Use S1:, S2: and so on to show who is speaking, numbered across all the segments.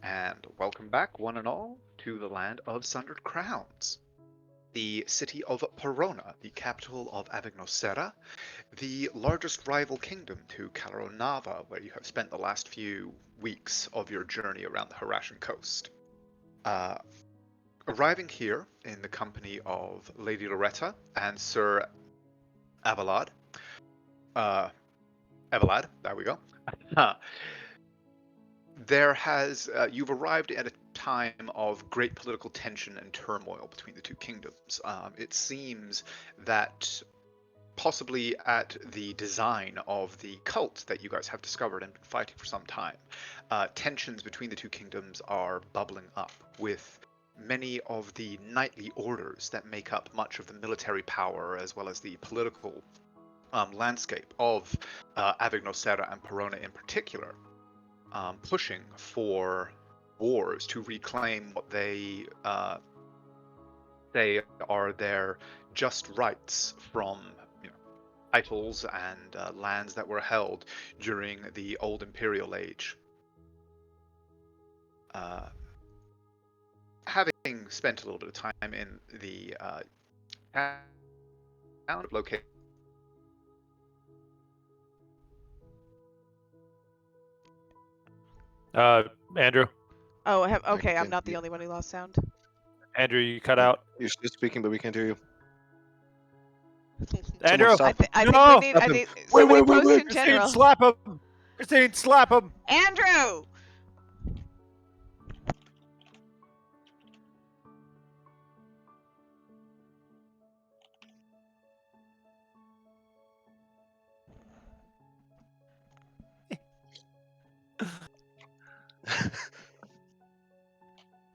S1: and welcome back, one and all, to the land of Sundered Crowns, the city of Perona, the capital of Avignosera, the largest rival kingdom to Calaronava, where you have spent the last few weeks of your journey around the Harashan coast. Arriving here in the company of Lady Loretta and Sir Avalad, there we go. You've arrived at a time of great political tension and turmoil between the two kingdoms. It seems that possibly at the design of the cult that you guys have discovered and been fighting for some time, tensions between the two kingdoms are bubbling up, with many of the knightly orders that make up much of the military power as well as the political landscape of Avignosera and Perona in particular, pushing for wars to reclaim what they are their just rights from titles and lands that were held during the Old Imperial Age. Having spent a little bit of time in the town located.
S2: Andrew.
S3: Oh, okay. I'm not the only one who lost sound.
S2: Andrew, you cut out.
S4: You're still speaking, but we can't hear you.
S2: Andrew,
S4: stop him.
S3: I
S2: No!
S3: think we need.
S4: Wait,
S3: Somebody
S4: wait,
S3: post
S4: wait.
S3: in general.
S2: Christine, slap him! Christine, slap him!
S3: Andrew.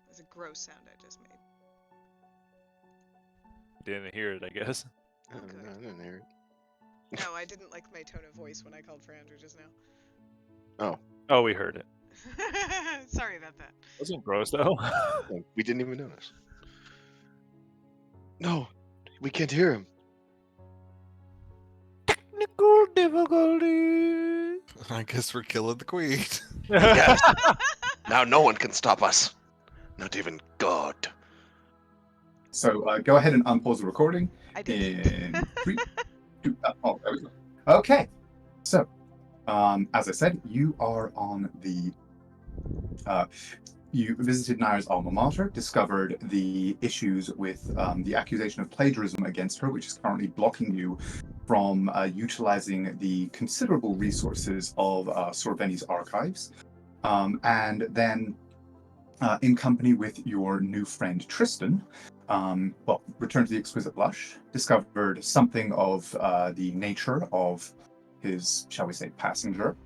S3: That's a gross sound I just made.
S2: Didn't hear it, I guess.
S4: No, I didn't hear it.
S3: No, I didn't like my tone of voice when I called for Andrew just now.
S2: Oh, we heard it.
S3: Sorry about that.
S2: Wasn't gross though.
S4: No, we didn't even notice. No, we can't hear him.
S2: Technical difficulty.
S5: I guess we're killing the queen.
S4: Yes. Now no one can stop us. Not even God.
S6: So go ahead and unpause the recording.
S3: I did.
S6: In 3, 2, oh, there we go. Okay. So, as I said, you are on the. You visited Naira's alma mater, discovered the issues with the accusation of plagiarism against her, which is currently blocking you from utilizing the considerable resources of Sorveni's archives. And then, in company with your new friend Tristan, returned to the Exquisite Blush, discovered something of the nature of his, shall we say, passenger,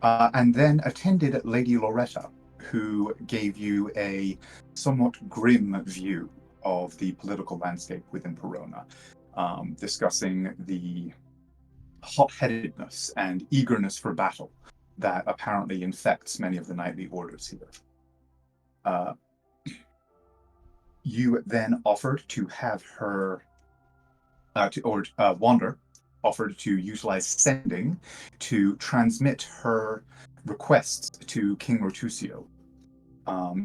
S6: and then attended Lady Loretta, who gave you a somewhat grim view of the political landscape within Perona, discussing the hot-headedness and eagerness for battle that apparently infects many of the knightly orders here. You then offered to have her, Wander offered to utilize sending to transmit her requests to King Rotusio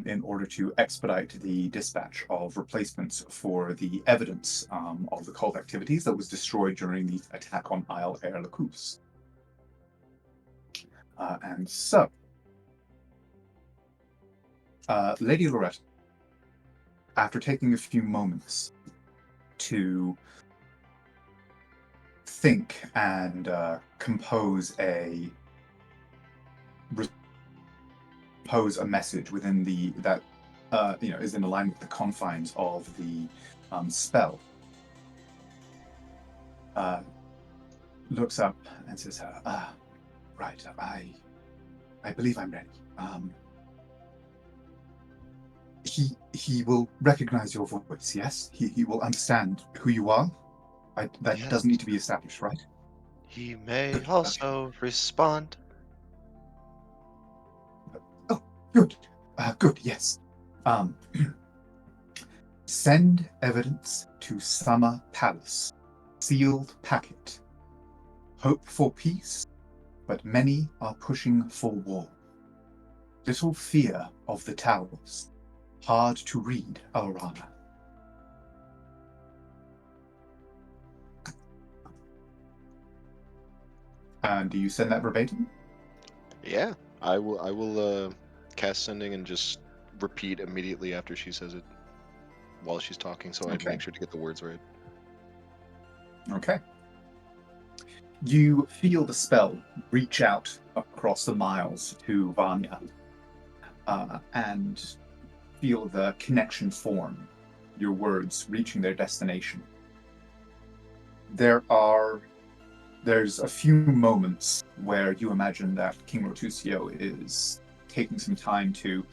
S6: in order to expedite the dispatch of replacements for the evidence of the cult activities that was destroyed during the attack on Isle Air Lacus. And so, Lady Loretta, after taking a few moments to think and compose a message within that is in alignment with the confines of the spell, looks up and says, "Right, I believe I'm ready." He will recognize your voice, yes? He will understand who you are? That
S4: Yes.
S6: doesn't need to be established, right?
S4: He may also respond.
S6: Oh, good. Good, yes. Send evidence to Summer Palace. Sealed packet. Hope for peace, but many are pushing for war. Little fear of the towers. Hard to read, Alrana. And do you send that verbatim?
S4: Yeah, I will. I will cast sending and just repeat immediately after she says it while she's talking, so I
S6: Okay.
S4: make sure to get the words right.
S6: Okay. You feel the spell reach out across the miles to Vanya, and feel the connection form, your words reaching their destination. There's a few moments where you imagine that King Rotusio is taking some time to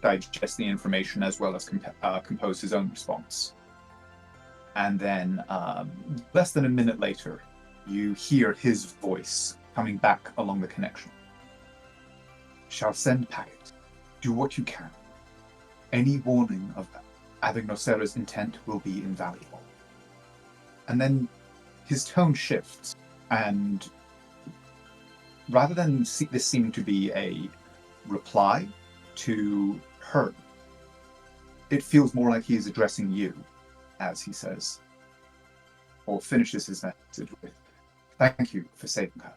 S6: digest the information as well as compose his own response. And then, less than a minute later, you hear his voice coming back along the connection. Shall send packet. Do what you can. Any warning of Avignocera's intent will be invaluable. And then his tone shifts, and rather than this seeming to be a reply to her, it feels more like he is addressing you, as he says, or finishes his message with, "Thank you for saving her,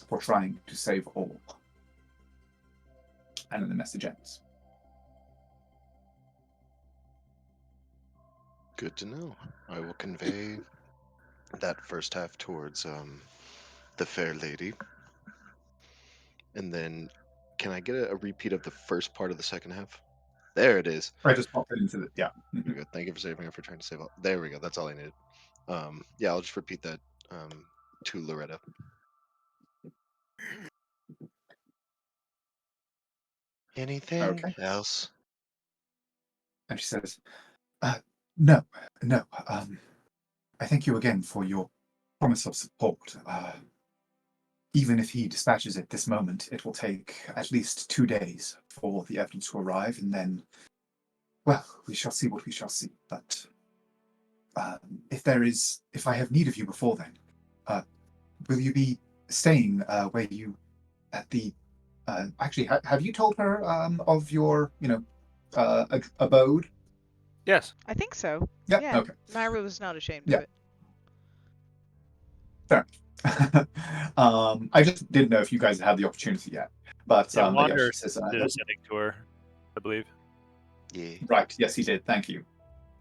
S6: for trying to save all." And then the message ends.
S4: Good to know. I will convey that first half towards the fair lady, and then can I get a repeat of the first part of the second half? There it is.
S6: I just popped it into the, yeah.
S4: Very good. Thank you for saving her, for trying to save all. There we go. That's all I needed. Yeah, I'll just repeat that to Loretta. Anything
S6: Okay.
S4: else?
S6: And she says, no, I thank you again for your promise of support. Even if he dispatches it this moment, it will take at least 2 days for the evidence to arrive, and then, well, we shall see what we shall see. But if I have need of you before then, will you be staying where you at the? Actually, have you told her of your, abode?
S2: Yes.
S3: I think so.
S6: Yeah.
S3: Yeah.
S6: Okay.
S3: Myra was not ashamed
S6: Yeah.
S3: of it.
S6: Fair. I just didn't know if you guys had the opportunity yet. But
S2: Yeah,
S6: yeah,
S2: Wander
S6: she says,
S2: did a sending to her, I believe.
S4: Yeah.
S6: right. Yes, he did. Thank you.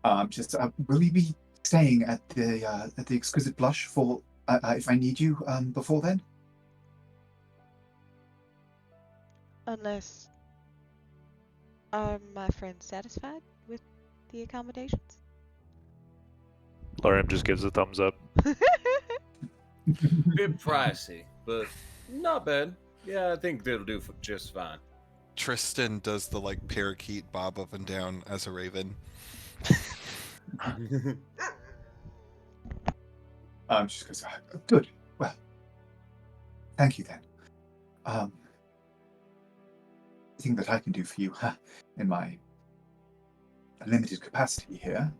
S6: Will you be staying at the Exquisite Blush for if I need you before then?
S3: Unless, are my friends satisfied with the accommodations?
S2: Lorem just gives a thumbs up.
S7: Bit pricey, but not bad. Yeah, I think they'll do just fine.
S5: Tristan does the like parakeet bob up and down as a raven.
S6: She goes, good. Well, thank you then. Thing that I can do for you in my limited capacity here,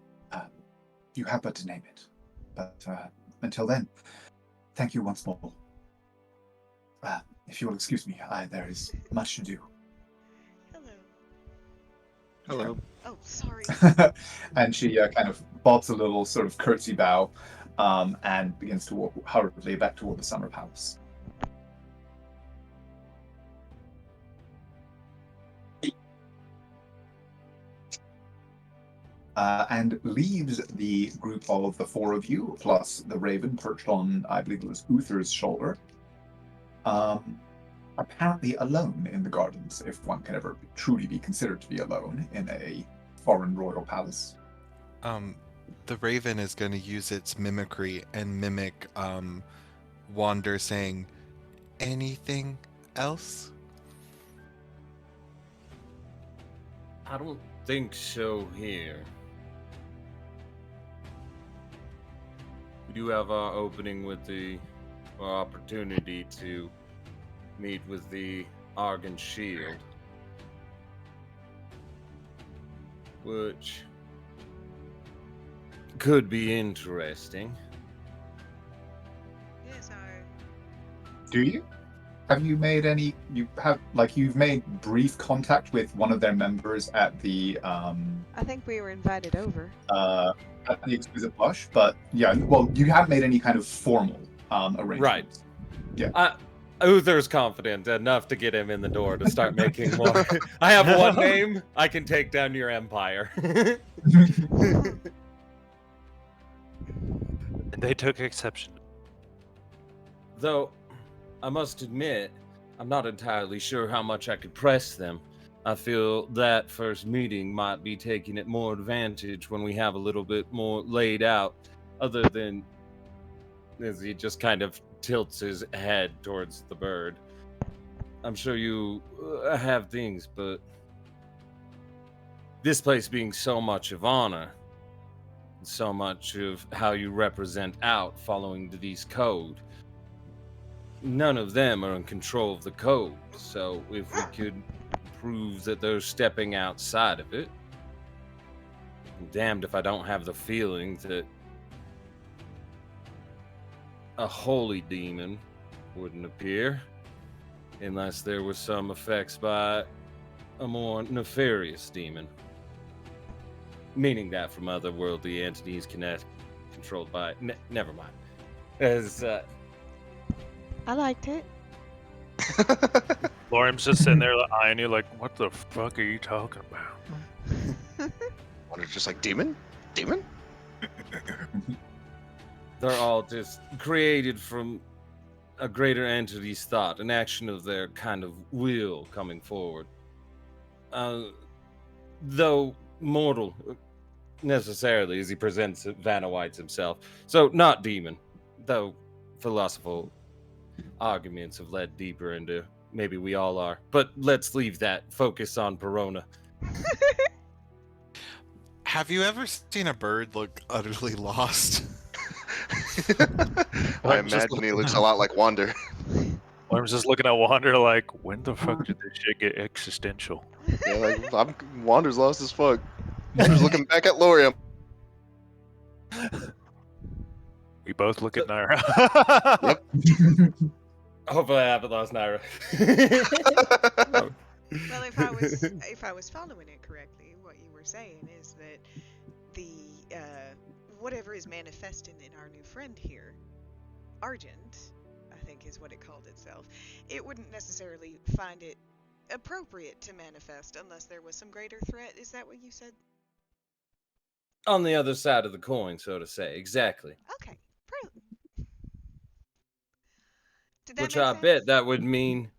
S6: you have but to name it. But until then, thank you once more. If you will excuse me, there is much to do.
S3: Hello.
S4: Hello.
S3: Oh, sorry.
S6: And she kind of bobs a little sort of curtsy bow, and begins to walk hurriedly back toward the summer palace. And leaves the group of the 4 of you, plus the raven perched on, I believe it was Uther's shoulder, apparently alone in the gardens, if one can ever truly be considered to be alone in a foreign royal palace.
S5: The raven is going to use its mimicry and mimic Wander saying, "Anything else?"
S7: I don't think so here. We do have our opening with our opportunity to meet with the Argon Shield, which could be interesting.
S3: Yes,
S6: Do you? have you made any? You've made brief contact with one of their members at the
S3: I think we were invited over.
S6: at the Exquisite Blush, but yeah, well, you haven't made any kind of formal arrangements. Yeah.
S7: Uther's confident enough to get him in the door to start making more. I have one name. I can take down your empire.
S2: And they took exception.
S7: Though, I must admit, I'm not entirely sure how much I could press them. I feel that first meeting might be taking it more advantage when we have a little bit more laid out, other than as he just kind of tilts his head towards the bird. I'm sure you have things, but this place being so much of honor, so much of how you represent out following these code, none of them are in control of the code. So if we could prove that they're stepping outside of it, I'm damned if I don't have the feeling that a holy demon wouldn't appear unless there was some effects by a more nefarious demon. Meaning that from otherworldly entities controlled by... never mind. As,
S3: I liked it.
S2: Lorem's just sitting there eyeing you like, what the fuck are you talking about?
S4: Wander's just like, demon? Demon?
S7: they're all just created from a greater entity's thought, an action of their kind of will coming forward. Though mortal, necessarily, as he presents Vanna White's himself. So, not demon, though philosophical arguments have led deeper into maybe we all are. But let's leave that. Focus on Perona.
S5: Have you ever seen a bird look utterly lost?
S4: I imagine he looks a lot like Wander.
S2: I was just looking at Wander like, when the fuck did this shit get existential?
S4: Yeah, like Wander's lost as fuck. Wander's looking back at Lorium.
S2: We both look at Naira.
S4: Yep.
S7: Hopefully I haven't lost Naira.
S3: Well, if I was following it correctly, what you were saying is that the whatever is manifesting in our new friend here, Argent, I think is what it called itself, it wouldn't necessarily find it appropriate to manifest unless there was some greater threat. Is that what you said?
S7: On the other side of the coin, so to say. Exactly.
S3: Okay, brilliant. Did that
S7: Which
S3: make
S7: I
S3: sense?
S7: bet that would mean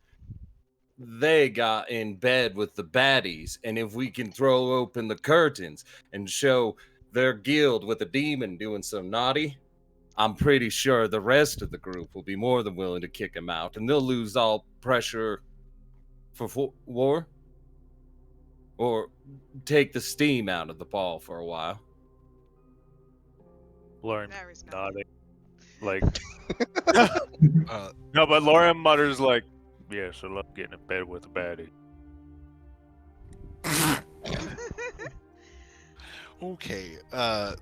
S7: they got in bed with the baddies, and if we can throw open the curtains and show their guild with a demon doing some naughty, I'm pretty sure the rest of the group will be more than willing to kick him out, and they'll lose all pressure for war, or take the steam out of the ball for a while.
S2: Lauren
S3: Naira's
S2: nodding.
S3: nodding.
S2: Like, no, but Lauren mutters like, yes, I love getting in bed with a baddie.
S5: Okay,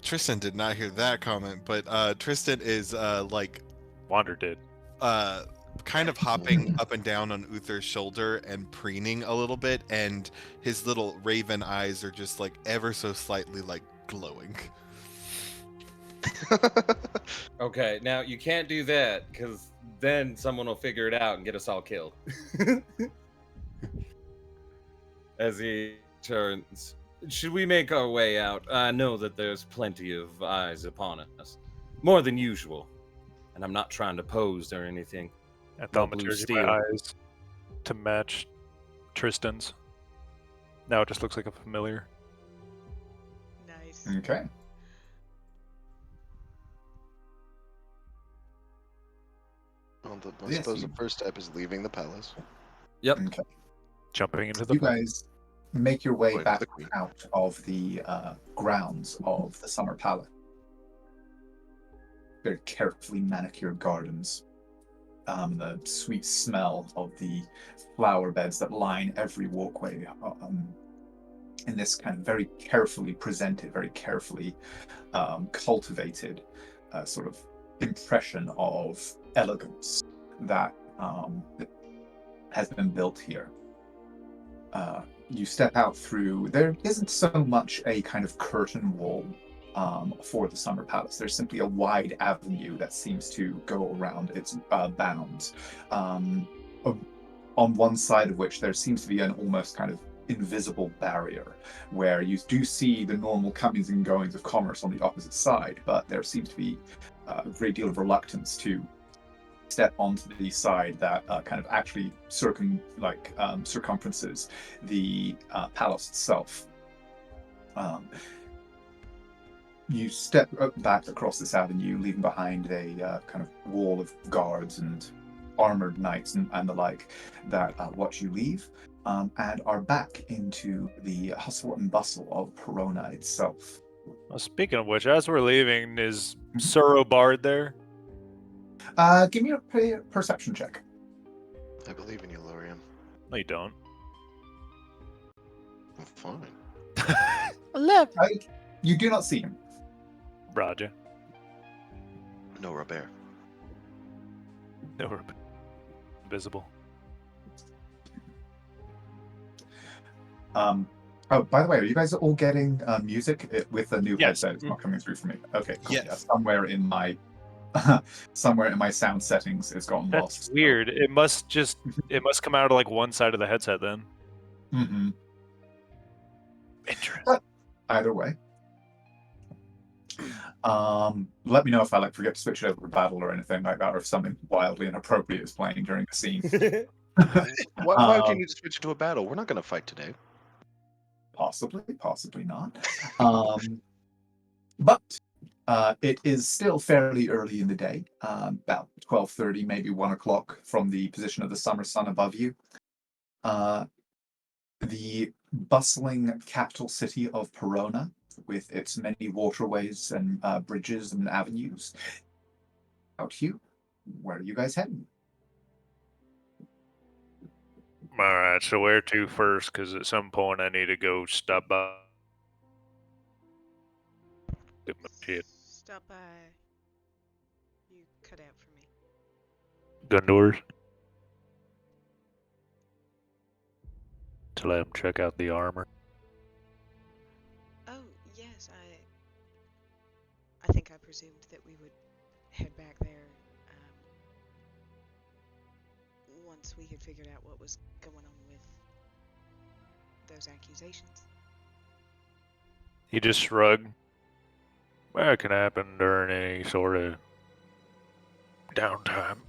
S5: Tristan did not hear that comment, but Tristan is like
S2: Wander did.
S5: kind of hopping up and down on Uther's shoulder and preening a little bit, and his little raven eyes are just like ever so slightly like glowing.
S7: Okay, now you can't do that, because then someone will figure it out and get us all killed. As he turns, should we make our way out? I know that there's plenty of eyes upon us. More than usual. And I'm not trying to pose or anything.
S2: And
S7: No
S2: thaumaturgy
S7: blue
S2: my
S7: steel.
S2: eyes to match Tristan's. Now it just looks like a familiar.
S3: Nice.
S6: Okay.
S4: Well, I
S6: Yes,
S4: suppose
S6: you-
S4: the first step is leaving the palace.
S7: Yep.
S6: Okay.
S2: Jumping into the
S6: You guys make your way
S4: Going to
S6: back
S4: the queen.
S6: out of the grounds of the Summer Palace. Very carefully manicured gardens. The sweet smell of the flower beds that line every walkway. In this kind of very carefully presented, very carefully cultivated sort of impression of elegance that has been built here. You step out through. There isn't so much a kind of curtain wall for the Summer Palace. There's simply a wide avenue that seems to go around its bounds. On one side of which there seems to be an almost kind of invisible barrier, where you do see the normal comings and goings of commerce on the opposite side, but there seems to be a great deal of reluctance to step onto the side that kind of actually circumferences the palace itself. You step back across this avenue, leaving behind a kind of wall of guards and armored knights and the like that watch you leave, and are back into the hustle and bustle of Perona itself.
S2: Well, speaking of which, as we're leaving, is Suro Bard there?
S6: Give me a perception check.
S4: I believe in you, Lorian.
S2: No, you don't.
S4: I'm fine.
S2: 11.
S6: You do not see him.
S2: Roger.
S4: No, Robert.
S2: No, we're visible.
S6: Oh, by the way, are you guys all getting music with the new
S2: Yes.
S6: headset? It's not coming through for me. Okay, cool.
S5: Yes.
S6: Yeah, somewhere in my sound settings, it's gotten
S2: That's
S6: lost.
S2: weird. It must come out of like one side of the headset then.
S6: Mm-hmm.
S2: Interesting.
S6: Either way. Let me know if I forget to switch it over to battle or anything like that, or if something wildly inappropriate is playing during the scene.
S4: Why would you need to switch to a battle? We're not going to fight today.
S6: Possibly not. But it is still fairly early in the day, about 12:30, maybe 1 o'clock from the position of the summer sun above you. The bustling capital city of Perona, with its many waterways and bridges and avenues. Out you. Where are you guys heading?
S2: All right, so where to first? Because at some point I need to go stop by. Get my shit.
S3: Stop by. You cut out for me.
S2: Gun doors. To let him check out the armor.
S3: Oh, yes, I think I presumed that we would head back there once we had figured out what was going on with those accusations.
S2: He just shrugged. Well, it can happen during any sort of downtime.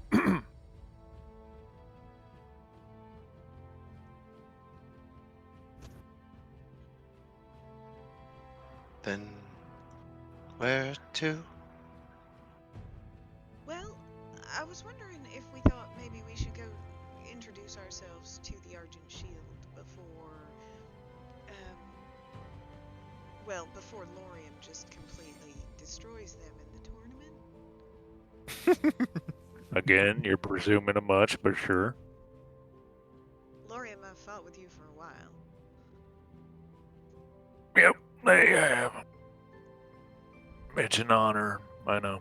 S4: Then, where to?
S3: Well, I was wondering if we thought maybe we should go introduce ourselves to the Argent Shield before Lorian just completely destroys them in the tournament.
S2: Again, you're presuming a much, but sure.
S3: Lorian, I've fought with you for a while.
S2: Yep, they have. It's an honor, I know.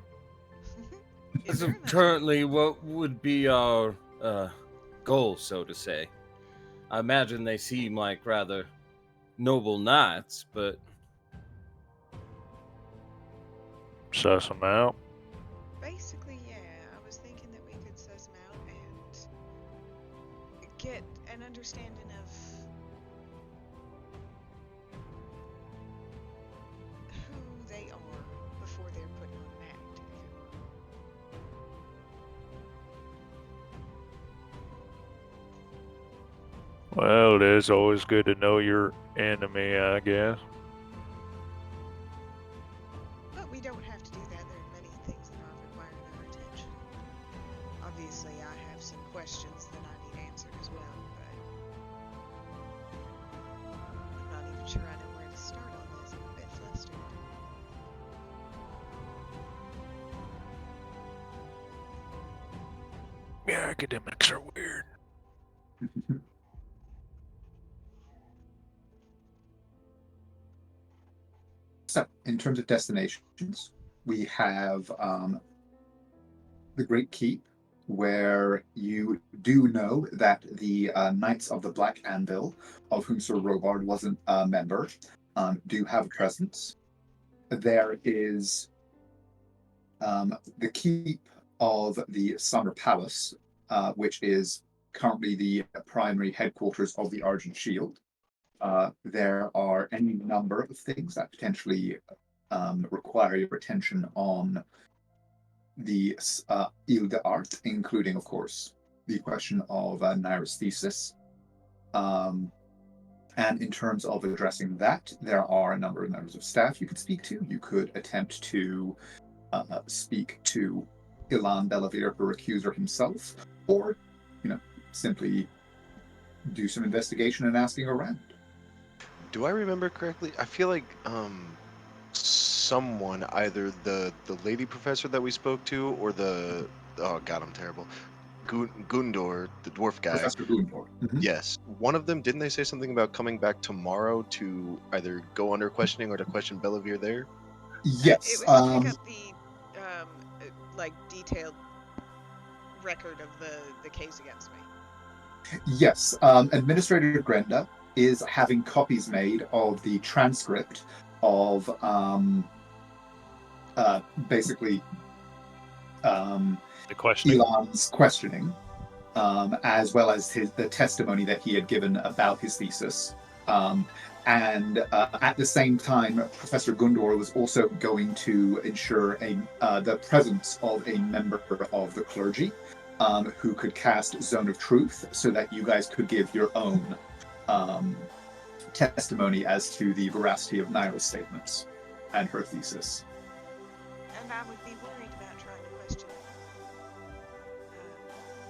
S3: It's
S7: So
S3: very much-
S7: currently, what would be our goal, so to say? I imagine they seem like rather noble knights, but
S2: Suss them out.
S3: Basically, yeah. I was thinking that we could suss them out and get an understanding of who they are before they're putting on an act, if you will.
S2: Well, it is always good to know your enemy, I guess.
S3: But we don't have to do that. There are many things that are requiring our attention. Obviously, I have some questions that I need answered as well, but I'm not even sure I know where to start on this. I'm a bit flustered.
S2: Yeah, academics are weird.
S6: So, in terms of destinations, we have the Great Keep where you do know that the Knights of the Black Anvil, of whom Sir Robard wasn't a member, do have a presence. There is the keep of the Summer Palace, which is currently the primary headquarters of the Argent Shield. There are any number of things that potentially require your attention on the Ile de Art, including, of course, the question of Naira's thesis. And in terms of addressing that, there are a number of members of staff you could speak to. You could attempt to speak to Ilan Bellavir, her accuser himself, or, simply do some investigation and asking around.
S4: Do I remember correctly? I feel like someone, either the lady professor that we spoke to, or oh god, I'm terrible, Gundor, the dwarf guy.
S6: Professor Gundor. Mm-hmm.
S4: Yes, one of them. Didn't they say something about coming back tomorrow to either go under questioning or to question Bellavir there?
S6: Yes.
S3: It was to pick up the detailed record of the case against me.
S6: Yes. Administrator Grenda is having copies made of the transcript of basically
S2: The questioning.
S6: Elon's questioning, as well as the testimony that he had given about his thesis. And at the same time, Professor Gundor was also going to ensure the presence of a member of the clergy who could cast Zone of Truth so that you guys could give your own testimony as to the veracity of Naira's statements and her thesis.
S3: And I would be worried about trying to question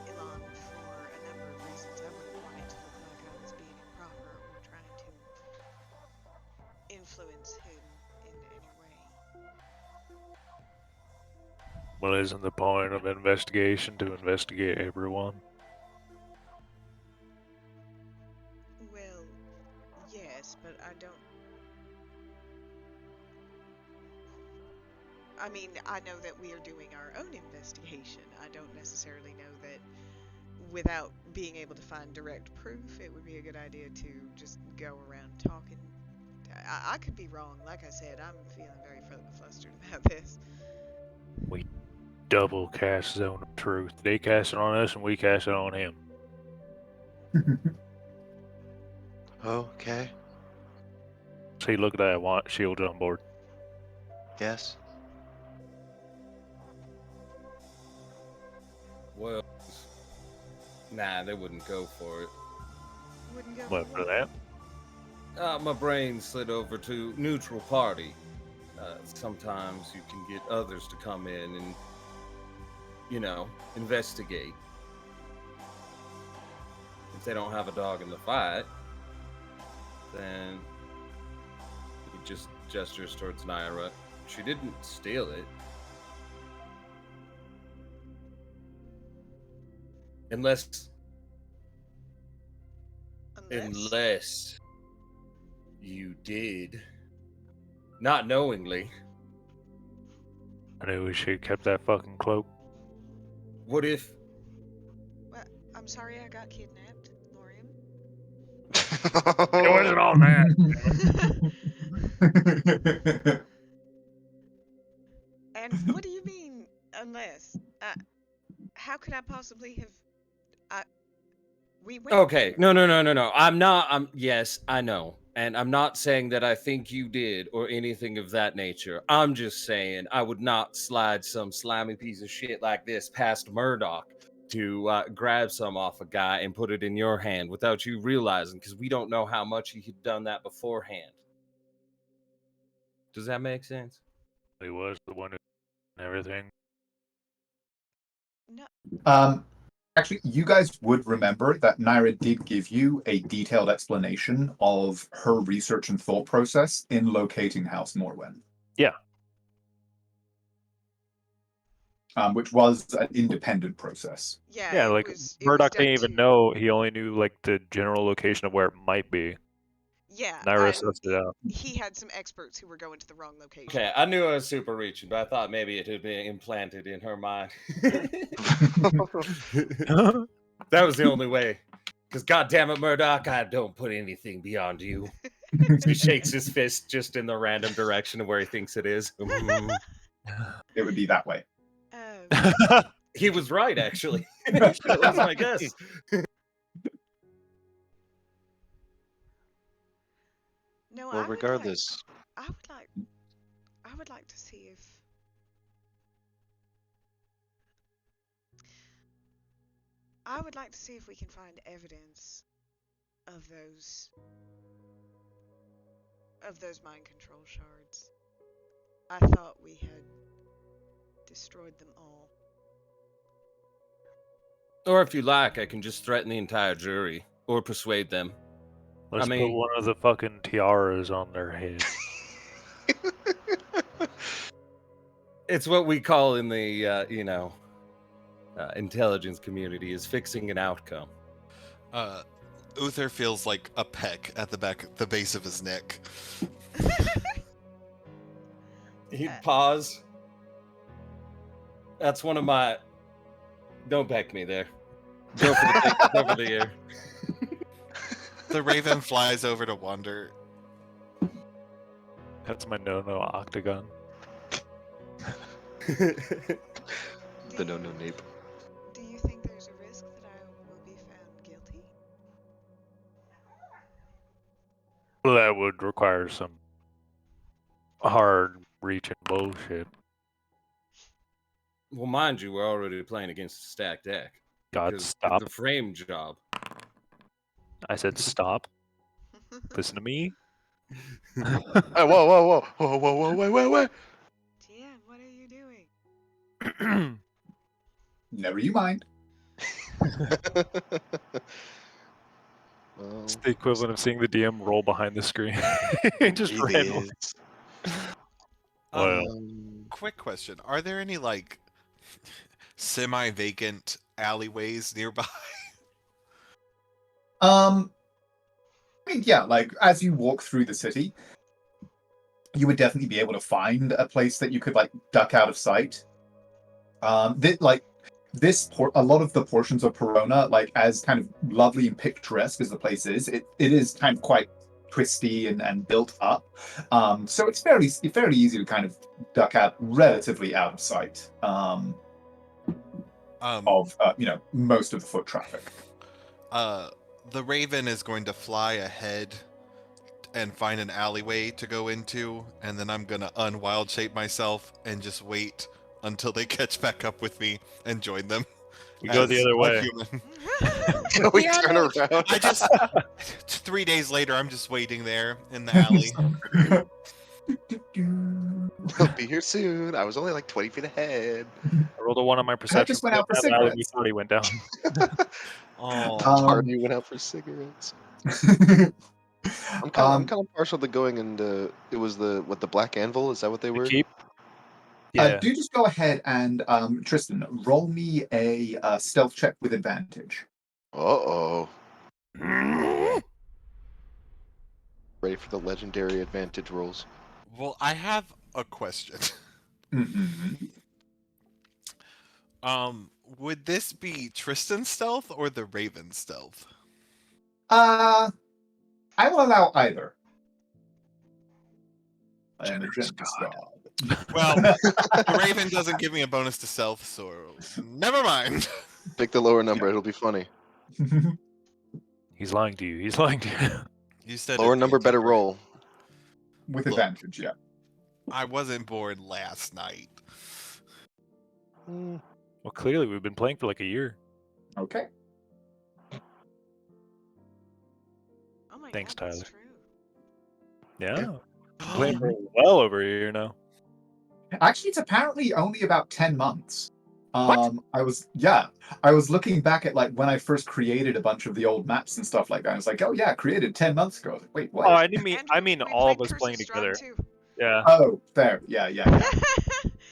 S3: Ilan for a number of reasons. I wouldn't want it to look like I was being improper or trying to influence him in any way.
S2: Well, isn't the point of investigation to investigate everyone?
S3: Well, yes, but I don't... I mean, I know that we are doing our own investigation. I don't necessarily know that without being able to find direct proof, it would be a good idea to just go around talking. I could be wrong. Like I said, I'm feeling very flustered about this.
S2: We double cast Zone of Truth. They cast it on us and we cast it on him.
S4: Okay.
S2: See, look at that. Want shield on board.
S4: Yes.
S7: Well, nah, they wouldn't go for it.
S3: Wouldn't go
S2: What for that?
S7: My brain slid over to neutral party. Sometimes you can get others to come in and, investigate. If they don't have a dog in the fight, then he just gestures towards Naira. She didn't steal it. Unless you did. Not knowingly.
S2: I knew we should have kept that fucking cloak.
S7: What if...
S3: Well, I'm sorry I got kidnapped, Lorian.
S2: It wasn't all that.
S3: And what do you mean, unless? How could I possibly have... We went...
S7: Okay, no. Yes, I know. And I'm not saying that I think you did or anything of that nature. I'm just saying I would not slide some slimy piece of shit like this past Murdoch to grab some off a guy and put it in your hand without you realizing, because we don't know how much he had done that beforehand. Does that make sense?
S2: He was the one who did everything.
S3: No.
S6: Actually, you guys would remember that Naira did give you a detailed explanation of her research and thought process in locating House Morwen.
S2: Yeah.
S6: Which was an independent process.
S2: Yeah, like Murdoch didn't even know. He only knew like the general location of where it might be.
S3: Yeah,
S2: Naira sussed it out.
S3: he had some experts who were going to the wrong location.
S7: Okay, I knew I was super reaching, but I thought maybe it had been implanted in her mind. That was the only way. Because goddamn it, Murdoch, I don't put anything beyond you. He shakes his fist just in the random direction of where he thinks it is.
S6: It would be that way.
S7: He was right, actually. That was my guess.
S3: No,
S4: Well, regardless,
S3: I would like to see if we can find evidence of those mind control shards. I thought we had destroyed them all.
S7: Or if you like, I can just threaten the entire jury or persuade them.
S2: Let's
S7: I mean-
S2: put one of the fucking tiaras on their head.
S7: It's what we call in the intelligence community is fixing an outcome.
S5: Uther feels like a peck at the base of his neck.
S7: He'd pause. That's one of my. Don't peck me there. Go for the go for the ear.
S5: The raven flies over to Wander.
S2: That's my no-no octagon.
S4: the no nape.
S3: Do you think there's a risk that I will be found guilty?
S2: Well, that would require some hard-reaching bullshit.
S7: Well, mind you, we're already playing against a stacked deck.
S2: God,
S7: Because
S2: stop.
S7: The frame job.
S2: I said stop. Listen to me.
S4: Oh, whoa, wait.
S3: Tian, what are you doing?
S6: Never you mind.
S4: Well,
S2: It's the equivalent of seeing the DM roll behind the screen. Just
S4: it
S2: randomly.
S4: is.
S2: Well,
S5: Quick question: are there any like semi-vacant alleyways nearby?
S6: I mean, yeah, like as you walk through the city, you would definitely be able to find a place that you could like duck out of sight. A lot of the portions of Perona, like as kind of lovely and picturesque as the place is, it is kind of quite twisty and built up. So it's fairly easy to kind of duck out relatively out of sight of most of the foot traffic.
S5: The raven is going to fly ahead and find an alleyway to go into, and then I'm gonna unwild shape myself and just wait until they catch back up with me and join them.
S2: we go the
S5: as
S2: other
S5: a
S2: way.
S5: human.
S4: We turn around.
S5: I just 3 days later, I'm just waiting there in the alley.
S4: I'll be here soon. I was only like 20 feet ahead.
S2: I rolled a 1 on my perception.
S6: just went out for
S2: that alley
S6: cigarettes.
S2: before he went down.
S5: Oh,
S4: Harvey went out for cigarettes. I'm kind of partial to going into. It was the Black Anvil. Is that what they were?
S2: Keep. Yeah.
S6: Do just go ahead and Tristan, roll me a stealth check with advantage.
S4: Uh-oh. Ready for the legendary advantage rolls.
S5: well, I have a question.
S6: Mm-hmm.
S5: Would this be Tristan's stealth or the Raven's stealth?
S6: I will allow either. I am a
S4: Generous
S6: generous
S4: God.
S6: god.
S5: Well, the Raven doesn't give me a bonus to stealth, so never mind.
S4: Pick the lower number. It'll be funny.
S2: He's lying to you. He's lying to you.
S5: You said
S4: Lower
S5: it'd be
S4: number, better
S5: different.
S4: roll.
S6: With
S5: Look.
S6: advantage, yeah.
S5: I wasn't bored last night.
S2: Well, clearly we've been playing for like a year.
S6: Okay.
S3: Oh my
S2: Thanks,
S3: God, that's
S2: Tyler.
S3: true.
S2: Yeah. Playing for well over a year now.
S6: Actually, it's apparently only about 10 months.
S2: What?
S6: I was looking back at like when I first created a bunch of the old maps and stuff like that. I was like, oh yeah, created 10 months ago. I was like, wait, what?
S2: Oh, I didn't mean. I
S3: Andrew,
S2: mean
S3: we
S2: all of
S3: played
S2: us
S3: Curse
S2: playing
S3: of Strahd
S2: together.
S3: too.
S2: Yeah.
S6: Oh, there. Yeah.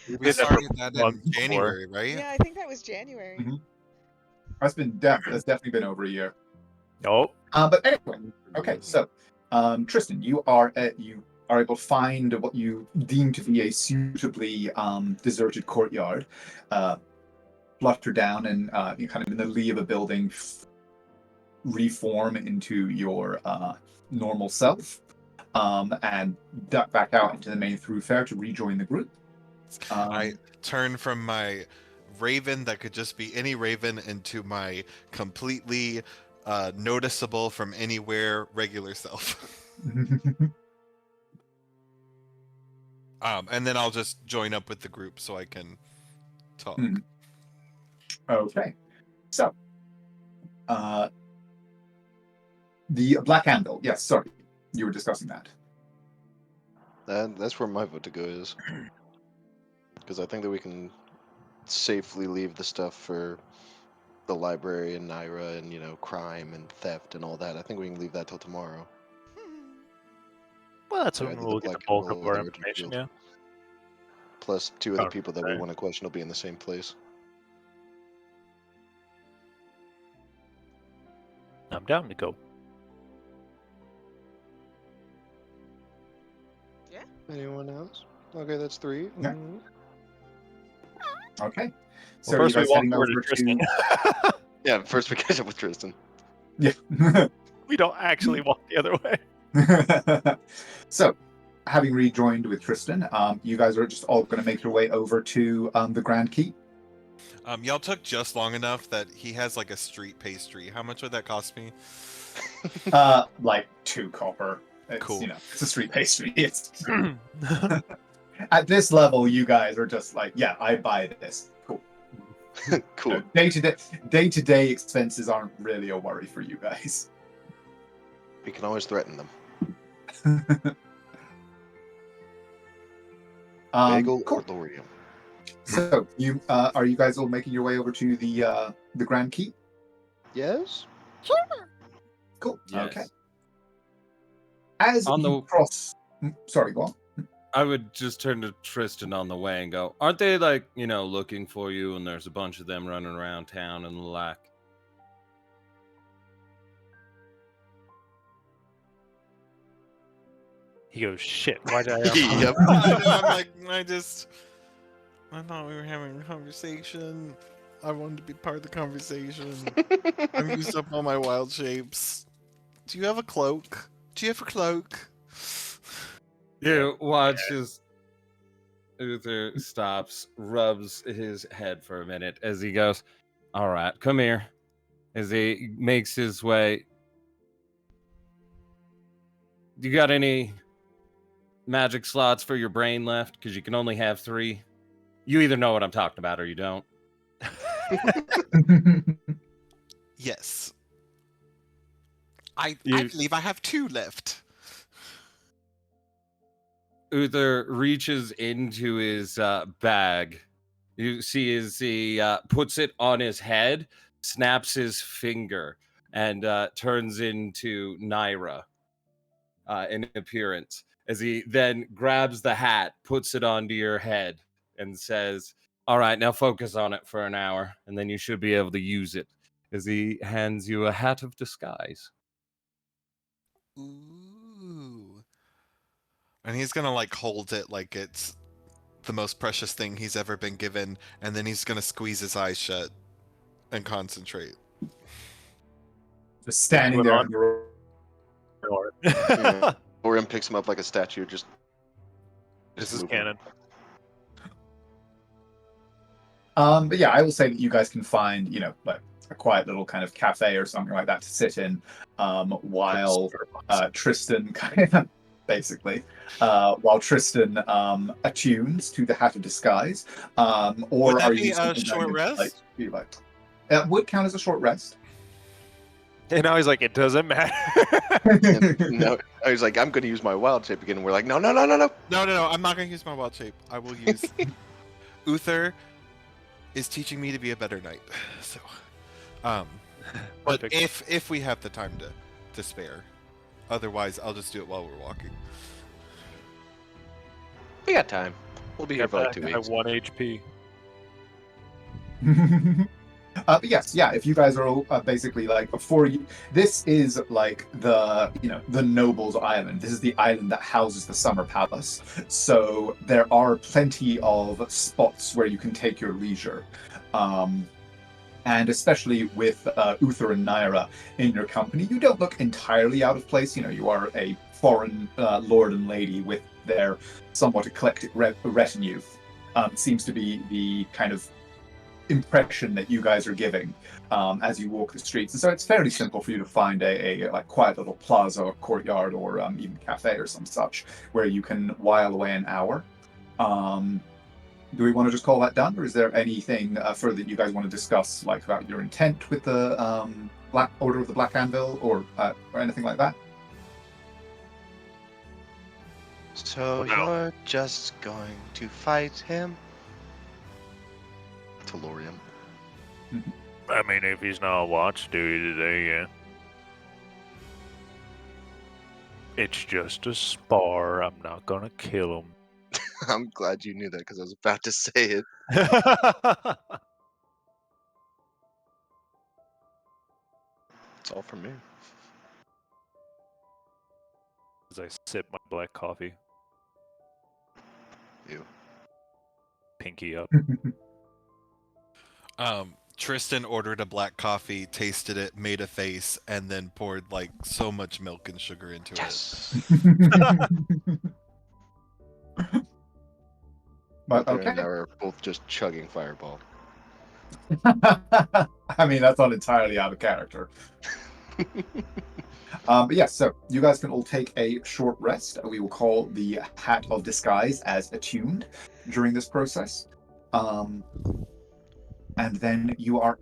S5: We
S2: did that for
S5: started that in
S2: months before.
S5: January, right?
S3: Yeah, I think that was January.
S6: Mhm. That's definitely been over a year.
S2: Oh.
S6: But anyway, okay, so Tristan, you are able to find what you deem to be a suitably deserted courtyard. Flutter down and you kind of in the lee of a building, reform into your normal self, and duck back out into the main thoroughfare to rejoin the group.
S5: I turn from my raven that could just be any raven into my completely noticeable from anywhere regular self. And then I'll just join up with the group so I can talk.
S6: Okay, so the Black Anvil. Yes, sorry, you were discussing that.
S4: That's where my vote to go is, because I think that we can safely leave the stuff for the library and Naira and crime and theft and all that. I think we can leave that till tomorrow.
S2: Well, that's
S4: So
S2: when
S4: either
S2: we'll
S4: the
S2: get the
S4: Black
S2: bulk
S4: Anvil
S2: of
S4: or
S2: our
S4: the Urgent
S2: information,
S4: Field.
S2: yeah.
S4: Plus 2 of the
S2: Oh,
S4: people that we
S2: right.
S4: want to question will be in the same place.
S2: I'm down to go.
S3: Yeah.
S4: Anyone else? Okay, that's 3.
S6: Yeah.
S4: Mhm.
S6: Okay,
S2: Well,
S6: so
S2: first
S6: you
S2: we
S6: guys
S2: walk
S6: heading
S2: over
S6: over
S2: to Tristan.
S4: Yeah, first we catch up with Tristan.
S6: Yeah.
S2: We don't actually walk the other way.
S6: So, having rejoined with Tristan, you guys are just all going to make your way over to the Grand Keep.
S5: Y'all took just long enough that he has like a street pastry. How much would that cost me?
S6: Like 2 copper. It's,
S5: Cool.
S6: It's a street pastry. It's at this level, you guys are just like, yeah, I buy this. Cool.
S4: Cool.
S6: Day-to-day expenses aren't really a worry for you guys.
S4: We can always threaten them. Bagel
S6: Cool.
S4: or Lorium.
S6: So, are you guys all making your way over to the Grand Keep?
S4: Yes?
S6: Cool.
S7: Yes.
S6: Okay. As
S7: On
S6: you
S7: the-
S6: cross, sorry, go on.
S7: I would just turn to Tristan on the way and go, aren't they like, looking for you and there's a bunch of them running around town and the like?
S2: He goes, shit, why did I
S4: Yep.
S5: I know, I'm like, I thought we were having a conversation. I wanted to be part of the conversation. I'm used up all my wild shapes. Do you have a cloak? Do you have a cloak?
S7: You watch as Uther stops, rubs his head for a minute as he goes, all right, come here. As he makes his way. Do you got any magic slots for your brain left? Because you can only have 3. You either know what I'm talking about or you don't.
S5: Yes. I
S7: You-
S5: believe I have 2 left.
S7: Uther reaches into his bag. You see as he puts it on his head, snaps his finger, and turns into Naira in appearance. As he then grabs the hat, puts it onto your head, and says, all right, now focus on it for an hour, and then you should be able to use it. As he hands you a hat of disguise.
S5: Ooh. And he's gonna like hold it like it's the most precious thing he's ever been given, and then he's gonna squeeze his eyes shut and concentrate.
S6: Just standing there.
S4: Yeah. Lorium picks him up like a statue.
S2: This is
S4: moving.
S2: canon.
S6: But yeah, I will say that you guys can find, like a quiet little kind of cafe or something like that to sit in, while Tristan kind of basically, while Tristan attunes to the Hat of Disguise. Or
S5: Would that
S6: are
S5: be
S6: you
S5: a short rest?
S6: It would count as a short rest.
S2: And now he's like, it doesn't matter.
S4: No, I was like, I'm going to use my wild shape again. And we're like, no.
S5: No, I'm not gonna use my wild shape. I will use Uther is teaching me to be a better knight. So but
S2: Perfect.
S5: if we have the time to spare. Otherwise I'll just do it while we're walking.
S4: We got time. We'll be here for like 2
S2: I have
S4: weeks.
S2: 1 HP.
S6: But yes, yeah. If you guys are all basically like before you, this is like the the nobles' island. This is the island that houses the summer palace. So there are plenty of spots where you can take your leisure, and especially with Uther and Naira in your company, you don't look entirely out of place. You are a foreign lord and lady with their somewhat eclectic retinue. Seems to be the kind of impression that you guys are giving as you walk the streets. And so it's fairly simple for you to find a like quiet little plaza or courtyard or even cafe or some such where you can while away an hour. Do we want to just call that done, or is there anything further that you guys want to discuss, like about your intent with the Black Order of the Black Anvil, or anything like that?
S4: So you're just going to fight him? Telorium.
S2: I mean, if he's not watch duty today, yeah. It's just a spar. I'm not gonna kill him.
S4: I'm glad you knew that because I was about to say it. It's all for me.
S2: As I sip my black coffee.
S4: You.
S2: Pinky up.
S5: Tristan ordered a black coffee, tasted it, made a face, and then poured like so much milk and sugar into
S4: Yes.
S6: But
S4: Uther and
S6: okay.
S4: I are both just chugging Fireball.
S6: I mean, that's not entirely out of character. But yes, so you guys can all take a short rest. We will call the Hat of Disguise as attuned during this process. And then you are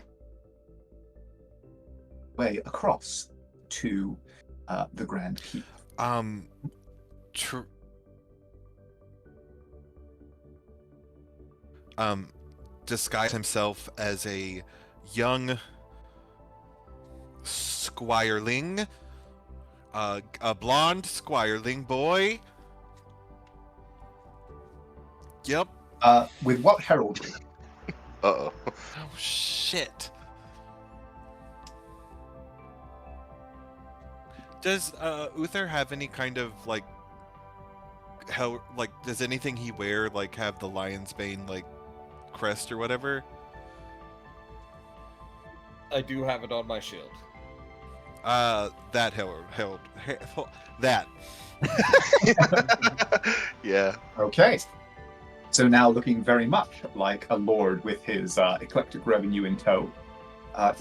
S6: way across to the Grand Keep.
S5: Disguise himself as a young squireling, a blonde squireling boy. Yep.
S6: With what heraldry?
S4: Uh-oh.
S5: Oh shit. Does Uther have any kind of like does anything he wear like have the lion's bane like crest or whatever?
S7: I do have it on my shield.
S5: That that.
S4: Yeah.
S6: Okay. So now looking very much like a lord with his eclectic revenue in tow,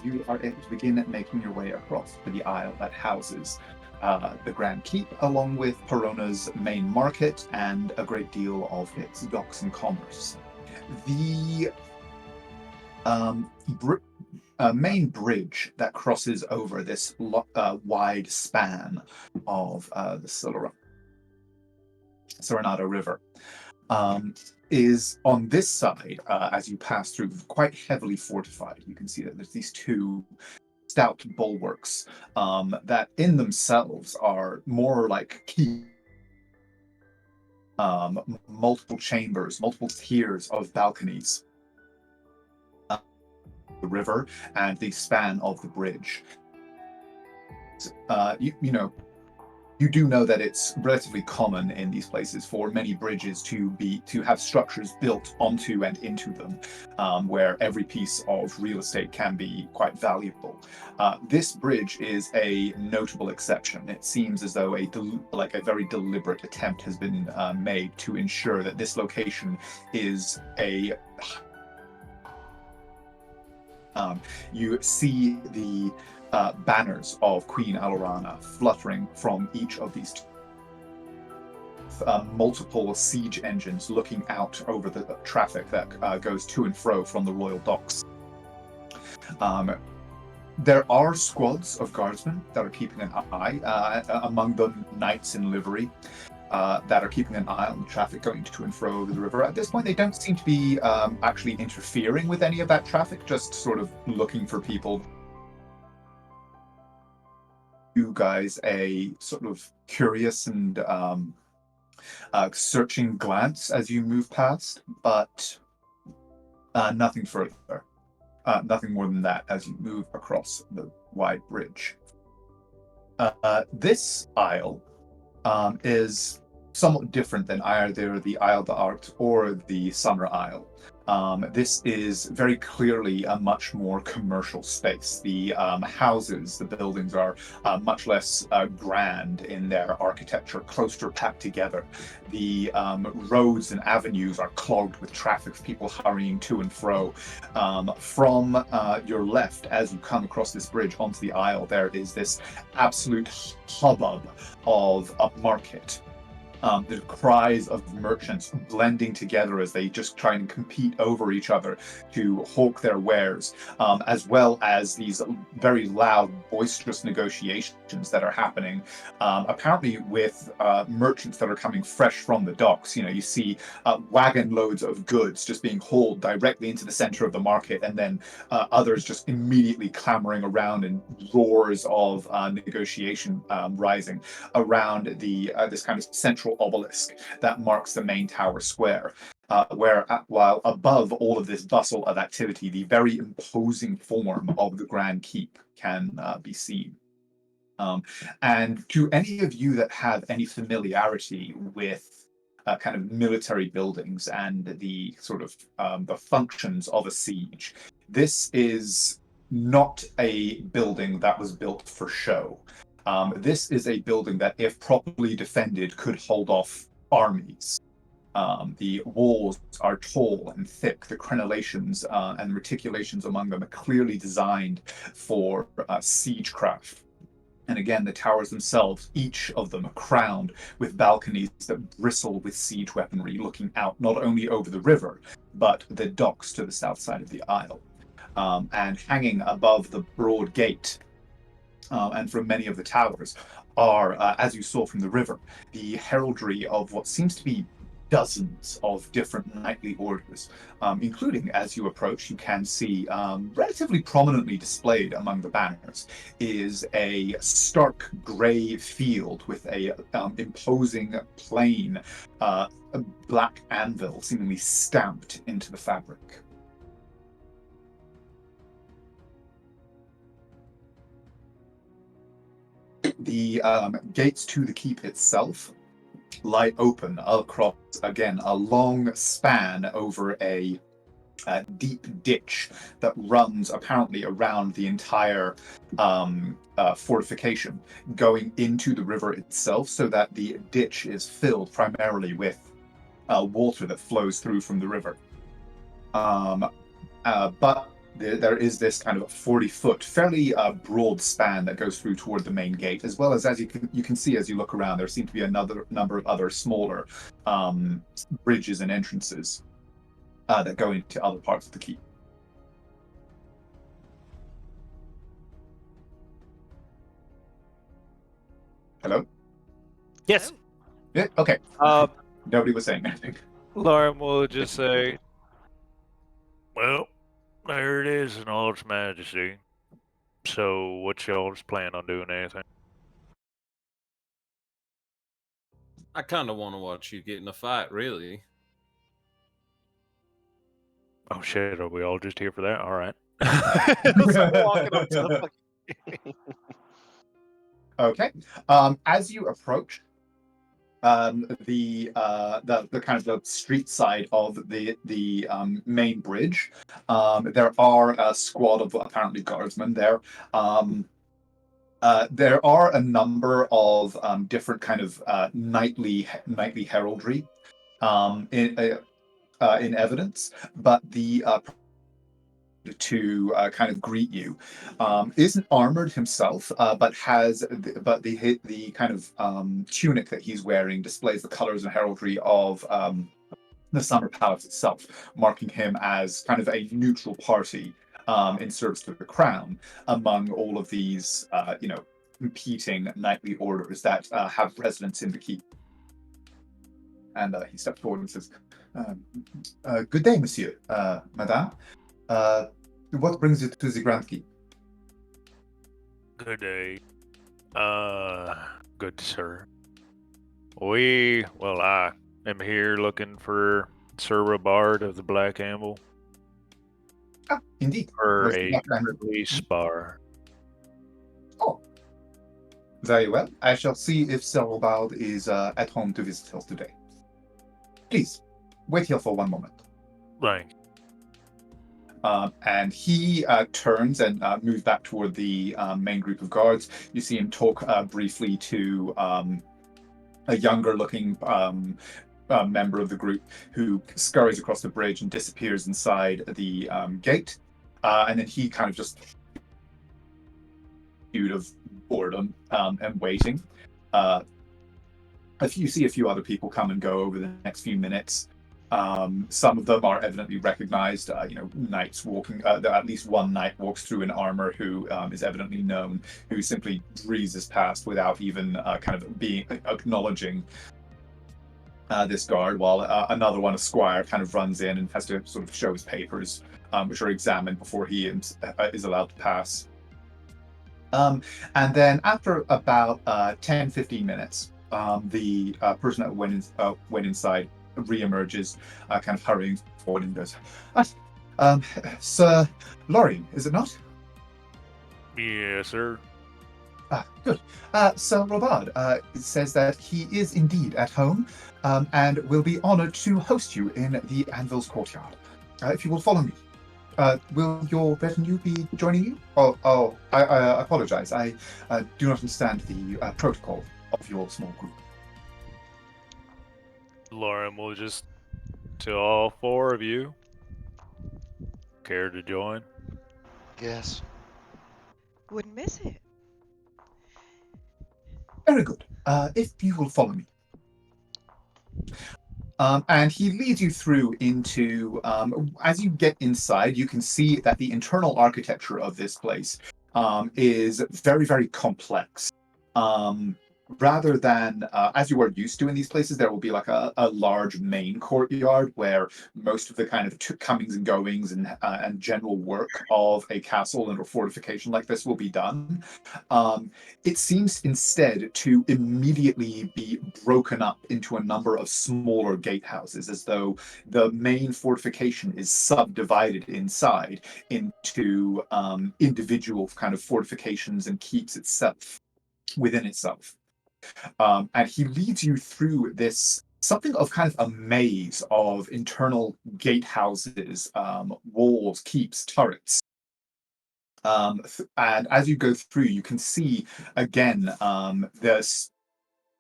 S6: you are able to begin making your way across to the aisle that houses the Grand Keep, along with Perona's main market and a great deal of its docks and commerce. The main bridge that crosses over this wide span of the Serenado River is on this side, as you pass through, quite heavily fortified. You can see that there's these two stout bulwarks that in themselves are more like key multiple chambers, multiple tiers of balconies. The river and the span of the bridge. You do know that it's relatively common in these places for many bridges to have structures built onto and into them, where every piece of real estate can be quite valuable. This bridge is a notable exception. It seems as though a very deliberate attempt has been made to ensure that this location is a. You see the banners of Queen Alorana fluttering from each of these multiple siege engines looking out over the traffic that goes to and fro from the royal docks. There are squads of guardsmen that are keeping an eye, among them knights in livery, that are keeping an eye on the traffic going to and fro over the river. At this point, they don't seem to be actually interfering with any of that traffic, just sort of looking for people. You guys a sort of curious and searching glance as you move past, but nothing further. nothing more than that as you move across the wide bridge. This aisle is somewhat different than either the Isle d'Art or the Summer Isle. This is very clearly a much more commercial space. The houses, the buildings are much less grand in their architecture, closer packed together. The roads and avenues are clogged with traffic, people hurrying to and fro. From your left, as you come across this bridge onto the aisle, there is this absolute hubbub of a market. The cries of merchants blending together as they just try and compete over each other to hawk their wares, as well as these very loud, boisterous negotiations that are happening, apparently with merchants that are coming fresh from the docks. You see wagon loads of goods just being hauled directly into the center of the market, and then others just immediately clamoring around and roars of negotiation rising around the this kind of central obelisk that marks the main tower square, while above all of this bustle of activity, the very imposing form of the Grand Keep can be seen. And to any of you that have any familiarity with kind of military buildings and the sort of the functions of a siege, this is not a building that was built for show. This is a building that, if properly defended, could hold off armies. The walls are tall and thick. The crenellations and reticulations among them are clearly designed for siegecraft. And again, the towers themselves, each of them are crowned with balconies that bristle with siege weaponry, looking out not only over the river, but the docks to the south side of the isle. And hanging above the broad gate, and from many of the towers, are, as you saw from the river, the heraldry of what seems to be dozens of different knightly orders, including, as you approach, you can see relatively prominently displayed among the banners is a stark grey field with a imposing plain black anvil seemingly stamped into the fabric. The gates to the keep itself lie open across, again, a long span over a deep ditch that runs apparently around the entire fortification, going into the river itself, so that the ditch is filled primarily with water that flows through from the river. But there is this kind of 40-foot, fairly broad span that goes through toward the main gate, as well as you can see as you look around, there seem to be another number of other smaller bridges and entrances that go into other parts of the keep. Hello?
S2: Yes.
S6: Yeah, okay. Nobody was saying anything.
S2: Lauren will just say, well, there it is in all its majesty. So, what's y'all's plan on doing anything?
S7: I kind of want to watch you get in a fight, really.
S2: Oh shit, are we all just here for that? All right. So I'm walking up to the fucking...
S6: Okay. As you approach the kind of the street side of the main bridge, there are a squad of apparently guardsmen there. There are a number of different kind of knightly heraldry in evidence, but the to kind of greet you isn't armored himself, but has the kind of tunic that he's wearing displays the colors and heraldry of the Summer Palace itself, marking him as kind of a neutral party in service to the crown among all of these competing knightly orders that have residence in the keep. And he steps forward and says, good day, monsieur, madame. What brings you to the Grand Keep?
S2: Good day. Good sir. I am here looking for Sir Robard of the Black Anvil.
S6: Indeed.
S2: For
S6: Most
S2: a
S6: definitely.
S2: police bar.
S6: Oh, very well. I shall see if Sir Robard is at home to visit us today. Please, wait here for one moment.
S2: Like,
S6: And he turns and moves back toward the main group of guards. You see him talk briefly to a younger-looking member of the group who scurries across the bridge and disappears inside the gate. And then he kind of just of boredom and waiting. If you see a few other people come and go over the next few minutes, some of them are evidently recognized. Knights walking. At least one knight walks through in armor who is evidently known, who simply breezes past without even kind of being acknowledging this guard, while another one, a squire, kind of runs in and has to sort of show his papers, which are examined before he is allowed to pass. And then after about 10-15 minutes, the person that went inside reemerges, kind of hurrying forward and goes, Sir Lorien, is it not?
S2: yes, sir.
S6: Good. Sir Robard says that he is indeed at home and will be honored to host you in the Anvil's courtyard. If you will follow me. Will your retinue be joining you? I apologize. I do not understand the protocol of your small group.
S2: Lauren will just, to all four of you, care to join?
S4: Yes.
S3: Wouldn't miss it.
S6: Very good. If you will follow me. And he leads you through into, as you get inside, you can see that the internal architecture of this place is very, very complex. Rather than, as you are used to in these places, there will be like a large main courtyard where most of the kind of comings and goings and general work of a castle and a fortification like this will be done. It seems instead to immediately be broken up into a number of smaller gatehouses, as though the main fortification is subdivided inside into individual kind of fortifications and keeps itself within itself. And he leads you through this something of kind of a maze of internal gatehouses, walls, keeps, turrets. And as you go through, you can see again this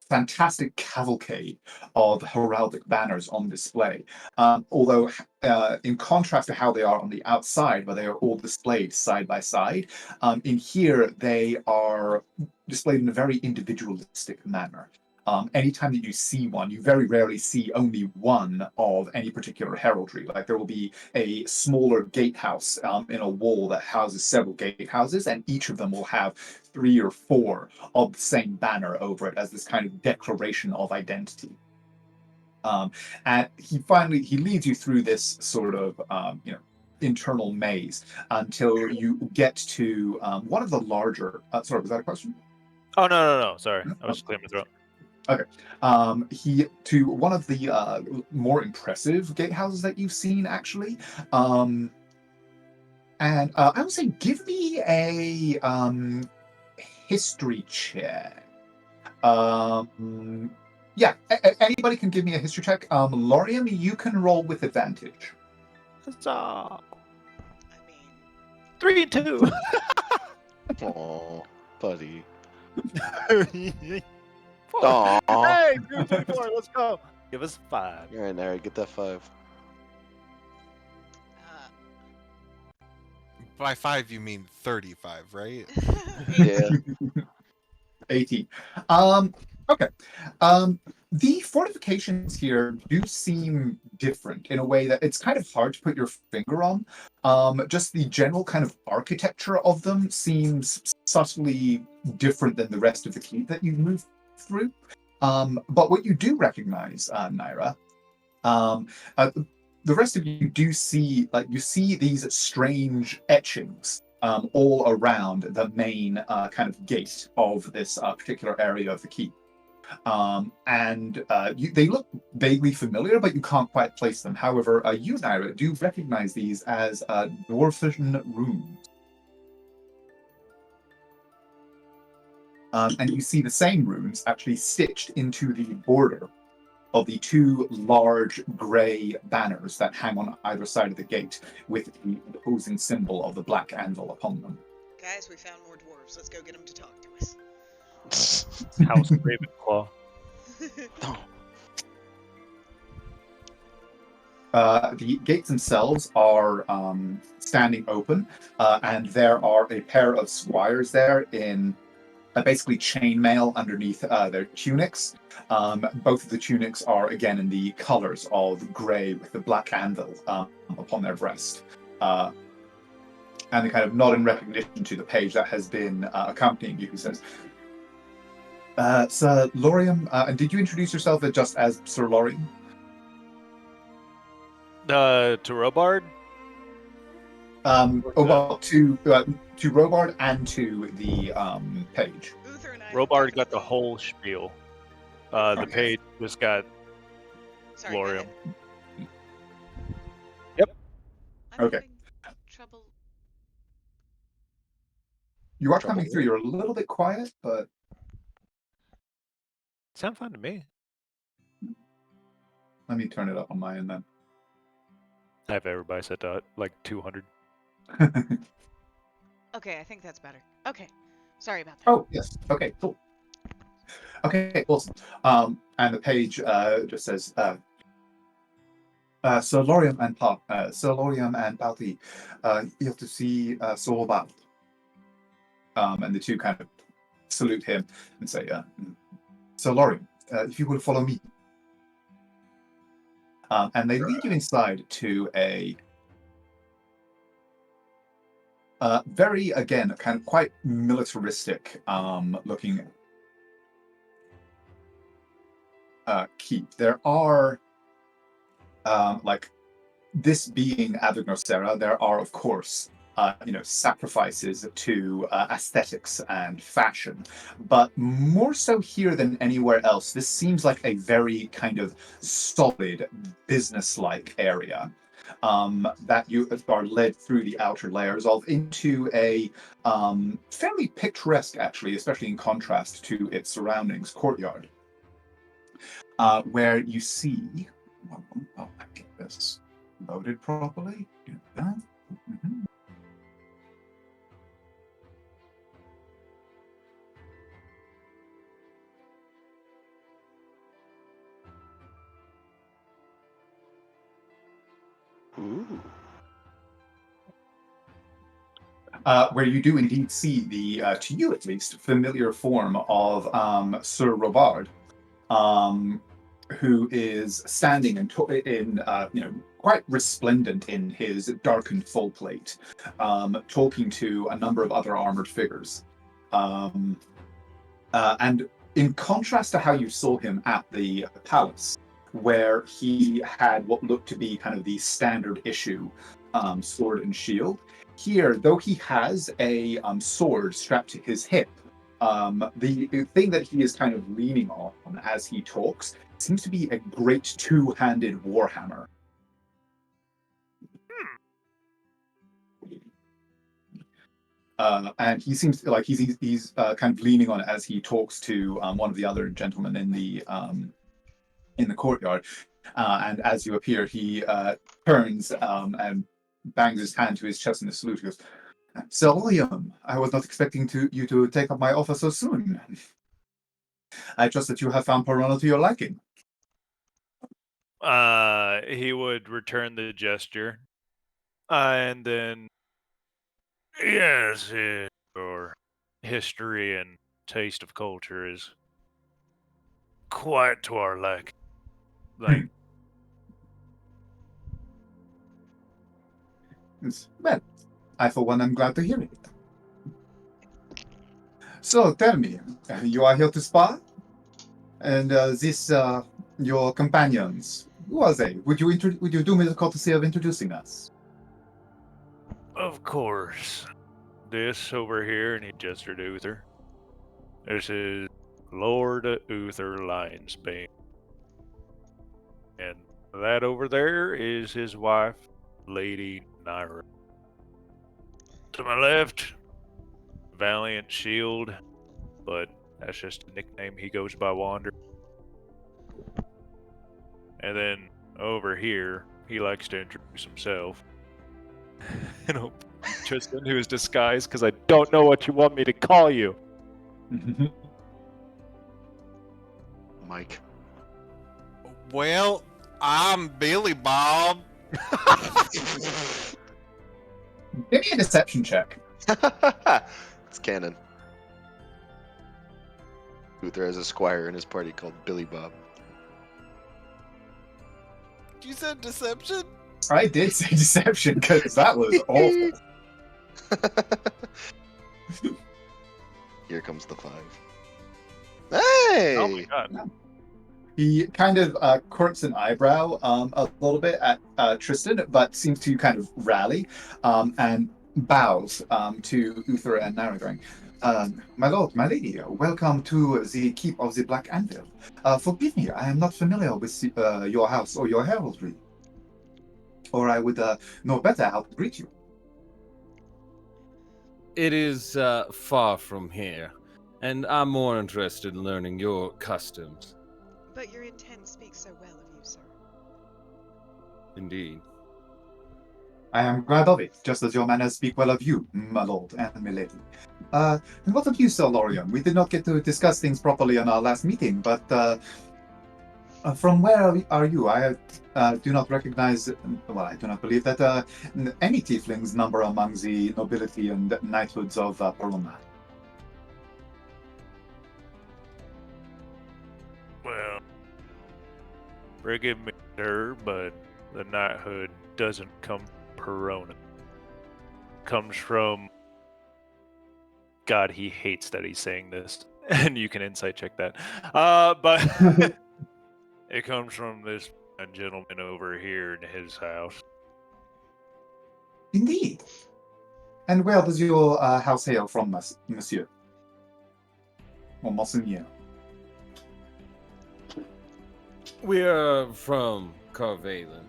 S6: fantastic cavalcade of heraldic banners on display. Although, in contrast to how they are on the outside, where they are all displayed side by side, in here they are displayed in a very individualistic manner. Anytime that you see one, you very rarely see only one of any particular heraldry. Like there will be a smaller gatehouse in a wall that houses several gatehouses, and each of them will have 3 or 4 of the same banner over it as this kind of declaration of identity. And he leads you through this sort of internal maze until you get to one of the larger. Sorry, was that a question?
S2: Oh, no. Sorry. I was just clearing my throat.
S6: Okay. To one of the more impressive gatehouses that you've seen, actually. And I would say give me a history check. Yeah, anybody can give me a history check. Lorium, you can roll with advantage.
S2: Huzzah!
S3: I mean,
S2: 3 and 2.
S4: Aw, buddy.
S2: Aw.
S4: Aw.
S2: Hey, 3, 2, 4. Let's go. Give us 5.
S4: All right, Nary, get that 5.
S5: By 5, you mean 35, right?
S4: Yeah.
S6: 18. Okay. The fortifications here do seem different in a way that it's kind of hard to put your finger on. Just the general kind of architecture of them seems subtly different than the rest of the keep that you move through. But what you do recognize, Naira, the rest of you do see, you see these strange etchings all around the main kind of gate of this particular area of the keep. They look vaguely familiar, but you can't quite place them. However, you, Naira, do recognize these as dwarven runes. And you see the same runes actually stitched into the border of the two large grey banners that hang on either side of the gate, with the opposing symbol of the black anvil upon them.
S3: Guys, we found more dwarves. Let's go get them to talk to us.
S2: House Ravenclaw.
S6: The gates themselves are standing open, and there are a pair of squires there in basically chainmail underneath their tunics. Both of the tunics are, again, in the colors of grey with the black anvil upon their breast. And they kind of nod in recognition to the page that has been accompanying you, who says, Sir Lorium, and did you introduce yourself just as Sir Lorium?
S2: To Robard?
S6: To Robard and to the page.
S3: Uther and I
S2: Robard got the whole spiel. The
S6: Okay.
S2: page just got
S3: Sorry, go
S2: Lorium.
S3: ahead.
S2: Yep.
S3: I'm
S6: Okay.
S3: having trouble.
S6: You are coming through. You're a little bit quiet, but
S2: Sound fine to me.
S6: let me turn it up on my end then.
S2: I have everybody set to like 200.
S3: Okay, I think that's better. Okay. Sorry about that.
S6: Oh, yes. Okay, cool. Okay, awesome. And the page just says, Sir Lorium and Balti, here to see Sorobald. And the two kind of salute him and say, Sir Lorium, if you will follow me. And they lead you inside to a very, again, kind of quite militaristic looking keep. There are, like, this being Adagnosera, there are, of course, sacrifices to aesthetics and fashion. But more so here than anywhere else, this seems like a very kind of solid, business-like area. That you are led through the outer layers of into a fairly picturesque, actually, especially in contrast to its surroundings, courtyard, where you see. I'll get this loaded properly. Do that. Mm-hmm.
S4: Ooh.
S6: Where you do indeed see the, to you at least, familiar form of Sir Robard, who is standing in quite resplendent in his darkened full plate, talking to a number of other armored figures. And in contrast to how you saw him at the palace, where he had what looked to be kind of the standard issue sword and shield, here, though he has a sword strapped to his hip, the thing that he is kind of leaning on as he talks seems to be a great two-handed warhammer. And he seems like he's kind of leaning on it as he talks to one of the other gentlemen in the courtyard. And as you appear, he turns and bangs his hand to his chest in a salute. He goes, Sir William, I was not expecting you to take up my offer so soon. I trust that you have found Perona to your liking.
S2: He would return the gesture. And then, yes, your history and taste of culture is quite to our liking. Like,
S6: Well, I for one am glad to hear it. So tell me, you are here to spar? And this, your companions, who are they? Would you do me the courtesy of introducing us?
S2: of course, this over here, and he gestured to Uther. This is Lord Uther Lionsbane. And that over there is his wife, Lady Nyra. To my left, Valiant Shield, but that's just a nickname he goes by Wander. And then over here, he likes to introduce himself. And Tristan, who is disguised because I don't know what you want me to call you.
S4: Mike.
S5: Well, I'm Billy Bob.
S6: Give me a deception check.
S4: It's canon. Uther has a squire in his party called Billy Bob.
S5: You said deception?
S6: I did say deception because that was awful.
S4: Here comes the 5. Hey!
S2: Oh my god.
S6: He kind of quirks an eyebrow a little bit at Tristan, but seems to kind of rally and bows to Uther and Narragain. My lord, my lady, welcome to the Keep of the Black Anvil. Forgive me, I am not familiar with your house or your heraldry. Or I would know better how to greet you.
S7: It is far from here, and I'm more interested in learning your customs.
S3: But your intent speaks so well of you, sir.
S7: Indeed.
S6: I am glad of it, just as your manners speak well of you, my lord and my lady. And what of you, Sir Lorian? We did not get to discuss things properly in our last meeting, but from where are you? I do not recognize, well, I do not believe that any tieflings number among the nobility and knighthoods of Perona.
S2: Well, forgive me, sir, but the knighthood doesn't come from Perona. It comes from... God, he hates that he's saying this. And you can insight check that. But it comes from this gentleman over here in his house.
S6: Indeed. And where does your house hail from, monsieur? Or monseigneur?
S7: We are from Carvalen.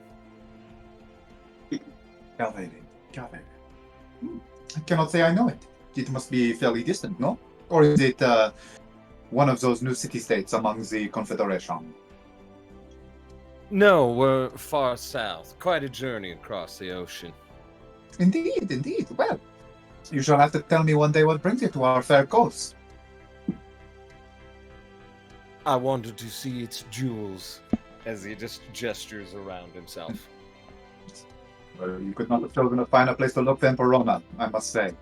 S6: Carvalen. I cannot say I know it. It must be fairly distant, no? Or is it one of those new city-states among the Confederation?
S7: No, we're far south. Quite a journey across the ocean.
S6: Indeed. Well, you shall have to tell me one day what brings you to our fair coast.
S7: I wanted to see its jewels, as he just gestures around himself.
S6: Well, you could not have chosen a finer place to look than Perona, I must say.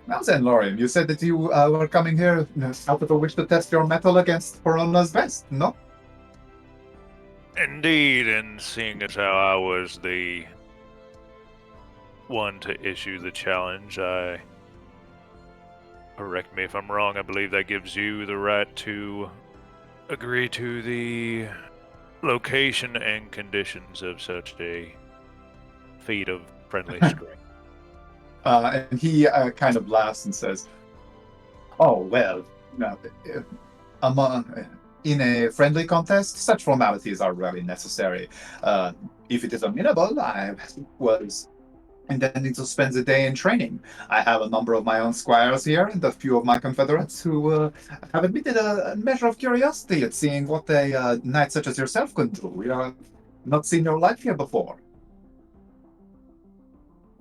S6: Now then, Lorian, you said that you were coming here out of a wish to test your mettle against Perona's best, no?
S2: Indeed, and seeing as how I was the one to issue the challenge, correct me if I'm wrong, I believe that gives you the right to agree to the location and conditions of such a feat of friendly strength.
S6: And he kind of laughs and says, "Oh, well, in a friendly contest, such formalities are rarely necessary. If it is amenable, I was intending to spend the day in training. I have a number of my own squires here and a few of my confederates who have admitted a measure of curiosity at seeing what a knight such as yourself can do. We have not seen your life here before."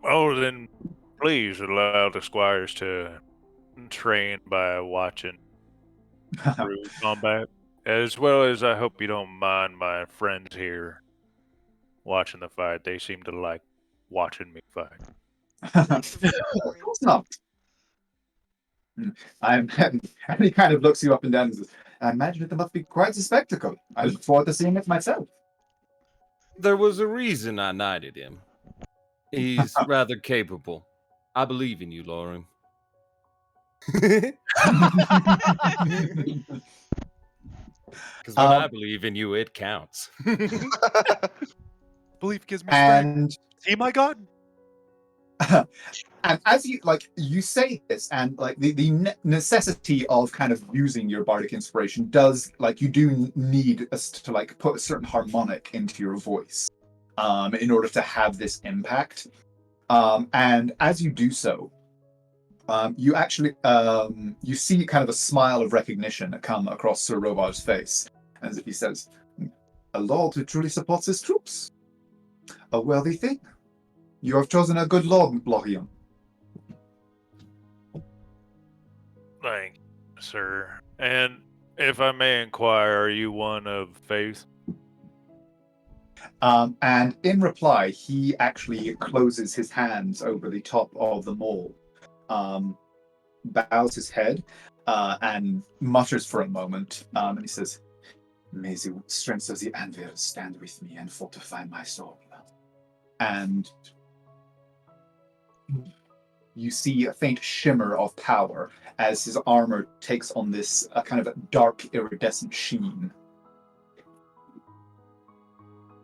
S2: Oh, then please allow the squires to train by watching through combat. As well as I hope you don't mind my friends here watching the fight. They seem to like watching me fight.
S6: Of course not. And he kind of looks you up and down and says, "I imagine it must be quite a spectacle. I look forward to seeing it myself."
S7: There was a reason I knighted him. He's rather capable. I believe in you, Lauren. Because when I believe in you, it counts.
S5: Belief gives me strength.
S6: And
S5: See, my God?
S6: And as you say this, and like the necessity of kind of using your bardic inspiration does, like, you do need us to like put a certain harmonic into your voice, in order to have this impact. And as you do so, you actually you see kind of a smile of recognition come across Sir Robar's face, as if he says, "A lord who truly supports his troops. A worthy thing. You have chosen a good lord, Lorian."
S2: Thank you, sir. And if I may inquire, are you one of faith?
S6: And in reply, he actually closes his hands over the top of the mole, bows his head, and mutters for a moment, and he says, "May the strength of the anvil stand with me and fortify my soul." And you see a faint shimmer of power as his armor takes on this kind of dark, iridescent sheen.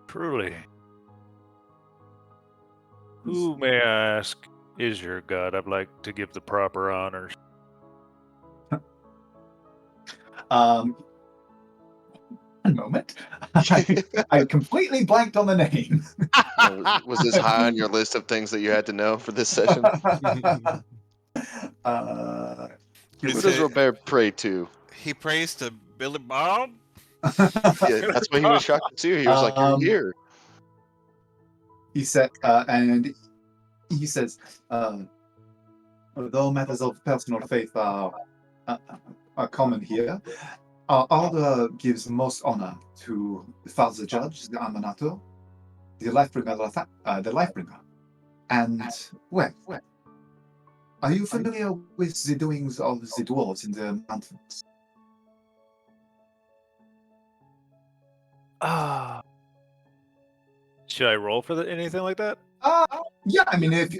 S2: Truly. Who, may I ask, is your god? I'd like to give the proper honors.
S6: One moment. I completely blanked on the name.
S4: Was this high on your list of things that you had to know for this session? Who does Robert pray to?
S5: He prays to Billy Bob.
S4: Yeah, that's what he was shocked to see. He was like, "You're here."
S6: He said, and he says, "Although matters of personal faith are common here, our order gives most honor to the Father Judge, the Amanato, the Lifebringer. And, well, are you familiar with the doings of the dwarves in the mountains?"
S2: Should I roll for anything like that?
S6: Yeah, I mean, if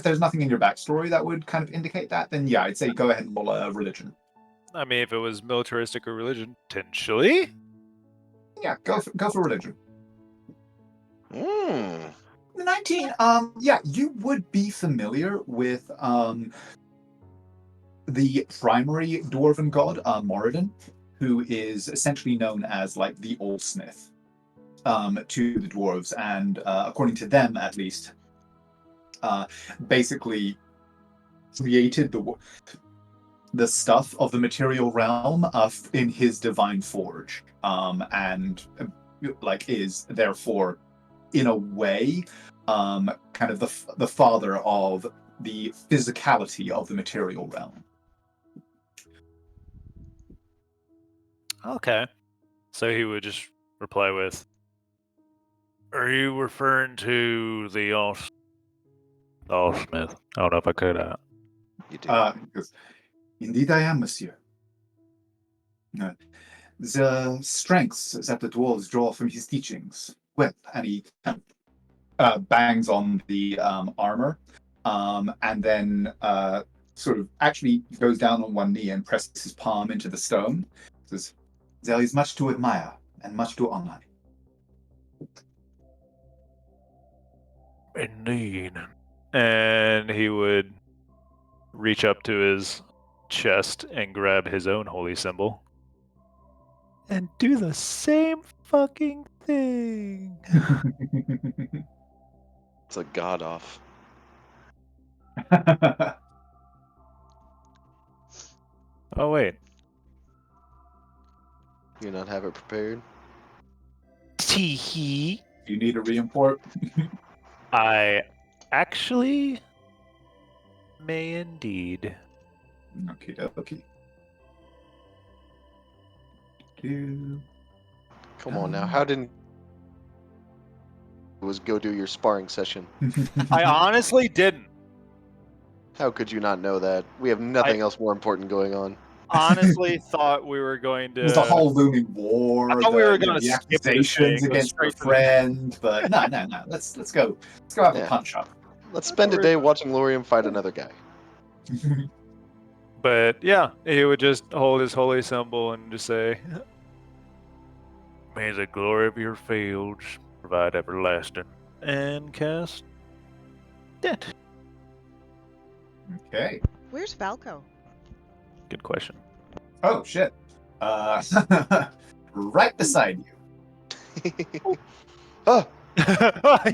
S6: there's nothing in your backstory that would kind of indicate that, then yeah, I'd say go ahead and roll a religion.
S2: I mean, if it was militaristic or religion, potentially.
S6: Yeah, go for religion.
S4: 19.
S6: Yeah, you would be familiar with the primary dwarven god, Moradin, who is essentially known as like the Old Smith to the dwarves, and according to them at least, basically created the stuff of the material realm in his divine forge, and like is therefore, in a way, kind of the father of the physicality of the material realm.
S2: Okay. So he would just reply with, "Are you referring to the Allsmith?" I don't know if I could.
S4: You do.
S6: Because, "Indeed I am, monsieur. The strengths that the dwarves draw from his teachings." Well, and he bangs on the armor, and then sort of actually goes down on one knee and presses his palm into the stone. Says, "There is much to admire and much to honor."
S2: Indeed. And he would reach up to his chest and grab his own holy symbol. And do the same fucking thing.
S4: It's a god off.
S2: Oh, wait.
S4: You not have it prepared?
S2: Tee-hee.
S6: You need a reimport?
S2: I actually may indeed.
S6: Okay, okay.
S4: Come on now. How didn't it was go do your sparring session?
S2: I honestly didn't.
S4: How could you not know that? We have nothing else more important going on.
S2: Honestly thought we were going to...
S6: There's the whole looming war.
S2: I thought we were going to
S6: the
S2: skip this
S6: accusations
S2: thing,
S6: against your friend, but no. Let's go. Let's go have a punch up.
S4: Let's spend a day watching Lorium fight another guy.
S2: But yeah, he would just hold his holy symbol and just say, "May the glory of your fields provide everlasting," and cast dead.
S6: Okay.
S3: Where's Valco?
S2: Good question.
S6: Oh shit. Right beside you.
S4: Ah,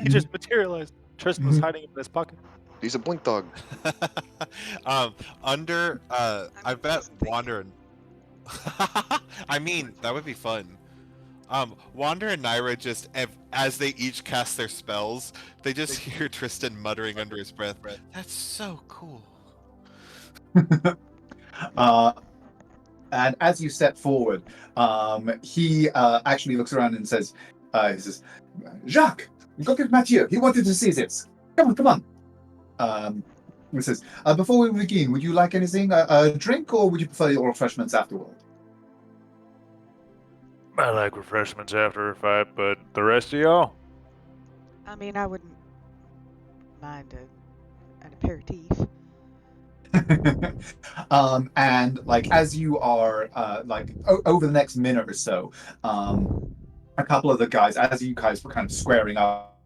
S2: He just materialized. Tristan was hiding in his pocket.
S4: he's a blink dog.
S5: Under
S3: I
S5: I bet
S3: wasn't thinking.
S5: Wander and I mean, that would be fun. Wander and Naira just, as they each cast their spells, they just hear Tristan muttering under his breath, "That's so cool."
S6: And as you step forward, he actually looks around and says, he says, Jacques, go get Mathieu. He wanted to see this. Come on, come on. He says, before we begin, would you like anything, a drink, or would you prefer your refreshments afterward?
S2: I like refreshments after a fight, but the rest of y'all?
S3: I mean, I wouldn't mind an aperitif.
S6: And like as you are over the next minute or so, a couple of the guys, as you guys were kind of squaring up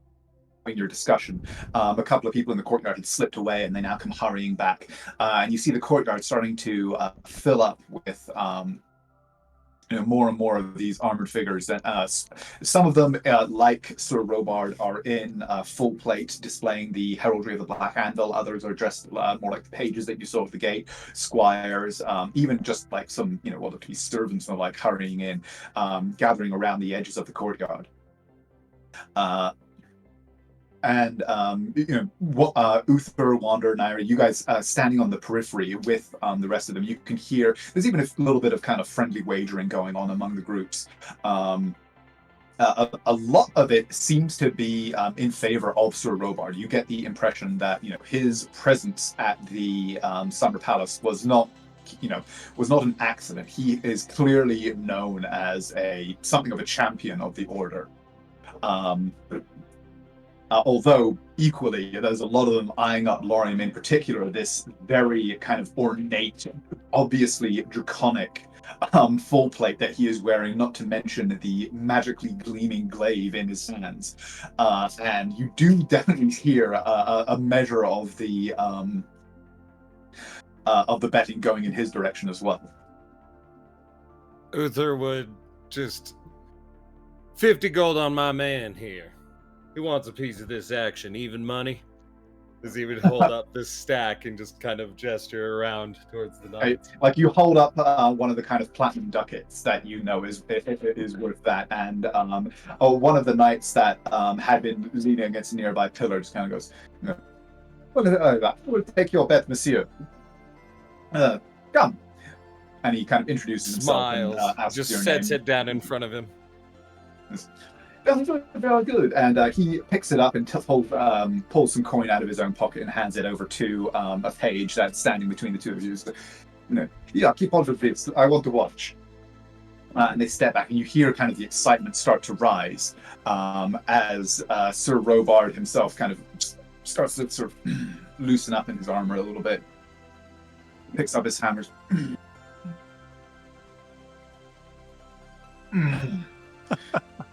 S6: in your discussion, a couple of people in the courtyard had slipped away and they now come hurrying back, and you see the courtyard starting to fill up with more and more of these armored figures. And some of them, like Sir Robard, are in full plate, displaying the heraldry of the Black Anvil. Others are dressed more like the pages that you saw at the gate, squires, even just like some, what look to be servants and like hurrying in, gathering around the edges of the courtyard. And Uther, Wander, Naira, you guys standing on the periphery with the rest of them, you can hear there's even a little bit of kind of friendly wagering going on among the groups. A lot of it seems to be in favor of Sir Robard. You get the impression that his presence at the Summer Palace was not an accident. He is clearly known as something of a champion of the order. Although equally, there's a lot of them eyeing up Lorium, in particular, this very kind of ornate, obviously draconic full plate that he is wearing, not to mention the magically gleaming glaive in his hands. And you do definitely hear a measure of the betting going in his direction as well.
S7: Uther would just 50 gold on my man here. He wants a piece of this action. Even money? Does he would hold up this stack and just kind of gesture around towards the knights?
S6: Like you hold up one of the kind of platinum ducats that is worth that, and one of the knights that had been leaning against a nearby pillar just kind of goes, "Well, we'll take your bet, monsieur. Come." And he kind of introduces himself and asks
S7: just
S6: your
S7: sets
S6: name.
S7: it down in front of him.
S6: Very good. And he picks it up and pulls some coin out of his own pocket and hands it over to a page that's standing between the two of you. So, yeah, keep hold of this. I want to watch. And they step back, and you hear kind of the excitement start to rise as Sir Robard himself kind of starts to sort of loosen up in his armor a little bit. Picks up his hammers.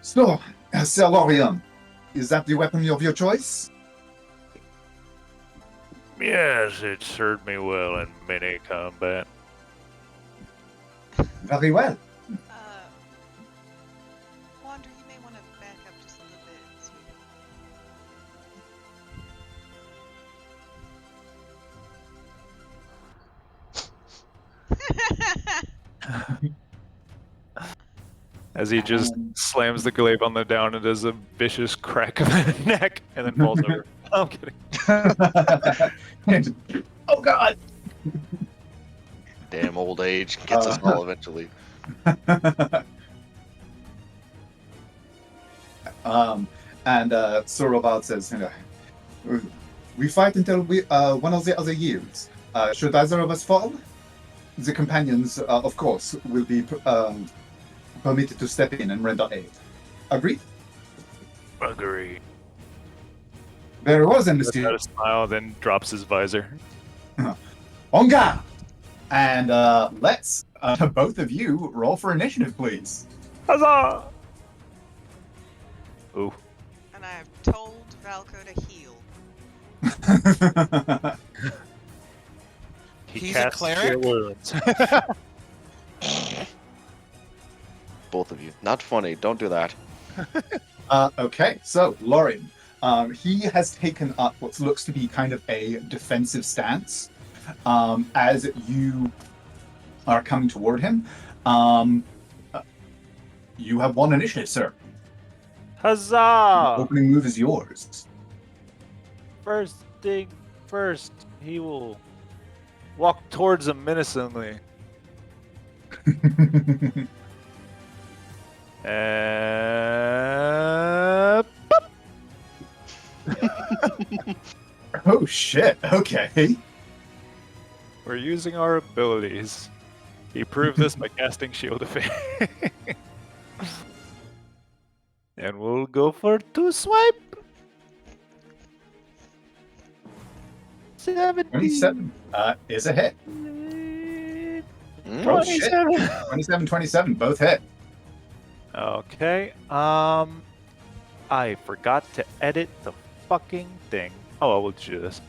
S6: So, Sir Lorium, is that the weapon of your choice?
S2: Yes, it served me well in many combat.
S6: Very well.
S3: Wander, you may want to back up just a little bit, sweetie.
S2: As he just slams the glaive on the down and does a vicious crack of the neck and then falls over. I'm kidding.
S6: Oh God!
S4: Damn old age gets us all eventually.
S6: And Sir Robard says, "We fight until one of the other yields. Should either of us fall, the companions, of course, will be permitted to step in and render aid. Agreed?"
S2: Agree.
S6: Very well, then,
S2: Does
S6: Monsieur.
S2: a smile, then drops his visor.
S6: En garde! And let's both of you roll for initiative, please.
S2: Huzzah! Ooh.
S3: And I have told Valco to heal.
S2: He
S5: He's a
S2: casts
S5: cleric?
S2: Cure Wounds.
S4: Both of you. Not funny. Don't do that.
S6: Okay, so Lorien, he has taken up what looks to be kind of a defensive stance as you are coming toward him. You have one initiative, sir. The
S2: Huzzah!
S6: opening move is yours.
S2: First thing first, he will walk towards him menacingly.
S6: Oh shit! Okay.
S2: We're using our abilities. He proved this by casting Shield of Faith. And we'll go for 2 swipe. 17.
S6: 27 is a hit. Oh shit! 27, 27, both hit.
S2: Okay. I forgot to edit the fucking thing. Oh, I will do this.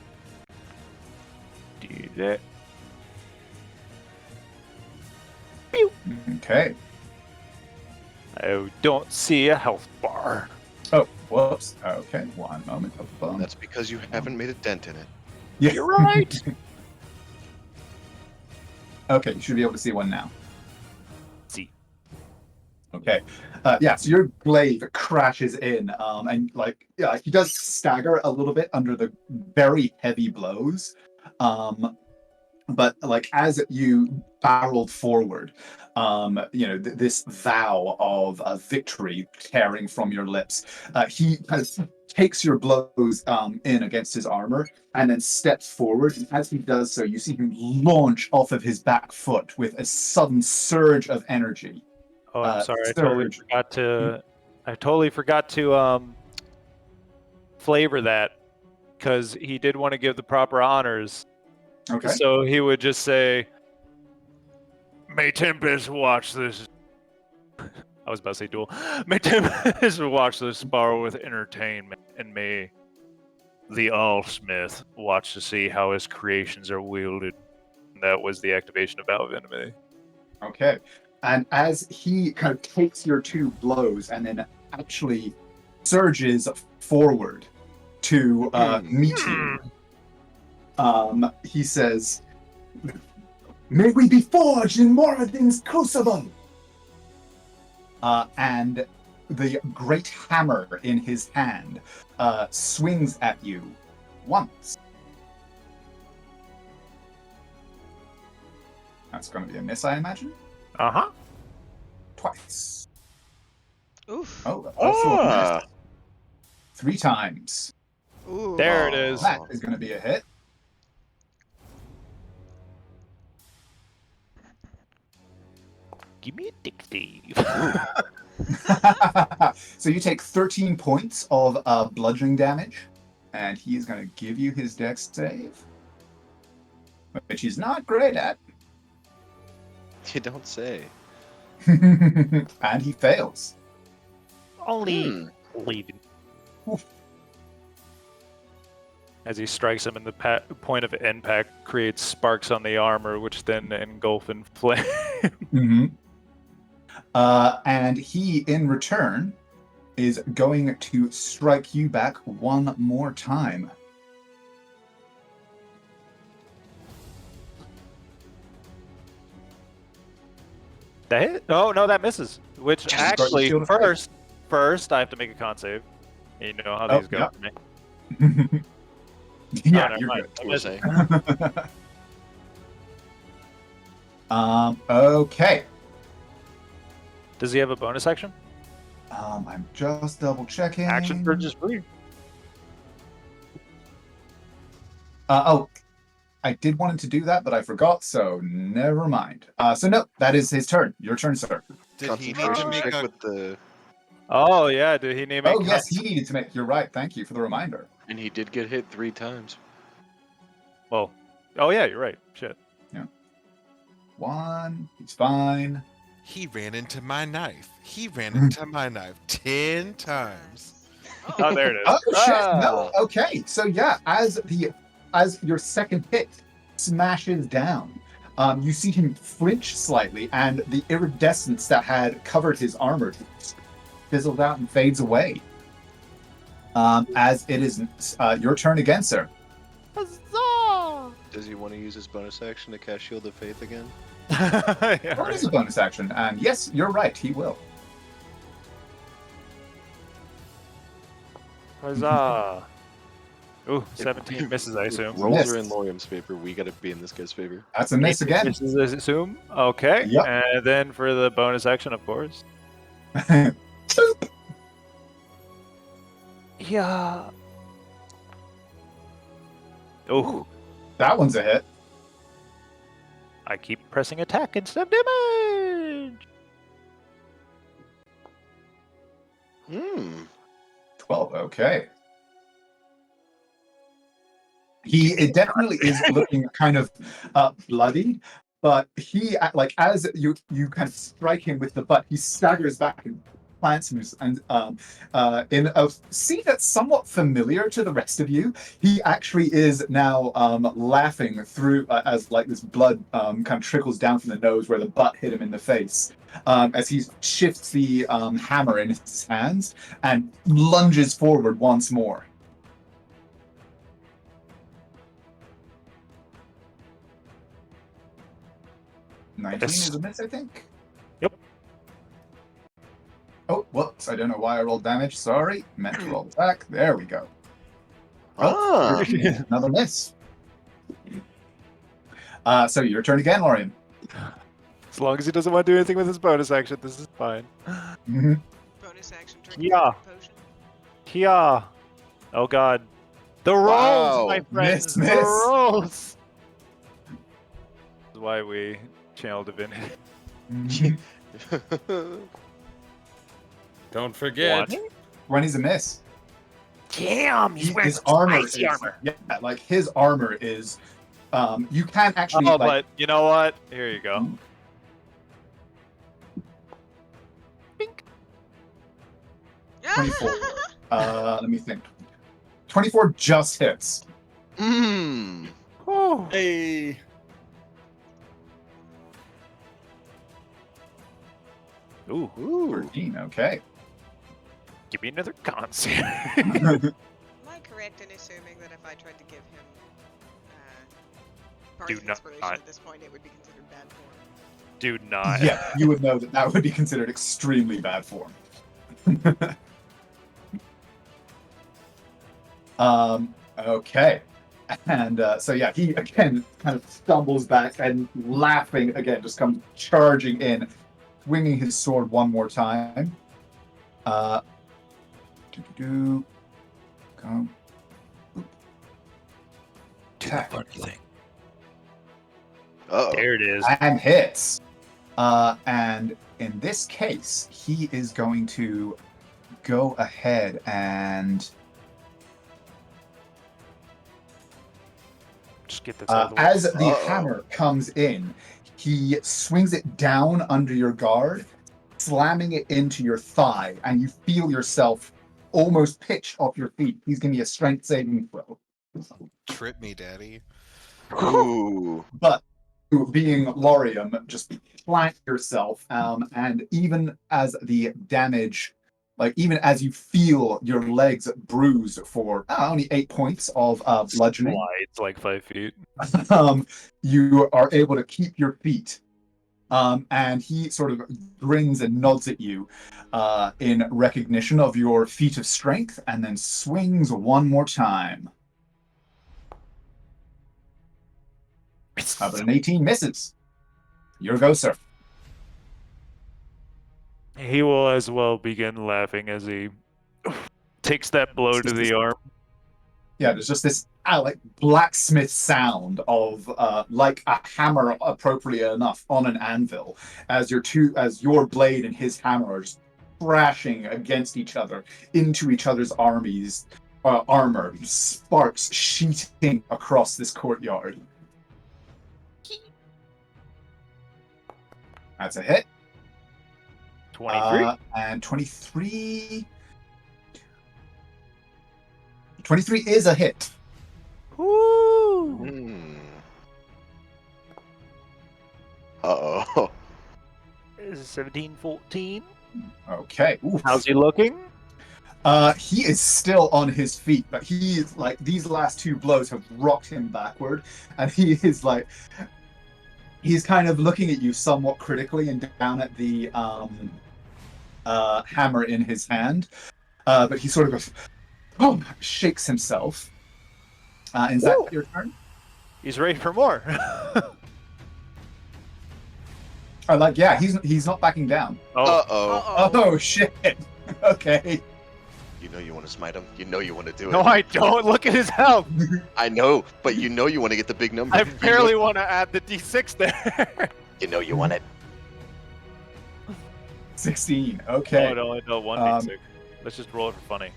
S2: Do that. Pew.
S6: Okay.
S2: I don't see a health bar.
S6: Oh, whoops. Okay, one moment.
S4: That's because you haven't made a dent in it.
S6: Yeah.
S2: You're right.
S6: Okay, you should be able to see one now.
S2: See.
S6: Okay. Yeah, so your glaive crashes in, and he does stagger a little bit under the very heavy blows. But as you barreled forward, this vow of victory tearing from your lips, he kind of takes your blows in against his armor and then steps forward. And as he does so, you see him launch off of his back foot with a sudden surge of energy.
S2: Oh, I'm sorry. I
S6: surge.
S2: totally forgot to flavor that because he did want to give the proper honors.
S6: Okay.
S2: So he would just say, "May Tempest watch this." I was about to say duel. May Tempest watch this spar with entertainment, and may the Allsmith watch to see how his creations are wielded. And that was the activation of Vow of Enemy.
S6: Okay. And as he kind of takes your 2 blows and then actually surges forward to meet you, he says, "May we be forged in Moradin's crucible!" And the great hammer in his hand swings at you once. That's going to be a miss, I imagine.
S2: Uh-huh.
S6: Twice.
S3: Oof.
S6: Oh, also a miss. 3 times.
S3: Ooh.
S2: There it is.
S6: That is going to be a hit.
S2: Give me a dick, Steve.
S6: So you take 13 points of bludgeoning damage, and he is going to give you his dex save, which he's not great at.
S4: You don't say.
S6: And he fails.
S2: Only leaving.
S6: Oof.
S2: As he strikes him in the point of impact, creates sparks on the armor, which then engulf in flame.
S6: Mm-hmm. And he, in return, is going to strike you back one more time.
S2: That hit? Oh, no, that misses. Which
S6: Just
S2: actually,
S6: shield of faith.
S2: first, I have to make a con save. You know how these go
S6: yeah.
S2: for me.
S6: Yeah,
S2: never
S6: you're
S2: mind.
S6: good.
S2: I
S4: We'll
S2: missed.
S4: say.
S6: Okay.
S2: Does he have a bonus action?
S6: I'm just double checking.
S2: Action for just free.
S6: I did want him to do that, but I forgot, so never mind. So no, that is his turn. Your turn, sir.
S5: Did he need to
S4: Concentration
S5: make
S4: check
S5: a
S4: with the...
S2: Oh, yeah. Did he name it?
S6: Oh, yes, he needed to make... You're right. Thank you for the reminder.
S4: And he did get hit 3 times.
S2: Well, oh, yeah, you're right. Shit.
S6: 1. He's fine.
S5: He ran into my knife. He ran into my knife 10 times.
S2: Oh, there it is.
S6: Oh, shit. No. Okay. So, yeah, as your second hit smashes down. You see him flinch slightly, and the iridescence that had covered his armor fizzles out and fades away. As it is your turn again, sir.
S2: Huzzah!
S4: Does he want to use his bonus action to cast Shield of Faith again?
S2: Yeah,
S6: What is a bonus action? And yes, you're right, he will.
S2: Huzzah! Ooh, 17 misses, I assume.
S4: Rolls
S6: Missed.
S4: are in Lorium's favor. We got to be in this guy's favor.
S6: That's a miss
S2: 18
S6: again.
S2: misses, I assume. Okay.
S6: Yep.
S2: And then for the bonus action, of course. Yeah. Oh,
S6: That one's a hit.
S2: I keep pressing attack instead of damage.
S6: 12, okay. It definitely is looking kind of bloody, but he, like, as you kind of strike him with the butt, he staggers back and plants him, and in a scene that's somewhat familiar to the rest of you, he actually is now laughing through as like this blood kind of trickles down from the nose where the butt hit him in the face, as he shifts the hammer in his hands and lunges forward once more. Nineteen is a miss, I think.
S2: Yep.
S6: Oh, whoops! I don't know why I rolled damage. Sorry, meant to roll attack. There we go.
S4: Ah.
S6: Another miss. So your turn again, Lorian.
S2: As long as he doesn't want to do anything with his bonus action, this is fine.
S6: Mm-hmm.
S3: Bonus action, drink
S2: Yeah.
S3: a potion.
S2: Yeah. Oh god. The rolls,
S4: Wow.
S2: my friends.
S6: Miss.
S2: The rolls. This is why we channel divinity.
S7: Don't forget.
S6: 20's a miss.
S2: Damn, he's wearing
S6: His armor
S2: spicy
S6: is,
S2: armor.
S6: yeah, like his armor is. You can actually.
S2: Oh,
S6: like,
S2: but you know what? Here you go. Bink.
S6: 24. Let me think. 24 just hits.
S2: Oh.
S7: Hey.
S2: Ooh.
S6: 13. Okay.
S2: Give me another con save.
S3: Am I correct in assuming that if I tried to give him Bardic
S2: not-
S3: Inspiration at this point, it would be considered bad form?
S2: Do not.
S6: Yeah, you would know that would be considered extremely bad form. Okay. And so yeah, he again kind of stumbles back and laughing again, just comes charging in, swinging his sword one more time. Come. Attack.
S4: Uh-oh.
S2: There it is.
S6: And hits. And in this case, he is going to go ahead and
S2: Just get this out of the way.
S6: as the
S4: Uh-oh.
S6: hammer comes in, he swings it down under your guard, slamming it into your thigh, and you feel yourself almost pitch off your feet. He's going to be a strength saving throw.
S5: Trip me, daddy.
S4: Ooh.
S6: But being Lorium, just plant yourself, and even as the damage, like even as you feel your legs bruise for only 8 points of bludgeoning,
S2: Slides like 5 feet.
S6: you are able to keep your feet. And he sort of grins and nods at you in recognition of your feat of strength, and then swings one more time. But an 18 misses. Your go, sir.
S2: He will as well begin laughing as he takes that blow to the arm.
S6: Yeah, there's just this like blacksmith sound of like a hammer, appropriate enough, on an anvil, as your blade and his hammer are just crashing against each other into each other's armor, sparks sheeting across this courtyard. That's a hit.
S2: 23.
S6: And 23. 23 is a hit.
S2: Woo!
S4: Uh-oh.
S2: Is it 17, 14?
S6: Okay. Oof.
S2: How's he looking?
S6: He is still on his feet, but he is like, these last two blows have rocked him backward, and he is like, he's kind of looking at you somewhat critically and down at the hammer in his hand. But he sort of goes, oh, shakes himself. Is that your turn?
S2: He's ready for more.
S6: Yeah, he's not backing down.
S2: Oh,
S4: Uh-oh.
S6: Oh shit. Okay.
S4: You know you want to smite him. You know you want to do it.
S2: no, I don't. Look at his health.
S4: I know, but you know you want to get the big number.
S2: I barely want to add the d6 there.
S4: You know you want it.
S6: 16.
S2: Oh,
S6: Okay.
S2: it only does 1d6. Let's just roll it for funny.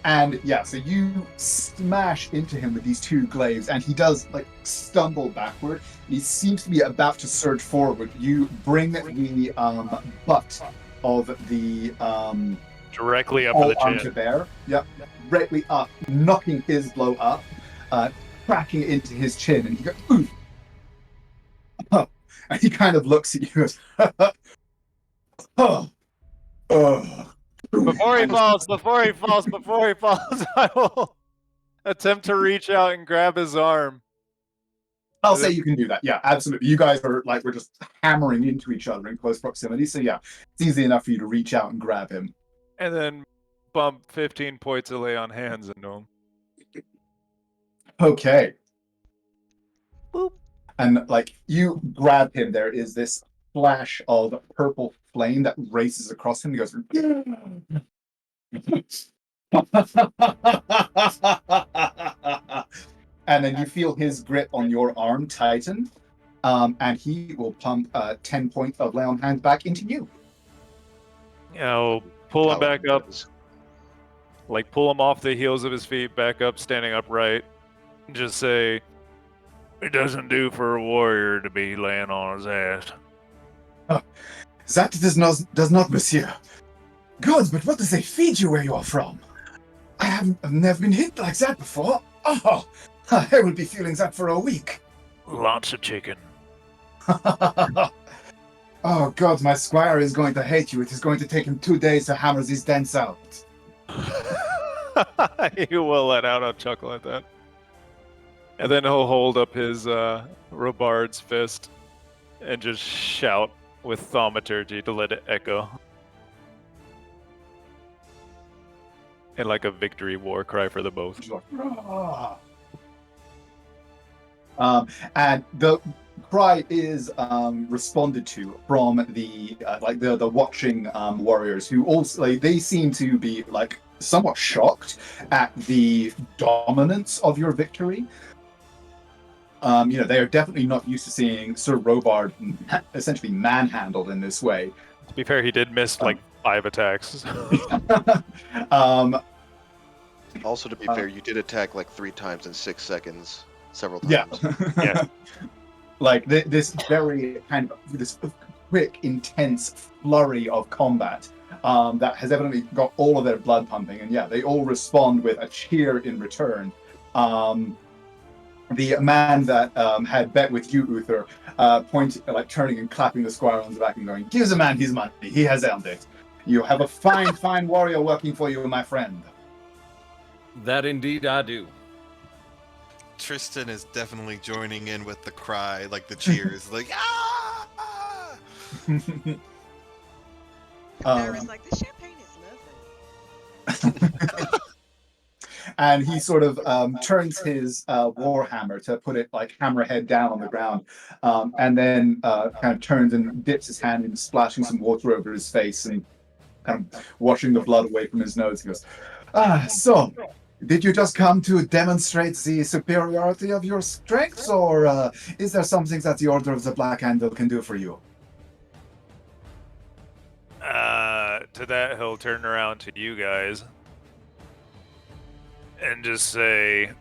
S6: And yeah, so you smash into him with these two glaives, and he does like stumble backward. He seems to be about to surge forward. You bring the butt of the
S2: Directly up to the
S6: arm to
S2: chin.
S6: bear. Yep, directly up, knocking his blow up, cracking it into his chin, and he goes, ooh. And he kind of looks at you and goes, oh.
S2: Before he falls, I will attempt to reach out and grab his arm.
S6: I'll say you can do that. Yeah, absolutely. You guys are like, we're just hammering into each other in close proximity. So yeah, it's easy enough for you to reach out and grab him.
S2: And then bump 15 points of lay on hands into him.
S6: Okay.
S2: Boop.
S6: And like you grab him, there is this flash of purple flame that races across him. He goes, and then you feel his grip on your arm tighten, and he will pump 10 points of lay on hands back into you.
S2: You know, pull him back up, like pull him off the heels of his feet, back up, standing upright. Just say, it doesn't do for a warrior to be laying on his ass.
S6: That does not, monsieur. Gods, but what does they feed you where you are from? I've never been hit like that before. Oh, I will be feeling that for a week.
S2: Lots of chicken.
S6: Oh, God, my squire is going to hate you. It is going to take him 2 days to hammer these dents out.
S2: He will let out a chuckle at that. And then he'll hold up his Robard's fist and just shout with thaumaturgy to let it echo. And like a victory war cry for the both.
S6: And the cry is responded to from the the watching warriors, who also they seem to be like somewhat shocked at the dominance of your victory. They are definitely not used to seeing Sir Robard essentially manhandled in this way.
S2: To be fair, he did miss like 5 attacks.
S4: Also, to be fair, you did attack like 3 times in 6 seconds, several times.
S2: Yeah.
S6: Like this very kind of this quick, intense flurry of combat that has evidently got all of their blood pumping, and yeah, they all respond with a cheer in return. The man that had bet with you, Uther, turning and clapping the squire on the back and going, "Give the man his money. He has earned it. You have a fine, fine warrior working for you, my friend."
S7: That indeed I do.
S5: Tristan is definitely joining in with the cry, like the cheers, like ah!
S3: Myra's like, the champagne is lovely.
S6: And he sort of turns his warhammer to put it like hammerhead down on the ground, and then kind of turns and dips his hand in, splashing some water over his face and kind of washing the blood away from his nose. He goes, so, did you just come to demonstrate the superiority of your strengths, or is there something that the Order of the Black Anvil can do for you?
S2: To that, he'll turn around to you guys and just say,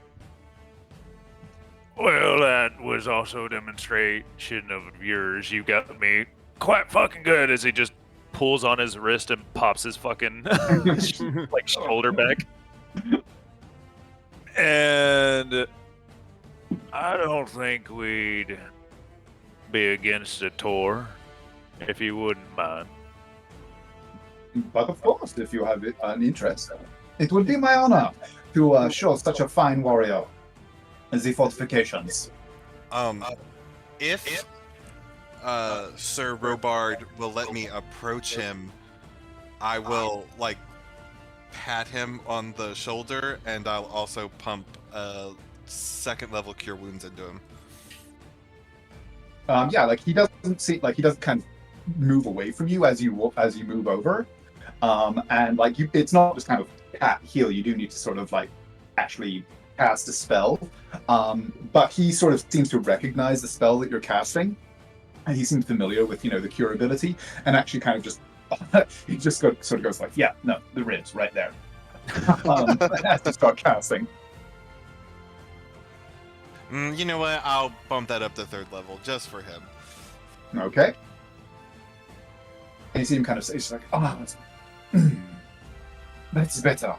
S2: well, that was also a demonstration of yours. You got me quite fucking good, as he just pulls on his wrist and pops his fucking like shoulder back. And I don't think we'd be against a tour, if you wouldn't mind.
S6: But of course, if you have an interest, it would be my honor to show such a fine warrior the fortifications.
S5: If Sir Robard will let me approach him, I will pat him on the shoulder, and I'll also pump second level cure wounds into him.
S6: He doesn't kind of move away from you as you move over, it's not just kind of pat heal. You do need to sort of actually cast a spell, but he sort of seems to recognize the spell that you're casting, and he seems familiar with the cure ability, and actually kind of just he just sort of goes like, yeah, no, the ribs right there. Has to start casting.
S5: You know what? I'll bump that up to third level just for him.
S6: Okay. And you see him kind of say, he's like, oh, that's better.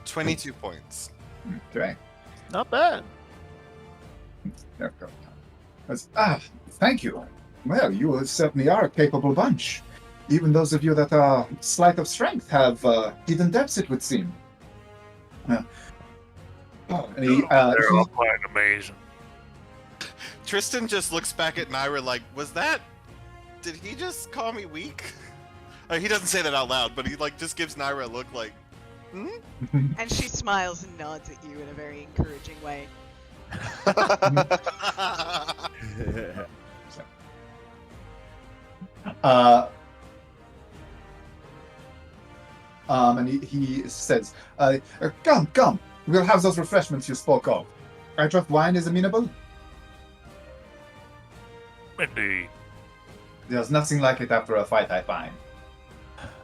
S5: 22 points.
S6: Okay.
S2: Not bad.
S6: There we go. Thank you. Well, you certainly are a capable bunch. Even those of you that are slight of strength have hidden depths, it would seem.
S2: They're all quite amazing.
S5: Tristan just looks back at Naira like, did he just call me weak? He doesn't say that out loud, but he just gives Naira a look like,
S3: And she smiles and nods at you in a very encouraging way.
S6: And he says, come, we'll have those refreshments you spoke of. I trust wine is amenable?
S2: Indeed.
S6: There's nothing like it after a fight, I find.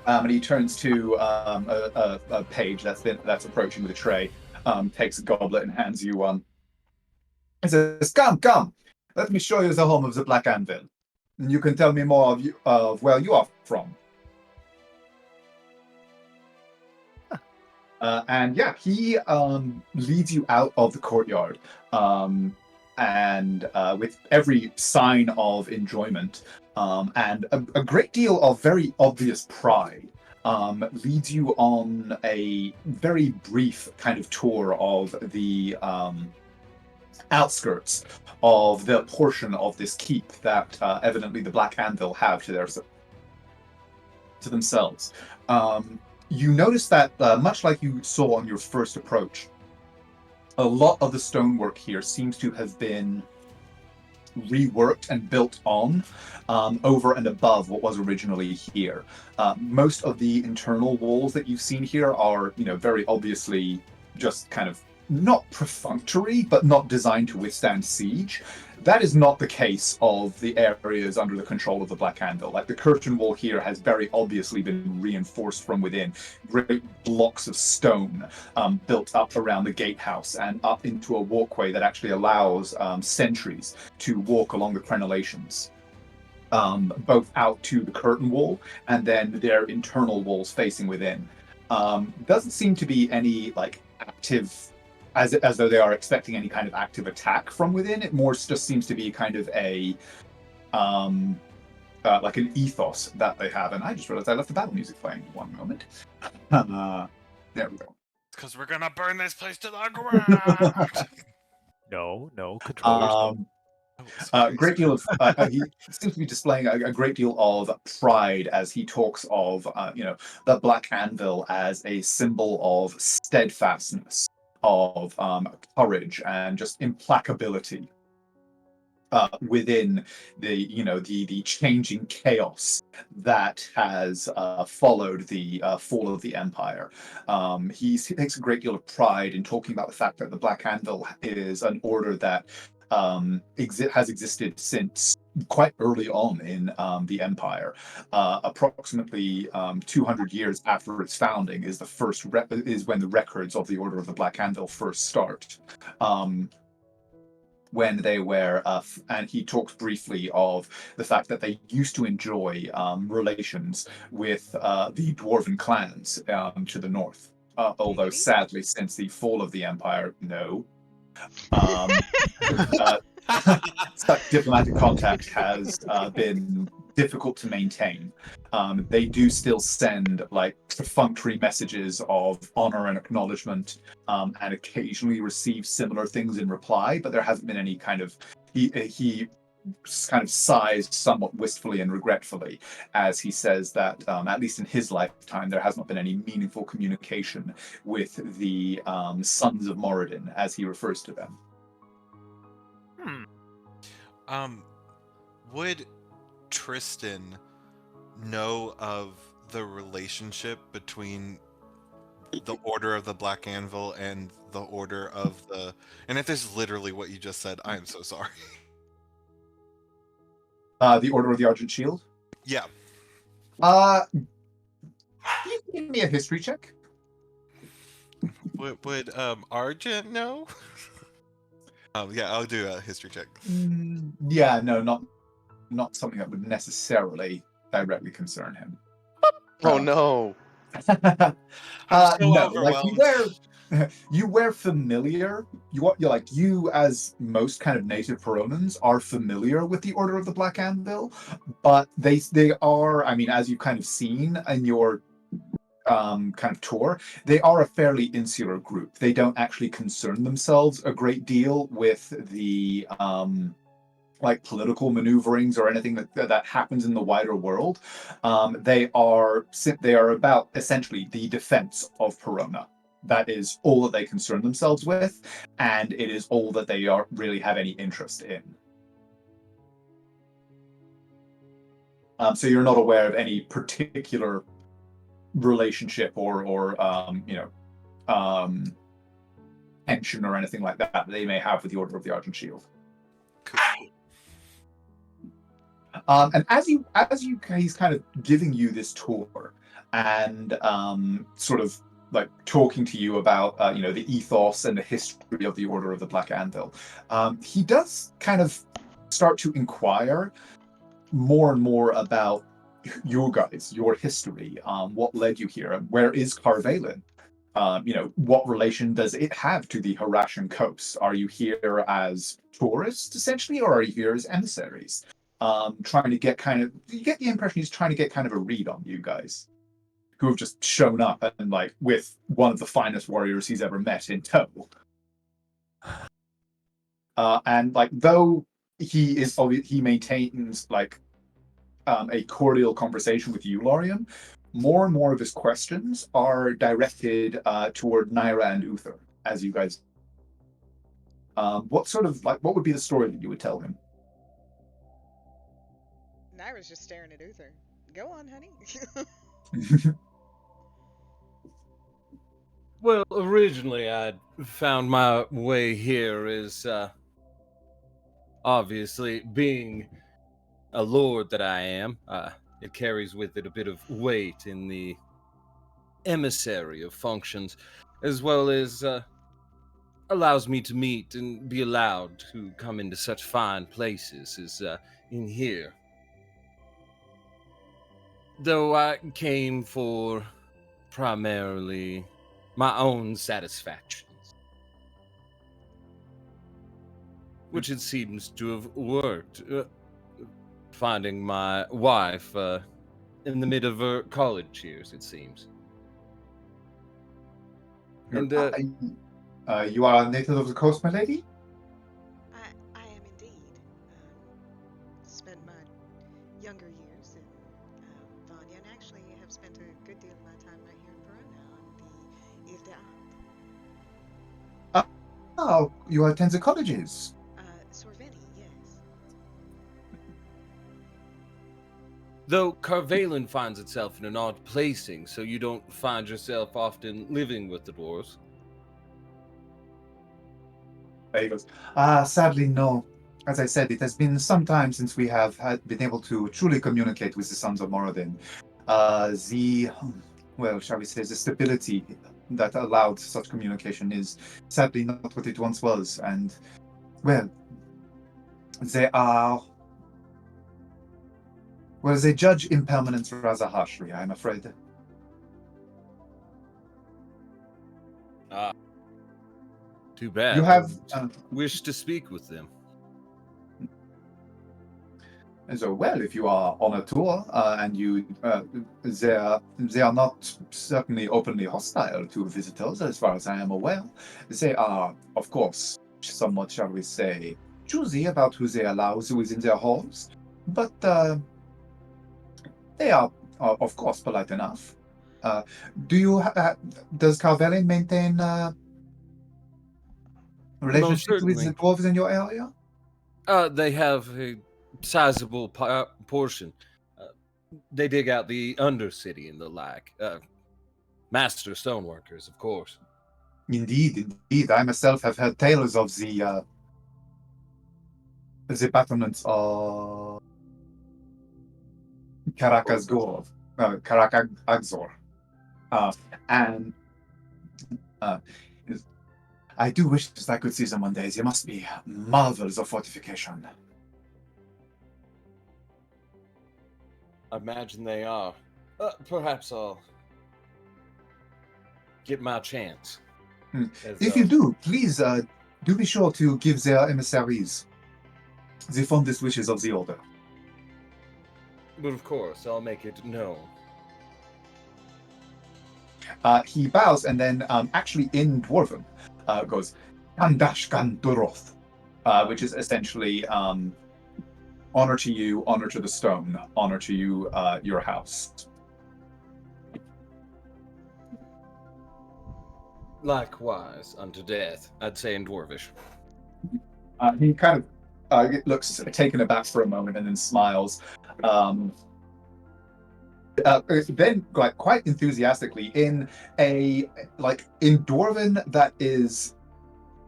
S6: And he turns to a page that's approaching with a tray, takes a goblet and hands you one. He says, come, let me show you the home of the Black Anvil. And you can tell me more of where you are from. He leads you out of the courtyard, and with every sign of enjoyment, and a great deal of very obvious pride, leads you on a very brief kind of tour of the outskirts of the portion of this keep that evidently the Black Anvil have to themselves. You notice that, much like you saw on your first approach, a lot of the stonework here seems to have been reworked and built on over and above what was originally here. Most of the internal walls that you've seen here are, very obviously just kind of not perfunctory, but not designed to withstand siege. That is not the case of the areas under the control of the Black Anvil. The curtain wall here has very obviously been reinforced from within. Great blocks of stone built up around the gatehouse and up into a walkway that actually allows sentries to walk along the crenellations, both out to the curtain wall and then their internal walls facing within. Doesn't seem to be any active, as though they are expecting any kind of active attack from within. It more just seems to be kind of a like an ethos that they have. And I just realized I left the battle music playing. One moment. There we go.
S5: Because we're gonna burn this place to the ground.
S2: No, controllers.
S6: Great deal of he seems to be displaying a great deal of pride as he talks of the Black Anvil as a symbol of steadfastness, of courage, and just implacability within the changing chaos that has followed the fall of the Empire. He takes a great deal of pride in talking about the fact that the Black Anvil is an order that has existed since quite early on in the Empire. Approximately 200 years after its founding is when the records of the Order of the Black Anvil first start. When they were, and he talks briefly of the fact that they used to enjoy relations with the dwarven clans to the north. although
S3: Giggity.
S6: sadly, since the fall of the Empire, no. Uh, such diplomatic contact has been difficult to maintain. They do still send like perfunctory messages of honor and acknowledgement, and occasionally receive similar things in reply, but there hasn't been any kind of he kind of sighs somewhat wistfully and regretfully as he says that, at least in his lifetime, there has not been any meaningful communication with the Sons of Moradin, as he refers to them.
S5: Would Tristan know of the relationship between the Order of the Black Anvil and the Order of the... And if this is literally what you just said, I am so sorry.
S6: The Order of the Argent Shield?
S5: Yeah.
S6: You can give me a history check.
S5: Would Argent know? Yeah, I'll do a history check.
S6: Yeah, no, not something that would necessarily directly concern him.
S4: Oh no!
S5: I'm so
S6: No, like
S5: overwhelmed.
S6: you wear familiar. You as most kind of native Peronans are familiar with the Order of the Black Anvil, but they are. I mean, as you've kind of seen in your kind of tour, they are a fairly insular group. They don't actually concern themselves a great deal with the like political maneuverings or anything that happens in the wider world. They are about essentially the defense of Perona. That is all that they concern themselves with, and it is all that they really have any interest in. So you're not aware of any particular relationship or tension or anything like that they may have with the Order of the Argent Shield. And he's kind of giving you this tour and sort of like talking to you about the ethos and the history of the Order of the Black Anvil, he does kind of start to inquire more and more about your guys, your history, what led you here, and where is Carvalin? What relation does it have to the Harashan coast? Are you here as tourists, essentially, or are you here as emissaries? Trying to get you get the impression he's trying to get kind of a read on you guys, who have just shown up and like with one of the finest warriors he's ever met in tow. And like, though he maintains like a cordial conversation with you, Lorian, more and more of his questions are directed toward Naira and Uther, as you guys. What would be the story that you would tell him?
S3: Naira's just staring at Uther. Go on, honey.
S7: Well, originally I'd found my way here as obviously being a lord that I am. It carries with it a bit of weight in the emissary of functions, as well as allows me to meet and be allowed to come into such fine places as in here. Though I came for primarily my own satisfactions, which it seems to have worked. Finding my wife in the mid of her college years, it seems. And
S6: you are a native of the coast, my lady?
S3: I am indeed. Spent my younger years in Vanya, and actually have spent a good deal of my time right here in Verona on the Ile de Art.
S6: Oh, you attend the colleges.
S3: Sorveni, yes.
S7: though Carvalin finds itself in an odd placing, so you don't find yourself often living with the dwarves.
S6: He goes, sadly, no. As I said, it has been some time since we have been able to truly communicate with the Sons of Moradin. Shall we say, the stability that allowed such communication is sadly not what it once was. And, well, they judge impermanence rather harshly, I'm afraid.
S7: Too bad.
S6: You have
S7: Wish to speak with them.
S6: so well. If you are on a tour and you, they are not certainly openly hostile to visitors, as far as I am aware. They are, of course, somewhat, shall we say, choosy about who they allow within their halls, but they are, of course, polite enough. Does Carvelin maintain relationships with the
S7: certainly.
S6: dwarves in your area?
S7: They have a sizable portion. They dig out the Undercity and the like. Master stoneworkers, of course.
S6: Indeed, indeed. I myself have heard tales of the battlements of Karakagzor. And I do wish that I could see them one day. They must be marvels of fortification.
S7: I imagine they are. Perhaps I'll get my chance.
S6: If you do, please do be sure to give their emissaries the fondest wishes of the order.
S7: But of course, I'll make it known.
S6: He bows and then, actually in Dwarven, goes Kandash Kanduroth, which is essentially honor to you, honor to the stone, honor to you, your house.
S7: Likewise, unto death, I'd say in Dwarvish.
S6: He kind of looks taken aback for a moment and then smiles. Then, like, quite enthusiastically, in Dwarven that is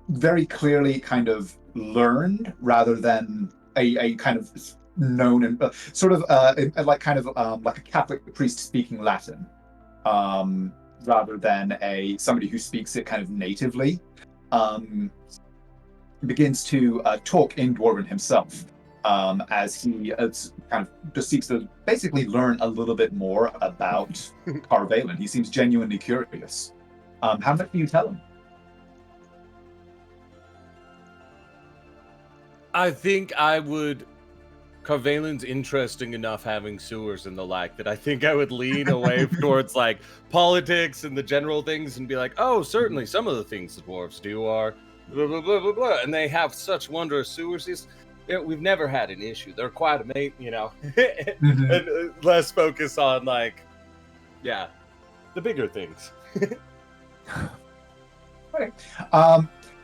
S6: very clearly kind of learned rather than a kind of known and like a Catholic priest speaking Latin, rather than somebody who speaks it kind of natively. Begins to talk in Dwarven himself, as he kind of just seeks to basically learn a little bit more about Carvelin. He seems genuinely curious. How much do you tell him?
S7: I think I would. Carvelin's interesting enough having sewers and the like that I think I would lean away towards like politics and the general things and be like, oh, certainly some of the things the dwarves do are blah, blah, blah, blah, blah. And they have such wondrous sewers. We've never had an issue. They're quite amazing,
S6: Mm-hmm.
S7: And less focus on like, the bigger things.
S6: Okay.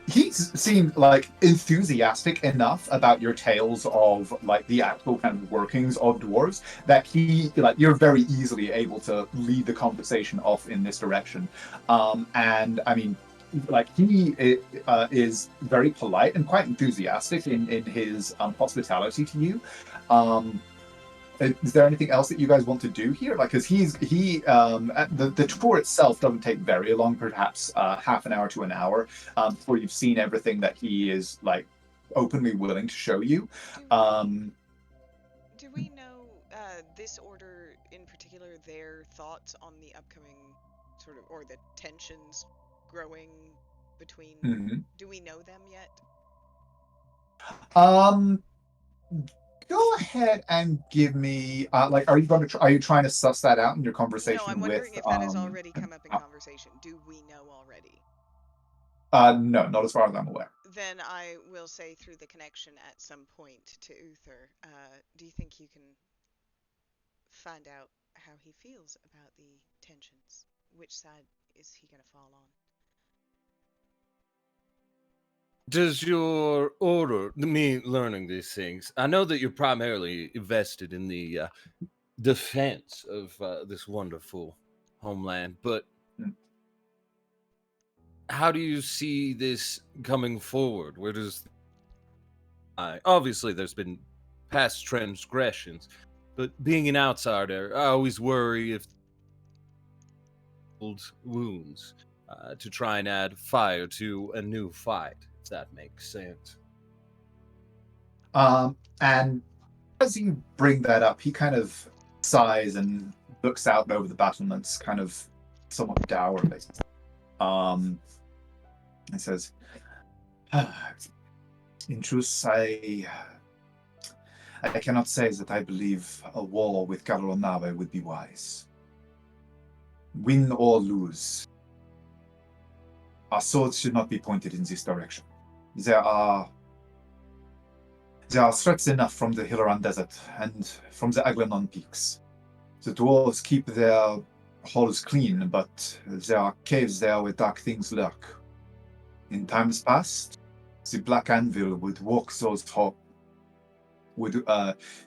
S6: He seemed like enthusiastic enough about your tales of like the actual kind of workings of dwarves that you're very easily able to lead the conversation off in this direction. And I mean, like he is very polite and quite enthusiastic in his hospitality to you. Is there anything else that you guys want to do here? Like, because the tour itself doesn't take very long, perhaps half an hour to an hour, before you've seen everything that he is like openly willing to show you.
S3: Do we know this order in particular, their thoughts on the upcoming sort of, or the tensions growing between?
S6: Mm-hmm.
S3: Do we know them yet?
S6: Go ahead and give me are you trying to suss that out in your conversation?
S3: No, I'm wondering if that has already come up in conversation. Do we know already?
S6: No, not as far as I'm aware.
S3: Then I will say through the connection at some point to Uther, do you think you can find out how he feels about the tensions? Which side is he going to fall on?
S7: Does your order, me learning these things, I know that you're primarily invested in the defense of this wonderful homeland, but how do you see this coming forward? Where does obviously there's been past transgressions, but being an outsider, I always worry if old wounds to try and add fire to a new fight. That makes sense.
S6: And as you bring that up, he kind of sighs and looks out over the battlements, kind of somewhat dourly. He says, In truth, I cannot say that I believe a war with Garonawe would be wise. Win or lose, our swords should not be pointed in this direction. There are threats enough from the Hilaran Desert and from the Aglanon peaks. The dwarves keep their halls clean, but there are caves there where dark things lurk. In times past, the Black Anvil would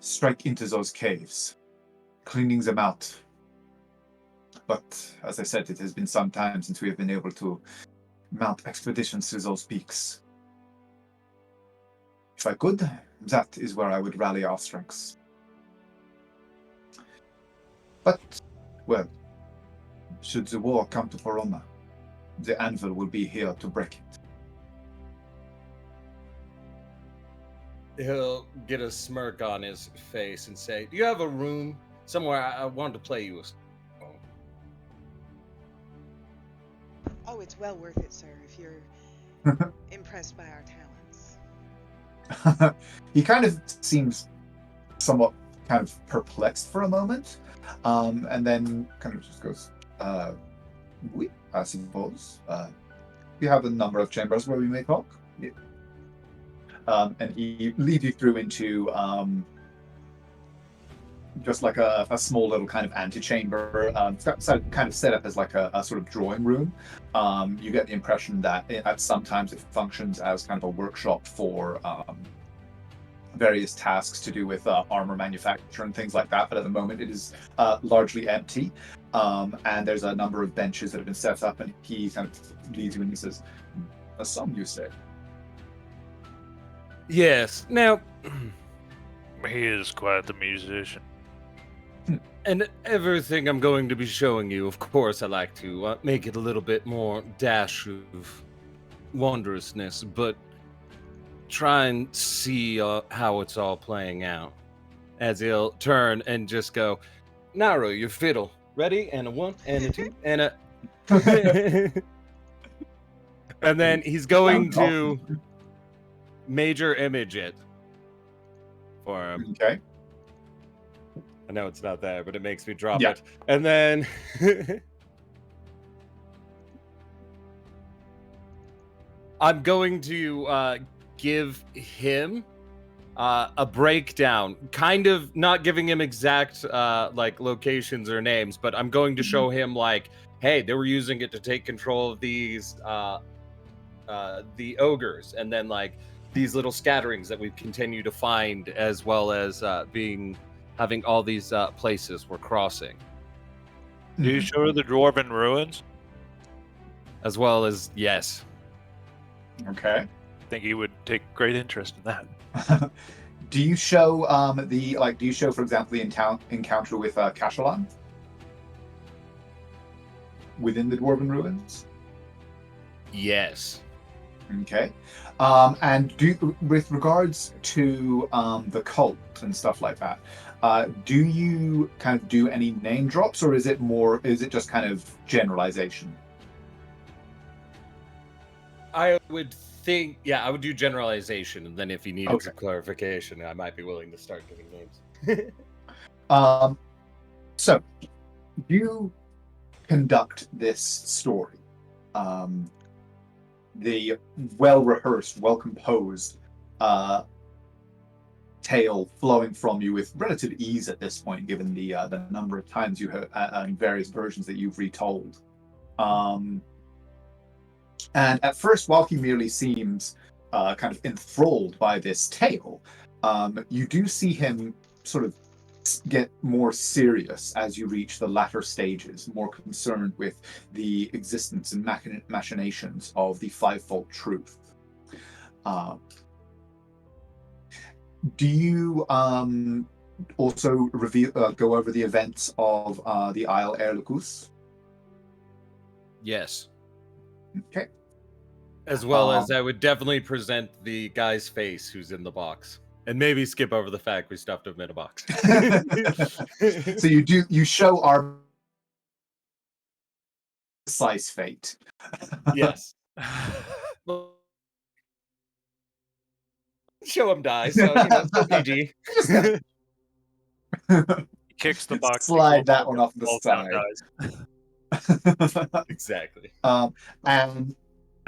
S6: strike into those caves, cleaning them out. But as I said, it has been some time since we have been able to mount expeditions to those peaks. If I could, that is where I would rally our strengths. But, well, should the war come to Poroma, the Anvil will be here to break it.
S7: He'll get a smirk on his face and say, "Do you have a room somewhere? I wanted to play you a song."
S3: Oh, it's well worth it, sir, if you're impressed by our talents.
S6: He kind of seems somewhat kind of perplexed for a moment, and then kind of just goes, "Oui, I suppose. We have a number of chambers where we may talk." Yeah. And he leads you through into just like a small little kind of antechamber. It's kind of set up as like a sort of drawing room. You get the impression that at sometimes it functions as kind of a workshop for various tasks to do with armor manufacture and things like that. But at the moment, it is largely empty. And there's a number of benches that have been set up, and he kind of leads you and he says, "A song, you say?"
S7: Yes. Now,
S2: He is quite the musician.
S7: and everything I'm going to be showing you, of course, I like to make it a little bit more dash of wondrousness, but try and see how it's all playing out. As he'll turn and just go, "Naru, your fiddle. Ready? And a 1, and a 2, and a..." And then he's going to major image it for him.
S6: Okay.
S7: I know it's not there, but it makes me drop
S6: Yeah.
S7: it. And then I'm going to give him a breakdown, kind of not giving him exact like locations or names, but I'm going to show him like, hey, they were using it to take control of these the ogres, and then like these little scatterings that we continue to find, as well as having all these places we're crossing,
S2: Do you show her the dwarven ruins?
S7: as well as yes.
S6: Okay.
S2: I think he would take great interest in that.
S6: Do you show do you show, for example, the encounter with Kashalan within the Dwarven Ruins?
S7: Yes.
S6: Okay. And with regards to the cult and stuff like that, do you kind of do any name drops, or is it just kind of generalization?
S7: I would think, yeah, I would do generalization, and then if he needed
S6: Okay.
S7: some clarification, I might be willing to start giving names.
S6: So you conduct this story, the well-rehearsed, well-composed tale flowing from you with relative ease at this point, given the number of times you heard and various versions that you've retold. And at first, while he merely seems kind of enthralled by this tale, you do see him sort of get more serious as you reach the latter stages, more concerned with the existence and machinations of the fivefold truth. Do you also go over the events of the Isle Erlukus?
S7: Yes.
S6: Okay.
S7: As well as I would definitely present the guy's face who's in the box. And maybe skip over the fact we stuffed him in a box.
S6: So you show our precise fate.
S7: Yes. Show him die, so so PG.
S2: He kicks the box.
S6: Slide that one off the
S2: falls down,
S6: side.
S2: dies.
S7: Exactly.
S6: And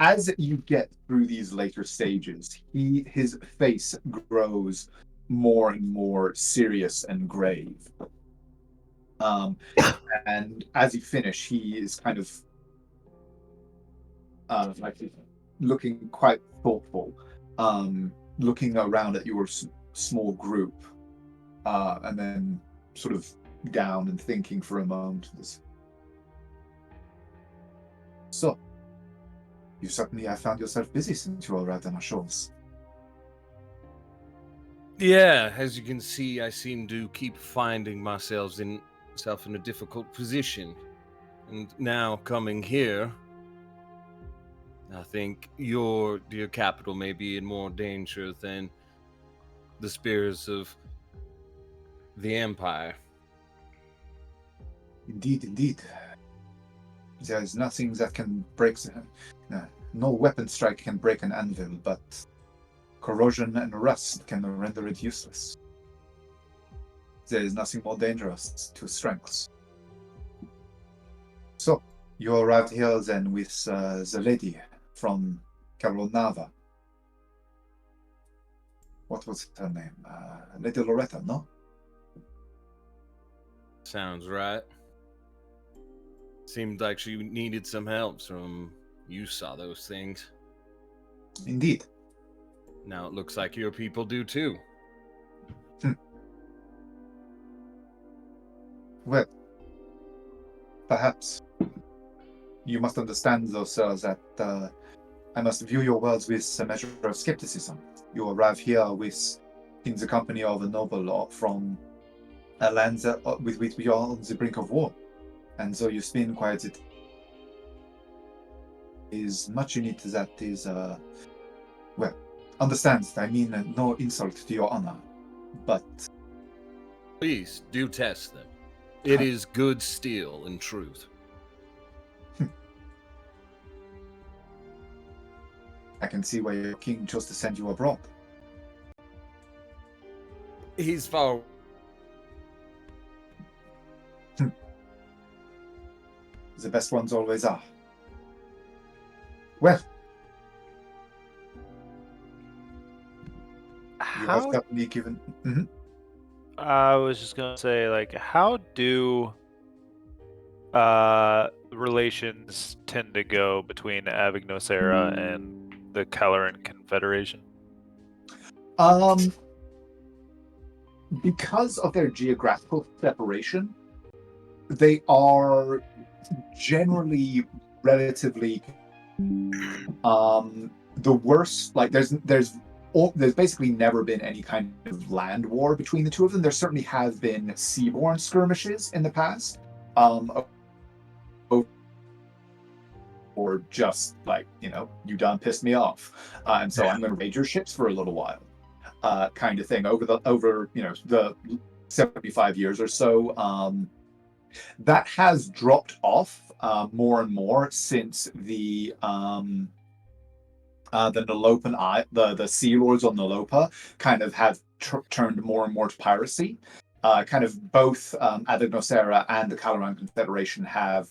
S6: as you get through these later stages, his face grows more and more serious and grave. And as you finish, he is kind of like looking quite thoughtful, looking around at your small group, and then sort of down and thinking for a moment. So, you certainly have found yourself busy since you arrived on our shores.
S7: Yeah, as you can see, I seem to keep finding myself in a difficult position. And now coming here, I think your dear capital may be in more danger than the spirits of the Empire.
S6: Indeed, indeed. There is nothing that can break no weapon strike can break an anvil, but corrosion and rust can render it useless. There is nothing more dangerous to strengths. So, you arrived here then with the lady from Caronava. What was her name? Lady Loretta, no?
S7: Sounds right. Seemed like she needed some help, so you saw those things.
S6: Indeed.
S7: Now it looks like your people do too.
S6: Well, perhaps you must understand, though, sir, that I must view your words with a measure of skepticism. You arrive here in the company of a noble from a land with which we are on the brink of war. And so you spend quite it is much in it that is, well, understand, I mean no insult to your honor, but...
S7: Please, do test them. It is good steel, in truth.
S6: I can see why your king chose to send you abroad.
S7: He's far...
S6: The best ones always are. Well, you have certainly given... Mm-hmm.
S2: I was just gonna say, like, how do relations tend to go between Avignosera and the Caloran Confederation?
S6: Because of their geographical separation, they are generally relatively the worst. Like there's basically never been any kind of land war between the two of them. There certainly have been seaborne skirmishes in the past, or just like, you done pissed me off, and so I'm going to raid your ships for a little while, kind of thing over the 75 years or so. That has dropped off more and more since the Nalopan the Sea Lords on Nalopa kind of have turned more and more to piracy. Kind of both Avignosera and the Caloran Confederation have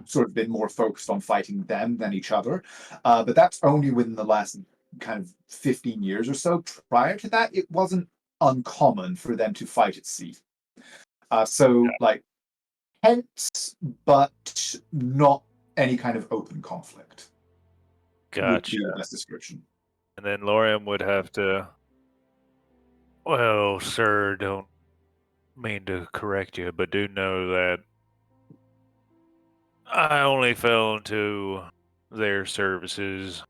S6: sort of been more focused on fighting them than each other. But that's only within the last kind of 15 years or so. Prior to that, it wasn't uncommon for them to fight at sea. Like, tense, but not any kind of open conflict.
S2: Gotcha.
S6: Would be the best description.
S2: And then Lorium would have to... Well, sir, don't mean to correct you, but do know that I only fell into their services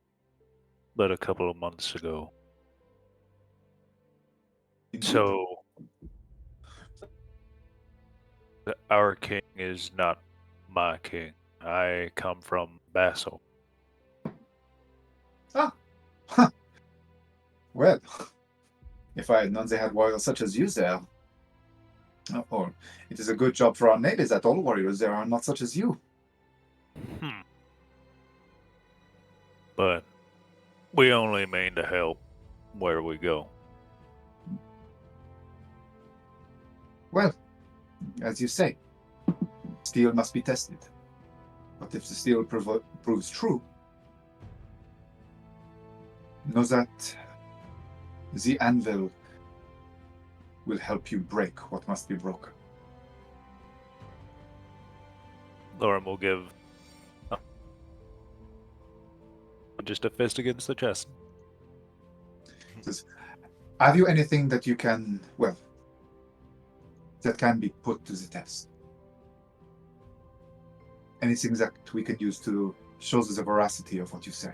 S2: but a couple of months ago. So, our king is not my king. I come from Basel.
S6: Well, if I had known they had warriors such as you there, or it is a good job for our neighbors that all warriors there are not such as you.
S2: But we only mean to help where we go.
S6: Well, as you say, steel must be tested. But if the steel proves true, know that the anvil will help you break what must be broken.
S2: Lauren will give just a fist against the chest.
S6: Says, have you anything that you can, well, that can be put to the test? Anything that we can use to show the veracity of what you say?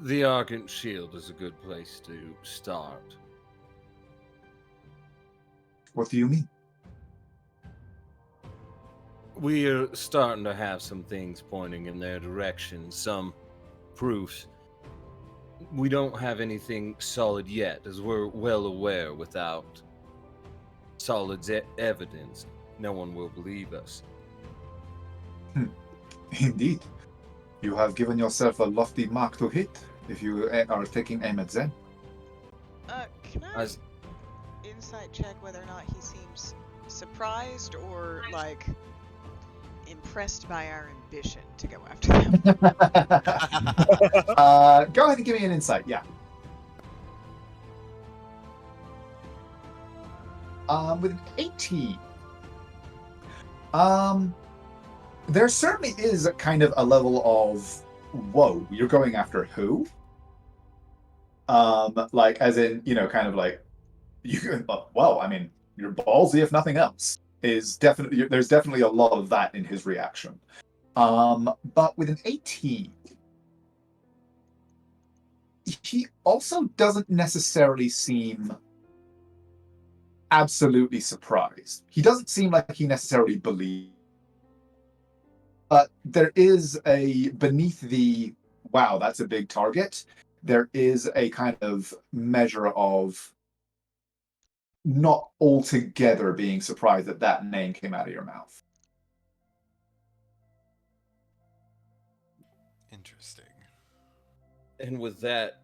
S7: The Argent Shield is a good place to start.
S6: What do you mean?
S7: We're starting to have some things pointing in their direction, some proofs. We don't have anything solid yet, as we're well aware. Without solid evidence, no one will believe us.
S6: Indeed. You have given yourself a lofty mark to hit if you are taking aim at Zen.
S3: Can I insight check whether or not he seems surprised or, like, impressed by our ambition to go after them?
S6: Go ahead and give me an insight, yeah. With an 18. There certainly is a kind of a level of, whoa, you're going after who? Like, as in, kind of like, well, I mean, you're ballsy if nothing else. There's definitely a lot of that in his reaction. But with an 18, he also doesn't necessarily seem absolutely surprised. He doesn't seem like he necessarily believes. But there is beneath the, wow, that's a big target, there is a kind of measure of not altogether being surprised that that name came out of your mouth.
S5: Interesting.
S7: And with that,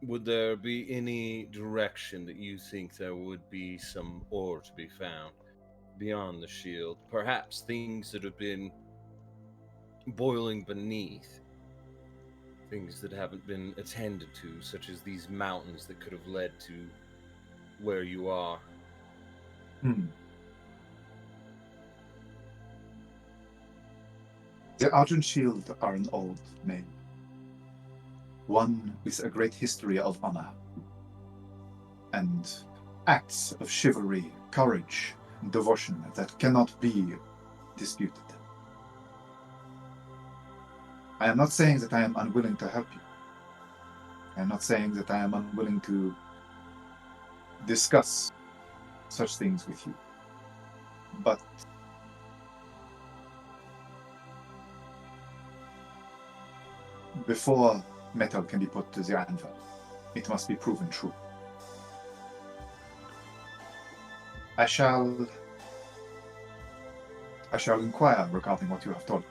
S7: would there be any direction that you think there would be some ore to be found beyond the shield? Perhaps things that have been boiling beneath, things that haven't been attended to, such as these mountains that could have led to where you are.
S6: The Argent Shield are an old name, one with a great history of honor and acts of chivalry, courage, and devotion that cannot be disputed. I am not saying that I am unwilling to help you. I am not saying that I am unwilling to discuss such things with you. But before metal can be put to the anvil, it must be proven true. I shall inquire regarding what you have told me.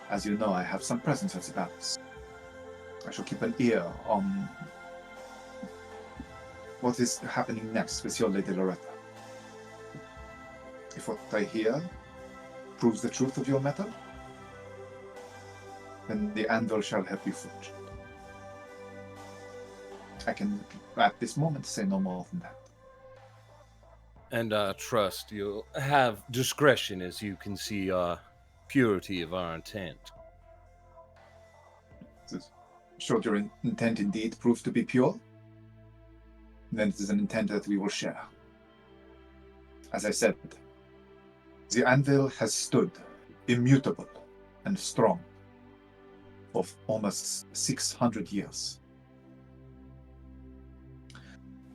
S6: As you know, I have some presence at the palace. I shall keep an ear on what is happening next with your Lady Loretta. If what I hear proves the truth of your metal, then the anvil shall help you forge it. I can, at this moment, say no more than that.
S7: And trust you'll have discretion as you can see purity of our intent.
S6: Should your intent indeed prove to be pure, then it is an intent that we will share. As I said, the anvil has stood immutable and strong for almost 600 years.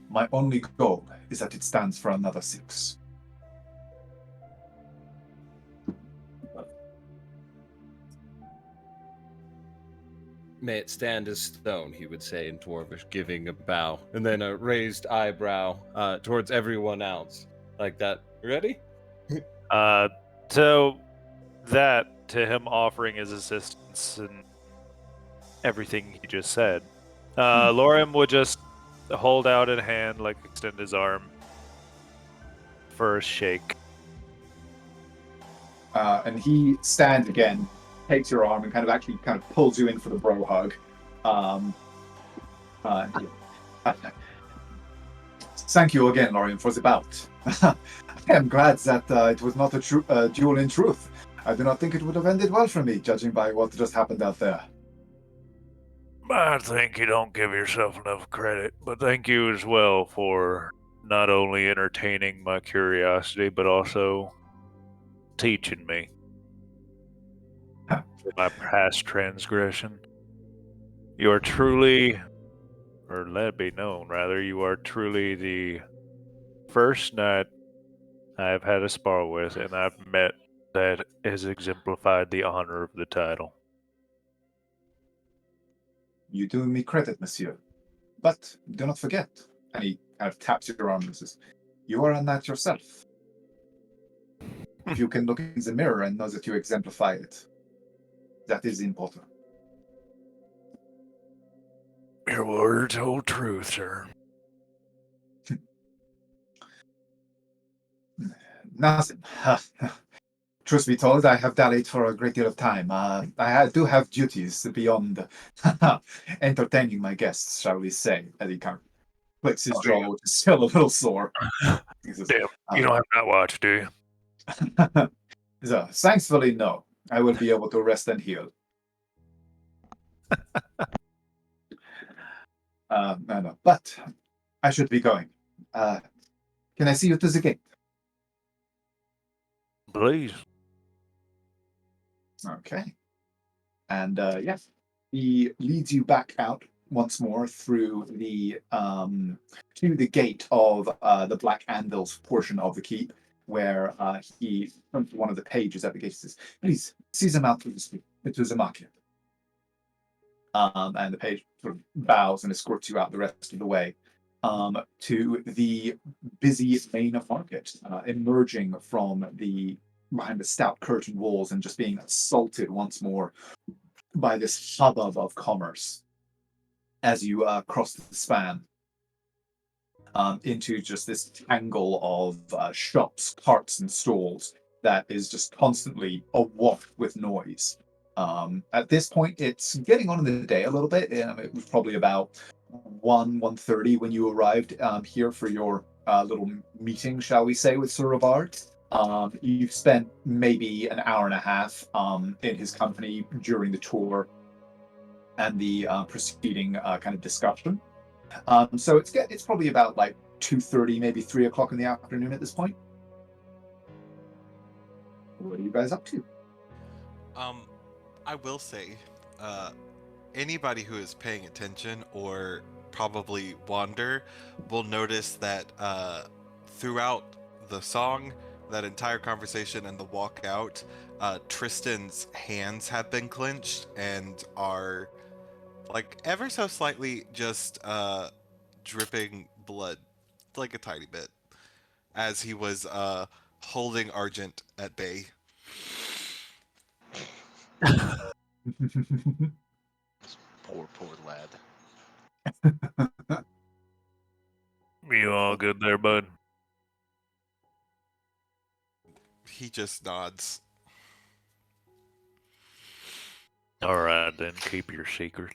S6: My only goal is that it stands for another 6.
S7: May it stand as stone, he would say in Dwarvish, giving a bow, and then a raised eyebrow towards everyone else. Like that. Ready?
S2: So that, to him offering his assistance and everything he just said, Lorem would just hold out a hand, like extend his arm for a shake.
S6: And he stands again, takes your arm, and kind of pulls you in for the bro hug. Thank you again, Lorian, for the bout. I am glad that it was not a duel in truth. I do not think it would have ended well for me, judging by what just happened out there.
S2: I think you don't give yourself enough credit, but thank you as well for not only entertaining my curiosity, but also teaching me for my past transgression. You are truly, or let it be known, rather, you are truly the first knight I have had a spar with, and I've met that has exemplified the honor of the title.
S6: You do me credit, monsieur. But do not forget, and he kind of taps your arm and says, you are a knight yourself. If you can look in the mirror and know that you exemplify it, that is important.
S2: Your words hold truth, sir.
S6: Nothing. Truth be told, I have dallied for a great deal of time. Do have duties beyond entertaining my guests, shall we say, as he kind of clicks his jaw, which is still a little sore. He says,
S2: Damn, you don't have that watch, do you?
S6: So, thankfully, no. I will be able to rest and heal. No. But I should be going. Can I see you to the gate?
S2: Please.
S6: Okay. And yes, he leads you back out once more through the to the gate of the Black Anvil's portion of the keep, where he from one of the pages at the gate says, "Please see them out to the market." And the page sort of bows and escorts you out the rest of the way to the busy main market, emerging from behind the stout curtain walls and just being assaulted once more by this hubbub of commerce as you cross the span into just this tangle of shops, carts, and stalls that is just constantly awash with noise. At this point, it's getting on in the day a little bit. It was probably about 1:30 when you arrived here for your little meeting, shall we say, with Sir Rivard. You've spent maybe an hour and a half in his company during the tour and the preceding kind of discussion. So it's probably about like 2:30, maybe 3 o'clock in the afternoon at this point. What are you guys up to?
S5: I will say, anybody who is paying attention or probably wander will notice that throughout the song, that entire conversation and the walk out, Tristan's hands have been clenched and are like ever so slightly just dripping blood, like a tiny bit, as he was holding Argent at bay.
S4: Poor lad.
S2: You all good there, bud?
S5: He just nods.
S2: All right, then keep your secret.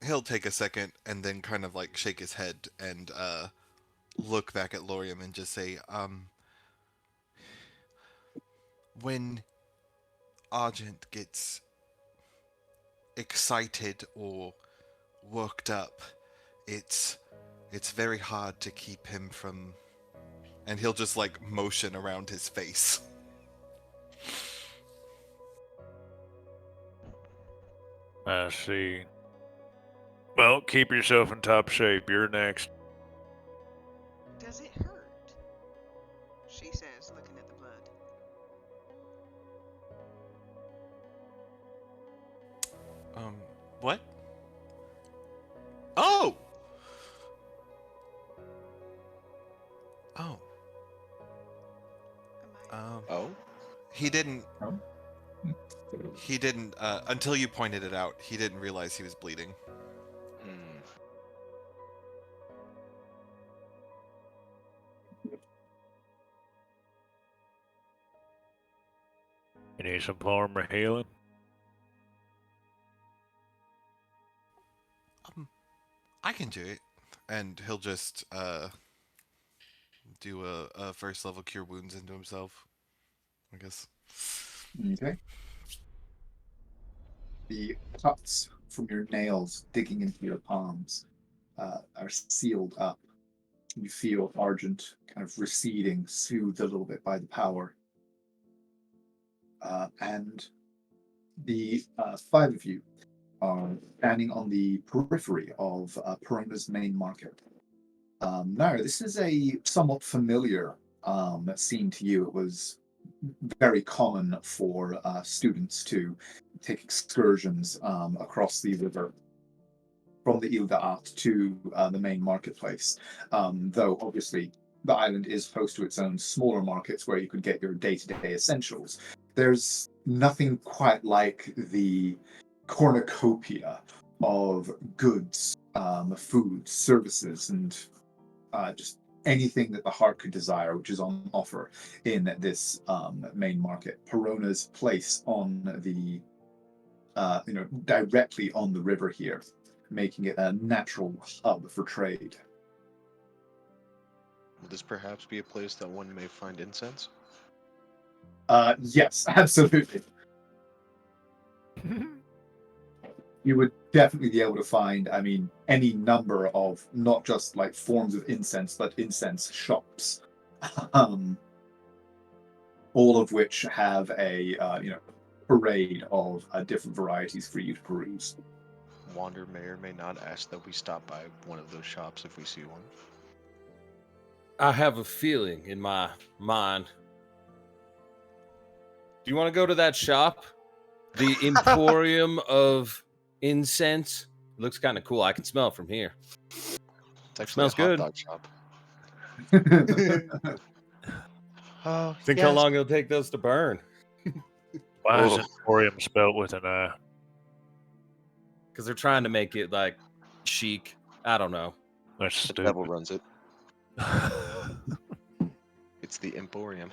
S5: He'll take a second and then kind of like shake his head and look back at Lorium and just say, when Argent gets excited or worked up, it's very hard to keep him from, and he'll just like motion around his face.
S2: I see. Well, keep yourself in top shape. You're next.
S3: Does it hurt? She says, looking at the blood.
S5: What? Oh! Oh.
S3: Am I...
S4: Oh?
S5: He didn't.
S6: Oh.
S5: He didn't. Until you pointed it out, he didn't realize he was bleeding.
S4: Hmm.
S2: You need some form of healing?
S5: I can do it, and he'll just do a first level cure wounds into himself, I guess.
S6: Okay. The cuts from your nails digging into your palms are sealed up. You feel Argent kind of receding, soothed a little bit by the power. And the five of you are standing on the periphery of Perona's main market. Now, this is a somewhat familiar scene to you. It was very common for students to take excursions across the river from the Ile d'Art to the main marketplace, though obviously the island is host to its own smaller markets where you could get your day-to-day essentials. There's nothing quite like the cornucopia of goods, food, services, and just anything that the heart could desire, which is on offer in this main market. Perona's place on the, directly on the river here, making it a natural hub for trade.
S4: Will this perhaps be a place that one may find incense?
S6: Yes, absolutely. You would definitely be able to find, any number of not just like forms of incense, but incense shops, all of which have a parade of different varieties for you to peruse.
S4: Wander may or may not ask that we stop by one of those shops if we see one.
S7: I have a feeling in my mind. Do you want to go to that shop? The Emporium of Incense? It looks kind of cool. I can smell it from here.
S4: It's actually
S7: Smells
S4: a hot
S7: good.
S4: dog shop.
S7: Think how long it'll take those to burn?
S2: Why is
S4: Oh.
S2: Emporium spelled with an I?
S7: Because they're trying to make it like chic. I don't know.
S2: That's
S4: The devil
S2: stupid.
S4: runs it. It's the Emporium.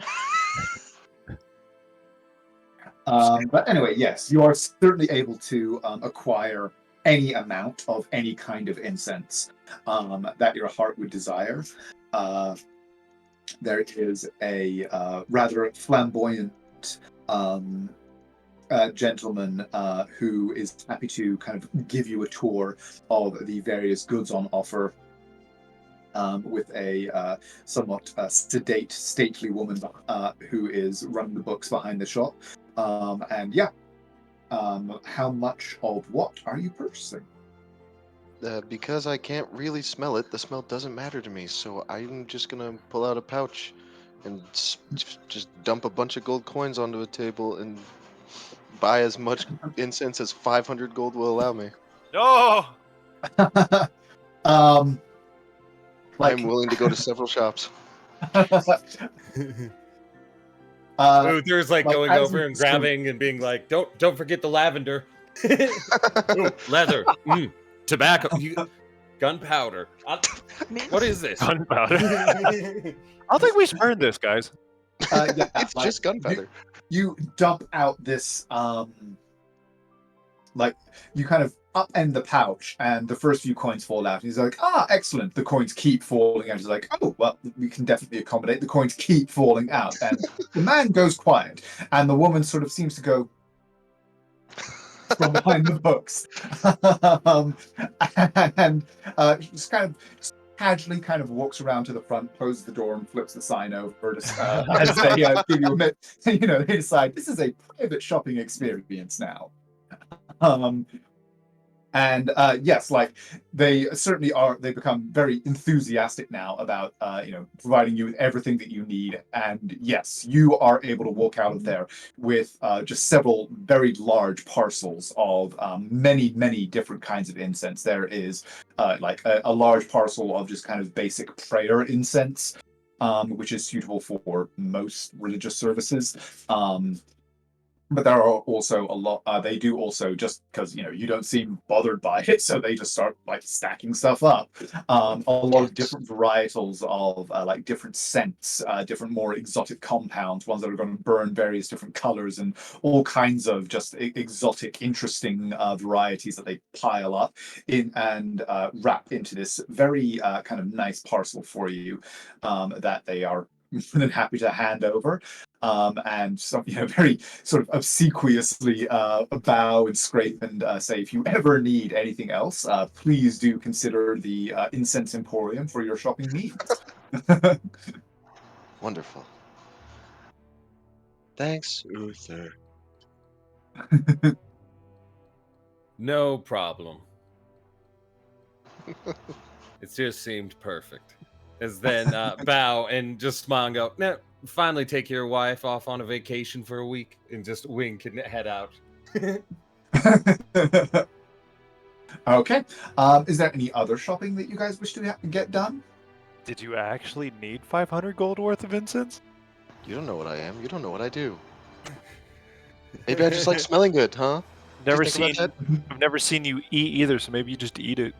S6: But anyway, yes, you are certainly able to acquire any amount of any kind of incense that your heart would desire. There is a rather flamboyant gentleman who is happy to kind of give you a tour of the various goods on offer. With a somewhat sedate, stately woman who is running the books behind the shop. How much of what are you purchasing?
S4: Because I can't really smell it, the smell doesn't matter to me, so I'm just gonna pull out a pouch and just dump a bunch of gold coins onto a table and buy as much incense as 500 gold will allow me.
S2: No!
S4: I'm willing to go to several shops.
S7: There's like going over and grabbing and being like, don't forget the lavender. Ooh, leather. Tobacco. Gunpowder. What is this?
S2: Gunpowder. I think we spurned this, guys.
S4: It's just gunpowder.
S6: You dump out this, you kind of upend the pouch, and the first few coins fall out. And he's like, excellent. The coins keep falling out. He's like, oh, well, we can definitely accommodate. The coins keep falling out. And the man goes quiet, and the woman sort of seems to go from behind the books. And just kind of casually kind of walks around to the front, closes the door, and flips the sign over as they give you a minute. They decide this is a private shopping experience now. Yes, they certainly are. They become very enthusiastic now about providing you with everything that you need. And yes, you are able to walk out of there with just several very large parcels of many different kinds of incense. There is a large parcel of just kind of basic prayer incense. which is suitable for most religious services. But there are also a lot. They do also, just because you don't seem bothered by it, so they just start like stacking stuff up. A lot of different varietals of like different scents, different more exotic compounds, ones that are going to burn various different colors, and all kinds of just exotic, interesting varieties that they pile up in and wrap into this very kind of nice parcel for you that they are more than happy to hand over. And some, very sort of obsequiously bow and scrape and say, if you ever need anything else, please do consider the Incense Emporium for your shopping needs.
S4: Wonderful. Thanks, Uther.
S7: No problem. It just seemed perfect. As then bow and just smile and go, no, finally take your wife off on a vacation for a week, and just wink and head out.
S6: Okay. Is there any other shopping that you guys wish to get done?
S2: Did you actually need 500 gold worth of incense?
S4: You don't know what I am. You don't know what I do. Maybe I just like smelling good, huh?
S2: Never
S4: Did you think
S2: seen.
S4: about that?
S2: I've never seen you eat either, so maybe you just eat it.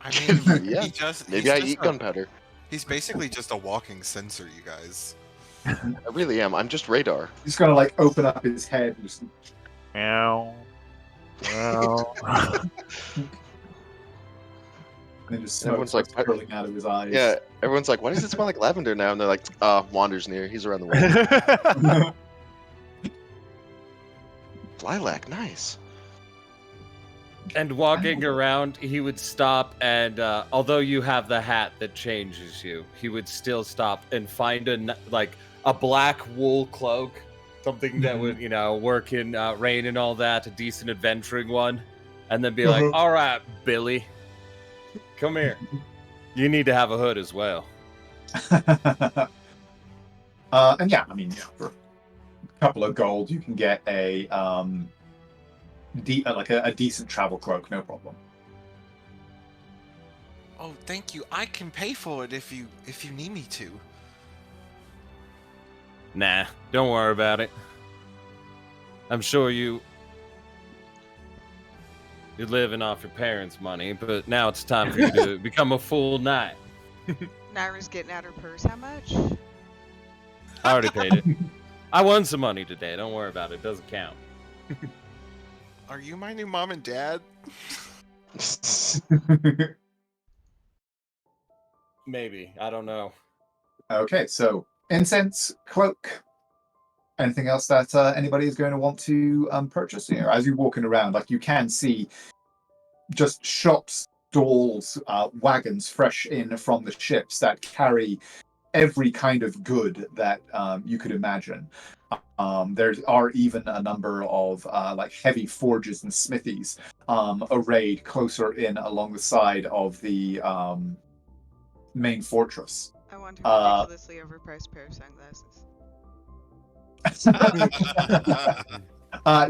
S5: I mean,
S4: Yeah, maybe I eat gunpowder.
S5: He's basically just a walking sensor, you guys.
S4: I really am. I'm just radar.
S6: He's gonna like open up his head and just
S2: Meow. Meow.
S6: and just
S4: Everyone's
S6: smoke
S4: like,
S6: starts curling out of his eyes.
S4: Yeah, everyone's like, why does it smell like lavender now? And they're like, Wander's near. He's around the way. Lilac, nice.
S7: And walking around, he would stop, and although you have the hat that changes you, he would still stop and find a black wool cloak, something that would work in rain and all that, a decent adventuring one, and then be like, "All right, Billy, come here. You need to have a hood as well."
S6: And yeah, I mean, for a couple of gold, you can get a a decent travel cloak, no problem.
S5: Oh, thank you. I can pay for it if you need me to.
S7: Nah, don't worry about it. I'm sure you're living off your parents' money, but now it's time for you to become a full knight.
S3: Naira's getting out her purse. How much?
S7: I already paid it. I won some money today. Don't worry about it. It doesn't count.
S5: Are you my new mom and dad?
S7: Maybe. I don't know.
S6: Okay, so incense, cloak. Anything else that anybody is going to want to purchase? As you're walking around, like you can see just shops, stalls, wagons fresh in from the ships that carry every kind of good that you could imagine. There are even a number of like heavy forges and smithies arrayed closer in along the side of the main fortress.
S3: I want a ridiculously overpriced pair of sunglasses.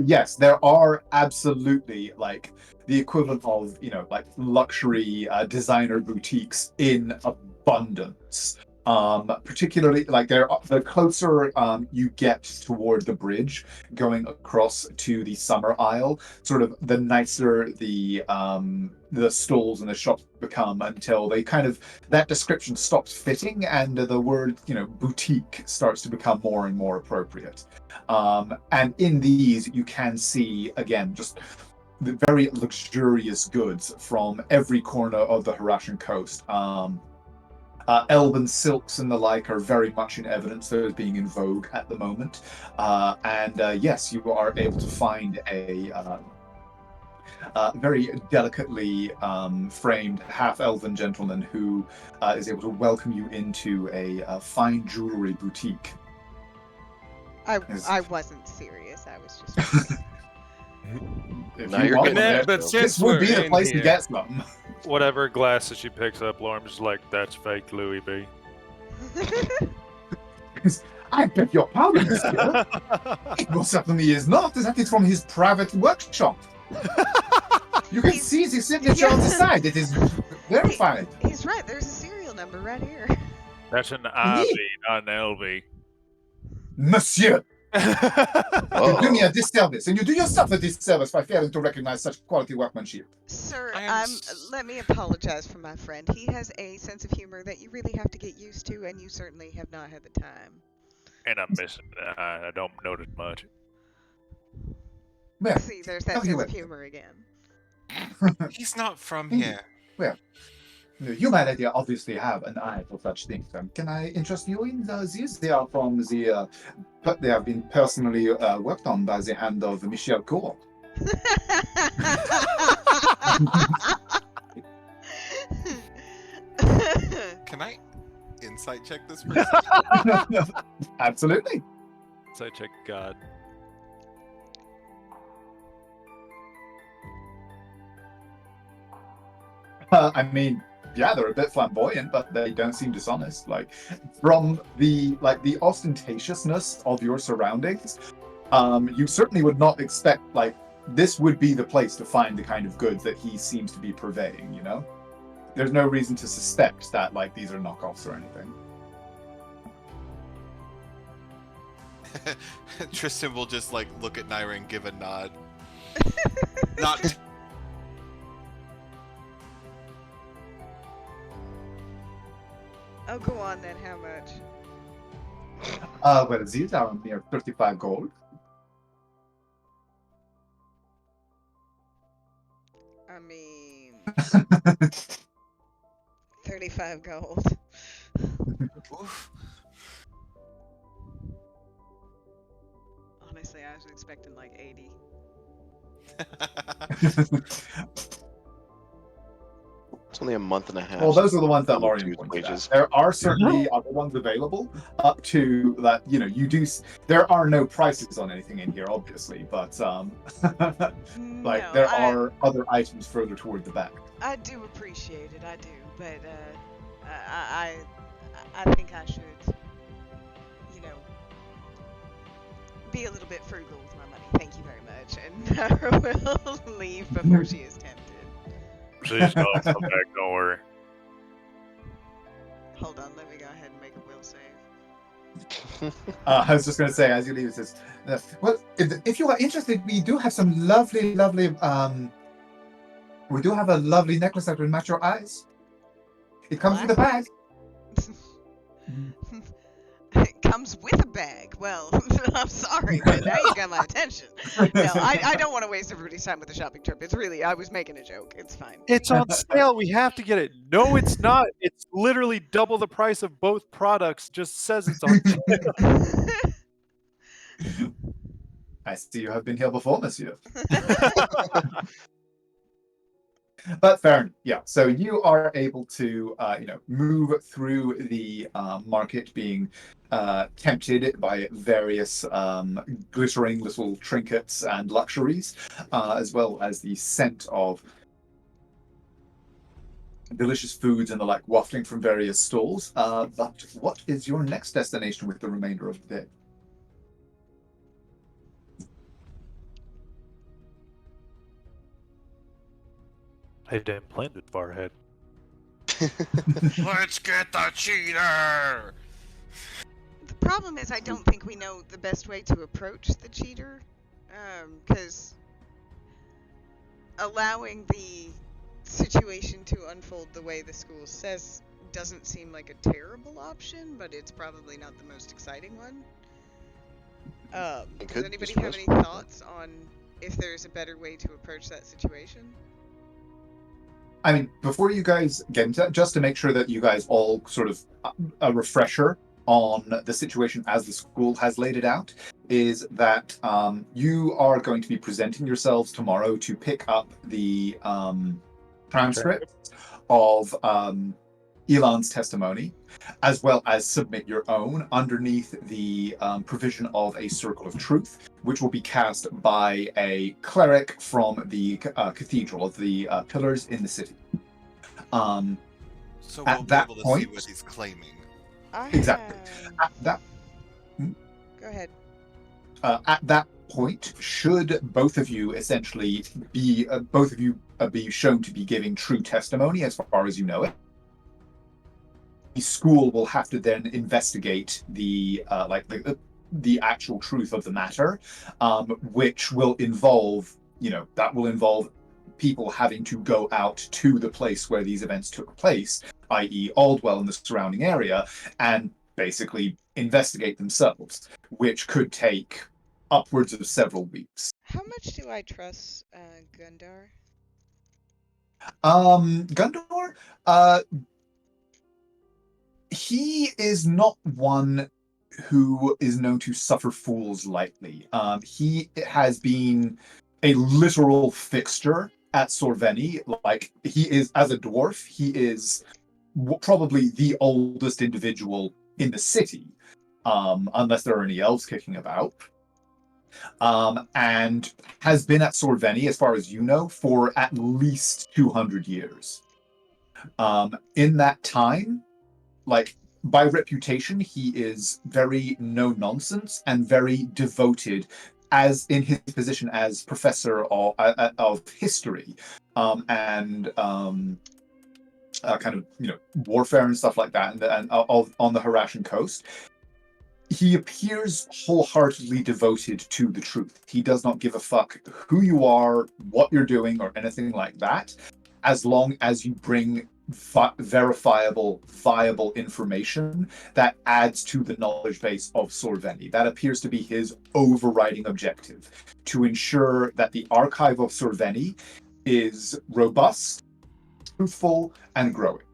S6: Yes, there are absolutely like the equivalent of like luxury designer boutiques in abundance. Particularly like the closer you get toward the bridge going across to the Summer Isle, sort of the nicer the stalls and the shops become, until they kind of, that description stops fitting and the word boutique starts to become more and more appropriate. And in these you can see again just the very luxurious goods from every corner of the Harashan coast. Elven silks and the like are very much in evidence, those being in vogue at the moment. And yes, you are able to find a very delicately framed half-elven gentleman who is able to welcome you into a fine jewelry boutique.
S3: I wasn't serious. I was just.
S4: Now you're getting there,
S7: but
S4: though.
S7: since
S6: This would be
S7: we're
S6: the
S7: in
S6: place to
S7: here-
S6: get some.
S2: Whatever glasses she picks up, Lauren's just like, that's fake Louis B.
S6: I beg your pardon, sir. It most certainly is not. That is from his private workshop. You can
S3: He's-
S6: see the signature on the side. It is verified.
S3: He's right. There's a serial number right here.
S2: That's an
S6: Indeed.
S2: IV, not an LV.
S6: Monsieur, you do me
S4: Oh,
S6: a disservice, and you do yourself a disservice by failing to recognize such quality workmanship.
S3: Sir,
S5: I am
S3: let me apologize for my friend. He has a sense of humor that you really have to get used to, and you certainly have not had the time.
S2: And I'm missing that. I don't notice much.
S6: Well,
S3: See, there's that
S6: tell you
S3: sense of
S6: what.
S3: humor again.
S5: He's not from
S6: Indeed.
S5: here.
S6: Well, humanity obviously have an eye for such things. Can I interest you in these? They are from the, but they have been personally worked on by the hand of Michel Cour.
S5: Can I insight check this person?
S6: Absolutely.
S2: So I check God.
S6: I mean, yeah, they're a bit flamboyant, but they don't seem dishonest. Like, from the ostentatiousness of your surroundings, you certainly would not expect this would be the place to find the kind of goods that he seems to be purveying. You know, there's no reason to suspect that these are knockoffs or anything.
S5: Tristan will just look at Naira and give a nod. Not.
S3: Oh, go on then. How much?
S6: Well, these are mere 35 gold.
S3: I mean, 35 gold.
S5: Oof.
S3: Honestly, I was expecting like 80.
S4: it's only a month and a half.
S6: Well, those are the ones that
S4: since
S6: Lorian
S4: reduced
S6: pointed
S4: wages.
S6: out. There are certainly other ones available up to that. You do. There are no prices on anything in here, obviously, but
S3: No,
S6: there are other items further toward the back.
S3: I do appreciate it. I do, but I think I should, be a little bit frugal with my money. Thank you very much, and Nara will leave before she is tempted.
S2: Please don't come back, don't worry.
S3: Hold on, let me go ahead and make a will save.
S6: I was just going to say, as you leave, it says, well, if you are interested, we do have some lovely, we do have a lovely necklace that will match your eyes. It comes with a bag.
S3: It comes with a bag. Well, I'm sorry, but now you got my attention. No, I don't want to waste everybody's time with the shopping trip. It's really, I was making a joke. It's fine.
S2: It's on sale. We have to get it. No, it's not. It's literally double the price of both products. Just says it's on sale.
S6: I see you have been here before, monsieur. But fair enough. Yeah. So you are able to, move through the market, being tempted by various glittering little trinkets and luxuries, as well as the scent of delicious foods and the like wafting from various stalls. But what is your next destination with the remainder of the day?
S2: I didn't plan this far ahead.
S5: Let's get the cheater!
S3: The problem is I don't think we know the best way to approach the cheater, because allowing the situation to unfold the way the school says doesn't seem like a terrible option, but it's probably not the most exciting one. Does anybody have any thoughts on if there's a better way to approach that situation?
S6: I mean, before you guys get into that, just to make sure that you guys all sort of a refresher on the situation as the school has laid it out, is that you are going to be presenting yourselves tomorrow to pick up the transcript of Elon's testimony, as well as submit your own underneath the provision of a circle of truth, which will be cast by a cleric from the cathedral of the pillars in the city.
S5: So
S6: at
S5: we'll be
S6: that
S5: able to
S6: point,
S5: see what he's claiming.
S6: Exactly. At that,
S3: Go ahead.
S6: at that point, should both of you essentially be be shown to be giving true testimony as far as you know it, school will have to then investigate the actual truth of the matter, which will involve, that will involve people having to go out to the place where these events took place, i.e., Aldwell and the surrounding area, and basically investigate themselves, which could take upwards of several weeks.
S3: How much do I trust Gundar?
S6: Gundor, he is not one who is known to suffer fools lightly. He has been a literal fixture at Sorveni. Like, he is, as a dwarf, he is probably the oldest individual in the city, unless there are any elves kicking about. And has been at Sorveni, as far as you know, for at least 200 years. In that time, like, by reputation, he is very no nonsense and very devoted, as in his position as professor of history, and kind of warfare and stuff like that, and on the Harashan coast. He appears wholeheartedly devoted to the truth. He does not give a fuck who you are, what you're doing, or anything like that, as long as you bring verifiable, viable information that adds to the knowledge base of Sorveni. That appears to be his overriding objective, to ensure that the archive of Sorveni is robust, truthful, and growing.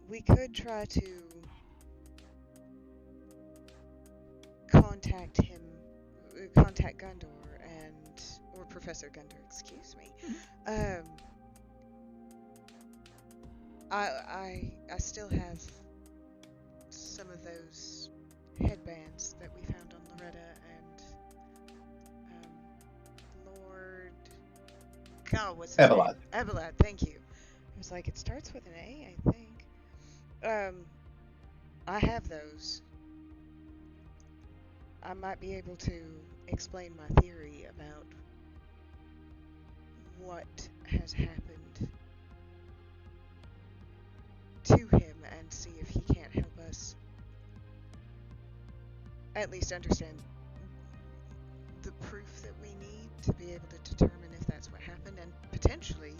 S3: We could try to contact Gundor or Professor Gundor, excuse me. I still have some of those headbands that we found on Loretta and Lord. God, what's his
S6: Evelad.
S3: name? Evelad, thank you. I was like, it starts with an A, I think. I have those. I might be able to explain my theory about what has happened to him and see if he can't help us at least understand the proof that we need to be able to determine if that's what happened, and potentially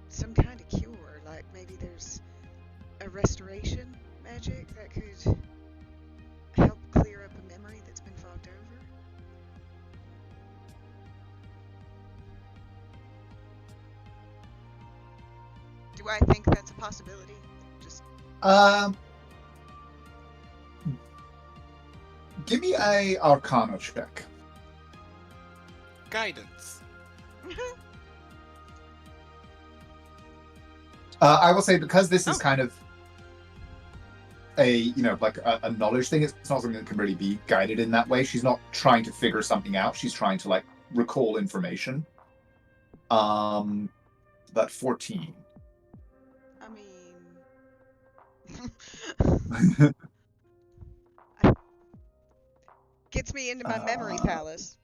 S3: some kind of cure, like maybe there's a restoration magic that could help clear up a memory that's been fogged over. Do I think that's a possibility? Just
S6: give me a Arcana check.
S5: Guidance.
S6: I will say, because this is
S3: Okay.
S6: kind of a a knowledge thing, it's not something that can really be guided in that way. She's not trying to figure something out, she's trying to recall information. That 14.
S3: I mean, gets me into my memory palace.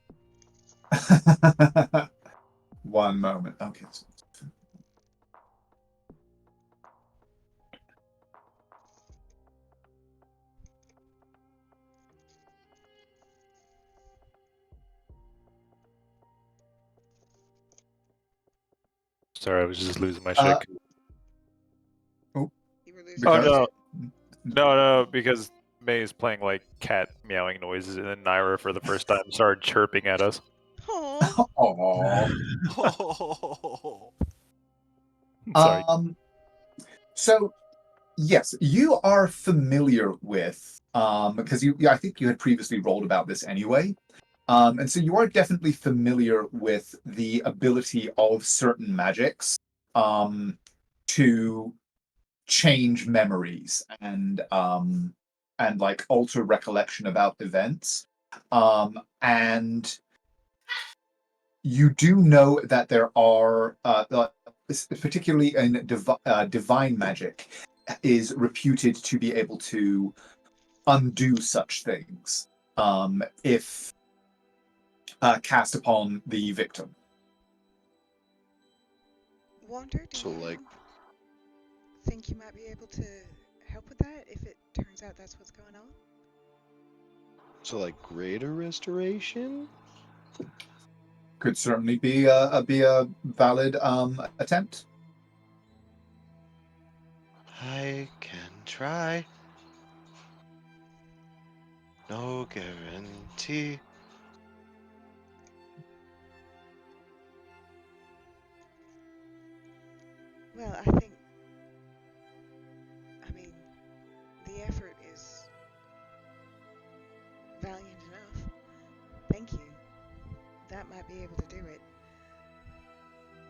S6: One moment. Okay.
S2: Sorry, I was just losing my shit.
S6: Oh,
S3: You were losing
S6: because?
S2: Oh, no, because May is playing cat meowing noises, and then Naira for the first time started chirping at us.
S3: Aww.
S6: Aww.
S5: Oh.
S2: Sorry.
S6: So yes, you are familiar with because I think you had previously rolled about this anyway. And so you are definitely familiar with the ability of certain magics to change memories and alter recollection about events. And you do know that there are, particularly in divine magic, is reputed to be able to undo such things if cast upon the victim.
S3: Wander, do
S4: So,
S3: you... think you might be able to help with that if it turns out that's what's going on?
S4: So, like, greater restoration?
S6: Could certainly be a valid attempt.
S4: I can try. No guarantee.
S3: Well, I mean, the effort is valiant enough. Thank you. That might be able to do it.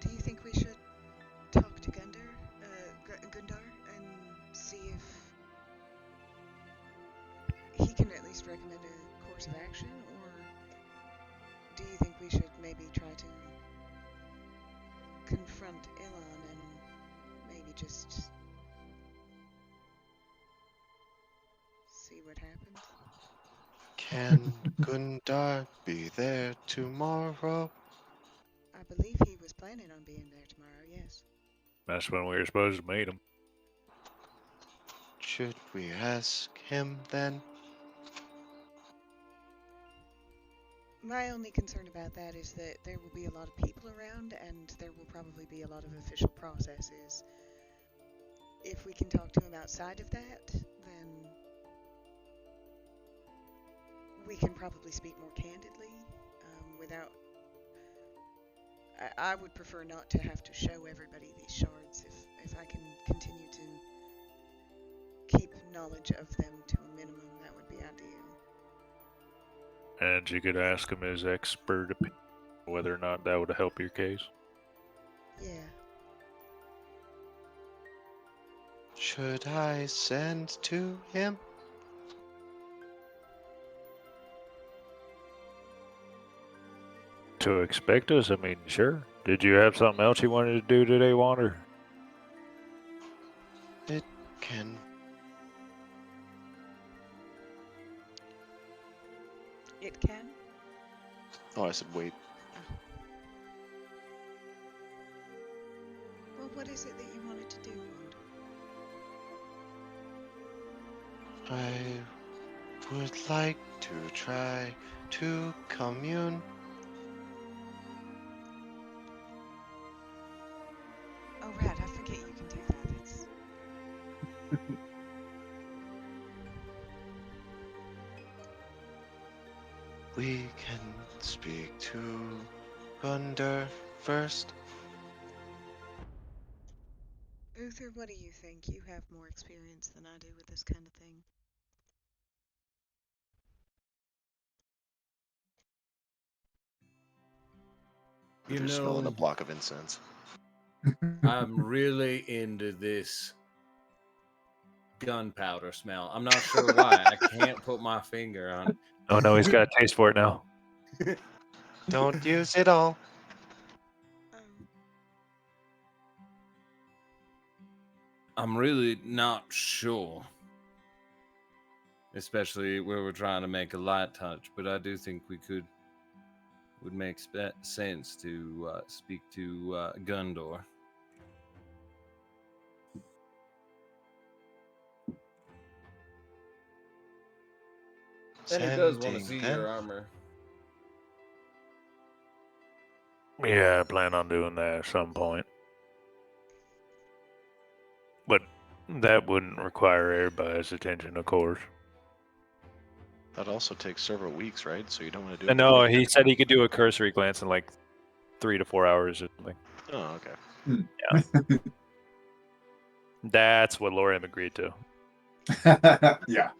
S3: Do you think we should talk to Gundar, and see if he can at least recommend a course of action, or do you think we should maybe try to confront Elon and maybe just see what happens?
S4: Can Gundar be there tomorrow?
S3: I believe he was planning on being there tomorrow, yes.
S2: That's when we were supposed to meet him.
S4: Should we ask him then?
S3: My only concern about that is that there will be a lot of people around, and there will probably be a lot of official processes. If we can talk to him outside of that, then we can probably speak more candidly, without... I would prefer not to have to show everybody these shards if I can continue to keep knowledge of them to a minimum. That would be ideal.
S2: And you could ask him his expert opinion whether or not that would help your case.
S3: Yeah.
S4: Should I send to him?
S2: To expect us? I mean, sure. Did you have something else you wanted to do today, Wander?
S4: It can.
S3: It can?
S4: Oh, I said wait.
S3: Oh. Well, what is it that you wanted to do, Wander?
S4: I would like to try to commune.
S3: Oh, right, I forget you can do that. That's...
S4: We can speak to Gundar first.
S3: Uther, what do you think? You have more experience than I do with this kind of thing.
S7: You
S4: They're smelling a
S7: know,
S4: block of incense.
S7: I'm really into this gunpowder smell. I'm not sure why. I can't put my finger on it.
S2: Oh no, he's got a taste for it now.
S4: Don't use it all.
S3: Um,
S7: I'm really not sure. Especially where we're trying to make a light touch, but I do think would make sense to speak to Gundor. And he does want to see your armor.
S2: Yeah, I plan on doing that at some point. But that wouldn't require everybody's attention, of course.
S4: That also takes several weeks, right? So you don't want to do it.
S2: No, he said he could do a cursory glance in like 3 to 4 hours or something.
S4: Oh, okay.
S2: Yeah. That's what Lorem agreed to.
S6: Yeah.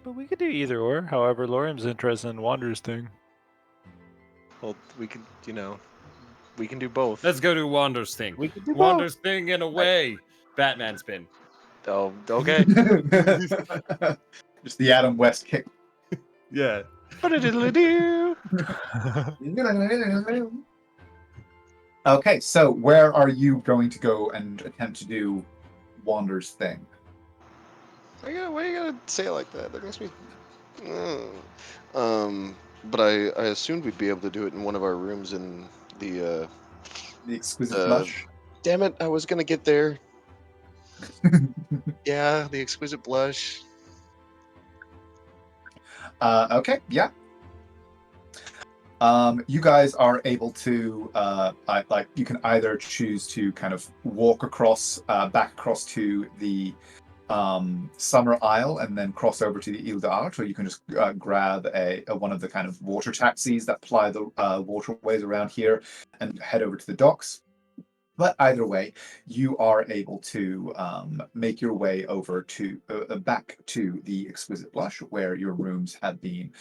S2: But we could do either or. However, Lorem's interested in Wander's thing.
S4: Well, we can, we can do both.
S7: Let's go to Wander's thing.
S2: We could do
S7: Wander's thing in a way. Batman spin.
S4: Oh, okay.
S6: Just the Adam West kick.
S7: Yeah.
S6: Okay, so where are you going to go and attempt to do Wander's thing?
S4: Why you gotta say it like that? That makes me. But I assumed we'd be able to do it in one of our rooms in the
S6: The exquisite
S4: uh
S6: blush.
S4: damn it, I was gonna get there. Yeah, the exquisite blush.
S6: Okay, yeah. You guys are able to, you can either choose to kind of walk across, back across to the Summer Isle and then cross over to the Ile d'Art, or you can just grab one of the kind of water taxis that ply the waterways around here and head over to the docks. But either way, you are able to make your way over to back to the Exquisite Blush, where your rooms have been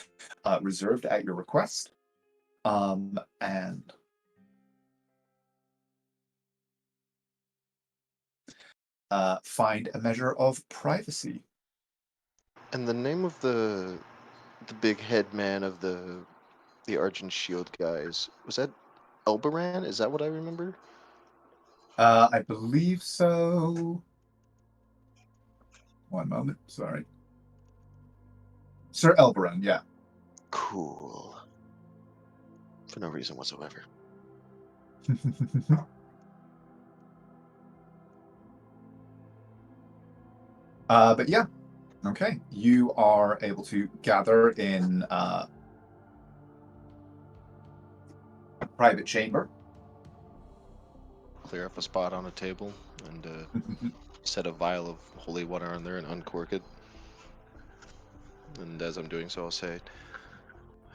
S6: reserved at your request. And find a measure of privacy.
S4: And the name of the big head man of the Argent Shield guys, was that Elbaran? Is that what I remember?
S6: I believe so. One moment, sorry. Sir Elberon, yeah.
S4: Cool. For no reason whatsoever.
S6: But yeah, okay. You are able to gather in a private chamber.
S4: Clear up a spot on a table and set a vial of holy water on there and uncork it. And as I'm doing so, I'll say,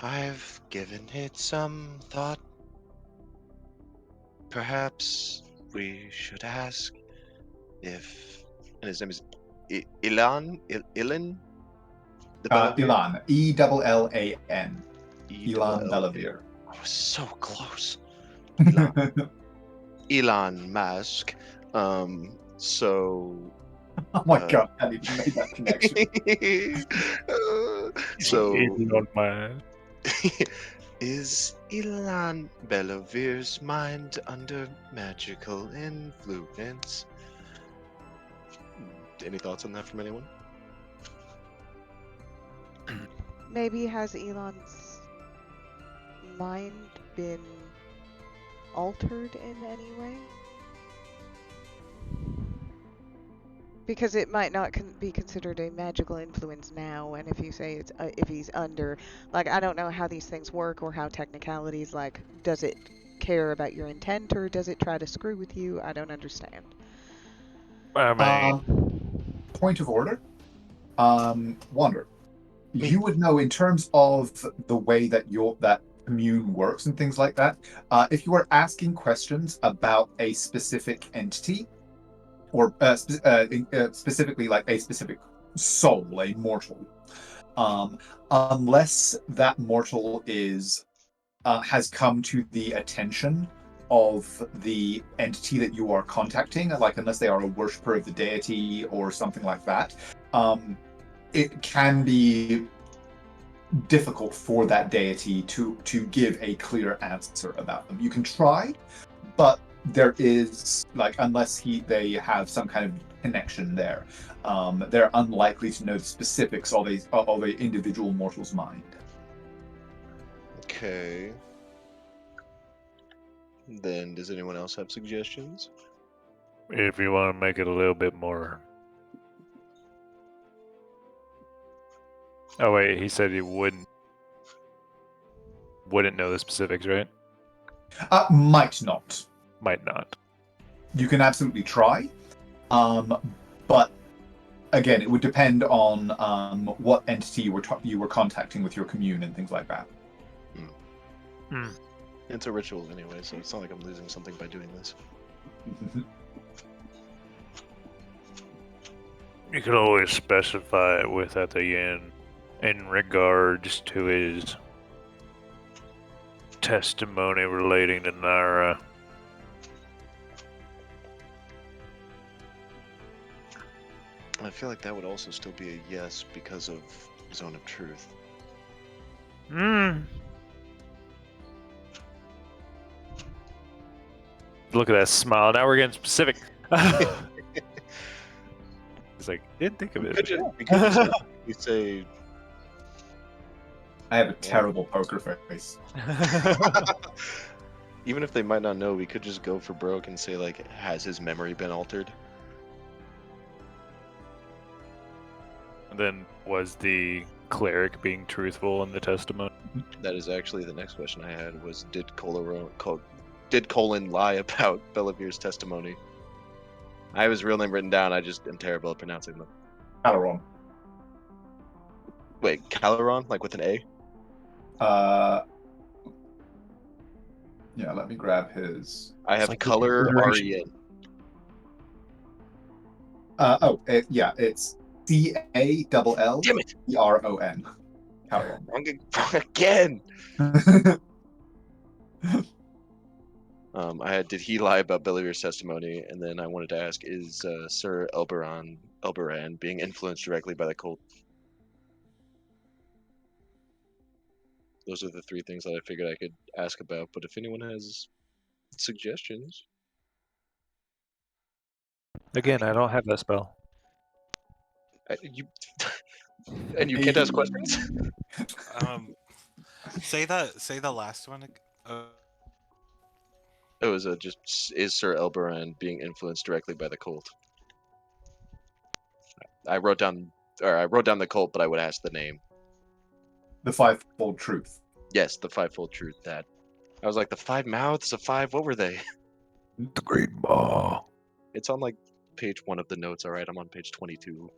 S4: I've given it some thought. Perhaps we should ask if... And his name is Ilan? Ilan? The Belvedere?
S6: Ilan, Ellan. Ilan
S4: Elan.
S6: Belvedere.
S4: I was so close. Elon. Elon Musk. So...
S6: Oh my god, I didn't even make that connection.
S4: So...
S2: Elon Musk.
S4: Is Ilan Belavir's mind under magical influence? Any thoughts on that from anyone?
S3: Maybe has Elon's mind been altered in any way? Because it might not be considered a magical influence now, and if you say it's if he's under, like, I don't know how these things work or how technicalities, like, does it care about your intent or does it try to screw with you? I don't understand.
S2: I mean,
S6: Point of order. Wander. You would know in terms of the way that that commune works and things like that. If you are asking questions about a specific entity, or specifically like a specific soul, a mortal, unless that mortal has come to the attention of the entity that you are contacting, like unless they are a worshiper of the deity or something like that, it can be difficult for that deity to give a clear answer about them. You can try, but there is, like, unless they have some kind of connection there, they're unlikely to know the specifics of a individual mortal's mind.
S4: Okay. Then, does anyone else have suggestions?
S2: if you want to make it a little bit more. Oh wait, he said he wouldn't know the specifics, right?
S6: Might not.
S2: Might not.
S6: You can absolutely try, but again, it would depend on what entity you were contacting with your commune and things like that.
S4: It's a ritual anyway, so it's not like I'm losing something by doing this.
S2: You could always specify it with at the end in regards to his testimony relating to Naira.
S4: I feel like that would also still be a yes because of Zone of Truth.
S2: Look at that smile. Now we're getting specific. It's like, didn't think of it.
S4: We could just you say
S6: I have a terrible poker face.
S4: Even if they might not know, we could just go for broke and say, like, has his memory been altered?
S2: And then was the cleric being truthful in the testimony?
S4: That is actually the next question I had, was did Colin lie about Belavir's testimony? I have his real name written down, I just am terrible at pronouncing them.
S6: Caleron.
S4: Wait, Caleron? Like with an A?
S6: Yeah, let me grab his.
S4: I have
S2: like
S4: color
S2: alliteration.
S4: R-E-N.
S6: Yeah, it's C-A-L-L-E-R-O-N.
S4: Damn it!
S6: Caleron.
S4: Wrong again! I had, did he lie about Belavir's testimony? And then I wanted to ask, is Sir Elberan being influenced directly by the cult? Those are the three things that I figured I could ask about, but if anyone has suggestions.
S2: Again, I don't have that spell.
S4: And you can't ask questions?
S5: Say the last one.
S4: It was just, is Sir Elberan being influenced directly by the cult? I wrote down the cult, but I would ask the name.
S6: The Fivefold Truth.
S4: Yes, the Fivefold Truth. That. I was like, the five mouths of five. What were they?
S2: The Great Maw.
S4: It's on like page 1 of the notes. All right, I'm on page 22.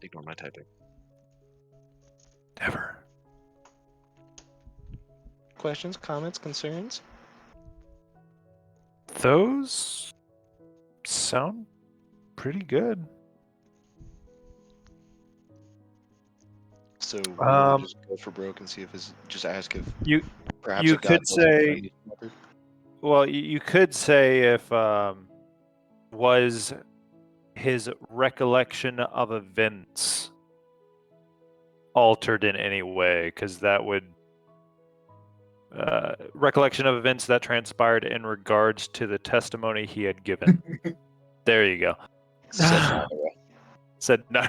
S4: Ignore my typing.
S2: Never.
S4: Questions, comments, concerns?
S2: Those sound pretty good.
S4: So we'll just go for broke and see if just ask if perhaps
S2: you
S4: a god
S2: could say, well, you could say if was his recollection of events altered in any way, because that would recollection of events that transpired in regards to the testimony he had given. There you go. Said no.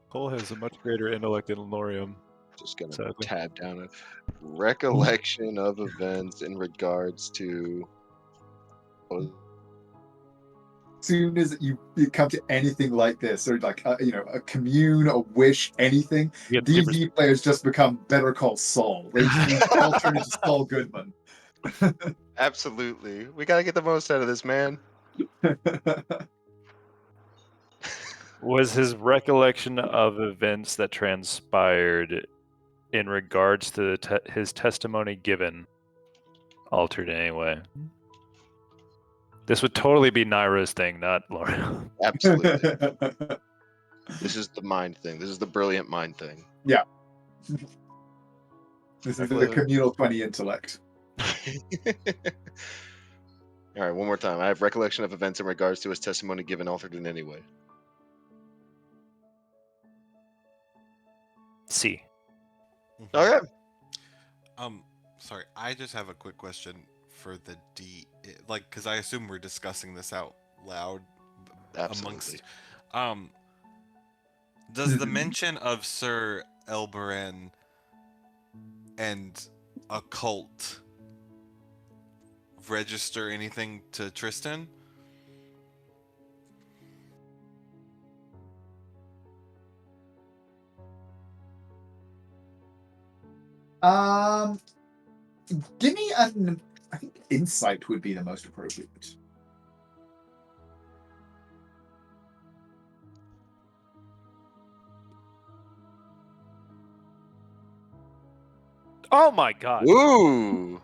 S2: Cole has a much greater intellect than Lorium.
S4: Just gonna
S2: sadly.
S4: tab down a recollection of events in regards to.
S6: As soon as you come to anything like this, or like a commune, a wish, anything, D&D players just become Better Call Saul. They just all turn into Saul Goodman.
S4: Absolutely, we gotta get the most out of this, man.
S2: Was his recollection of events that transpired in regards to his testimony given altered in any way? This would totally be Naira's thing, not Laura.
S4: Absolutely. This is the mind thing. This is the brilliant mind thing.
S6: Yeah. This is the communal 20 intellect.
S4: All right, one more time. I have recollection of events in regards to his testimony given altered in any way.
S2: C.
S4: Okay.
S5: Sorry, I just have a quick question for the D, like, because I assume we're discussing this out loud.
S4: Absolutely.
S5: Amongst. Does the mention of Sir Elberan and a cult register anything to Tristan?
S6: Give me an. I think insight would be the most appropriate.
S2: Oh my god.
S4: Ooh.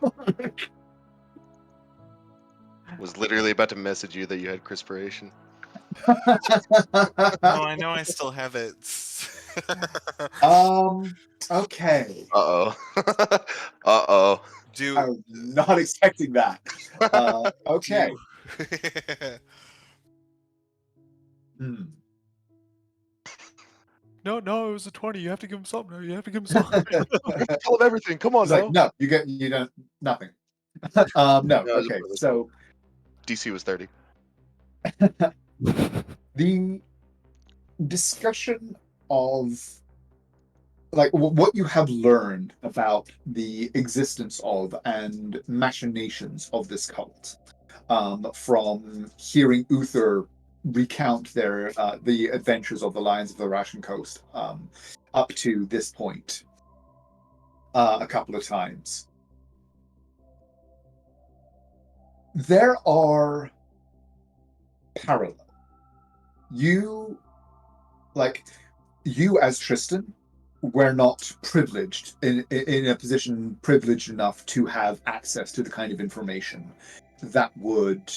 S4: Was literally about to message you that you had crispiration.
S5: No, I know I still have it.
S6: Okay.
S4: Uh-oh. Uh-oh.
S6: I was not expecting that. Okay.
S2: No, it was a 20. You have to give him something. You have to give him something.
S4: Tell him everything. Come on,
S6: It's like, no, you don't nothing. No,
S4: No,
S6: okay, so
S4: DC was 30.
S6: the discussion of like what you have learned about the existence of and machinations of this cult from hearing Uther recount the adventures of the Lions of the Russian Coast up to this point a couple of times. There are parallels. You as Tristan were not privileged in a position privileged enough to have access to the kind of information that would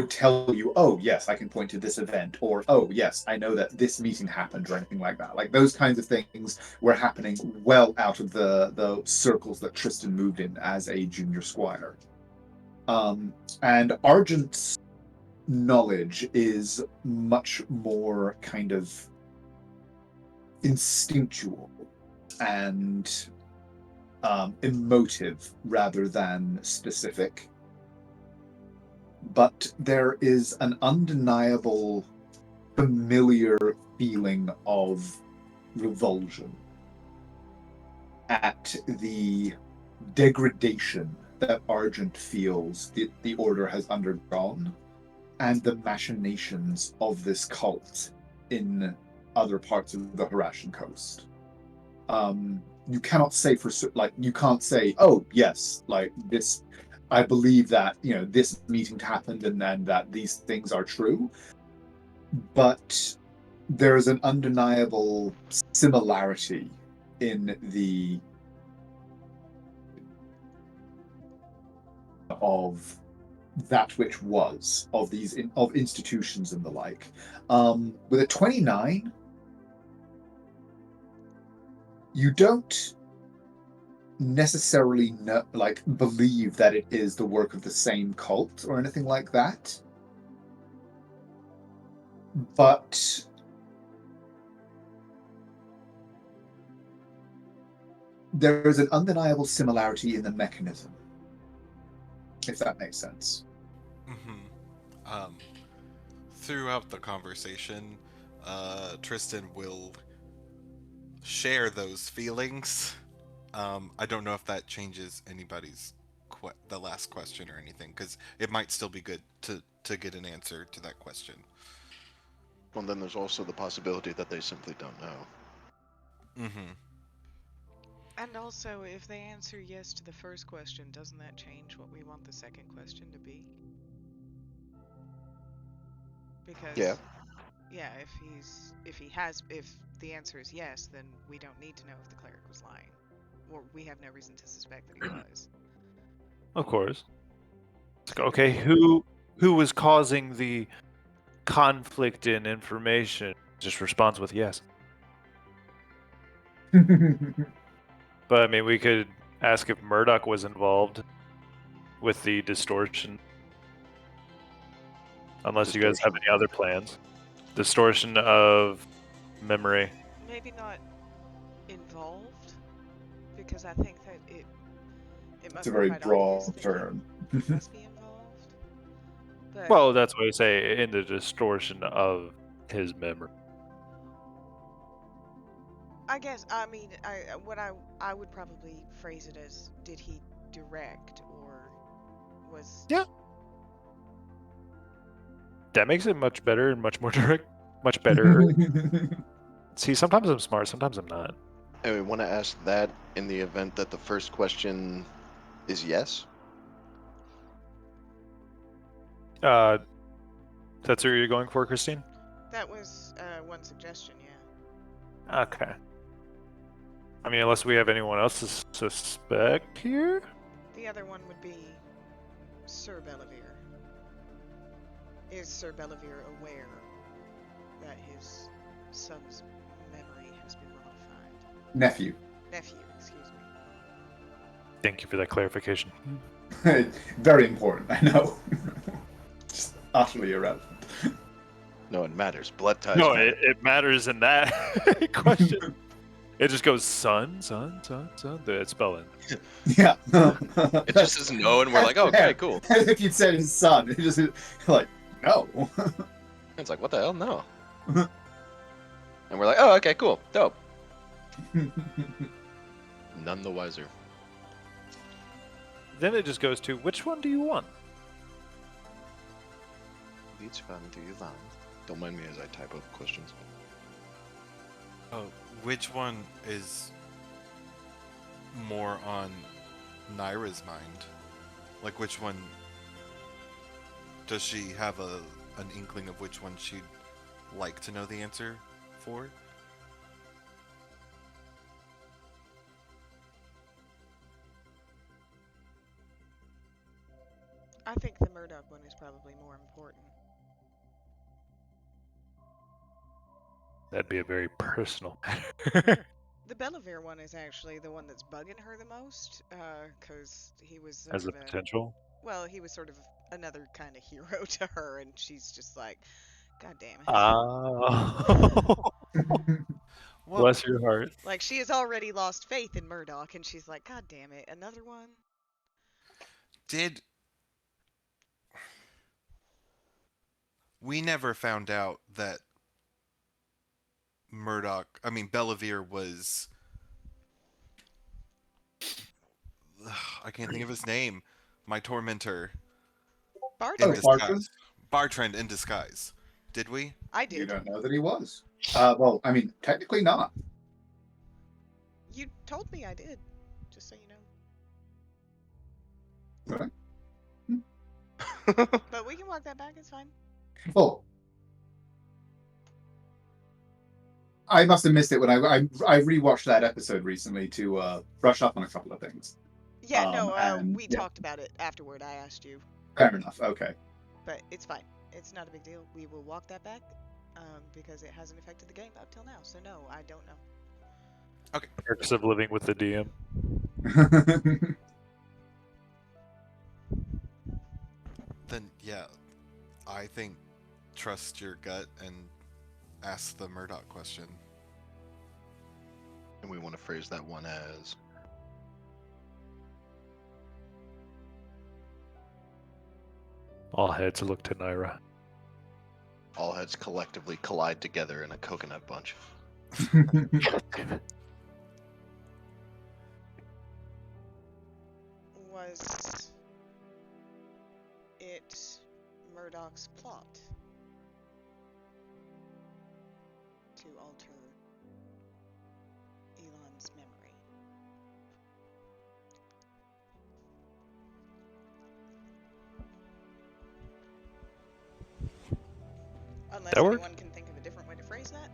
S6: tell you, oh yes, I can point to this event, or oh yes, I know that this meeting happened, or anything like that. Like those kinds of things were happening well out of the circles that Tristan moved in as a junior squire. And Argent's knowledge is much more kind of instinctual and emotive rather than specific. But there is an undeniable familiar feeling of revulsion at the degradation that Argent feels the Order has undergone and the machinations of this cult in other parts of the Harashan coast. You cannot say you can't say, oh yes, like this, I believe that, this meeting happened and then that these things are true. But there is an undeniable similarity in the of that which was of these of institutions and the like. With a 29, you don't necessarily believe that it is the work of the same cult or anything like that, but there is an undeniable similarity in the mechanism, if that makes sense.
S5: Throughout the conversation, Tristan will share those feelings. I don't know if that changes anybody's the last question or anything, because it might still be good to get an answer to that question.
S4: Well, then there's also the possibility that they simply don't know.
S3: And also, if they answer yes to the first question, doesn't that change what we want the second question to be? Because if the answer is yes, then we don't need to know if the cleric was lying, or we have no reason to suspect that he was.
S2: Of course. Okay, who was causing the conflict in information? Just responds with yes. But I mean, we could ask if Murdoch was involved with the distortion. Unless you guys have any other plans. Distortion of memory.
S3: Maybe not involved, because I think that it must
S6: it's a very
S3: be quite
S6: broad
S3: obvious
S6: term.
S3: that he must be involved. But
S2: Well, that's what I say, in the distortion of his memory.
S3: I guess, I mean, I would probably phrase it as, did he direct, or was...
S2: Yeah. That makes it much better and much more direct. Much better. See, sometimes I'm smart, sometimes I'm not.
S4: And we want to ask that in the event that the first question is yes?
S2: That's what you're going for, Christine?
S3: That was one suggestion, yeah.
S2: Okay. I mean, unless we have anyone else to suspect here?
S3: The other one would be Sir Bellavere. Is Sir Bellavere aware that his son's memory has been modified?
S6: Nephew,
S3: excuse me.
S2: Thank you for that clarification.
S6: very important, I know. Just utterly irrelevant.
S4: No, it matters. Blood ties
S2: No,
S4: matter.
S2: it matters in that question. It just goes son. It's spelling.
S6: Yeah.
S4: It just says no, and we're like, oh, okay, cool.
S6: If you'd said his son, it just like no.
S4: It's like, what the hell? No. And we're like, oh, okay, cool, dope. None the wiser.
S2: Then it just goes to, which one do you want?
S4: Which one do you want? Don't mind me as I type up questions.
S5: Oh, which one is more on Naira's mind? Like, which one does she have an inkling of which one she'd like to know the answer for?
S3: I think the Murdoch one is probably more important.
S2: That'd be a very personal matter.
S3: The Bellavere one is actually the one that's bugging her the most, because he was sort
S2: As
S3: of
S2: a potential.
S3: well, he was sort of another kind of hero to her, and she's just like, God damn it.
S2: Oh.
S5: Well,
S2: Bless your heart.
S3: Like, she has already lost faith in Murdoch, and she's like, God damn it, another one?
S5: we never found out that Bellavere was... I can't think of his name. My tormentor.
S3: Bartrand.
S6: Bartrand?
S5: Bartrand in disguise. Did we?
S3: I
S6: You
S3: did.
S6: don't know that he was. Well, I mean, technically not.
S3: You told me I did, just so you know.
S6: Right?
S3: But we can walk that back, it's fine.
S6: Well, I must have missed it when I rewatched that episode recently to brush up on a couple of things.
S3: Yeah, no,
S6: and,
S3: we
S6: yeah.
S3: talked about it afterward. I asked you.
S6: Fair enough. Okay.
S3: But it's fine. It's not a big deal. We will walk that back, because it hasn't affected the game up till now. So no, I don't know.
S5: Okay.
S2: Perks of living with the DM.
S5: Then, yeah, I think trust your gut and ask the Murdoch question.
S4: And we want to phrase that one as...
S2: All heads look to Naira.
S4: all heads collectively collide together in a coconut bunch.
S3: Was it Murdoch's plot to alter Elon's memory? Unless
S2: That work?
S3: anyone can think of a different way to phrase that.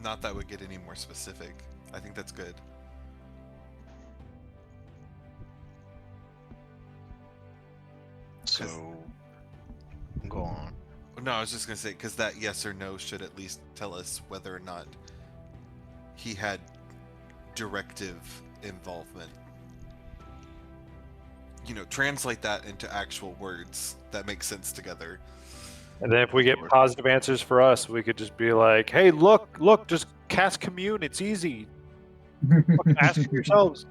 S5: Not that would get any more specific. I think that's good.
S4: So, go on.
S5: No, I was just gonna say, because that yes or no should at least tell us whether or not he had directive involvement. You know, translate that into actual words that make sense together.
S2: And then if we get positive answers for us, we could just be like, hey, look, just cast commune. It's easy. Fucking ask for yourselves.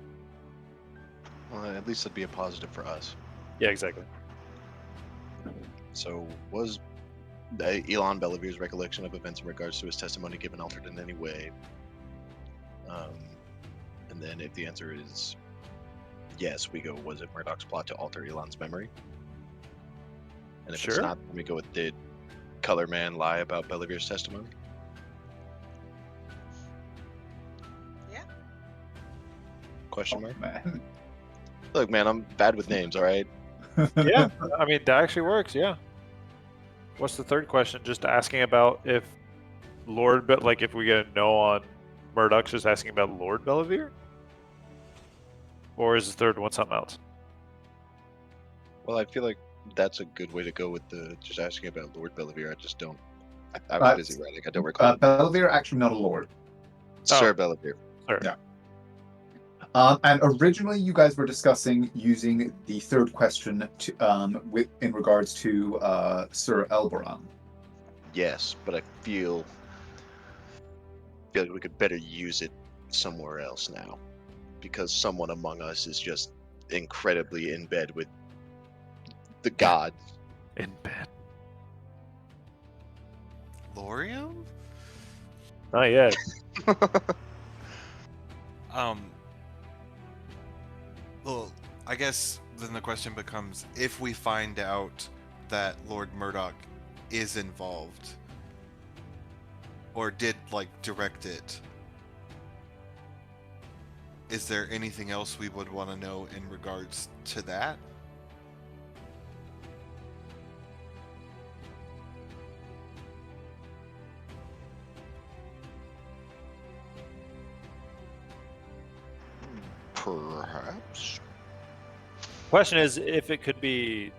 S4: Well, at least it'd be a positive for us.
S2: Yeah, exactly.
S4: So, was Elon Bellavere's recollection of events in regards to his testimony given altered in any way? And then if the answer is yes, we go, was it Murdoch's plot to alter Elon's memory? And if it's
S2: Sure.
S4: not, then we go with, did Color Man lie about Bellavere's testimony?
S3: Yeah.
S4: Question mark?
S6: Man.
S4: Look, man, I'm bad with names, alright?
S2: Yeah, I mean, that actually works, yeah. What's the third question? Just asking about if like if we get a no on Murdoch, just asking about Lord Bellavere? Or is the third one something else?
S4: Well, I feel like that's a good way to go with the just asking about Lord Bellavere. I just don't. I'm
S6: Uh,
S4: busy writing. I don't recall.
S6: Bellavere actually not a lord.
S4: Sir Bellavere.
S2: Sure.
S6: Yeah. And originally, you guys were discussing using the third question to, in regards to Sir Elberon.
S4: Yes, but I feel feel like we could better use it somewhere else now, because someone among us is just incredibly in bed with the gods.
S2: In bed.
S5: Lorium?
S2: Not yet.
S5: Well, I guess then the question becomes, if we find out that Lord Murdoch is involved, or did, like, direct it, is there anything else we would want to know in regards to that?
S4: Perhaps.
S2: Question is if it could be,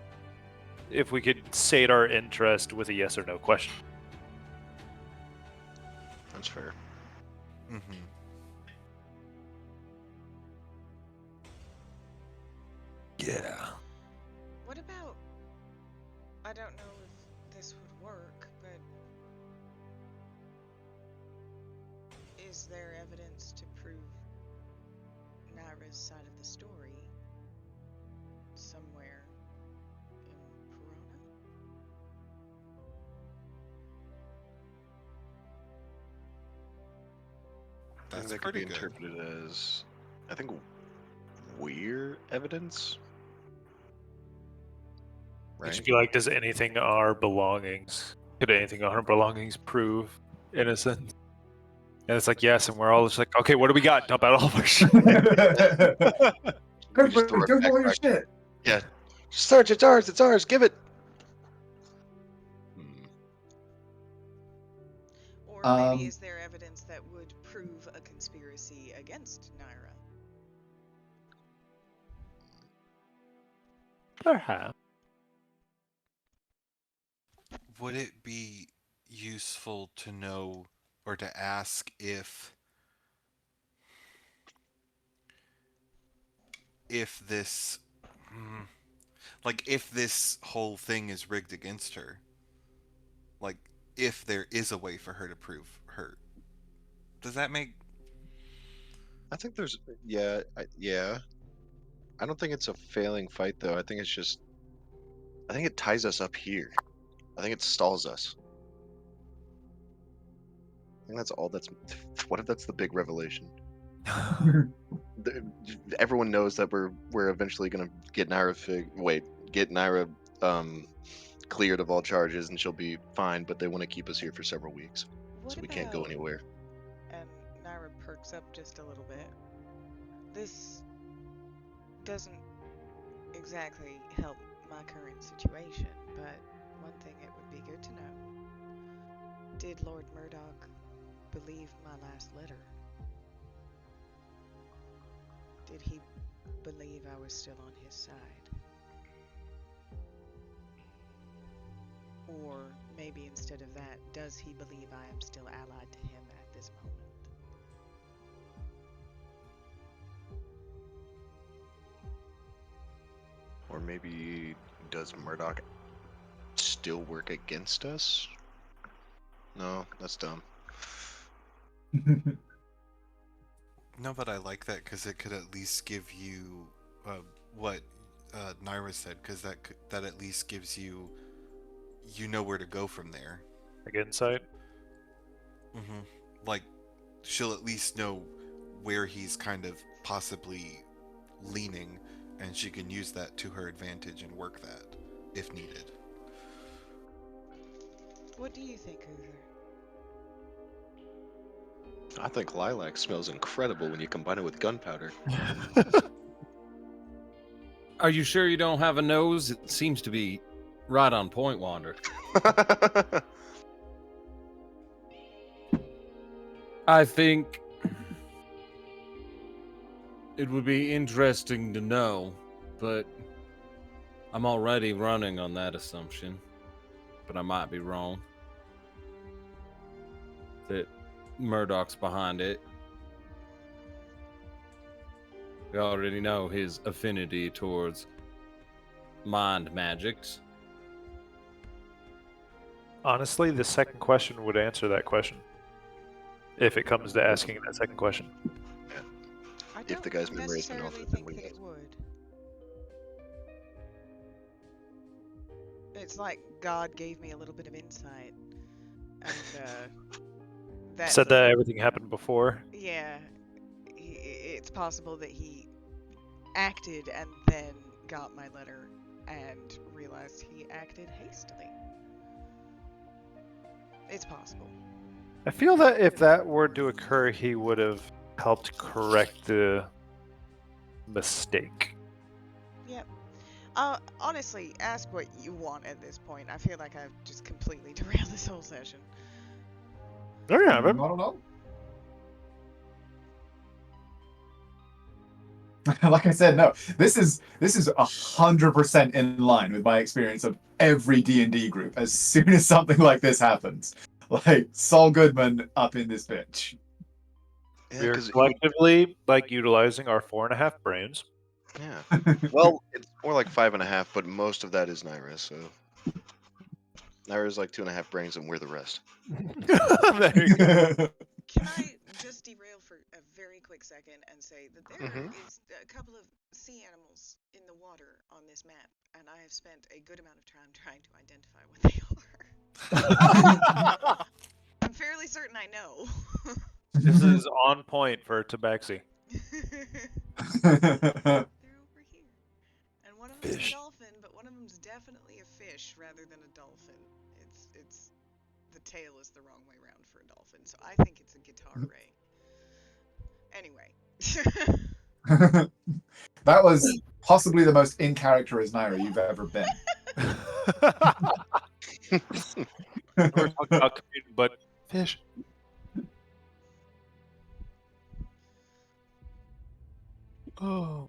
S2: if we could sate our interest with a yes or no question.
S4: That's fair.
S5: Mm-hmm.
S2: Yeah.
S3: What about, I don't know if this would work, but is there evidence to prove Naira's side of the story somewhere in Perona?
S4: I think
S5: That's
S4: that could be
S5: pretty good.
S4: interpreted as, I think, weird evidence.
S2: It
S4: Right?
S2: should be like, does anything on our belongings, could anything on our belongings prove innocence? And it's like, yes, and we're all just like, okay, what do we got? Dump out all of our shit.
S4: We just throw
S6: Give
S4: it
S6: all your
S4: back.
S6: shit.
S4: Yeah. Sarge, it's ours, it's ours, give it!
S3: Or maybe is there evidence that would prove a conspiracy against Naira?
S2: Perhaps.
S5: Would it be useful to know or to ask if this like if this whole thing is rigged against her? Like if there is a way for her to prove her. Does that make
S4: I think there's, yeah. I don't think it's a failing fight, though. I think it's just, I think it ties us up here. I think it stalls us. I think that's all that's, what if that's the big revelation? Everyone knows that we're eventually gonna get Naira cleared of all charges and she'll be fine, but they want to keep us here for several weeks,
S3: What
S4: so we can't go
S3: about-
S4: anywhere.
S3: And Naira perks up just a little bit. This doesn't exactly help my current situation, but one thing it would be good to know. Did Lord Murdoch believe my last letter? Did he believe I was still on his side? Or maybe instead of that, does he believe I am still allied to him at this moment?
S4: Or maybe, does Murdoch still work against us? No, that's dumb.
S5: No, but I like that because it could at least give you what Naira said, because that at least gives you know where to go from there.
S2: Like insight.
S5: Mm-hmm. Like she'll at least know where he's kind of possibly leaning, and she can use that to her advantage and work that if needed.
S3: What do you think, Uther?
S4: I think lilac smells incredible when you combine it with gunpowder.
S7: Are you sure you don't have a nose? It seems to be right on point, Wander. I think it would be interesting to know, but I'm already running on that assumption. But I might be wrong. That Murdoch's behind it. We already know his affinity towards mind magics.
S2: Honestly, the second question would answer that question. if it comes to asking that second question.
S3: I
S4: If the
S3: don't
S4: guy's memory has been
S3: necessarily
S4: altered, then
S3: think
S4: we
S3: that
S4: have.
S3: it would. It's like God gave me a little bit of insight, and that
S2: Said that everything happened before.
S3: yeah, it's possible that he acted and then got my letter and realized he acted hastily. It's possible.
S2: I feel that if that were to occur, he would have helped correct the mistake.
S3: Yep. Honestly, ask what you want at this point. I feel like I've just completely derailed this whole session.
S2: Oh yeah,
S6: I don't know. Like I said, no. This is 100% in line with my experience of every D&D group. As soon as something like this happens, like Saul Goodman up in this bitch.
S4: Yeah,
S2: We're
S4: 'cause
S2: collectively utilizing our 4.5 brains.
S4: yeah. Well, it's more like 5.5, but most of that is Naira. So Naira's like 2.5 brains, and we're the rest.
S2: There you go.
S3: Can I just derail for a very quick second and say that there is a couple of sea animals in the water on this map, and I have spent a good amount of time trying to identify what they are. I'm fairly certain I know.
S2: This is on point for Tabaxi.
S3: They're over here. And one of them's
S2: Fish.
S3: a dolphin, but one of them's definitely a fish rather than a dolphin. It's the tail is the wrong way around for a dolphin, so I think it's a guitar ray. Anyway.
S6: That was possibly the most in character as Naira you've ever been.
S2: We're talking about commuting, but fish. Oh.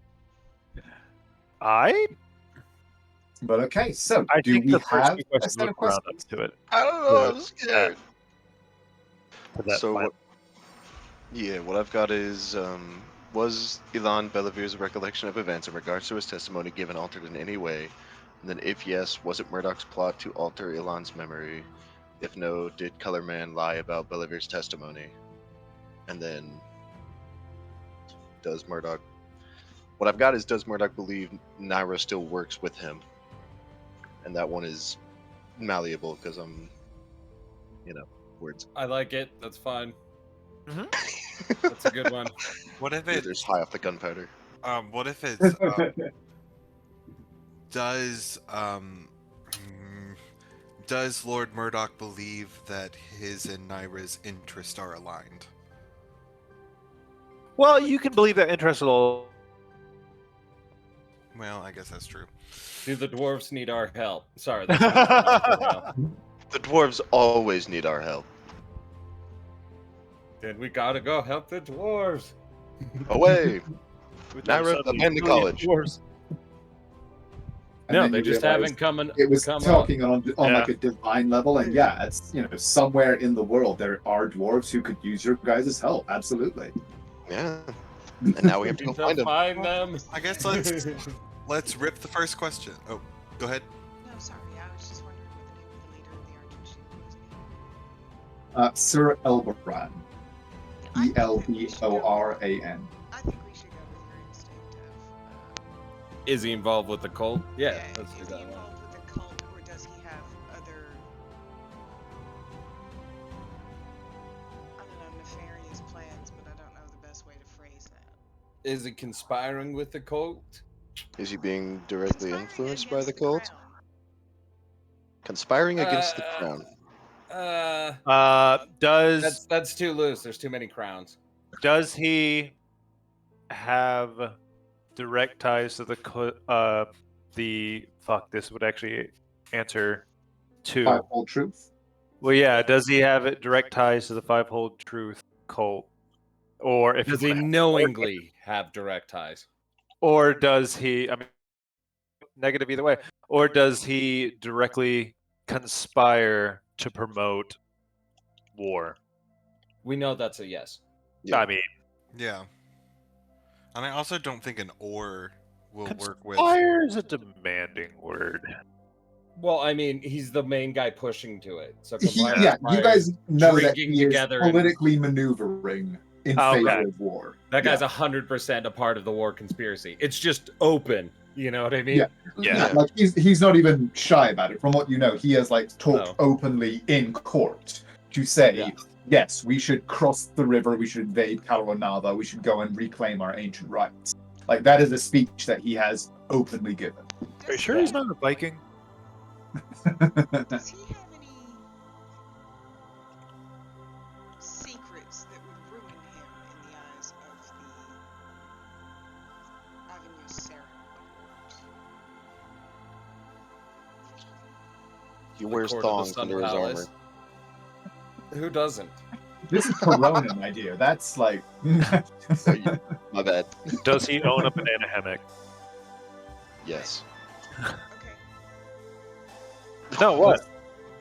S6: But okay, so
S2: I
S6: do
S2: think
S6: we
S2: the first
S6: have
S2: two
S6: a
S2: questions
S6: set
S2: would
S6: of
S2: round up
S6: questions?
S2: to it.
S4: I don't know.
S2: Yeah.
S4: I'm scared.
S2: To that
S4: So
S2: final.
S4: what I've got is was Ilan Belavir's recollection of events in regards to his testimony given altered in any way? And then if yes, was it Murdoch's plot to alter Ilan's memory? If no, did Colorman lie about Belavir's testimony? And then does Murdoch what I've got is does Murdoch believe Naira still works with him? And that one is malleable because I'm words.
S7: I like it. That's fine. That's a good one.
S5: What if
S4: Yeah,
S5: it?
S4: there's high off the gunpowder.
S5: What if it's? Does Lord Murdoch believe that his and Naira's interests are aligned?
S2: Well, you can believe that interest will.
S5: Well, I guess that's true.
S7: Do the dwarves need our help? Sorry, that's not
S4: The dwarves always need our help.
S7: Then we gotta go help the dwarves.
S4: Away!
S2: With
S4: Naira,
S2: suddenly
S4: abandon
S2: brilliant
S4: college.
S2: dwarves.
S6: And
S7: No,
S6: then
S7: they
S6: you
S7: just
S6: realize
S7: haven't come
S6: it was
S7: come up.
S6: talking on
S2: Yeah.
S6: like a divine level, and yeah, it's somewhere in the world there are dwarves who could use your guys' help. Absolutely.
S4: Yeah. And now we have to go
S7: To
S4: find them.
S7: find them.
S5: I guess let's rip the first question. Oh, go ahead.
S3: No, sorry, I was just wondering what the name of the leader of the Argent Shield was.
S6: Sir Elboran.
S3: I think that we should go-
S6: Eloran.
S3: I think we should go with your instinct of.
S7: Is he involved with the cult? Yeah, let's do
S3: is
S7: that
S3: he
S7: one.
S3: involved with the cult, or does he have other, I don't know, nefarious plans? But I don't know the best way to phrase that.
S7: Is he conspiring with the cult?
S4: Is he being directly
S3: Conspiring
S4: influenced by
S3: against
S4: the cult?
S3: crown.
S4: Conspiring against the crown.
S2: Does
S7: That's too loose. There's too many crowns.
S2: he have direct ties to the fuck? This would actually answer two.
S6: Fivefold truth.
S2: Well, yeah. Does he have direct ties to the Fivefold Truth cult, or if
S7: Does he knowingly have direct ties?
S2: or does he? I mean, negative either way. Or does he directly conspire to promote war?
S7: We know that's a yes.
S4: Yeah.
S2: I mean,
S5: Yeah. And I also don't think an or will work with.
S2: conspire is a demanding word.
S7: Well, I mean, he's the main guy pushing to it. So
S6: Yeah, you guys know that
S7: drinking
S6: he is
S7: together and-
S6: politically maneuvering in favor of war.
S7: that guy's
S6: Yeah.
S7: 100% a part of the war conspiracy. It's just open. You know what I mean?
S6: Yeah, like he's not even shy about it. From what you know, he has like talked
S7: No.
S6: openly in court to say,
S7: Yeah.
S6: yes, we should cross the river, we should invade Kaloranava, we should go and reclaim our ancient rights. Like that is a speech that he has openly given.
S2: Are you sure he's not a Viking?
S3: Does he have any secrets that would ruin him in the eyes of the Avenue Sarah?
S4: He wears
S7: Court of the
S4: thongs
S7: Sun
S4: under his armor.
S7: Palace. Who doesn't?
S6: This is Corona, my dear. That's like.
S4: My bad.
S2: Does he own a banana hammock?
S4: Yes.
S3: Okay.
S2: No, what?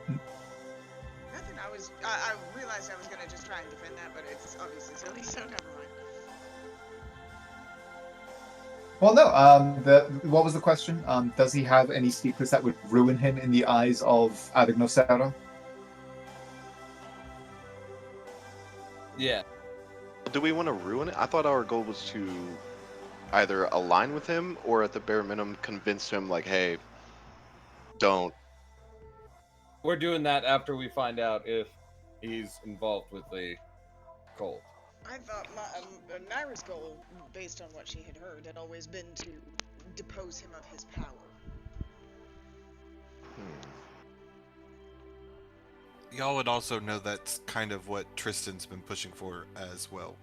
S3: Nothing. I realized I was gonna just try and defend that, but it's obviously silly, so never mind.
S6: Well, no. What was the question? Does he have any secrets that would ruin him in the eyes of Avignosera?
S7: Yeah.
S4: Do we want to ruin it? I thought our goal was to either align with him or at the bare minimum convince him like, hey, don't.
S7: We're doing that after we find out if he's involved with the cult.
S3: I thought Naira's goal, based on what she had heard, had always been to depose him of his power.
S5: Y'all would also know that's kind of what Tristan's been pushing for as well.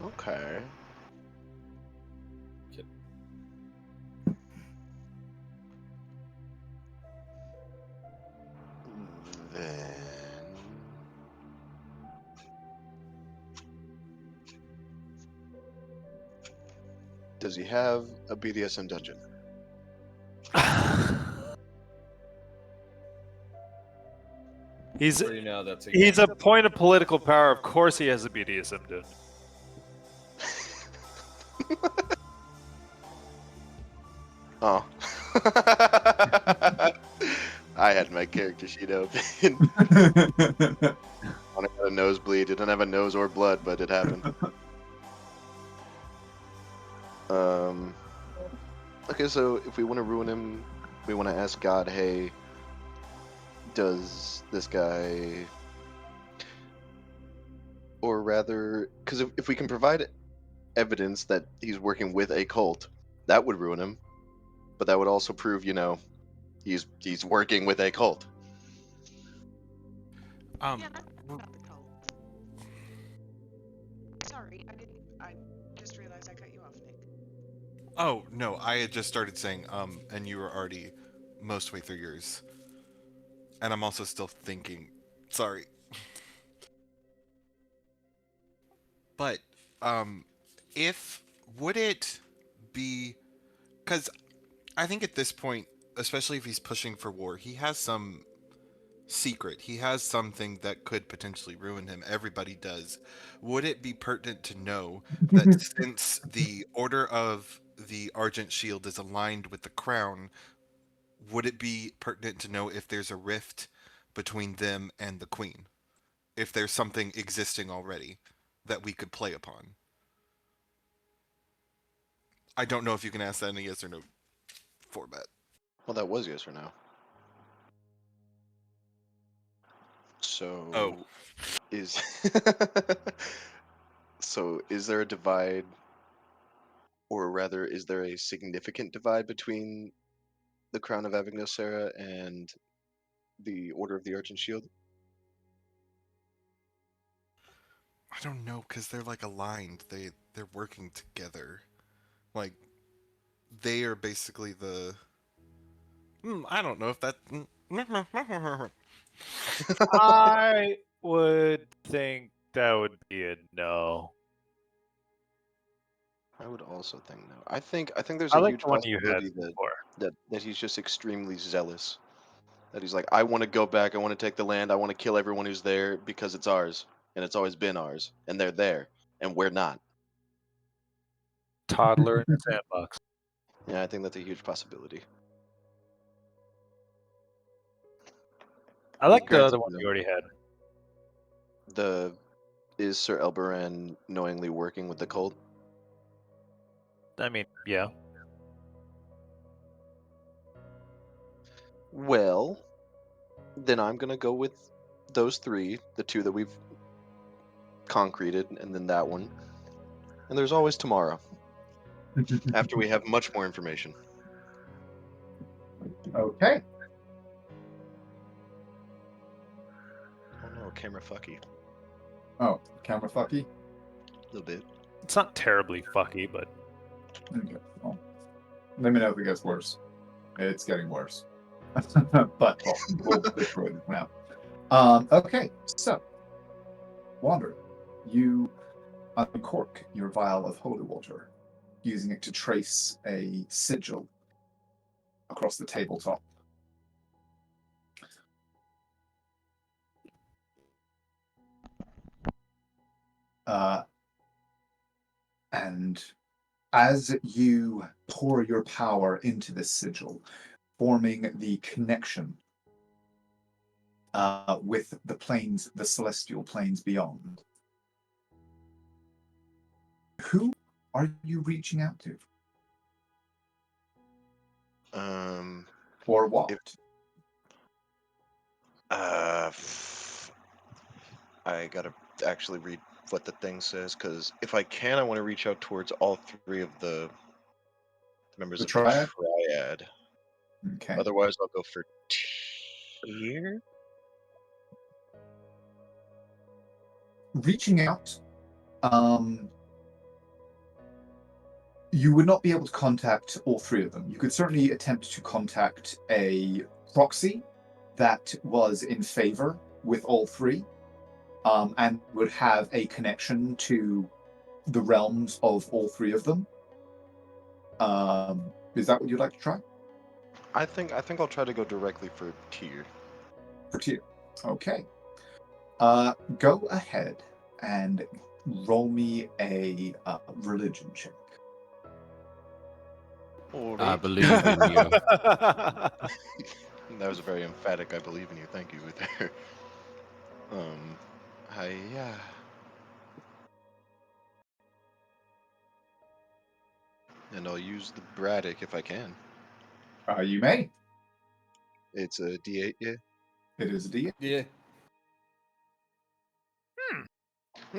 S4: Okay. Then does he have a BDSM dungeon?
S2: He's
S7: Or, you know, that's
S2: he's a point of political power. Of course, he has a BDSM dungeon.
S4: Oh. I had my character sheet open. I had a nosebleed. It didn't have a nose or blood, but it happened. Okay, so if we want to ruin him, we want to ask God, hey, does this guy, or rather, because if we can provide evidence that he's working with a cult, that would ruin him, but that would also prove, he's working with a cult.
S3: Yeah, that's about the cult. Sorry, I just realized I cut you off, Nick.
S5: Oh no, I had just started saying and you were already most way through yours, and I'm also still thinking. Sorry, but if would it be, because I think at this point, especially if he's pushing for war, he has some secret. He has something that could potentially ruin him. Everybody does. Would it be pertinent to know that since the Order of the Argent Shield is aligned with the Crown, would it be pertinent to know if there's a rift between them and the Queen? If there's something existing already that we could play upon? I don't know if you can ask that in a yes or no format.
S4: Well, that was yes or no. So
S5: Oh.
S4: is so is there a divide, or rather, is there a significant divide between the Crown of Avignosera and the Order of the Argent Shield?
S5: I don't know, because they're like aligned. They're working together. Like, they are basically the. I don't know if that.
S2: I would think that would be a no.
S4: I would also think no. I think there's
S2: I
S4: a
S2: like
S4: huge
S2: the one you had
S4: possibility
S2: before.
S4: that he's just extremely zealous. That he's like, I want to go back, I want to take the land, I want to kill everyone who's there because it's ours, and it's always been ours, and they're there, and we're not.
S2: Toddler in the sandbox.
S4: Yeah, I think that's a huge possibility.
S2: I like the
S4: Grant,
S2: other one you already had.
S4: Is Sir Elberan knowingly working with the cult?
S2: I mean, yeah.
S4: Well, then I'm gonna go with those three, the two that we've concreted, and then that one. And there's always tomorrow, after we have much more information.
S6: Okay.
S4: Oh no, camera fucky.
S6: Oh, camera fucky?
S4: A little bit.
S2: It's not terribly fucky, but
S6: Okay. Well, let me know if it gets worse. It's getting worse. But we'll get through it now. Okay, so Wander, you uncork your vial of holy water, using it to trace a sigil across the tabletop. And as you pour your power into this sigil, forming the connection with the planes, the celestial planes beyond, who are you reaching out to? Or what?
S4: I gotta actually read what the thing says, because if I can, I want to reach out towards all three of the members
S6: The
S4: of
S6: triad?
S4: the triad.
S6: Okay.
S4: Otherwise, I'll go for Tyr.
S6: Reaching out, you would not be able to contact all three of them. You could certainly attempt to contact a proxy that was in favor with all three, and would have a connection to the realms of all three of them. Is that what you'd like to try?
S4: I think I'll try to go directly for Tyr.
S6: For Tyr. Okay. Go ahead and roll me a religion check.
S7: I believe in you.
S4: That was a very emphatic "I believe in you." Thank you there. Yeah. And I'll use the Braddock if I can.
S6: You may.
S4: It's a D8, yeah.
S6: It is a D8.
S7: Yeah.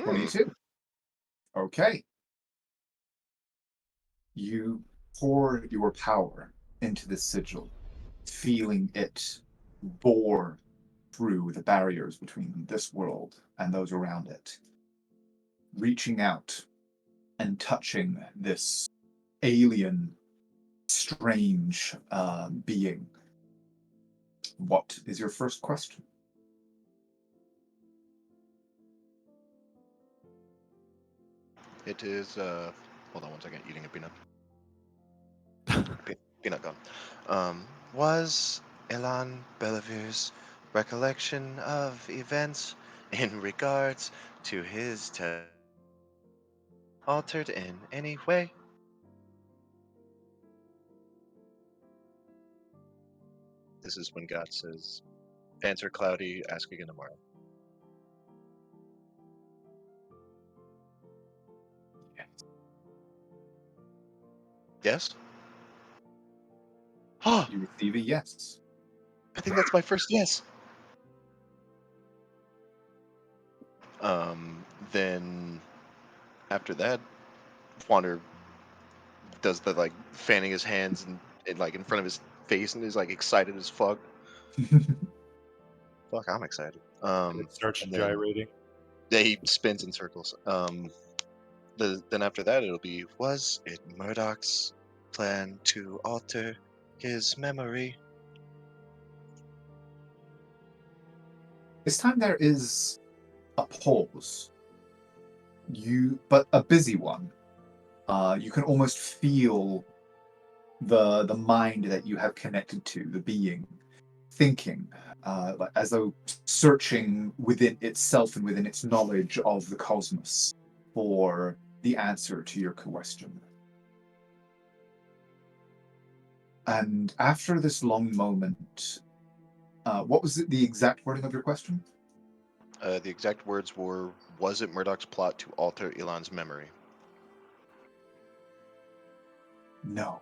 S6: 22. Okay. You pour your power into this sigil, feeling it bore through the barriers between this world and those around it, reaching out and touching this alien, strange being. What is your first question?
S4: It is, hold on one second, eating a peanut. Peanut gum. Was Elan Belavir's recollection of events in regards to his altered in any way? This is when God says, answer cloudy, ask again tomorrow. Yes? Oh,
S6: You receive a yes.
S4: I think that's my first yes. Then after that, Wander does the like fanning his hands and like in front of his face and is like excited as fuck. Fuck, I'm excited.
S2: it starts
S4: And then
S2: gyrating.
S4: yeah, he spins in circles. Then after that, it'll be, was it Murdoch's plan to alter his memory?
S6: This time there is a pause. But a busy one. You can almost feel the mind that you have connected to, the being, thinking, as though searching within itself and within its knowledge of the cosmos for the answer to your question. And after this long moment, What was the exact wording of your question?
S4: The exact words were, was it Murdoch's plot to alter Elon's memory?
S6: No.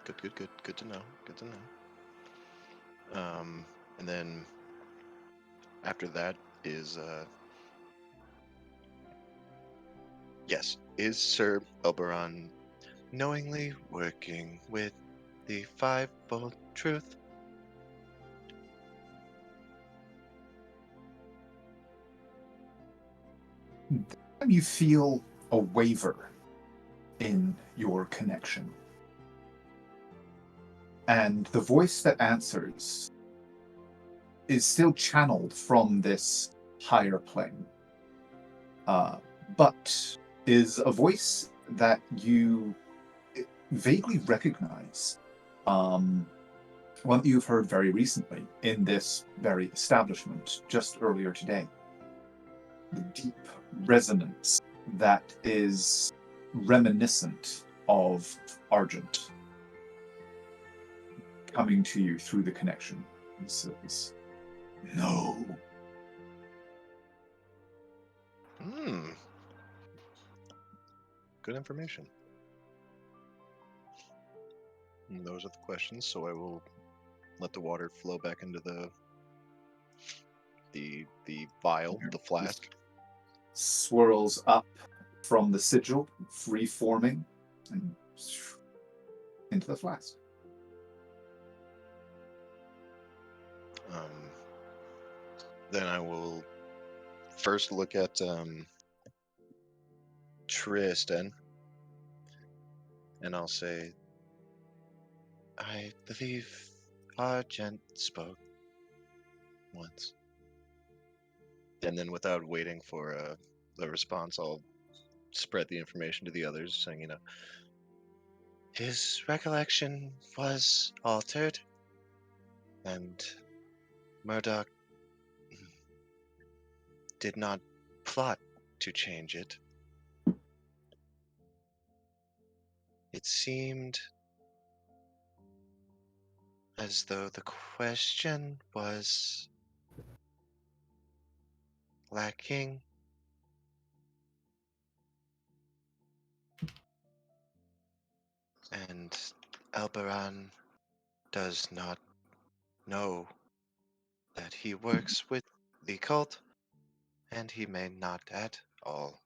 S4: Good to know. And then after that is, yes, is Sir Elberon knowingly working with the fivefold truth?
S6: You feel a waver in your connection. And the voice that answers is still channeled from this higher plane, but is a voice that you vaguely recognize, one that you've heard very recently in this very establishment just earlier today. The deep resonance that is reminiscent of Argent coming to you through the connection. He says, "No."
S4: Good information. And those are the questions, so I will let the water flow back into the vial, the flask.
S6: Swirls up from the sigil, free-forming, and into the flask.
S4: Then I will first look at Tristan, and I'll say, I believe Argent spoke once. And then without waiting for the response, I'll spread the information to the others, saying, his recollection was altered, and Murdoch did not plot to change it. It seemed as though the question was lacking. And Elberon does not know that he works with the cult, and he may not at all.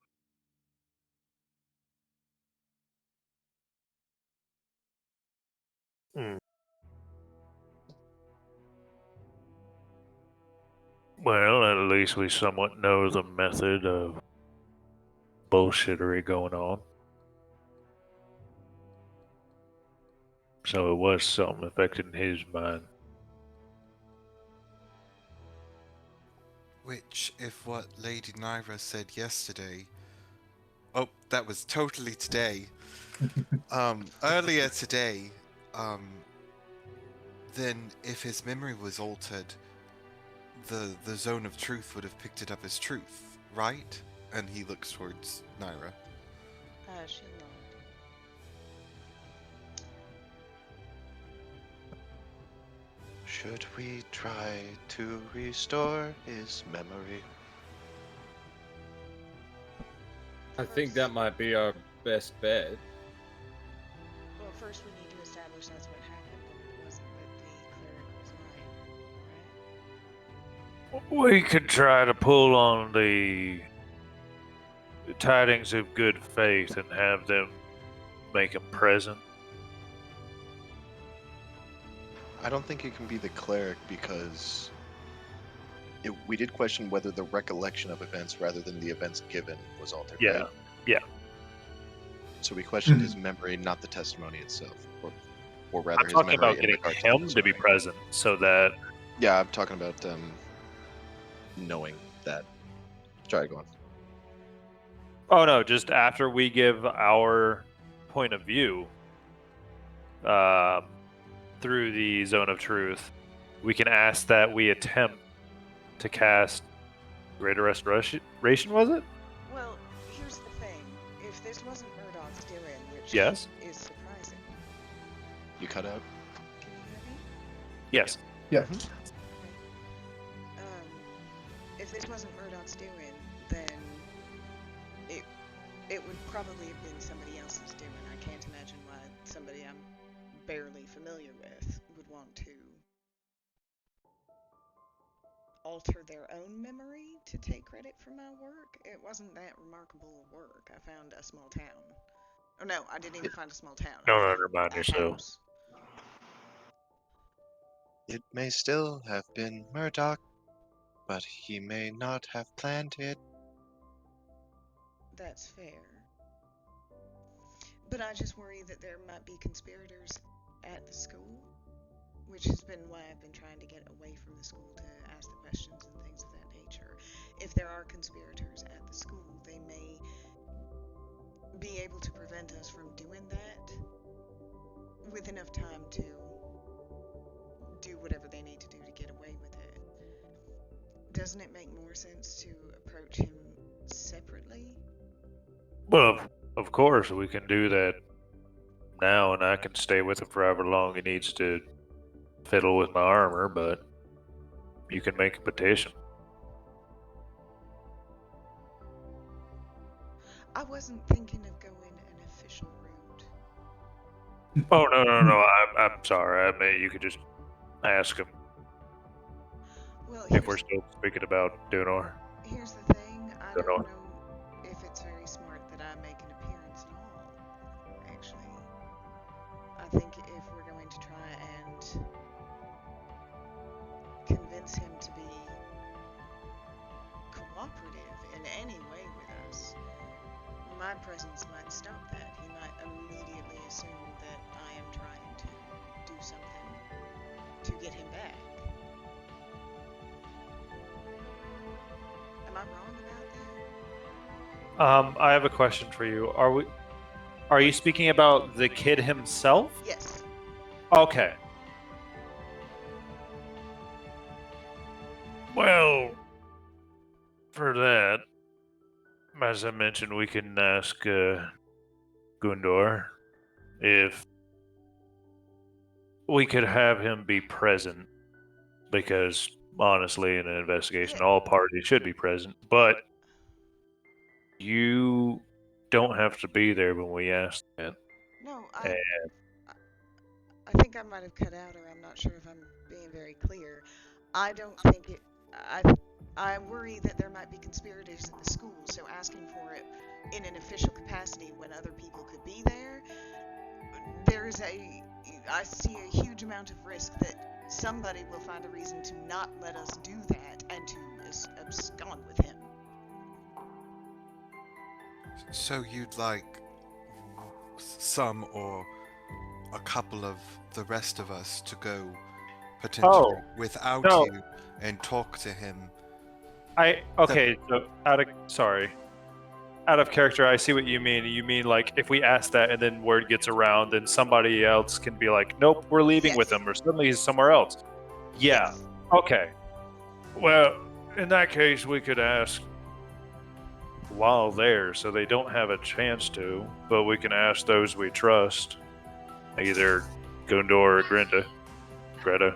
S2: Well, at least we somewhat know the method of bullshittery going on. So it was something affecting his mind.
S5: Which, if what Lady Nyra said yesterday... Oh, that was totally today. Earlier today, then if his memory was altered, the zone of truth would have picked it up as truth, right? And he looks towards Nyra.
S3: She nodded.
S4: Should we try to restore his memory?
S7: I think that might be our best bet.
S3: Well, first we need to establish that's what happened, and it wasn't that the cleric was lying, right?
S2: We could try to pull on the tidings of good faith and have them make him present.
S4: I don't think it can be the cleric because we did question whether the recollection of events rather than the events given was altered.
S2: Yeah,
S4: right?
S2: yeah.
S4: So we questioned his memory, not the testimony itself, or rather
S2: I'm
S4: his
S2: talking
S4: memory
S2: about
S4: in
S2: getting
S4: regard
S2: him
S4: the
S2: to be
S4: testimony.
S2: present so that...
S4: Yeah, I'm talking about knowing that. Try going.
S2: Oh no, just after we give our point of view through the zone of truth, we can ask that we attempt to cast Greater Restoration, was it?
S3: Well, here's the thing. If this wasn't Murdoch's doing, which
S2: Yes.
S3: is surprising.
S4: You cut out?
S3: Can
S2: Yes.
S6: Yeah.
S3: If this wasn't Murdoch's doing, then it would probably have been somebody else's doing. I can't imagine why somebody I'm barely familiar with would want to alter their own memory to take credit for my work. It wasn't that remarkable work. I found a small town. Oh no, I didn't even find a small town.
S2: Don't
S3: I
S2: undermine
S3: found a
S2: yourself.
S3: house.
S4: It may still have been Murdoch, but he may not have planned it.
S3: That's fair. But I just worry that there might be conspirators at the school, which has been why I've been trying to get away from the school to ask the questions and things of that nature. If there are conspirators at the school, they may be able to prevent us from doing that with enough time to do whatever they need to do to get away with it. Doesn't it make more sense to approach him separately?
S2: Well, of course, we can do that now, and I can stay with him for however long he needs to fiddle with my armor, but you can make a petition.
S3: I wasn't thinking of going an official route.
S2: Oh, no. I'm sorry. I mean, you could just ask him
S3: Well,
S2: if we're still speaking about Dunor.
S3: here's the thing. I
S2: Don't
S3: don't
S2: know.
S3: know if it's very smart that I make an appearance at all, actually. I think if we're going to try and convince him to be cooperative in any way with us, my presence might stop that. He might immediately assume that I am trying to do something to get him back. Am I wrong about that?
S2: I have a question for you. Are you speaking about the kid himself?
S3: Yes.
S2: Okay. Well, for that, as I mentioned, we can ask Gundor if we could have him be present, because honestly, in an investigation,
S3: Yeah.
S2: all parties should be present, but you don't have to be there when we ask that.
S3: No,
S2: And
S3: I think I might have cut out, or I'm not sure if I'm being very clear. I don't think it. I worry that there might be conspirators at the school, so asking for it in an official capacity when other people could be there, I see a huge amount of risk that somebody will find a reason to not let us do that and to abscond with him.
S5: So you'd like some or a couple of the rest of us to go potentially without
S2: no.
S5: you and talk to him?
S2: so out of character, I see what you mean. You mean like if we ask that and then word gets around, then somebody else can be like, nope, we're leaving with
S3: Yes.
S2: him, or suddenly he's somewhere else. Yeah.
S3: Yes.
S2: Okay. Well, in that case, we could ask while there, so they don't have a chance to, but we can ask those we trust, either Gundor or Greta.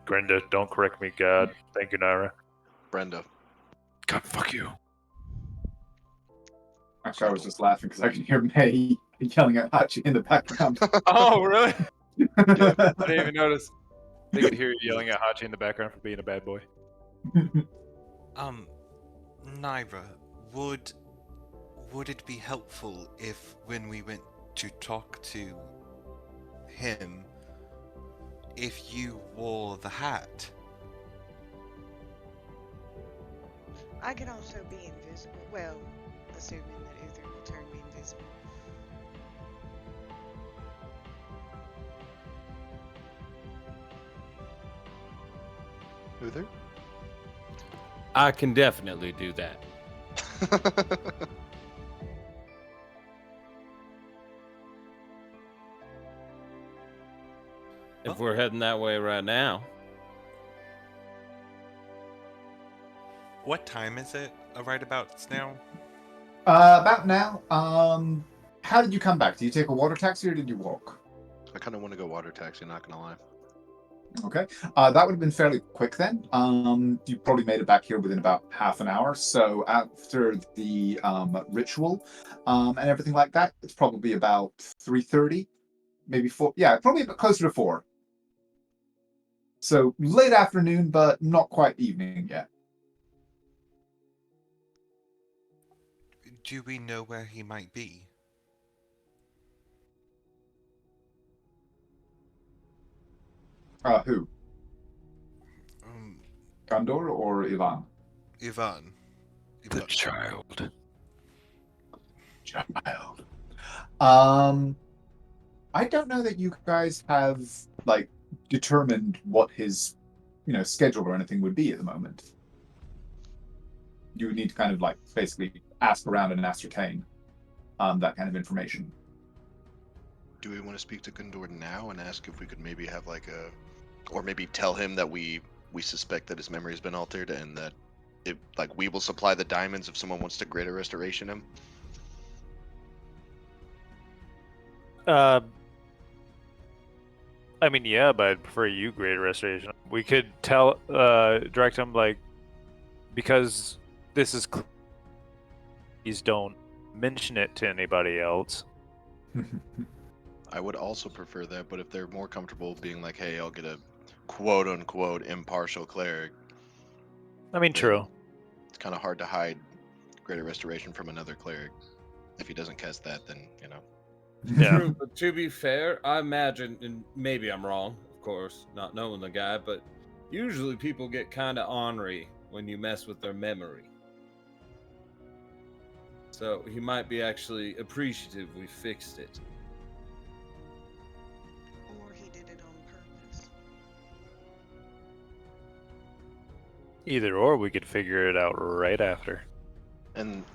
S2: Grenda, don't correct me, God. Thank you, Naira.
S4: Brenda.
S2: God, fuck you.
S6: Actually, I was just laughing because I can hear May yelling at Hachi in the background.
S8: Oh, really? I didn't even notice. They could hear you yelling at Hachi in the background for being a bad boy.
S5: Naira, would it be helpful if when we went to talk to him, if you wore the hat?
S3: I can also be invisible. Well, assuming that Uther will turn me invisible.
S4: Uther?
S7: I can definitely do that. If we're heading that way right now.
S5: What time is it right about now?
S6: About now. how did you come back? Did you take a water taxi or did you walk?
S4: I kind of want to go water taxi, not gonna lie.
S6: Okay, that would have been fairly quick then. You probably made it back here within about half an hour. So after the ritual and everything like that, it's probably about 3:30, maybe 4. Yeah, probably a bit closer to 4. So late afternoon, but not quite evening yet.
S5: Do we know where he might be?
S6: Who? Gondor or Ivan?
S5: Ivan.
S2: The child.
S6: Child. I don't know that you guys have like determined what his, schedule or anything would be at the moment. You would need to kind of like basically ask around and ascertain that kind of information.
S4: Do we want to speak to Gondor now and ask if we could maybe have like or maybe tell him that we suspect that his memory has been altered and that we will supply the diamonds if someone wants to greater restoration him?
S2: I mean, yeah, but I'd prefer you greater restoration. We could direct him, because this is please don't mention it to anybody else.
S4: I would also prefer that, but if they're more comfortable being like, hey, I'll get a quote-unquote impartial cleric.
S2: I mean, true.
S4: It's kind of hard to hide greater restoration from another cleric. If he doesn't cast that, then,
S2: Yeah.
S7: True, but to be fair, I imagine, and maybe I'm wrong, of course, not knowing the guy, but usually people get kind of ornery when you mess with their memory. So he might be actually appreciative we fixed it.
S3: Or he did it on purpose.
S2: Either or, we could figure it out right after.
S4: And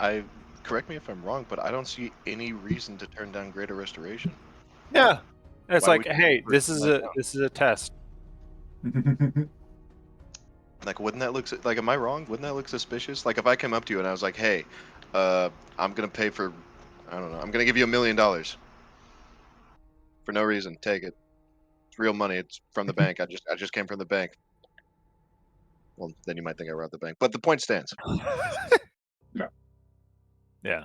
S4: correct me if I'm wrong, but I don't see any reason to turn down greater restoration.
S2: Yeah. It's
S4: Why
S2: like,
S4: would you
S2: hey,
S4: ever
S2: this
S4: turn
S2: is
S4: that
S2: a test.
S4: Like, wouldn't that look like? Am I wrong? Wouldn't that look suspicious? Like, if I came up to you and I was like, "Hey, I'm gonna pay for, I don't know, I'm gonna give you $1 million for no reason. Take it. It's real money. It's from the bank. I just came from the bank." Well, then you might think I robbed the bank, but the point stands.
S2: Yeah.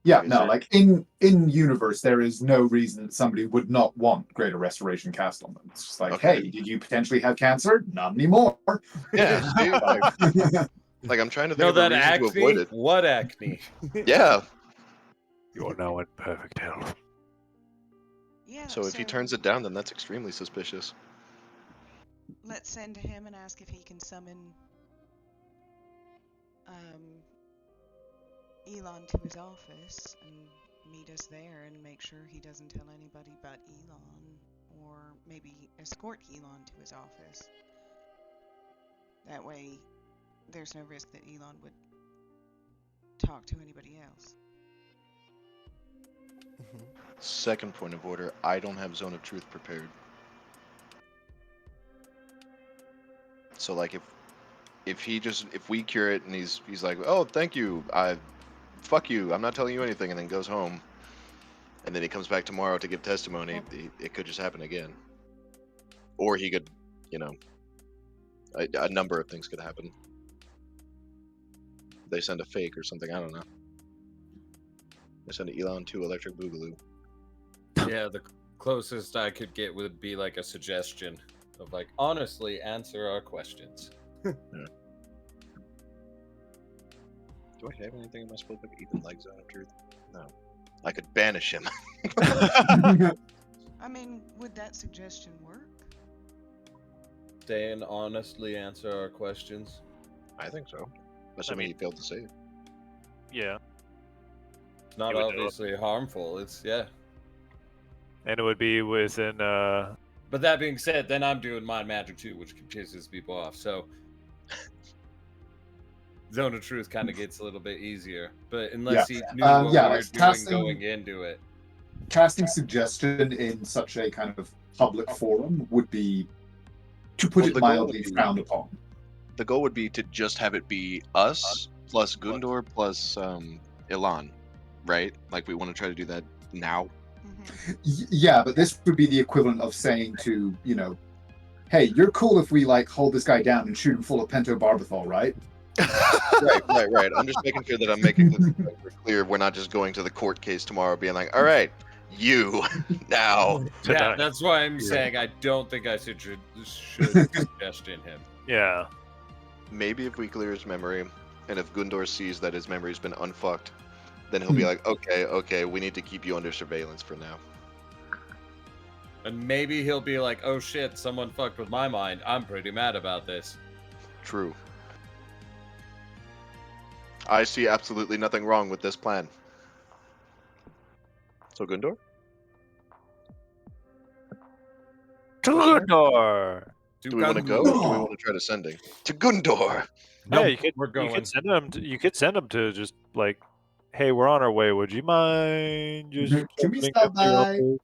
S6: Yeah,
S4: Is
S6: no,
S4: there-
S6: like in universe, there is no reason that somebody would not want greater restoration cast on them. It's just like,
S4: Okay.
S6: hey, did you potentially have cancer? Not anymore.
S4: Yeah. See, like I'm trying to think
S7: No,
S4: of a
S7: that
S4: reason to avoid
S7: acne?
S4: it.
S7: What acne?
S4: Yeah.
S2: You are now in perfect health.
S3: Yeah,
S4: So if he turns it down, then that's extremely suspicious.
S3: let's send him and ask if he can summon Elon to his office and meet us there and make sure he doesn't tell anybody but Elon, or maybe escort Elon to his office. That way, there's no risk that Elon would talk to anybody else.
S4: Second point of order, I don't have Zone of Truth prepared. So like if we cure it and he's like, "Oh, thank you. Fuck you. I'm not telling you anything," and then goes home, and then he comes back tomorrow to give testimony, it could just happen again. Or he could, a number of things could happen. They send a fake or something, I don't know. They send an Elon 2 Electric Boogaloo.
S7: Yeah, the closest I could get would be like a suggestion of like, honestly, answer our questions.
S4: Yeah. Do I have anything in my spellbook even like Zone of Truth? No. I could banish him.
S3: I mean, would that suggestion work?
S7: Stay and honestly answer our questions.
S4: I think so. Assuming he failed to save.
S2: Yeah.
S7: It's not
S2: You would do it.
S7: obviously harmful. It's, yeah.
S2: And it would be within
S7: But that being said, then I'm doing mind magic too, which pisses people off. So Zone of Truth kind of gets a little bit easier. But unless he knew what we were doing going into it.
S6: Casting suggestion in such a kind of public forum would be, to put it mildly, frowned upon.
S4: The goal would be to just have it be us plus Gundor plus Ilan, right? Like we want to try to do that Now.
S6: Yeah, but this would be the equivalent of saying to, hey, you're cool if we like hold this guy down and shoot him full of pentobarbital, right?
S4: Right. I'm just making sure that I'm making this clear. We're not just going to the court case tomorrow being like, all right, you now.
S7: Yeah,
S2: Tonight.
S7: that's why I'm saying I don't think I should suggestion him.
S2: Yeah.
S4: Maybe if we clear his memory, and if Gundor sees that his memory's been unfucked, then he'll be like, okay, we need to keep you under surveillance for now.
S7: And maybe he'll be like, oh shit, someone fucked with my mind. I'm pretty mad about this.
S4: True. I see absolutely nothing wrong with this plan. So Gundor?
S2: To Gundor!
S4: Do we want to go, or do we want to try descending? To Gundor!
S7: No,
S2: Yeah,
S7: we're going.
S2: You could send them to just like, hey, we're on our way. Would you mind just
S6: Can we
S2: opening
S6: stop
S2: up the
S6: by?
S2: office?"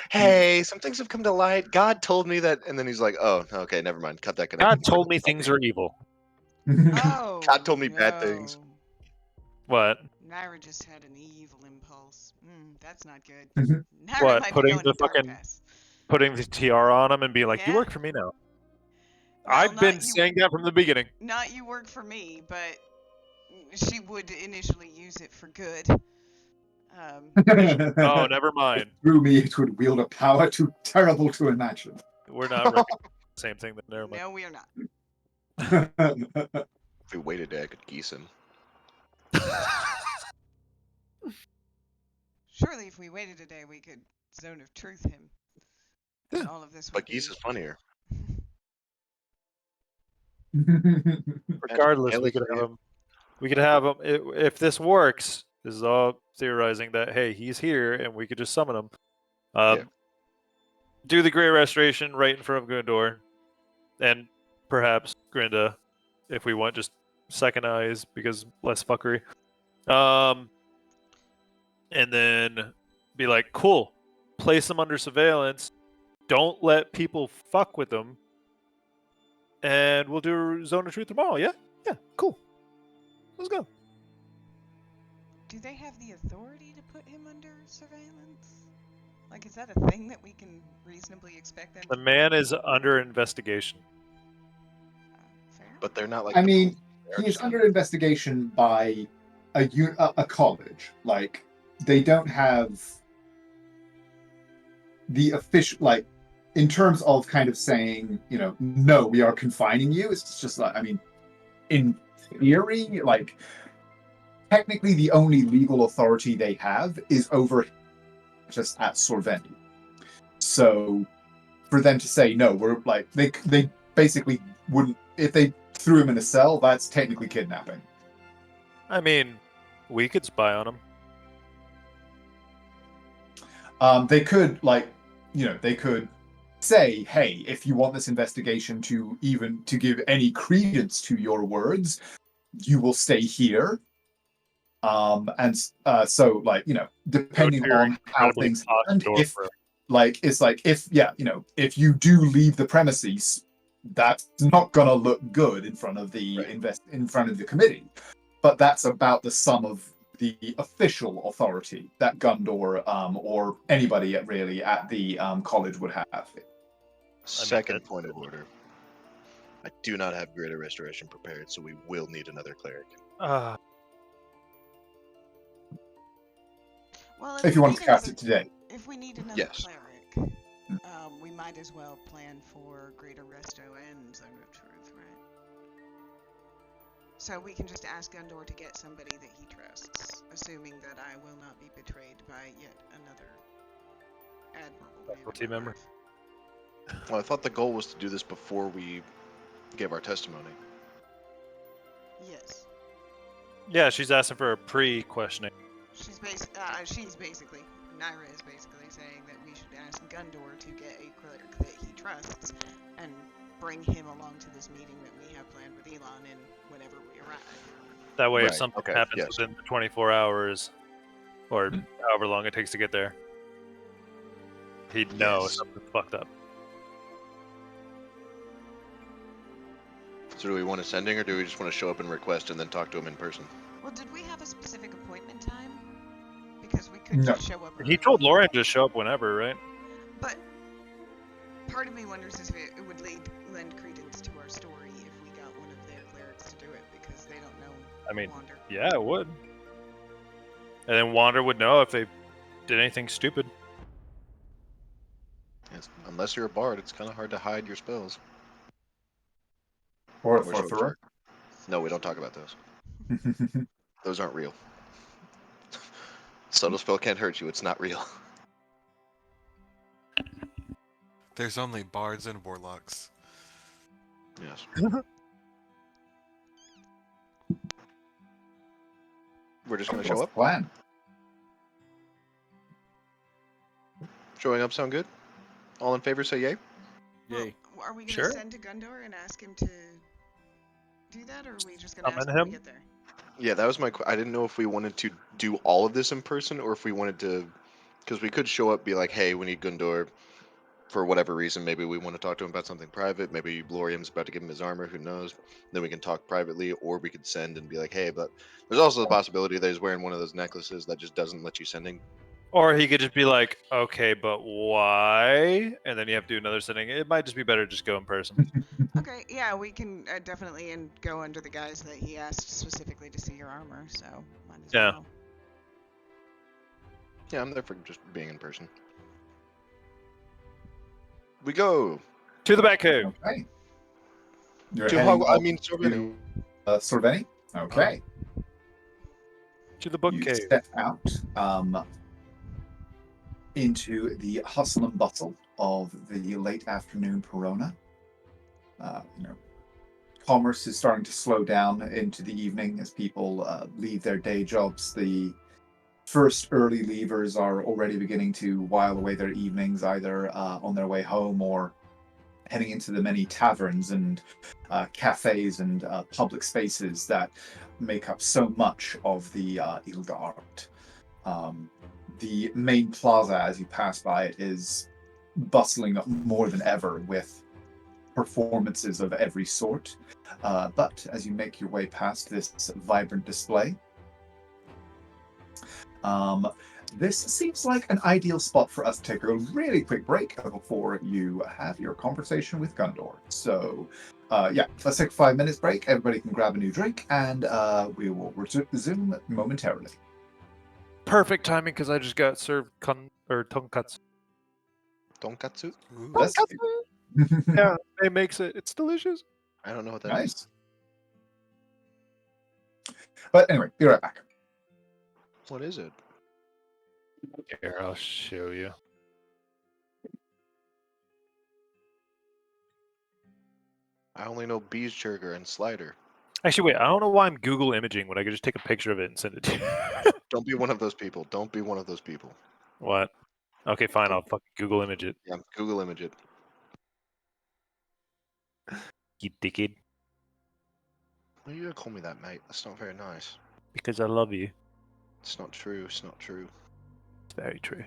S4: Hey, some things have come to light. God told me that, and then he's like, oh, okay, never mind. Cut that connection.
S2: God told me things are evil.
S3: Oh,
S4: God told me bad things.
S3: no.
S2: What?
S3: Naira just had an evil impulse. That's not good.
S6: Mhm.
S3: Naira
S2: What,
S3: might be
S2: putting
S3: going
S2: the
S3: to Dark
S2: fucking-
S3: Pass.
S2: Putting the tiara on him and being like, you
S3: Yeah.
S2: work for me now.
S3: Well,
S2: I've been
S3: not you-
S2: saying that from the beginning.
S3: Not you work for me, but she would initially use it for good.
S2: Oh, never mind.
S6: Through me, it would wield a power too terrible to imagine.
S2: We're not recognizing the same thing. Never mind.
S3: No, we are not.
S4: If we waited a day, I could geese him.
S3: Surely, if we waited a day, we could Zone of Truth him. And all of this would
S4: But
S3: be...
S4: geese is funnier.
S2: Regardless,
S4: Yeah,
S2: we could have him. We could have him. If this works, this is all theorizing that hey, he's here, and we could just summon him.
S4: Yeah.
S2: Do the Great Restoration right in front of Gundor, and perhaps Grinda, if we want just second eyes because less fuckery. And then be like, cool, place them under surveillance. Don't let people fuck with them. And we'll do Zone of Truth tomorrow. Yeah, cool. Let's go.
S3: Do they have the authority to put him under surveillance? Like, is that a thing that we can reasonably expect them
S2: The
S3: to
S2: man is under investigation.
S3: Fair?
S4: But they're not like.
S6: I mean,
S4: they're
S6: he is
S4: just-
S6: under investigation by a college. Like, they don't have the official, like, in terms of kind of saying, no, we are confining you. It's just like, I mean, in theory, like, technically the only legal authority they have is over just at Sorvendi. So for them to say, no, we're like, they basically wouldn't, if they threw him in a cell, that's technically kidnapping.
S2: I mean, we could spy on him.
S6: They could, they could say, hey, if you want this investigation to give any credence to your words, you will stay here. So, depending on how things happened, if you do leave the premises, that's not gonna look good in front of the in front of the committee. But that's about the sum of the official authority that Gundor or anybody really at the college would have.
S4: Second point of order. I do not have Greater Restoration prepared, so we will need another cleric.
S3: Well,
S6: If you want to cast it today.
S3: If we need another
S4: Yes.
S3: cleric, we might as well plan for Greater Resto and Zone of Truth, right? So we can just ask Gundor to get somebody that he trusts, assuming that I will not be betrayed by yet another admirable
S2: team member.
S4: Well, I thought the goal was to do this before we gave our testimony.
S3: Yes.
S2: Yeah, she's asking for a pre-questioning.
S3: She's basically, Naira is basically saying that we should ask Gundor to get a cleric that he trusts and bring him along to this meeting that we have planned with Elon in whenever we arrive.
S2: That way, if
S4: Right,
S2: something
S4: okay,
S2: happens
S4: yes.
S2: within the 24 hours, or however long it takes to get there, he'd know
S4: Yes.
S2: something's fucked up.
S4: So do we want a sending, or do we just want to show up and request and then talk to him in person?
S3: Well, did we have a specific appointment time? Because we could
S6: No.
S3: just show up.
S2: He
S3: early.
S2: told Lauren to show up whenever, right?
S3: But part of me wonders if it would lend credence to our story if we got one of their clerics to do it, because they don't know
S2: I mean,
S3: Wander.
S2: yeah, it would. And then Wander would know if they did anything stupid.
S4: Yes, unless you're a bard, it's kind of hard to hide your spells.
S6: Or
S4: Or short
S6: sorcerer.
S4: No, we don't talk about those. Those aren't real. Subtle spell can't hurt you. It's not real.
S5: There's only bards and warlocks.
S4: Yes. We're just gonna show
S6: What's
S4: up.
S6: the plan?
S4: Showing up sound good? All in favor, say yay.
S7: Yay.
S3: Well, are we gonna
S2: Sure.
S3: send to Gundor and ask him to do that, or are we just gonna
S2: Summon
S3: ask when we
S2: him?
S3: get there?
S4: Yeah, that was my. I didn't know if we wanted to do all of this in person or if we wanted to, because we could show up, be like, "Hey, we need Gundor," for whatever reason. Maybe we want to talk to him about something private. Maybe Lorium's about to give him his armor. Who knows? Then we can talk privately, or we could send and be like, "Hey," but there's also the possibility that he's wearing one of those necklaces that just doesn't let you send him.
S2: Or he could just be like, okay, but why? And then you have to do another sitting. It might just be better to just go in person.
S3: Okay, yeah, we can definitely go under the guise that he asked specifically to see your armor, so might as
S2: Yeah.
S3: well.
S4: Yeah, I'm there for just being in person. We go
S2: To the back cave.
S6: Okay. You're
S4: to
S6: heading
S4: I
S6: off
S4: mean, Sorveni.
S6: to Sorveni? Okay.
S2: To the book
S6: You
S2: cave.
S6: step out into the hustle and bustle of the late afternoon Perona. Commerce is starting to slow down into the evening as people leave their day jobs. The first early leavers are already beginning to while away their evenings, either on their way home or heading into the many taverns and cafes and public spaces that make up so much of the Ilgard. The main plaza, as you pass by it, is bustling up more than ever with performances of every sort. But as you make your way past this vibrant display, this seems like an ideal spot for us to take a really quick break before you have your conversation with Gundor. So, let's take a 5 minutes break. Everybody can grab a new drink, and we will resume momentarily.
S2: Perfect timing because I just got served tonkatsu.
S4: Tonkatsu?
S5: Ooh.
S6: That's
S2: Yeah, it makes it. It's delicious.
S4: I don't know what that is.
S6: nice. But anyway, be right back.
S4: What is it?
S2: Here, I'll show you.
S4: I only know Beesburger and Slider.
S2: Actually, wait. I don't know why I'm Google imaging when I could just take a picture of it and send it to you.
S4: Don't be one of those people. Don't be one of those people.
S2: What? Okay, fine. I'll fucking Google image it.
S4: Yeah, Google image it.
S2: You dickhead.
S4: Why you gonna call me that, mate? That's not very nice.
S2: Because I love you.
S4: It's not true. It's not true.
S2: It's very true.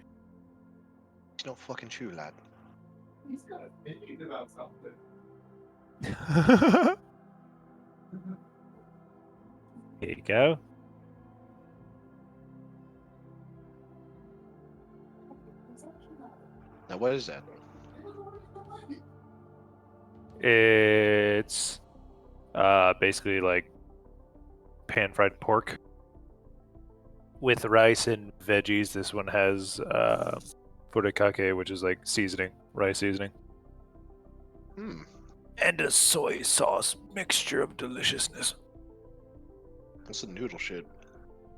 S4: It's not fucking true, lad.
S6: He's got an opinion about something.
S2: Here you go.
S4: Now, what is that?
S2: It's basically like pan-fried pork with rice and veggies. This one has furikake, which is like seasoning, rice seasoning.
S4: Hmm.
S2: And a soy sauce mixture of deliciousness.
S4: That's the noodle shit.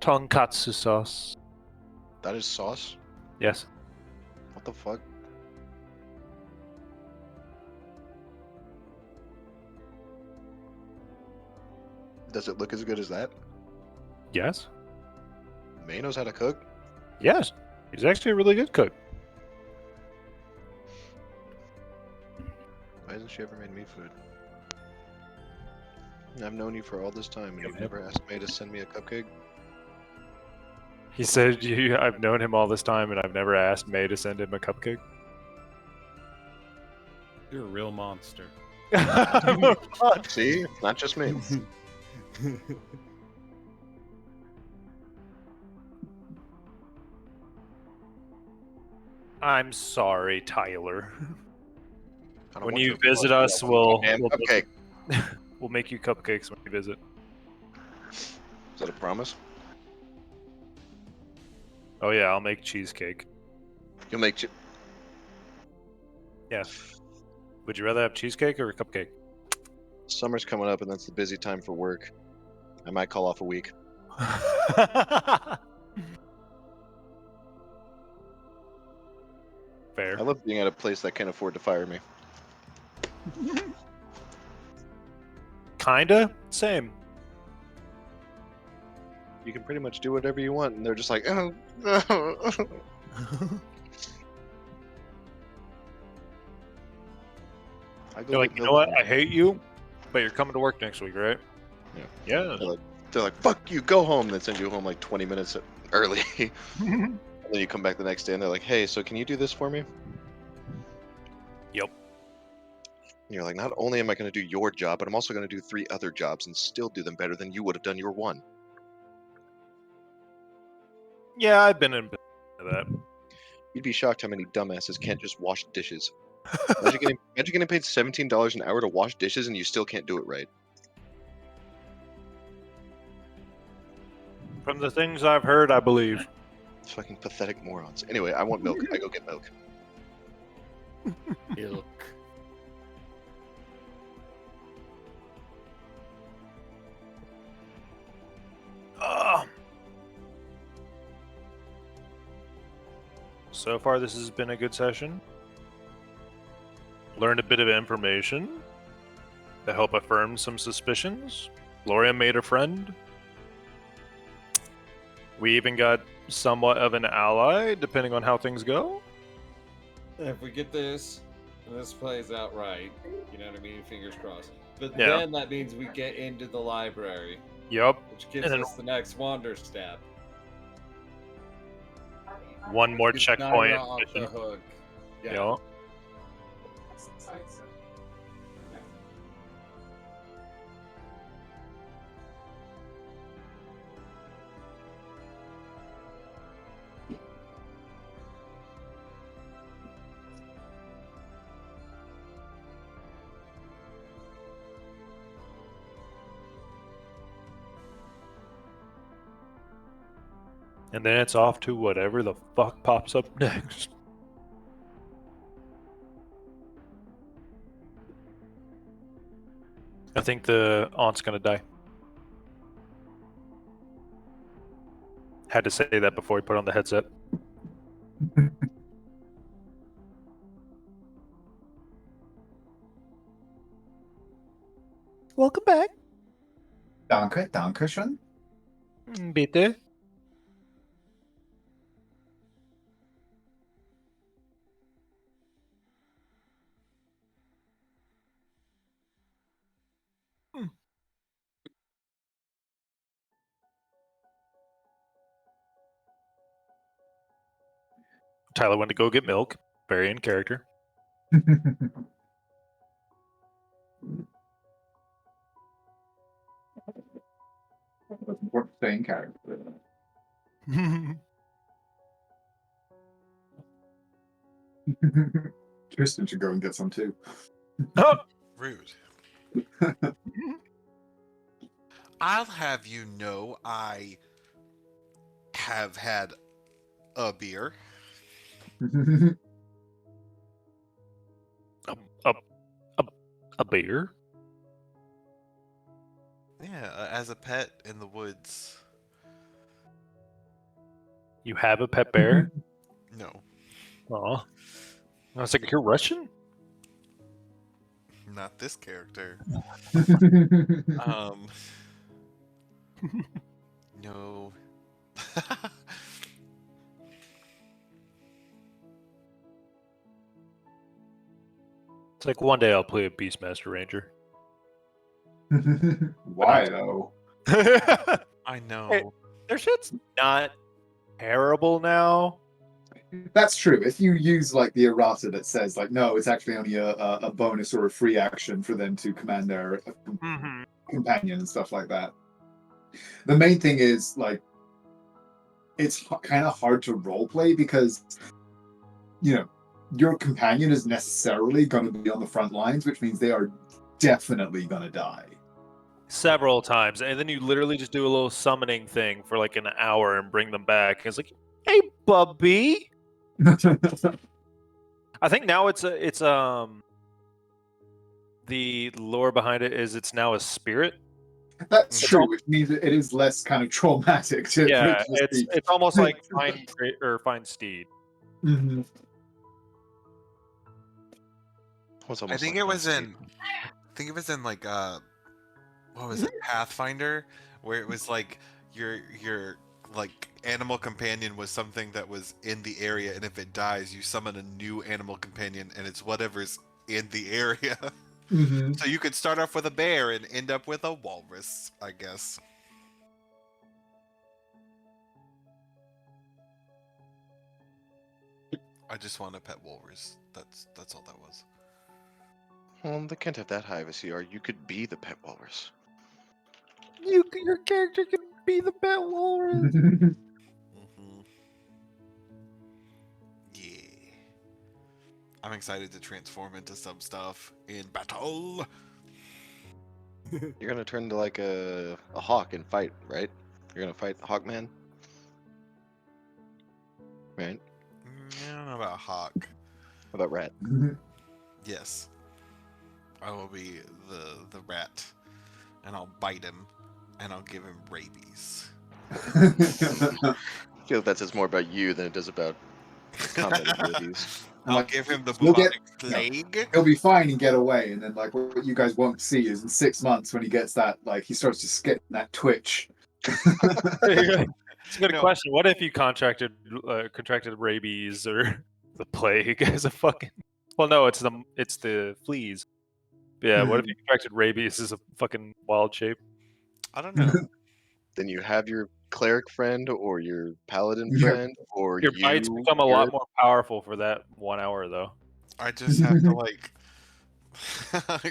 S2: Tonkatsu sauce.
S4: That is sauce?
S2: Yes.
S4: What the fuck? Does it look as good as that?
S2: Yes.
S4: May knows how to cook.
S2: Yes. He's actually a really good cook.
S4: Why hasn't she ever made me food? I've known you for all this time and you've never asked May to send me a cupcake?
S2: He said, I've known him all this time and I've never asked May to send him a cupcake.
S7: You're a real monster.
S4: See? It's not just me.
S2: I'm sorry, Tyler.
S4: I don't
S2: When
S4: want
S2: you
S4: your
S2: visit
S4: fluffy
S2: us,
S4: little goddamn
S2: we'll
S4: cupcake.
S2: we'll make you cupcakes when you visit.
S4: Is that a promise?
S2: Oh yeah, I'll make cheesecake.
S4: You'll make
S2: Yeah. Would you rather have cheesecake or a cupcake?
S4: Summer's coming up, and that's the busy time for work. I might call off a week.
S2: Fair.
S4: I love being at a place that can't afford to fire me.
S2: Kinda. Same.
S4: You can pretty much do whatever you want, and they're just like, oh. I go
S2: They're like,
S4: get
S2: you know
S4: milk.
S2: what? I hate you, but you're coming to work next week, right?
S4: Yeah.
S2: Yeah.
S4: They're like, fuck you, go home. They send you home like 20 minutes early. And then you come back the next day, and they're like, hey, so can you do this for me?
S2: Yep.
S4: And you're like, not only am I going to do your job, but I'm also going to do 3 other jobs and still do them better than you would have done your one.
S2: Yeah, I've been in that.
S4: You'd be shocked how many dumbasses can't just wash dishes. Imagine getting paid $17 an hour to wash dishes and you still can't do it right.
S2: From the things I've heard, I believe.
S4: Fucking pathetic morons. Anyway, I want milk. I go get milk.
S7: Milk.
S2: So far, this has been a good session. Learned a bit of information to help affirm some suspicions. Gloria made a friend. We even got somewhat of an ally, depending on how things go.
S7: If we get this, and this plays out right, you know what I mean? Fingers crossed. But
S2: Yeah.
S7: then that means we get into the library,
S2: Yup.
S7: which gives
S2: And then
S7: us the next Wander Stab.
S2: one more
S7: Gets
S2: checkpoint.
S7: Naira off the
S2: mission.
S7: hook. Yeah.
S2: Yup. And then it's off to whatever the fuck pops up next. I think the aunt's gonna die. Had to say that before he put on the headset. Welcome back.
S6: Danke schön.
S2: Bitte. Tyler went to go get milk. Very in character.
S6: That's important to stay in character. Tristan should go and get some too.
S2: Oh!
S5: Rude. I'll have you know I have had a beer.
S2: A bear?
S5: Yeah, as a pet in the woods.
S2: You have a pet bear?
S5: No,
S2: Aw. I was like, you're Russian?
S5: not this character. No.
S2: It's like one day I'll play a Beastmaster Ranger.
S6: Why though?
S5: I know.
S2: Hey, their shit's not terrible now.
S6: That's true. If you use like the errata that says like no, it's actually only a bonus or a free action for them to command their companion and stuff like that. The main thing is like it's kind of hard to roleplay because your companion is necessarily going to be on the front lines, which means they are definitely going to die.
S2: Several times, and then you literally just do a little summoning thing for like an hour and bring them back. And it's like, hey, Bubby. I think now it's the lore behind it is it's now a spirit.
S6: That's
S2: It's
S6: true,
S2: al-
S6: which means that it is less kind of traumatic to
S2: Yeah,
S6: just be.
S2: it's almost like find steed.
S6: Mhm.
S4: It's
S5: I
S4: almost
S5: think
S4: like
S5: it was
S4: Steve.
S5: in. I think it was in like what was it, Pathfinder, where it was like your like animal companion was something that was in the area, and if it dies, you summon a new animal companion, and it's whatever's in the area.
S6: Mhm.
S5: So you could start off with a bear and end up with a walrus, I guess. I just want a pet walrus. That's all that was.
S4: Well, they can't have that high of a CR. You could be the pet walrus.
S2: Your character can be the pet walrus.
S5: Mm-hmm. Yeah. I'm excited to transform into some stuff in battle.
S4: You're gonna turn into like a hawk and fight, right? You're gonna fight Hawkman, right?
S5: I don't know about hawk.
S4: How about Rat?
S5: Yes, I will be the rat, and I'll bite him, and I'll give him rabies.
S4: I feel like that says more about you than it does about combat abilities.
S5: I'll
S6: Like,
S5: give him the
S6: you'll get-
S5: bubonic plague.
S6: He'll be fine and get away, and then like what you guys won't see is in 6 months when he gets that, like he starts to get that twitch.
S2: It's a good
S5: No.
S2: question. What if you contracted rabies or the plague as a fucking? Well, no, it's the fleas. Yeah, what if you contracted rabies as a fucking wild shape?
S5: I don't know.
S4: Then you have your cleric friend or your paladin
S6: Yeah.
S4: friend or
S2: Your bites
S4: you.
S2: become a lot
S4: Garrett.
S2: more powerful for that 1 hour, though.
S5: I just have to like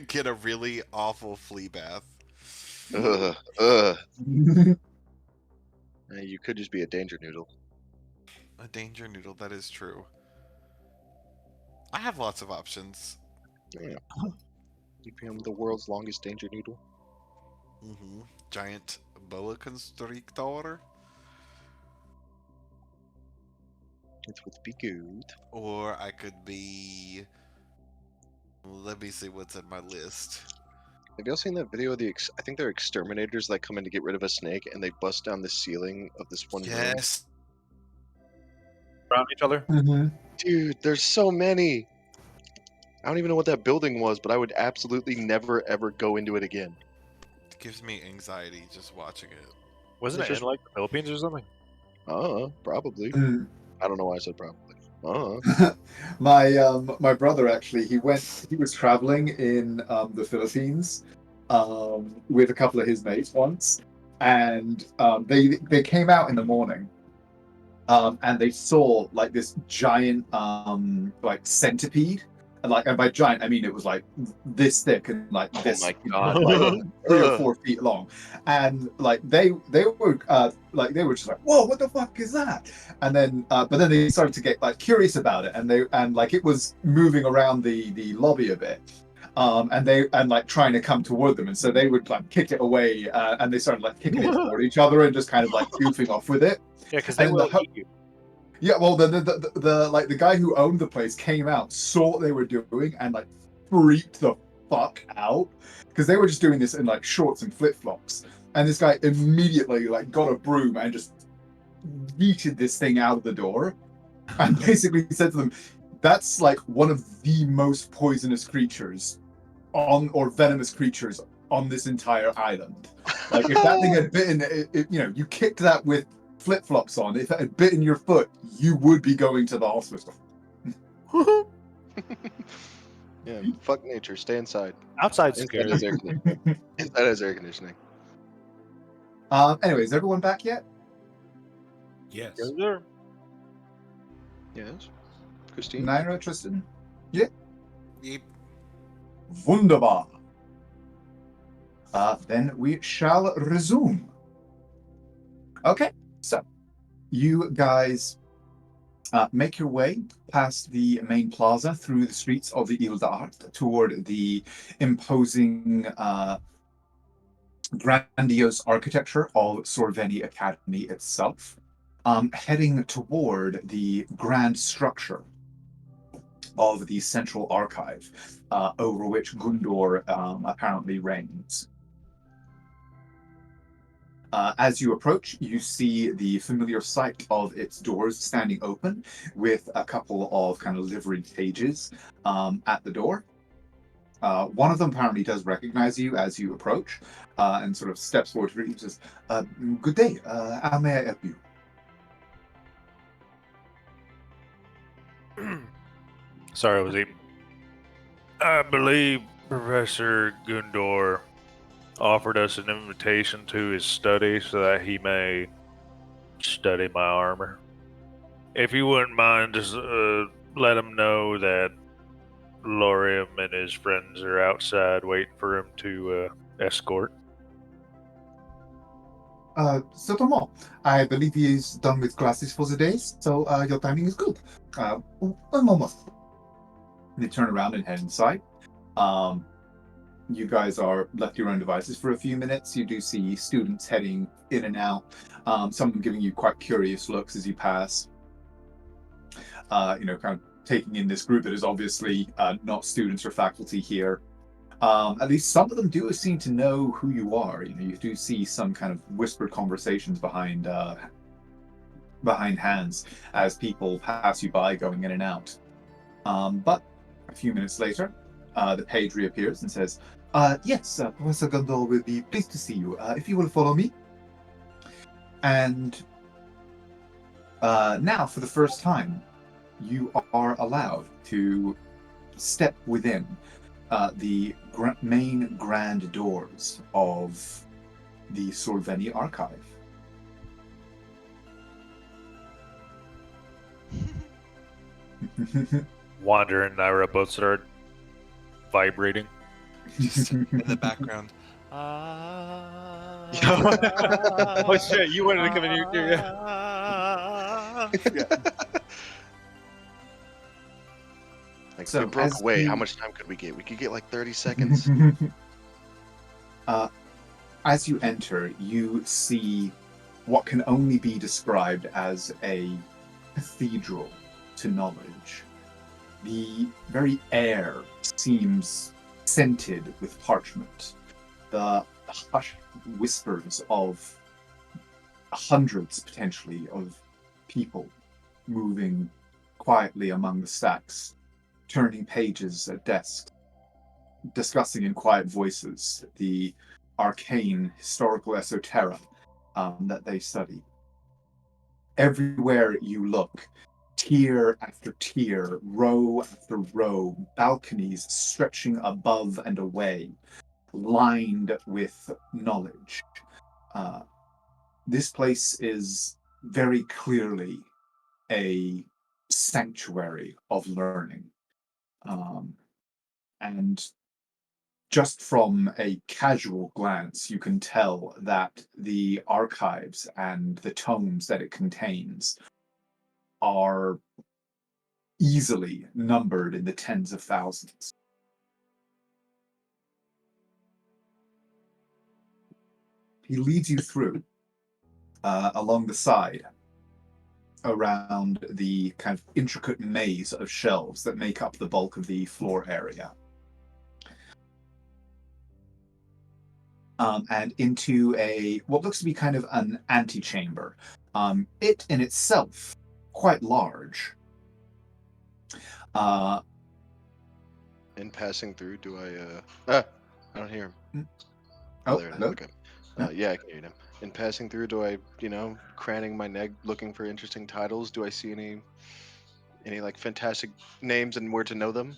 S5: get a really awful flea bath.
S4: Ugh. You could just be a danger noodle.
S5: A danger noodle, that is true. I have lots of options.
S4: Yeah. You become the world's longest danger noodle.
S5: Giant boa constrictor.
S4: It would be good.
S5: Or I could be. Let me see what's in my list.
S4: Have y'all seen that video of I think they're exterminators that come in to get rid of a snake and they bust down the ceiling of this one room?
S5: Yes.
S2: Around each other.
S4: Dude, there's so many. I don't even know what that building was, but I would absolutely never ever go into it again.
S5: It gives me anxiety just watching it.
S2: Wasn't
S4: It's
S2: it
S4: just-
S2: in like the Philippines or something?
S4: Probably. I don't know why I said probably.
S6: My brother actually he was traveling in the Philippines with a couple of his mates once, and they came out in the morning, and they saw like this giant like centipede, and by giant I mean it was like this thick and like this,
S4: my God.
S6: like 3 or 4 feet long, and like they were just like, whoa, what the fuck is that? And then but then they started to get like curious about it, and like it was moving around the lobby a bit. And like trying to come toward them, and so they would like kick it away, and they started like kicking it toward each other and just kind of like goofing off with it.
S2: Yeah, because they
S6: And
S2: will
S6: the
S2: eat you.
S6: Yeah, well, the like the guy who owned the place came out, saw what they were doing, and like freaked the fuck out because they were just doing this in like shorts and flip flops, and this guy immediately like got a broom and just yeeted this thing out of the door, and basically said to them, "That's like one of the most poisonous creatures or venomous creatures on this entire island. Like if that thing had bitten, you kicked that with flip-flops on. If it had bitten your foot, you would be going to the hospital."
S4: Yeah, fuck nature. Stay inside.
S2: Outside
S4: Inside
S2: scary.
S4: has air conditioning. Inside has air conditioning.
S6: Anyways, everyone back yet?
S7: Yes.
S2: Yes, sir.
S4: Yes. Christine?
S6: Naira, Tristan?
S5: Yep.
S6: Wunderbar. Then we shall resume. Okay, so you guys Make your way past the main plaza through the streets of the Ile d'Art toward the imposing, grandiose architecture of Sorveni Academy itself, heading toward the grand structure of the central archive, over which Gundor apparently reigns. As you approach, you see the familiar sight of its doors standing open with a couple of kind of liveried pages at the door. One of them apparently does recognize you as you approach and sort of steps forward to you and says, "Good day, how may I help you?"
S2: Sorry, I was eating. I believe Professor Gundor offered us an invitation to his study so that he may study my armor. If you wouldn't mind, just let him know that Lorium and his friends are outside waiting for him to escort.
S6: Certainement. I believe he is done with classes for the day, so your timing is good. One moment. They turn around and head inside. You guys are left to your own devices for a few minutes. You do see students heading in and out, some of them giving you quite curious looks as you pass. Kind of taking in this group that is obviously not students or faculty here. At least some of them do seem to know who you are. You do see some kind of whispered conversations behind hands as people pass you by, going in and out. But a few minutes later, the page reappears and says, "Yes, Professor Gundor will be pleased to see you. If you will follow me." And now, for the first time, you are allowed to step within the main grand doors of the Sorveni archive.
S2: Wander and Naira both start vibrating.
S5: Just in the background.
S8: Oh shit, you wanted to come in here too, yeah.
S4: Like,
S6: So,
S4: we broke
S6: as
S4: away. How
S6: you-
S4: much time could we get? We could get like 30 seconds.
S6: As you enter, you see what can only be described as a cathedral to knowledge. The very air seems scented with parchment. The hushed whispers of hundreds, potentially, of people moving quietly among the stacks, turning pages at desks, discussing in quiet voices the arcane historical esoteric that they study. Everywhere you look, tier after tier, row after row, balconies stretching above and away, lined with knowledge. This place is very clearly a sanctuary of learning. And just from a casual glance, you can tell that the archives and the tomes that it contains are easily numbered in the tens of thousands. He leads you through along the side around the kind of intricate maze of shelves that make up the bulk of the floor area. And into what looks to be kind of an antechamber. It in itself quite large.
S4: In passing through, do I don't hear him.
S6: Oh,
S4: there it is.
S6: hello?
S4: Okay. Yeah, I can hear him. In passing through, do I, craning my neck, looking for interesting titles? Do I see any like fantastic names and where to know them?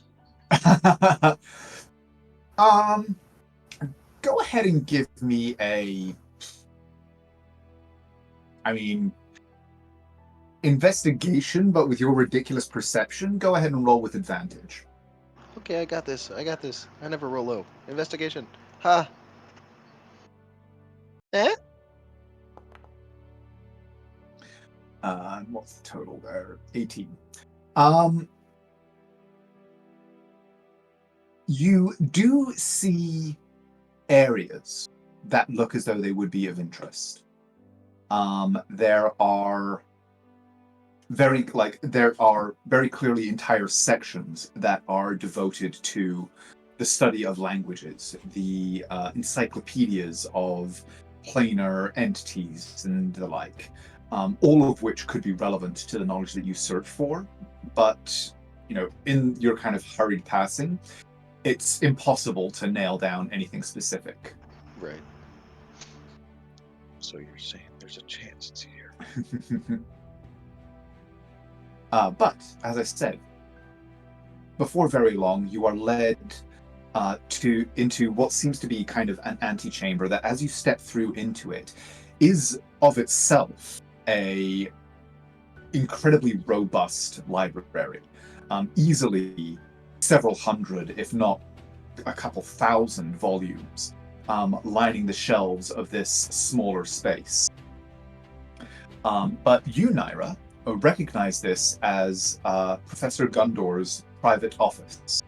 S6: Go ahead and give me investigation, but with your ridiculous perception. Go ahead and roll with advantage.
S4: Okay, I got this. I never roll low. Investigation. Ha.
S6: What's the total there? 18. You do see areas that look as though they would be of interest. There are very clearly entire sections that are devoted to the study of languages, the encyclopedias of planar entities and the like, all of which could be relevant to the knowledge that you search for. But, in your kind of hurried passing, it's impossible to nail down anything specific.
S4: Right. So you're saying there's a chance it's here.
S6: But, as I said, before very long, you are led into what seems to be kind of an antechamber that, as you step through into it, is of itself a incredibly robust library. Easily several hundred, if not a couple thousand volumes, lining the shelves of this smaller space. But you, Naira, recognize this as Professor Gundor's private office,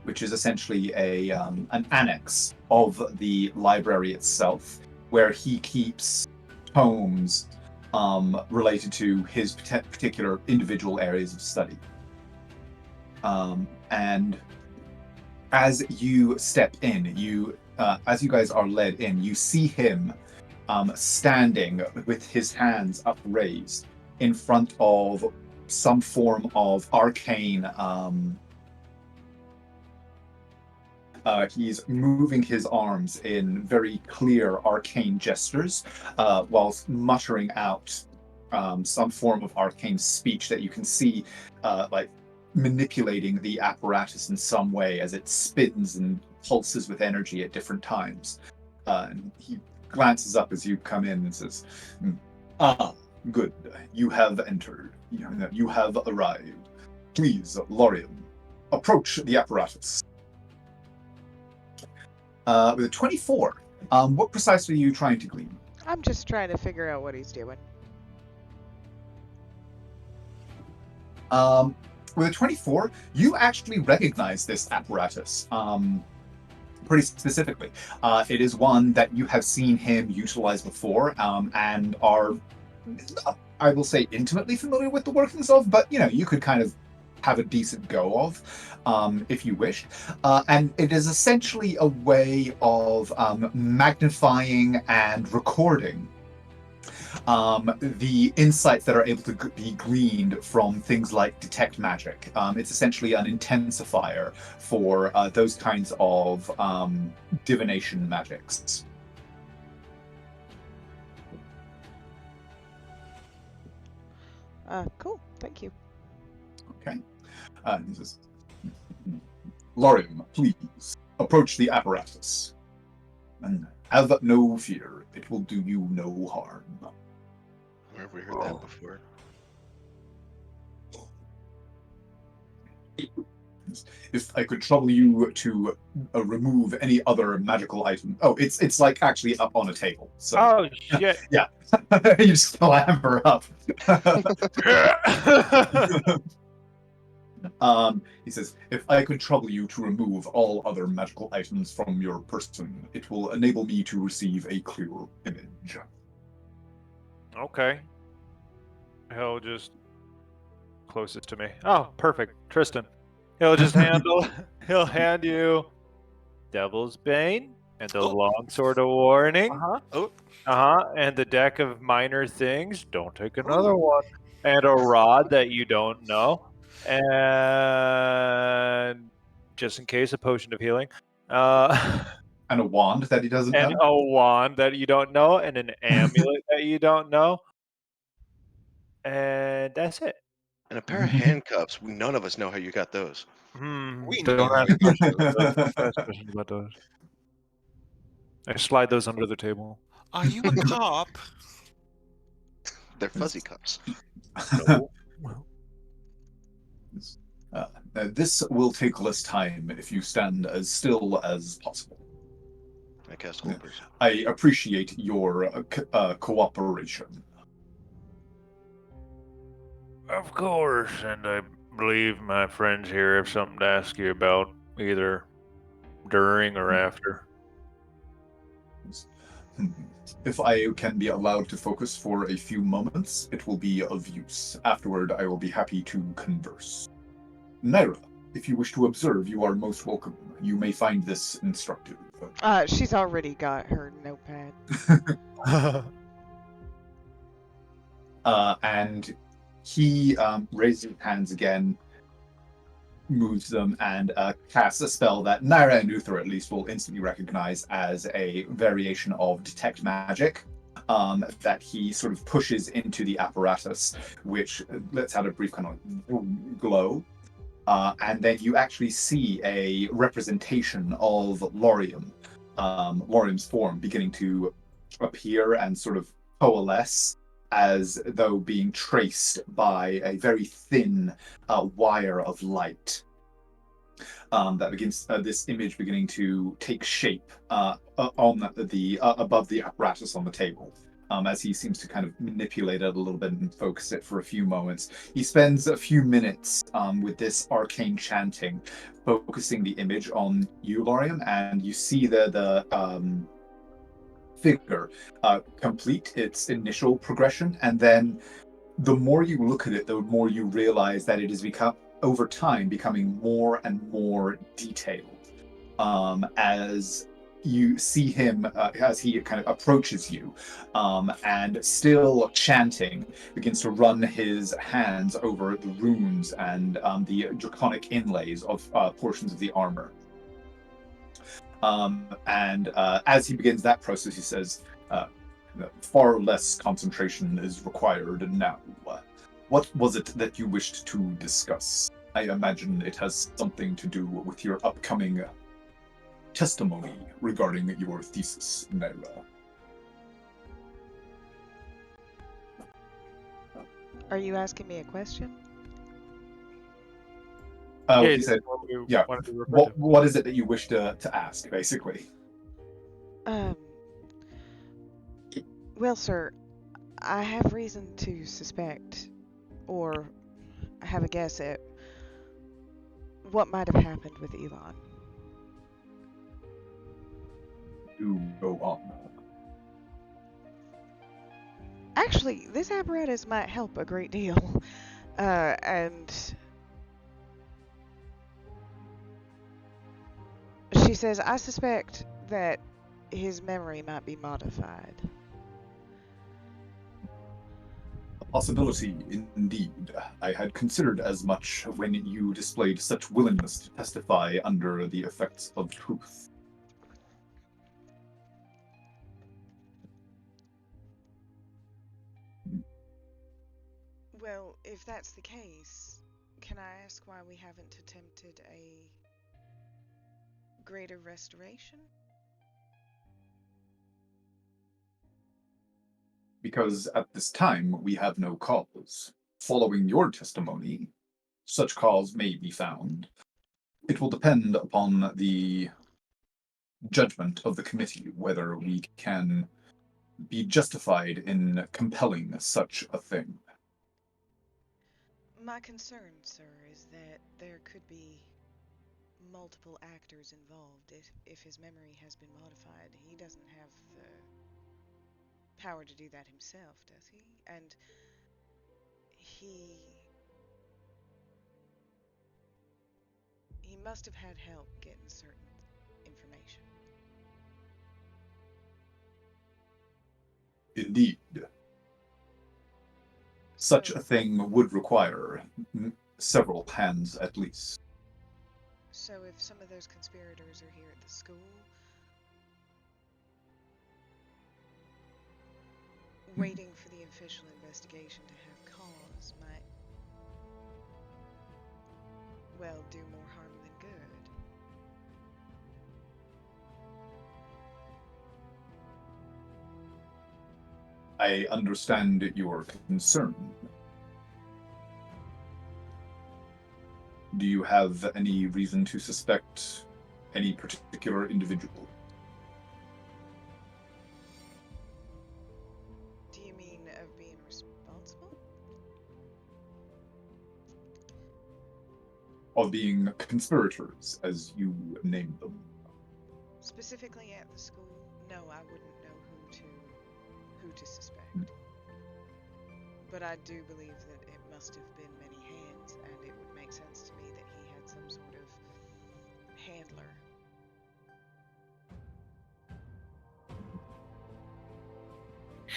S6: which is essentially an annex of the library itself, where he keeps tomes related to his particular individual areas of study. And as you step in, as you guys are led in, you see him standing with his hands upraised in front of some form of arcane. He's moving his arms in very clear arcane gestures, whilst muttering out some form of arcane speech that you can see, like manipulating the apparatus in some way as it spins and pulses with energy at different times. And he glances up as you come in and says, "Ah, good. You have entered. You have arrived. Please, Lorian, approach the apparatus." With a 24, what precisely are you trying to glean?
S3: I'm just trying to figure out what he's doing.
S6: With a 24, you actually recognize this apparatus pretty specifically. It is one that you have seen him utilize before, and are, I will say, intimately familiar with the workings of, but you could kind of have a decent go of, if you wish. And it is essentially a way of magnifying and recording the insights that are able to be gleaned from things like detect magic. It's essentially an intensifier for those kinds of divination magics.
S3: Cool. Thank you.
S6: Okay. He says, "Lorium, please approach the apparatus. And have no fear, it will do you no harm."
S4: Where have we heard that before?
S6: "If I could trouble you to remove any other magical item." Oh, it's like actually up on a table. So
S2: Oh shit!
S6: yeah, you just clamber up. He says, "If I could trouble you to remove all other magical items from your person, it will enable me to receive a clearer image."
S2: Okay. He'll just closest to me. Oh, perfect, Tristan. He'll just he'll hand you Devil's Bane and the Long Sword of Warning. And the deck of minor things. Don't take another one. And a rod that you don't know. And just in case, a potion of healing.
S6: And a wand that he doesn't
S2: and
S6: know.
S2: a wand that you don't know, and an amulet that you don't know. And that's it.
S4: And a pair of handcuffs. None of us know how you got those.
S5: We
S2: Don't
S5: know.
S2: ask questions. Don't ask questions about those. I slide those under the table.
S5: Are you a cop?
S4: They're fuzzy cups.
S2: No.
S6: This will take less time if you stand as still as possible.
S4: I cast Hold Person.
S6: I appreciate your cooperation.
S2: Of course, and I believe my friends here have something to ask you about, either during or after.
S6: If I can be allowed to focus for a few moments, it will be of use. Afterward, I will be happy to converse. Naira, if you wish to observe, you are most welcome. You may find this instructive.
S3: She's already got her notepad.
S6: And he raises his hands again, moves them, and casts a spell that Naira and Uther at least will instantly recognize as a variation of Detect Magic. That he sort of pushes into the apparatus, which lets out a brief kind of glow. And then you actually see a representation of Laurium's form beginning to appear and sort of coalesce as though being traced by a very thin wire of light. That begins this image beginning to take shape on the above the apparatus on the table. As he seems to kind of manipulate it a little bit and focus it for a few moments. He spends a few minutes with this arcane chanting, focusing the image on you, Laurium, and you see the figure complete its initial progression, and then the more you look at it, the more you realize that it has become, over time, becoming more and more detailed. As you see him, as he kind of approaches you, and still chanting, begins to run his hands over the runes and the draconic inlays of portions of the armor. And as he begins that process, he says, far less concentration is required now. What was it that you wished to discuss? I imagine it has something to do with your upcoming testimony regarding your thesis, Naira.
S3: Are you asking me a question?
S6: Oh,
S2: Yeah,
S6: he said,
S2: what we
S6: yeah.
S2: wanted to refer to.
S6: What is it that you wish to ask, basically?
S3: Well, sir, I have reason to suspect, or have a guess at, what might have happened with Elon.
S6: Do go on.
S3: Actually, this apparatus might help a great deal. And she says, I suspect that his memory might be modified.
S6: A possibility, indeed. I had considered as much when you displayed such willingness to testify under the effects of truth.
S3: Well, if that's the case, can I ask why we haven't attempted a greater restoration?
S6: Because at this time we have no cause. Following your testimony, such cause may be found. It will depend upon the judgment of the committee whether we can be justified in compelling such a thing.
S3: My concern, sir, is that there could be multiple actors involved. If his memory has been modified, he doesn't have the power to do that himself, does he? And he must have had help getting certain information.
S6: Indeed. Such a thing would require several hands at least.
S3: So if some of those conspirators are here at the school, waiting for the official investigation to have cause might, well, do more harm than good.
S6: I understand your concern. Do you have any reason to suspect any particular individual?
S3: Do you mean of being responsible?
S6: of being conspirators, as you named them.
S3: Specifically at the school, no, I wouldn't know who to suspect. But I do believe that it must have been many hands, and it would make sense to me that he had some sort of handler.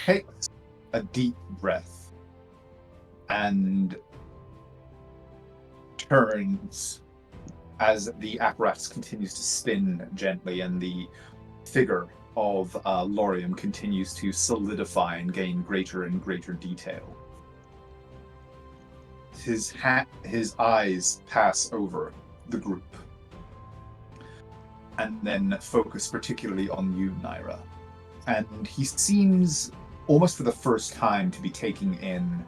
S6: Takes a deep breath and turns as the apparatus continues to spin gently and the figure of Lorium continues to solidify and gain greater and greater detail. His eyes pass over the group and then focus particularly on you, Naira. And he seems, almost for the first time, to be taking in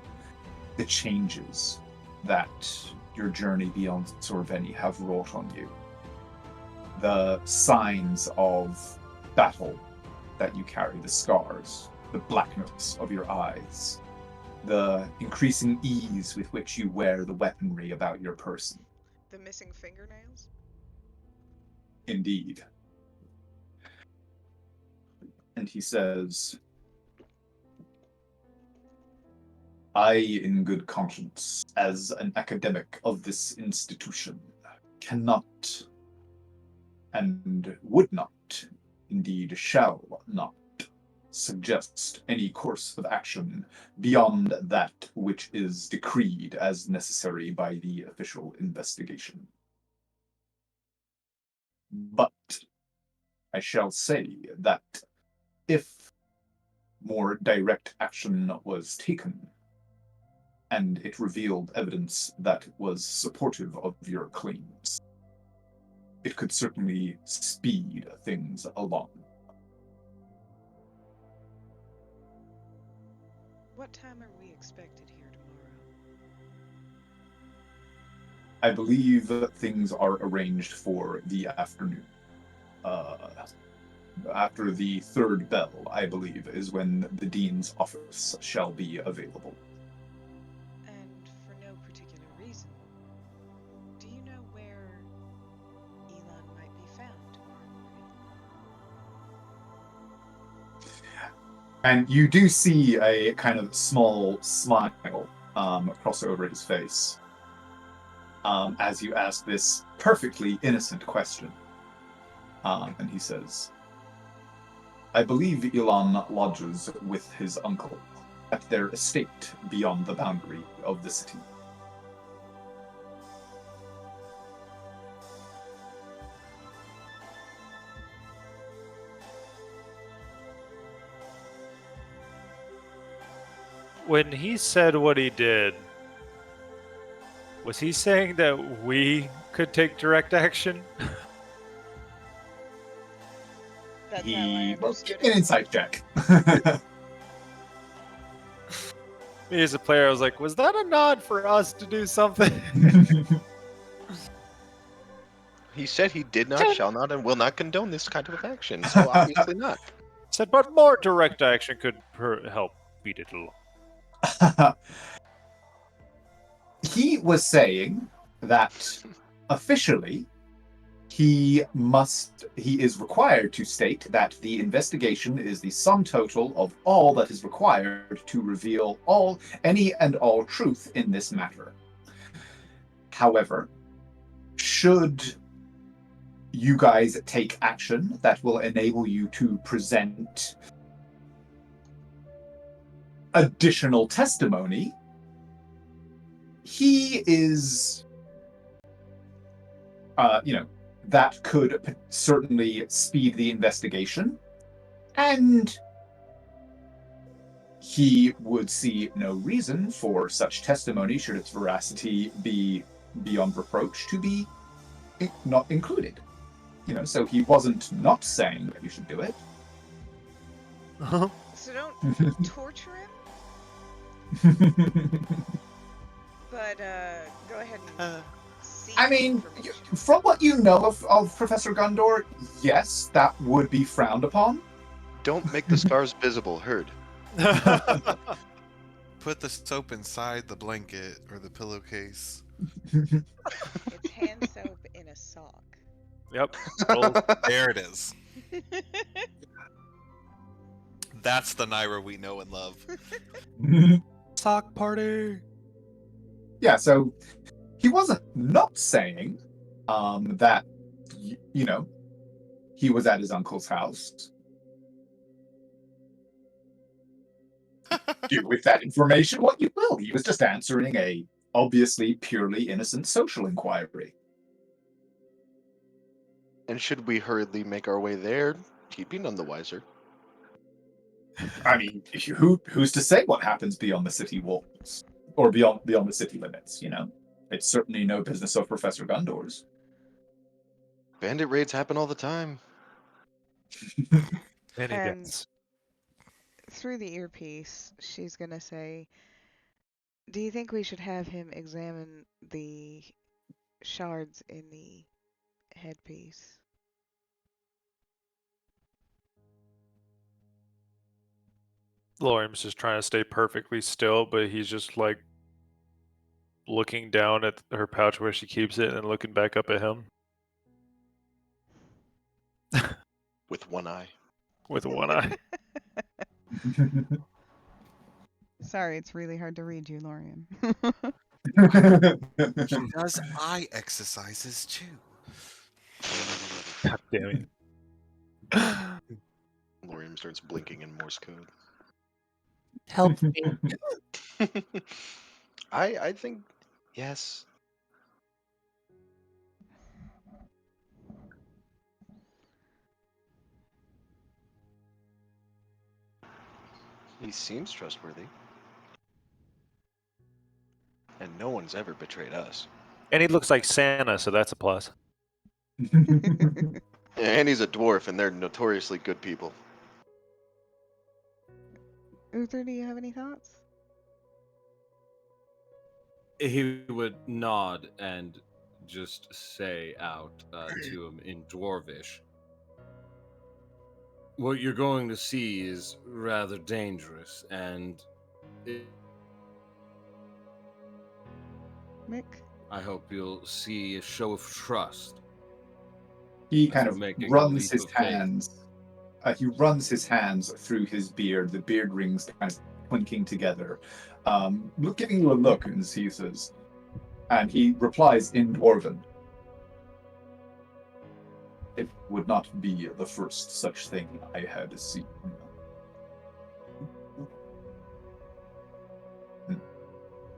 S6: the changes that your journey beyond Sorveni have wrought on you. The signs of battle that you carry, the scars, the blackness of your eyes, the increasing ease with which you wear the weaponry about your person.
S3: The missing fingernails?
S6: Indeed. And he says, I, in good conscience, as an academic of this institution, cannot and would not, indeed shall not, suggest any course of action beyond that which is decreed as necessary by the official investigation. But I shall say that if more direct action was taken, and it revealed evidence that was supportive of your claims, it could certainly speed things along.
S3: What time are we expected here tomorrow?
S6: I believe things are arranged for the afternoon. After the third bell, I believe, is when the dean's office shall be available.
S3: And for no particular reason, do you know where Elon might be found tomorrow morning?
S6: And you do see a kind of small smile cross over his face as you ask this perfectly innocent question. And he says, I believe Elon lodges with his uncle at their estate beyond the boundary of the city.
S2: When he said what he did, was he saying that we could take direct action?
S3: That's how I understood
S6: Give me an
S3: it.
S6: insight check.
S2: Me as a player, I was like, was that a nod for us to do something?
S4: He said he did not, shall not, and will not condone this kind of action, so obviously not.
S2: Said, but more direct action could help beat it along.
S6: He was saying that officially he is required to state that the investigation is the sum total of all that is required to reveal any and all truth in this matter. However, should you guys take action that will enable you to present additional testimony, he is, that could certainly speed the investigation, and he would see no reason for such testimony, should its veracity be beyond reproach, to be not included. So he wasn't not saying that you should do it.
S3: So don't torture him, but go ahead and seek
S6: I mean,
S3: information.
S6: from what you know of Professor Gundor, yes, that would be frowned upon.
S4: Don't make the scars visible, heard.
S5: Put the soap inside the blanket or the pillowcase.
S3: It's hand soap in a sock.
S2: Yep. Well,
S5: There it is. That's the Naira we know and love. Sock party.
S6: Yeah, so he wasn't not saying that, he was at his uncle's house. Do with that information what you will. He was just answering a obviously purely innocent social inquiry.
S4: And should we hurriedly make our way there, he'd be none the wiser.
S6: I mean, who's to say what happens beyond the city walls or beyond the city limits? It's certainly no business of Professor Gundor's.
S4: Bandit raids happen all the time.
S2: many
S3: And-
S2: deaths.
S3: Through the earpiece, she's gonna say, "Do you think we should have him examine the shards in the headpiece?"
S2: Lorium's just trying to stay perfectly still, but he's just like looking down at her pouch where she keeps it and looking back up at him
S4: With one eye.
S2: with one eye.
S3: Sorry, it's really hard to read you, Lorian.
S5: He does eye exercises too.
S2: God damn it.
S4: Lorium starts blinking in Morse code.
S2: Help me.
S4: I think yes. He seems trustworthy. And no one's ever betrayed us.
S2: And he looks like Santa, so that's a plus.
S4: And he's a dwarf, and they're notoriously good people.
S3: Uther, do you have any thoughts?
S7: He would nod and just say out to him in Dwarvish, "What you're going to see is rather dangerous, and
S3: Mick?
S7: I hope you'll see a show of trust."
S6: He kind
S7: After
S6: of
S7: making a
S6: runs
S7: leap
S6: his
S7: of faith.
S6: hands. He runs his hands through his beard. The beard rings kind of clinking together, giving you a look, and he says, and he replies in Dwarven. It would not be the first such thing I had seen.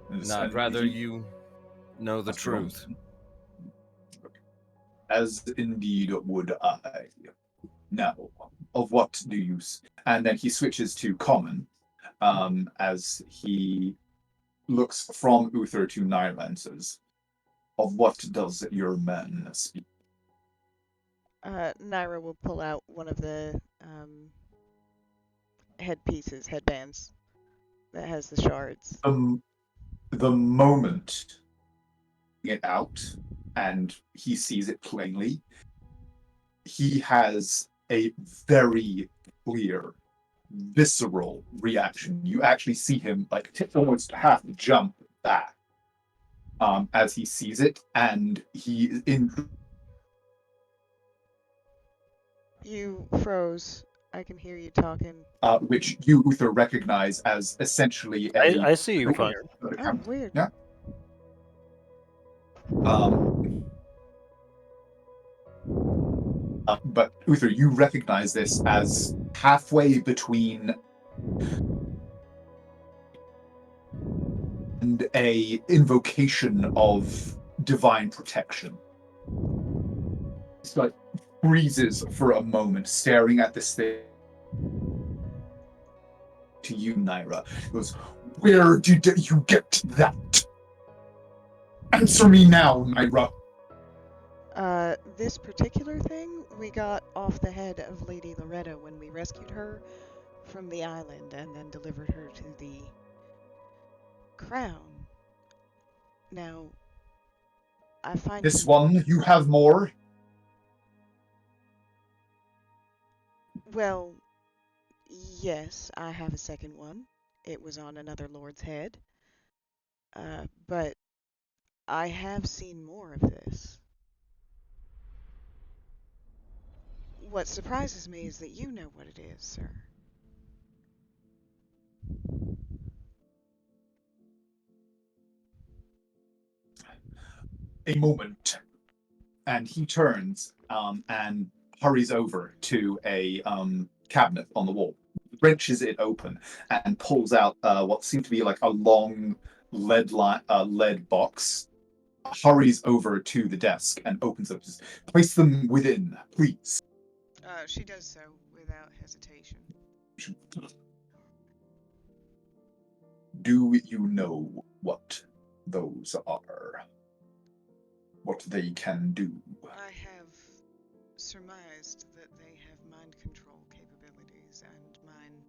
S7: And I'd rather you know the truth.
S6: As indeed would I. Now, of what do you... And then he switches to common, as he looks from Uther to Naira and says, "Of what does your man speak?"
S3: Naira will pull out one of the headbands that has the shards.
S6: The moment it out and he sees it plainly, he has a very clear, visceral reaction. You actually see him almost half jump back as he sees it, and he
S3: You froze. I can hear you talking.
S6: which you, Uther, recognize as essentially a...
S2: I see you fine.
S3: Oh, weird.
S6: Yeah. But Uther, you recognize this as halfway between and a invocation of divine protection. It's like freezes for a moment, staring at this thing. To you, Naira, he goes, "Where did you get that? Answer me now, Naira."
S3: This particular thing we got off the head of Lady Loretta when we rescued her from the island and then delivered her to the crown. Now, I find
S6: This one, you have more?
S3: Well, yes, I have a second one. It was on another lord's head. But I have seen more of this. What surprises me is that you know what it is, sir.
S6: A moment, and he turns and hurries over to a cabinet on the wall, wrenches it open, and pulls out what seemed to be like a long lead box. Hurries over to the desk and opens it. Place them within, please.
S3: She does so without hesitation.
S6: Do you know what those are? What they can do?
S3: I have surmised that they have mind control capabilities and mind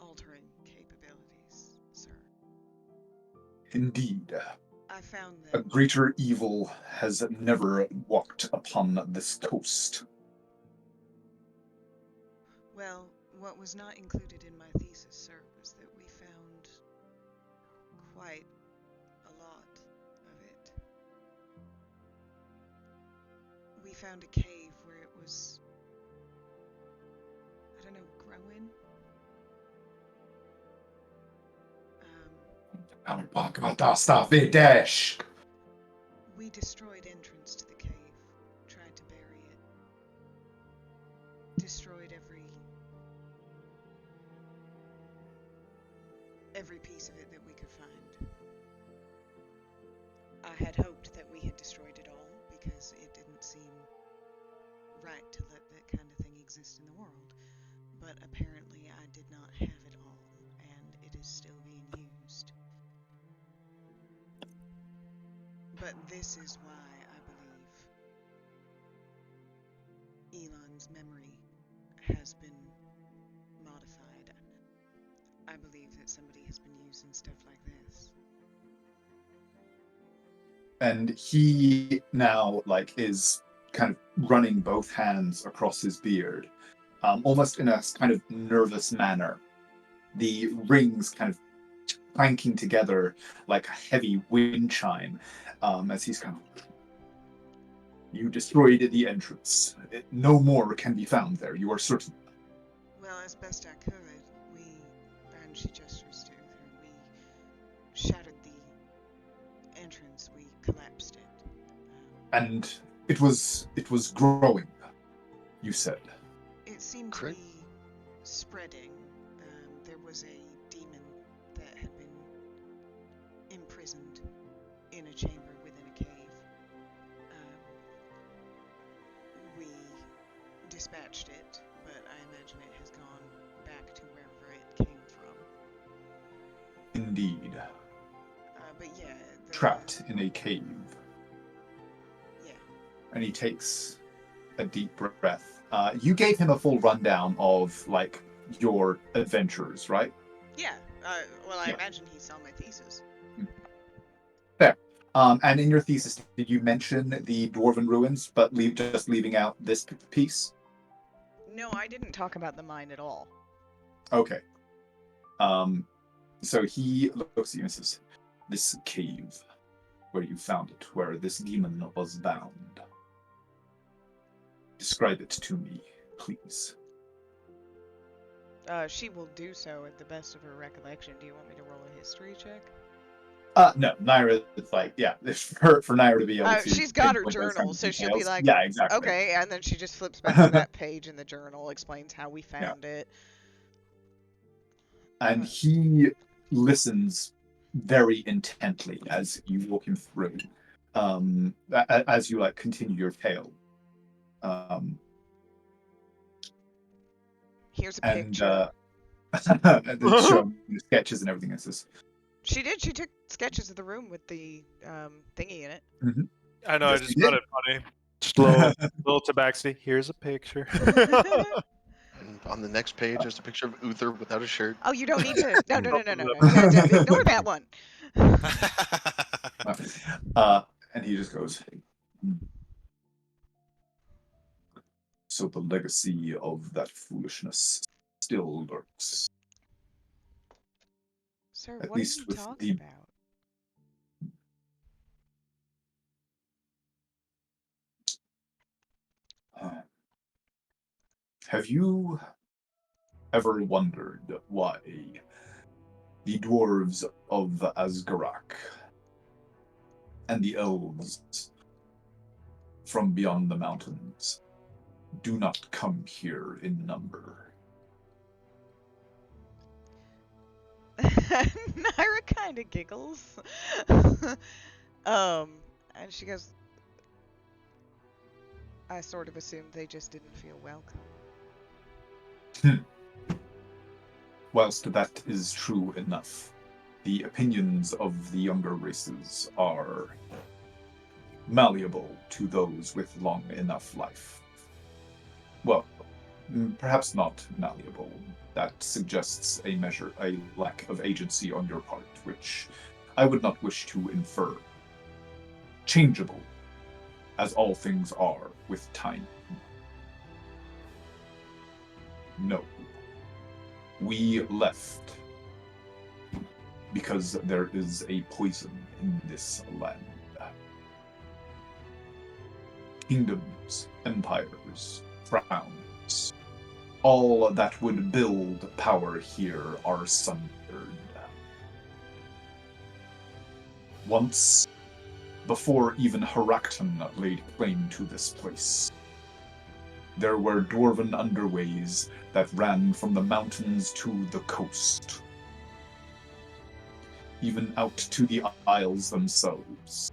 S3: altering capabilities, sir.
S6: Indeed.
S3: I found
S6: A
S3: them.
S6: greater evil has never walked upon this coast.
S3: Well, what was not included in my thesis, sir, was that we found quite a lot of it. We found a cave where it was, I don't know, growing.
S6: I'm talking about that stuff, Dash.
S3: We destroyed entrance to the cave, tried to bury it, destroyed every piece of it that we could find. I had hoped that we had destroyed it all because it didn't seem right to let that kind of thing exist in the world. But apparently I did not have it all, and it is still being used. But this is why I believe Elon's memory has been modified. I believe that somebody has been using stuff like this.
S6: And he now is kind of running both hands across his beard, almost in a kind of nervous manner. The rings kind of clanking together like a heavy wind chime, as he's kind of. You destroyed the entrance. No more can be found there. You are certain.
S3: Well, as best I could, and she gestures to Uther, we shattered the entrance. We collapsed it.
S6: And it was growing. You said.
S3: It seemed to be spreading. There was a demon that had been imprisoned in a chamber within a cave. We dispatched it, but I imagine it has gone back to wherever it came from.
S6: Indeed.
S3: But yeah.
S6: Trapped in a cave.
S3: Yeah.
S6: And he takes a deep breath. You gave him a full rundown of your adventures, right?
S3: Yeah. I imagine he saw my thesis.
S6: Fair. And in your thesis, did you mention the dwarven ruins, but just leaving out this piece?
S3: No, I didn't talk about the mine at all.
S6: Okay. So he looks at you and says, "This cave, where you found it, where this demon was bound. Describe it to me, please."
S3: She will do so at the best of her recollection. Do you want me to roll a history check?
S6: No, Naira is for Naira to be able to.
S3: She's got her journal, so she'll be like,
S6: yeah, exactly.
S3: Okay, and then she just flips back to that page in the journal, explains how we found it.
S6: And he listens very intently as you walk him through, as you continue your tale.
S3: Here's a picture.
S6: And then show the sketches and everything.
S3: She did. She took sketches of the room with the thingy in it.
S6: Mm-hmm.
S2: I know. Yes, I just found it funny. Slow, little tabaxi. Here's a picture.
S4: And on the next page, there's a picture of Uther without a shirt.
S3: Oh, you don't need to. No. Ignore that one.
S6: And he just goes. So the legacy of that foolishness still lurks.
S3: Sir,
S6: At
S3: what
S6: least
S3: are you
S6: with
S3: talking about?
S6: Have you ever wondered why the dwarves of Asgarak and the elves from beyond the mountains do not come here in number?
S3: Naira kind of giggles. And she goes, I sort of assumed they just didn't feel welcome.
S6: Whilst that is true enough, the opinions of the younger races are malleable to those with long enough life. Well, perhaps not malleable. That suggests a lack of agency on your part, which I would not wish to infer. Changeable, as all things are with time. No. We left because there is a poison in this land. Kingdoms, empires, crowns, all that would build power here are sundered. Once, before even Herakton laid claim to this place, there were dwarven underways that ran from the mountains to the coast, even out to the isles themselves.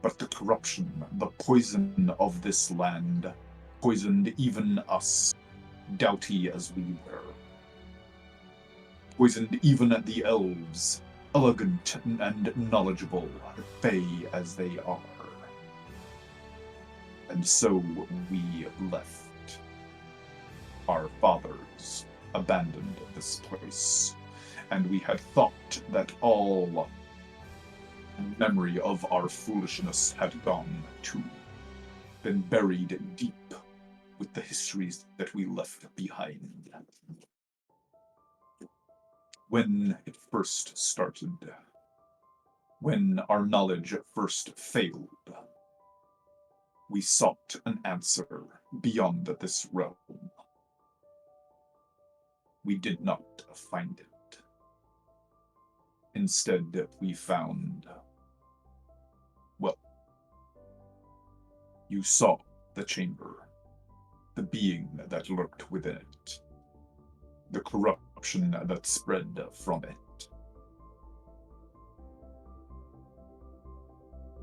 S6: But the corruption, the poison of this land, poisoned even us, doughty as we were. Poisoned even the elves, elegant and knowledgeable, fey as they are. And so we left. Our fathers abandoned this place, and we had thought that all memory of our foolishness had gone too, been buried deep with the histories that we left behind. When it first started, when our knowledge first failed, we sought an answer beyond this realm. We did not find it. Instead, we found, well, you saw the chamber, the being that lurked within it, the corruption that spread from it.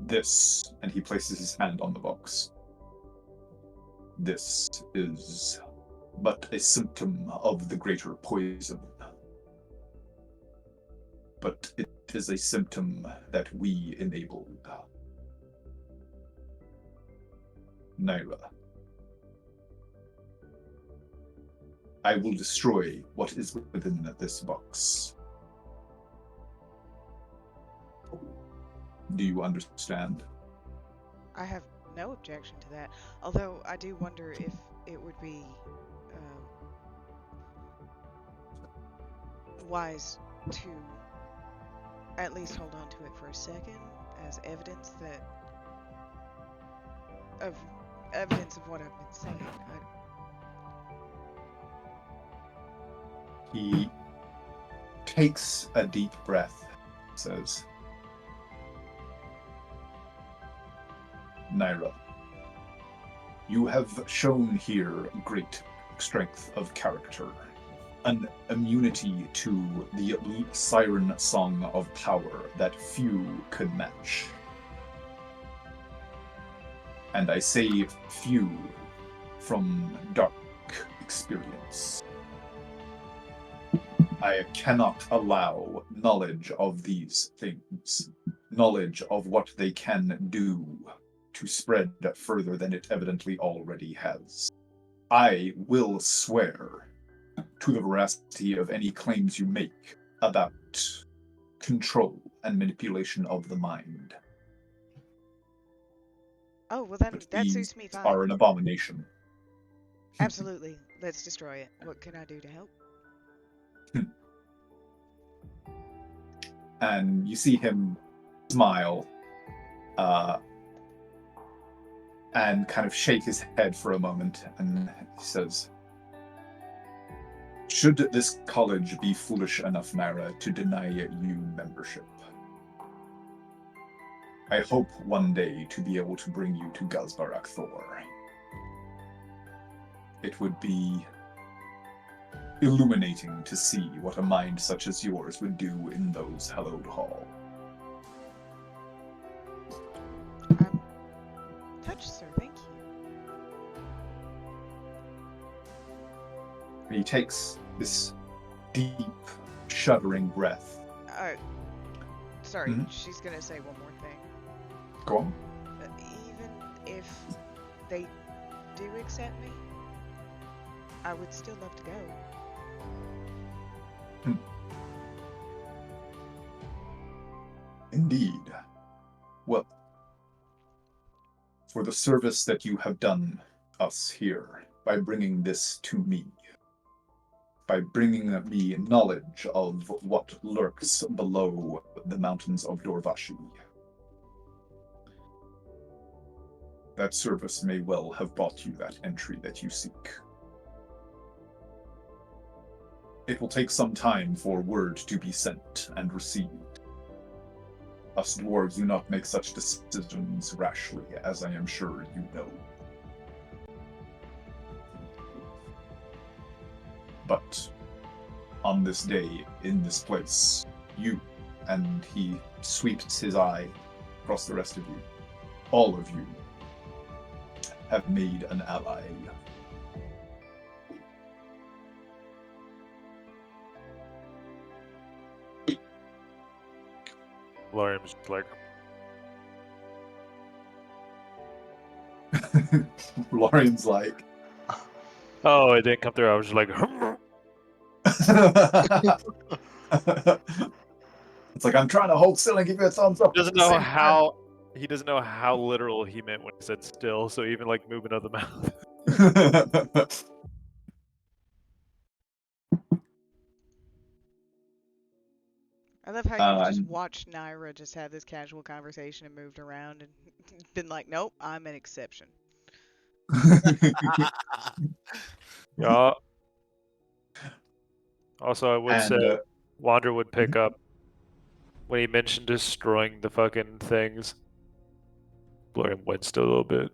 S6: This, and he places his hand on the box, this is but a symptom of the greater poison. But it is a symptom that we enabled. Naira, I will destroy what is within this box. Do you understand?
S3: I have no objection to that, although I do wonder if it would be wise to at least hold on to it for a second as evidence of what I've been saying.
S6: He takes a deep breath, says, Naira, you have shown here great strength of character, an immunity to the siren song of power that few could match. And I say few from dark experience. I cannot allow knowledge of these things, knowledge of what they can do, to spread further than it evidently already has. I will swear to the veracity of any claims you make about control and manipulation of the mind.
S3: Oh, well then,
S6: But
S3: that
S6: these
S3: suits me fine.
S6: are an abomination.
S3: Absolutely. Let's destroy it. What can I do to help?
S6: And you see him smile and kind of shake his head for a moment, and he says, "Should this college be foolish enough, Naira, to deny you membership, I hope one day to be able to bring you to Gazbarak Thor. It would be illuminating to see what a mind such as yours would do in those hallowed halls."
S3: I'm touched, sir. Thank you.
S6: And he takes this deep, shuddering breath.
S3: Sorry,
S6: Mhm.
S3: she's gonna say one more thing.
S6: Go on.
S3: Even if they do accept me, I would still love to go.
S6: Indeed. Well, for the service that you have done us here by bringing this to me, by bringing me knowledge of what lurks below the mountains of Dorvashi, that service may well have bought you that entry that you seek. It will take some time for word to be sent and received. Us dwarves do not make such decisions rashly, as I am sure you know. But on this day, in this place, you, and he sweeps his eye across the rest of you, all of you, have made an ally.
S2: Lorium's just like,
S6: Lorian's like,
S2: oh, it didn't come through. I was just like,
S6: it's like, I'm trying to hold still and give you a thumbs up.
S2: doesn't know how he doesn't know how literal he meant when he said still. So even like moving of the mouth.
S3: I love how you've just watched Naira just have this casual conversation and moved around and been like, nope, I'm an exception.
S2: Yeah. Also, I would say Wander would pick up when he mentioned destroying the fucking things. Blurring winced a little bit.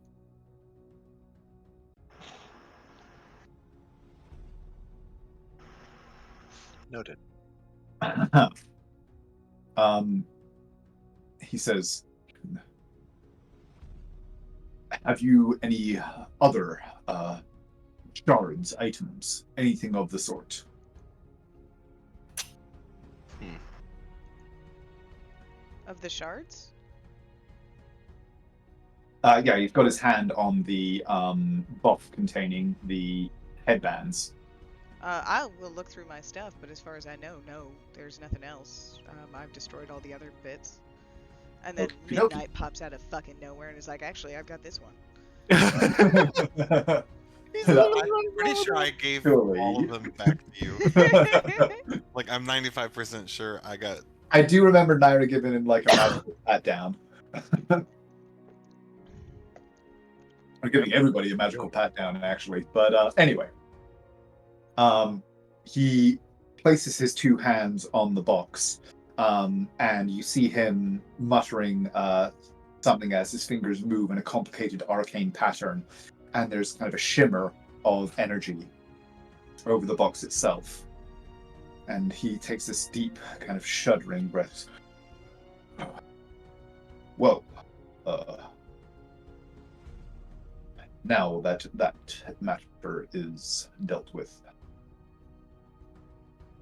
S1: Noted.
S6: He says, have you any other shards, items, anything of the sort?
S3: Of the shards?
S6: Yeah, he's got his hand on the box containing the headbands.
S3: I will look through my stuff, but as far as I know, no, there's nothing else. I've destroyed all the other bits. And then Midnight pops out of fucking nowhere and is like, actually, I've got this one.
S5: I'm pretty sure I gave all of them back to you. Like, I'm 95% sure I got...
S6: I do remember Naira giving him, like, a magical pat down. I'm giving everybody a magical pat down, actually. But anyway. He places his two hands on the box, and you see him muttering something as his fingers move in a complicated arcane pattern, and there's kind of a shimmer of energy over the box itself. And he takes this deep, kind of shuddering breath. Well, now that matter is dealt with,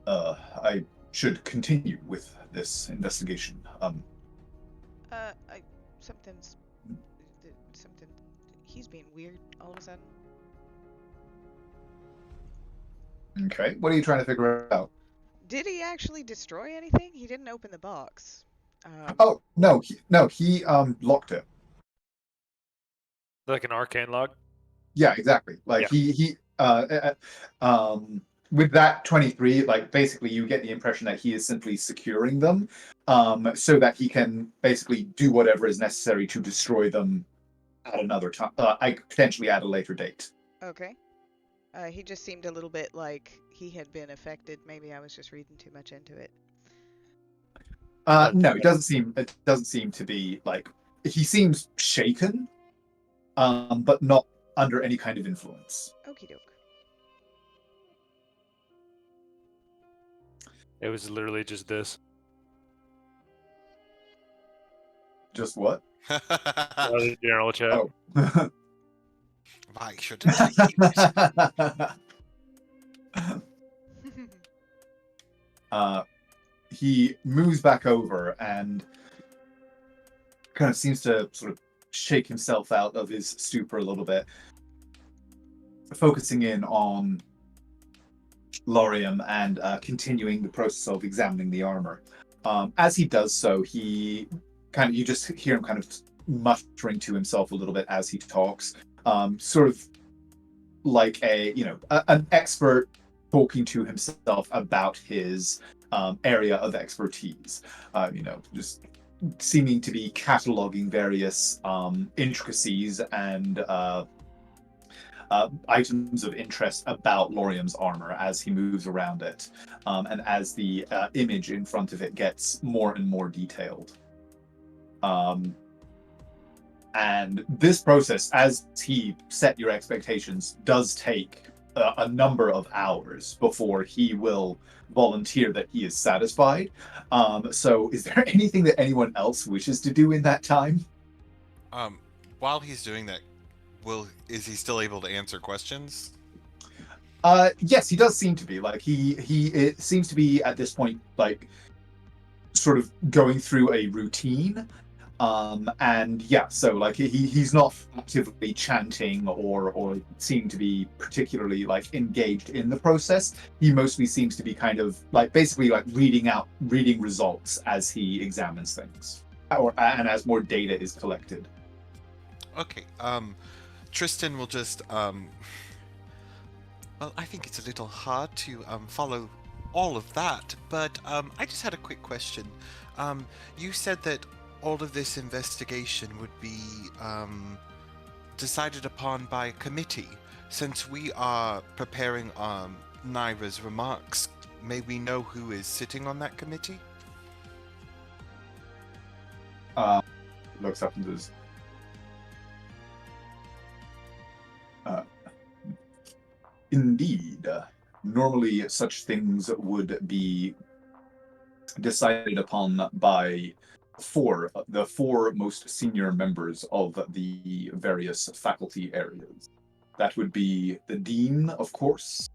S6: I should continue with this investigation.
S3: Something. He's being weird all of a sudden.
S6: Okay, what are you trying to figure out?
S3: Did he actually destroy anything? He didn't open the box.
S6: Oh no, he locked it.
S2: Like an arcane lock?
S6: Yeah, exactly. Like he with that 23, like basically you get the impression that he is simply securing them, so that he can basically do whatever is necessary to destroy them at another time. I could potentially at a later date.
S3: Okay. He just seemed a little bit like he had been affected. Maybe I was just reading too much into it.
S6: No, it doesn't seem. It doesn't seem to be like he seems shaken, but not under any kind of influence.
S3: Okie doke.
S2: It was literally just this.
S6: Just what?
S2: The general chat.
S6: Oh.
S5: Why shouldn't I use?
S6: He moves back over and kind of seems to sort of shake himself out of his stupor a little bit, focusing in on Lorium and continuing the process of examining the armor. As he does so, you just hear him kind of muttering to himself a little bit as he talks, sort of like an expert talking to himself about his area of expertise. Just seeming to be cataloging various intricacies and items of interest about Lorium's armor as he moves around it, and as the image in front of it gets more and more detailed. And this process, as he set your expectations, does take a number of hours before he will volunteer that he is satisfied. So is there anything that anyone else wishes to do in that time?
S5: While he's doing that, is he still able to answer questions?
S6: Yes, he does seem to be. Like it seems to be at this point like sort of going through a routine. And yeah, so like he's not actively chanting or seem to be particularly like engaged in the process. He mostly seems to be kind of like basically like reading results as he examines things, and as more data is collected.
S5: Okay. Tristan will just well, I think it's a little hard to follow all of that, but I just had a quick question. You said that all of this investigation would be decided upon by a committee. Since we are preparing Naira's remarks, may we know who is sitting on that committee?
S6: Looks up and says, indeed. Normally, such things would be decided upon by the four most senior members of the various faculty areas. That would be the dean, of course,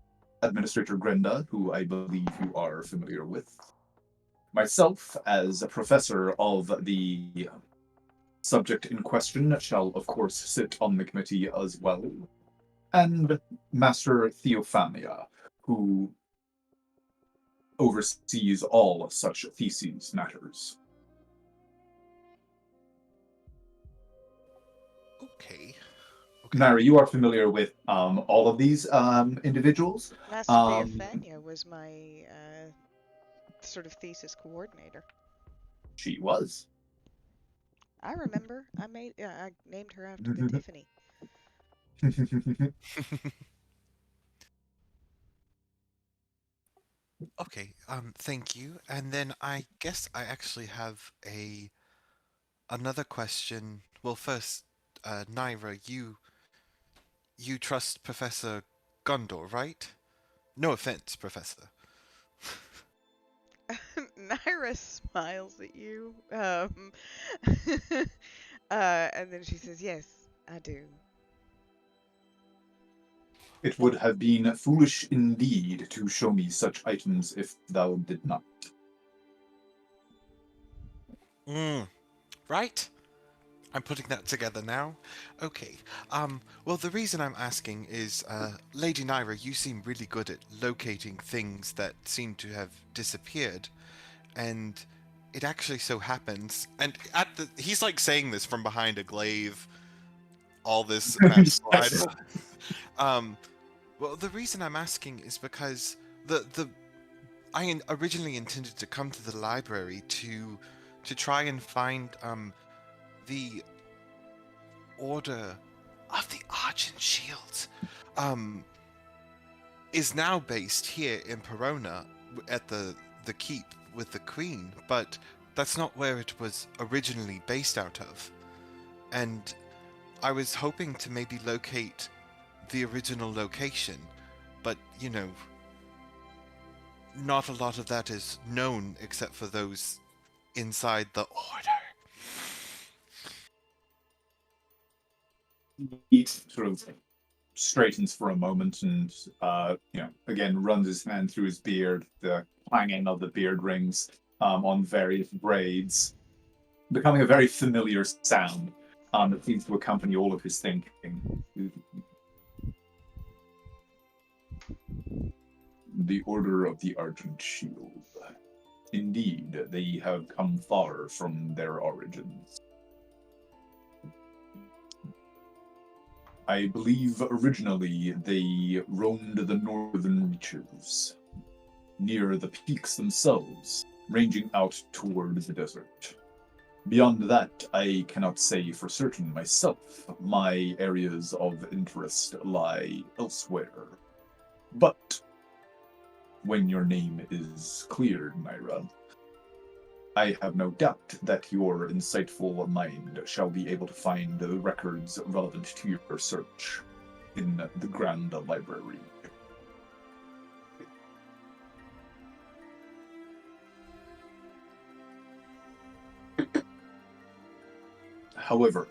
S6: Administrator Grenda, who I believe you are familiar with, myself as a professor of the subject in question shall, of course, sit on the committee as well, and Master Theophania, who oversees all such theses matters.
S5: Okay.
S6: Naira, you are familiar with all of these individuals.
S3: Master Theophania was my sort of thesis coordinator.
S6: She was.
S3: I remember. I named her after the Tiffany.
S5: Okay, thank you. And then I guess I actually have another question. Well, first, Naira, you trust Professor Gondor, right? No offense, Professor.
S3: Naira smiles at you, and then she says, "Yes, I do."
S6: It would have been foolish indeed to show me such items if thou did not.
S5: Right? I'm putting that together now. Okay. Well, the reason I'm asking is, Lady Naira, you seem really good at locating things that seem to have disappeared, and it actually so happens, and he's like saying this from behind a glaive, all this kind of slide. Well, the reason I'm asking is because I originally intended to come to the library to try and find the Order of the Argent Shields is now based here in Perona at the keep with the Queen, but that's not where it was originally based out of. And I was hoping to maybe locate the original location, but, you know, not a lot of that is known except for those inside the Order.
S6: He sort of straightens for a moment and, again runs his hand through his beard, the clanging of the beard rings on various braids, becoming a very familiar sound that seems to accompany all of his thinking. The Order of the Argent Shield. Indeed, they have come far from their origins. I believe originally they roamed the northern reaches, near the peaks themselves, ranging out toward the desert. Beyond that, I cannot say for certain myself. My areas of interest lie elsewhere. But when your name is cleared, Myra, I have no doubt that your insightful mind shall be able to find the records relevant to your search in the Grand Library. However,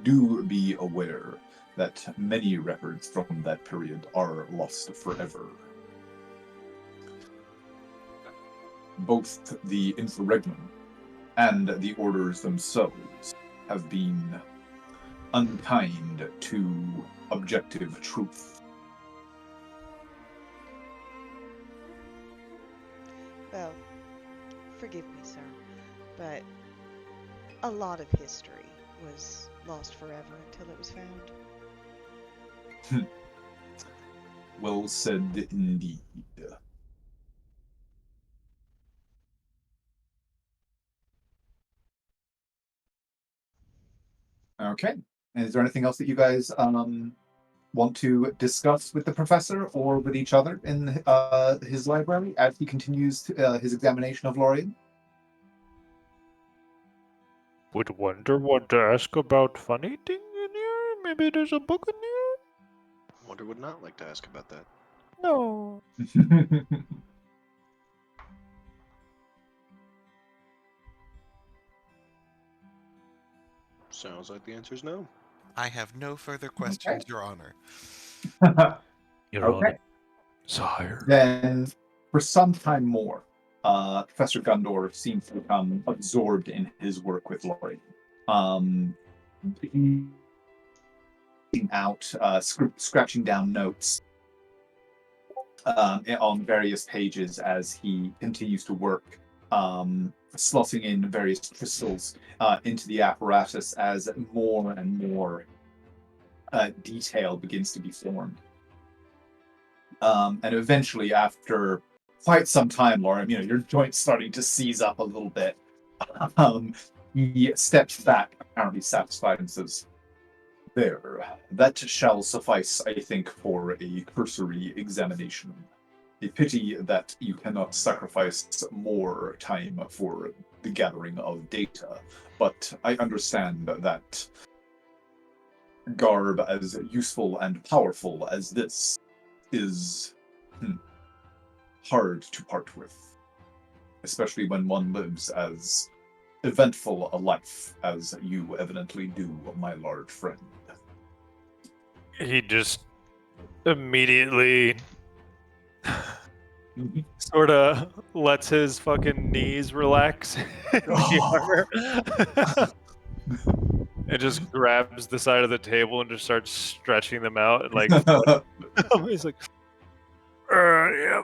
S6: do be aware that many records from that period are lost forever. Both the interregnum and the orders themselves have been unkind to objective truth.
S3: Well, forgive me, sir, but a lot of history was lost forever until it was found.
S6: Well said indeed. Okay. And is there anything else that you guys want to discuss with the professor or with each other in his library as he continues his examination of Lorien?
S2: Would Wonder want to ask about funny thing in here? Maybe there's a book in here?
S4: Wonder would not like to ask about that.
S2: No.
S4: Sounds like the answer is no.
S5: I have no further questions, Your Honor.
S2: Your
S6: Okay.
S2: Honor. Sire.
S6: Then, for some time more, Professor Gundor seems to become absorbed in his work with Lorien. Scratching down notes on various pages as he continues to work, slotting in various crystals into the apparatus as more and more detail begins to be formed. And eventually, after quite some time, Lauren, your joint's starting to seize up a little bit. He steps back, apparently satisfied, and says, "There, that shall suffice, I think, for a cursory examination. A pity that you cannot sacrifice more time for the gathering of data, but I understand that garb as useful and powerful as this is hard to part with, especially when one lives as eventful a life as you evidently do, my large friend."
S2: He just immediately sort of lets his fucking knees relax in the armor. And just grabs the side of the table and just starts stretching them out and like he's like, yeah,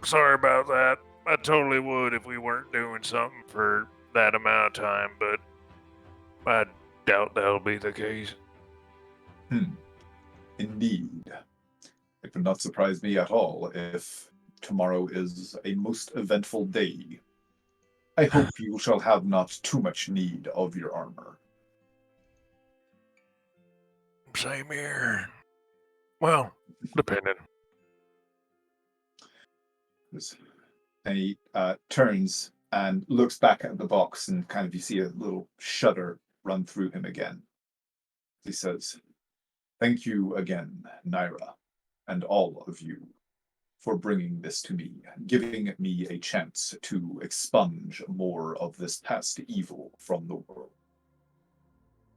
S2: sorry about that. I totally would if we weren't doing something for that amount of time, but I doubt that'll be the case.
S6: Indeed. It would not surprise me at all if tomorrow is a most eventful day. I hope you shall have not too much need of your armor.
S2: Same here. Well, depending.
S6: And he turns and looks back at the box, and kind of you see a little shudder run through him again. He says, "Thank you again, Naira, and all of you, for bringing this to me, giving me a chance to expunge more of this past evil from the world.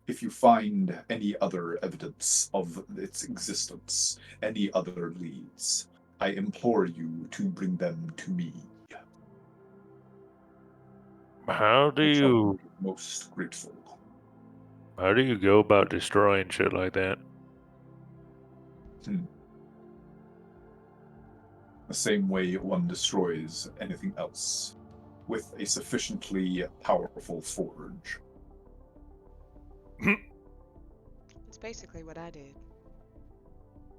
S6: If you find any other evidence of its existence, any other leads, I implore you to bring them to me.
S2: How do
S6: I shall
S2: you
S6: be most grateful."
S2: go about destroying shit like that?
S6: The same way one destroys anything else, with a sufficiently powerful forge.
S3: It's basically what I did.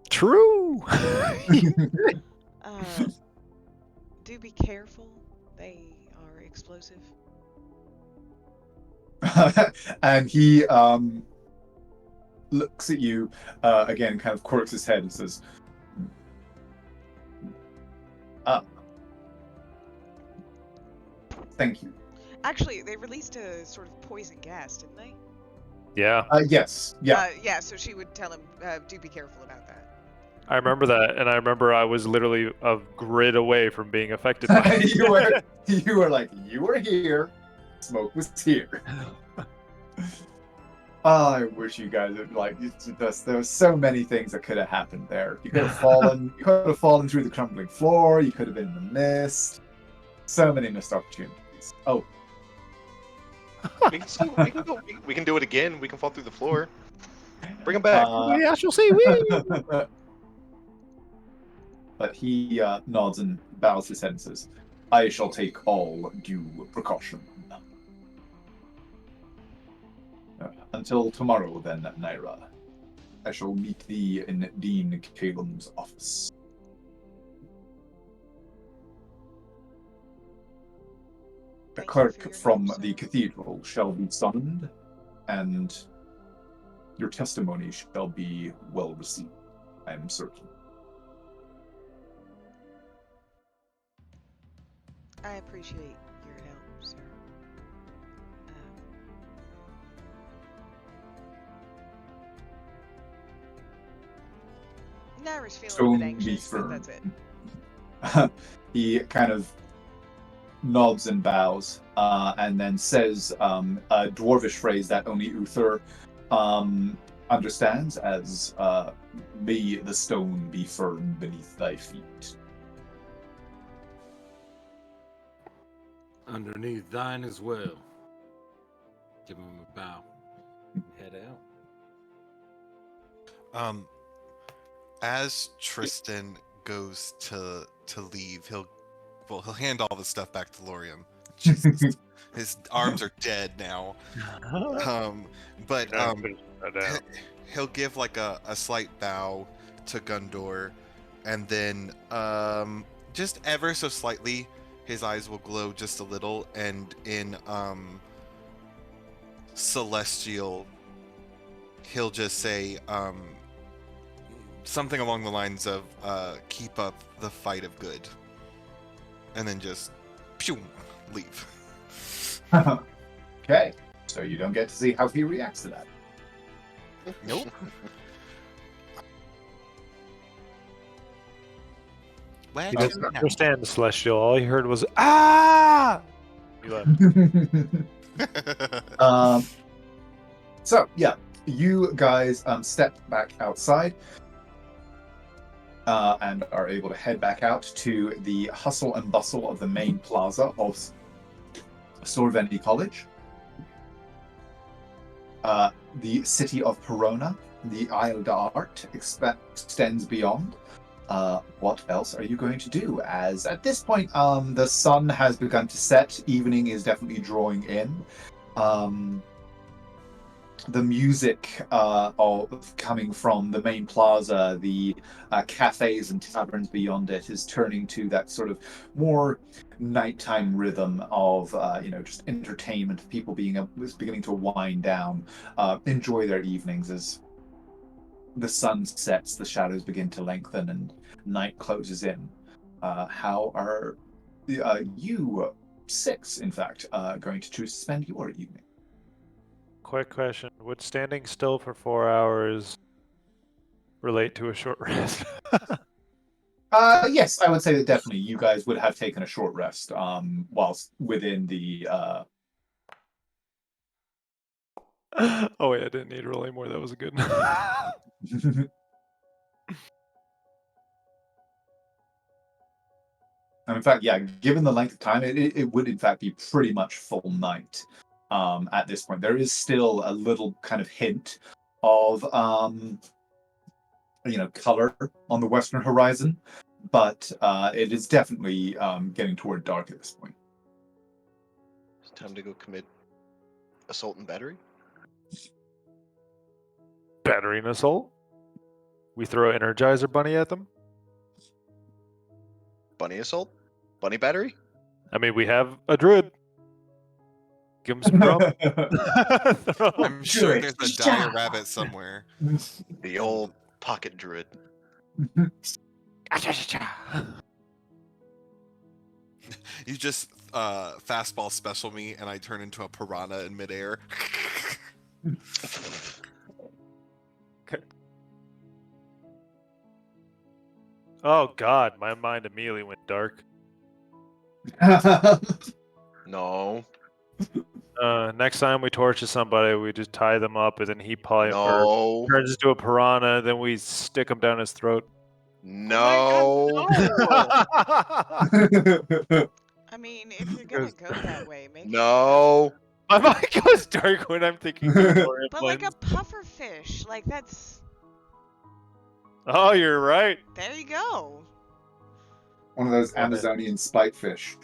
S2: True.
S3: Do be careful. They are explosive.
S6: And he looks at you again, kind of quirks his head and says, "Thank you."
S3: Actually, they released a sort of poison gas, didn't they?
S2: Yeah,
S6: Yes, yeah.
S3: Yeah, so she would tell him, do be careful about that.
S2: I remember that, and I remember I was literally a grid away from being affected by it.
S6: you were like, you were here, smoke was here. Oh, I wish you guys had, like, there were so many things that could have happened there. You could have fallen, through the crumbling floor, you could have been in the mist. So many missed opportunities. Oh,
S4: We can do it again. We can fall through the floor. Bring him back.
S2: Yeah, she'll see. Wee!
S6: But he nods and bows his head and says, "I shall take all due precaution." Until tomorrow, then, Naira. I shall meet thee in Dean Calum's office. The
S3: Thank you
S6: clerk
S3: for your
S6: from
S3: help,
S6: the
S3: sir.
S6: cathedral shall be summoned, and your testimony shall be well received, I am certain.
S3: I appreciate your help, sir. Naira's feeling a
S6: Stone
S3: bit anxious,
S6: be
S3: but that's it.
S6: He kind of nods and bows, and then says a dwarvish phrase that only Uther understands as, "May the stone be firm beneath thy feet."
S7: Underneath thine as well. Give him a bow. Head out.
S5: As Tristan goes to leave, he'll hand all the stuff back to Lorium. Jesus. His arms are dead now. But he'll give like a slight bow to Gundor, and then just ever so slightly, his eyes will glow just a little, and in Celestial, he'll just say something along the lines of keep up the fight of good, and then just pew, leave.
S6: Okay, so you don't get to see how he reacts to that.
S5: Nope.
S2: He doesn't understand the Celestial. All he heard was, "Ah!" He left.
S6: So, yeah, you guys step back outside and are able to head back out to the hustle and bustle of the main plaza of Sorveni College. The city of Perona, the Isle d'Art, extends beyond. What else are you going to do? As at this point, the sun has begun to set. Evening is definitely drawing in. the music of coming from the main plaza, the cafes and taverns beyond it, is turning to that sort of more nighttime rhythm of just entertainment. People beginning to wind down, enjoy their evenings as the sun sets, the shadows begin to lengthen, and night closes in. How are you six, in fact, going to choose to spend your evening?
S2: Quick question: would standing still for 4 hours relate to a short rest?
S6: Yes, I would say that definitely you guys would have taken a short rest whilst within the.
S2: Oh wait, I didn't need to roll anymore. That was good.
S6: And in fact, yeah, given the length of time, it would in fact be pretty much full night at this point. There is still a little kind of hint of color on the western horizon, but it is definitely getting toward dark at this point.
S4: It's time to go commit assault and battery.
S2: Battery and assault. We throw Energizer Bunny at them.
S4: Bunny assault? Bunny battery?
S2: I mean, we have a druid. Give him some drum.
S5: I'm sure
S6: Druid.
S5: there's a dire rabbit somewhere.
S4: The old pocket druid.
S5: You just fastball special me, and I turn into a piranha in midair.
S2: Oh God, my mind immediately went dark.
S4: No.
S2: Next time we torture somebody, we just tie them up, and then he probably
S4: No.
S2: turns into a piranha. Then we stick him down his throat.
S4: No.
S3: I mean, if you're gonna go that way, make
S4: No.
S2: My mind goes dark when I'm thinking. More
S3: But like a
S2: implants.
S3: puffer fish, like that's.
S2: Oh, you're right.
S3: There you go.
S6: One of those
S2: Go ahead.
S6: Amazonian spikefish.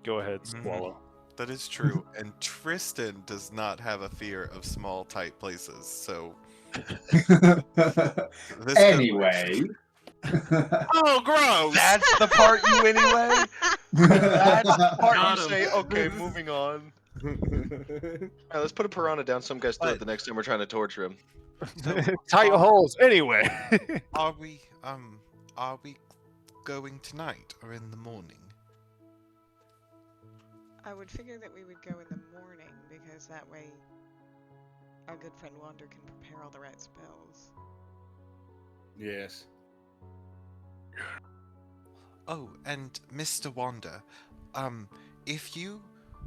S2: Go ahead,
S5: Mhm.
S2: swallow.
S5: That is true. And Tristan does not have a fear of small, tight places. So this
S6: Anyway.
S5: Oh, gross!
S4: That's the part you anyway? That's the part
S7: Got
S4: you
S7: him.
S4: say, okay, moving on. Alright, let's put a piranha down some guy's throat the next time we're trying to torture him.
S5: So,
S2: Tight holes. Anyway.
S5: are we going tonight or in the morning?
S3: I would figure that we would go in the morning because that way our good friend Wander can prepare all the right spells.
S7: Yes.
S5: Oh, and Mr. Wanda, if you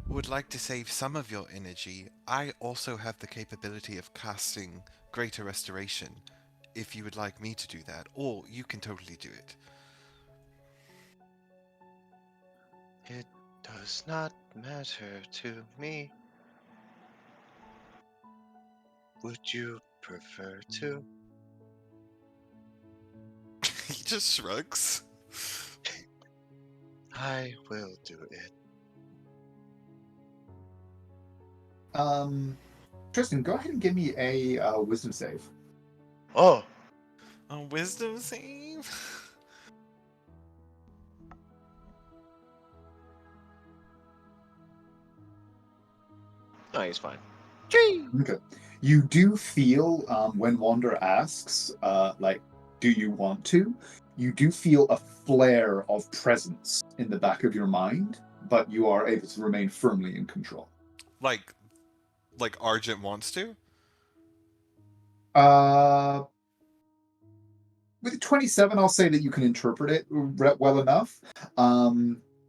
S5: would like to save some of your energy, I also have the capability of casting Greater Restoration, if you would like me to do that, or you can totally do it.
S4: It does not matter to me. Would you prefer to?
S5: He just shrugs.
S4: I will do it.
S6: Tristan, go ahead and give me a wisdom save.
S4: Oh,
S5: A wisdom save?
S4: no, he's fine.
S6: Okay. You do feel when Wander asks, do you want to? You do feel a flare of presence in the back of your mind, but you are able to remain firmly in control.
S5: Like Argent wants to?
S6: With 27, I'll say that you can interpret it well enough.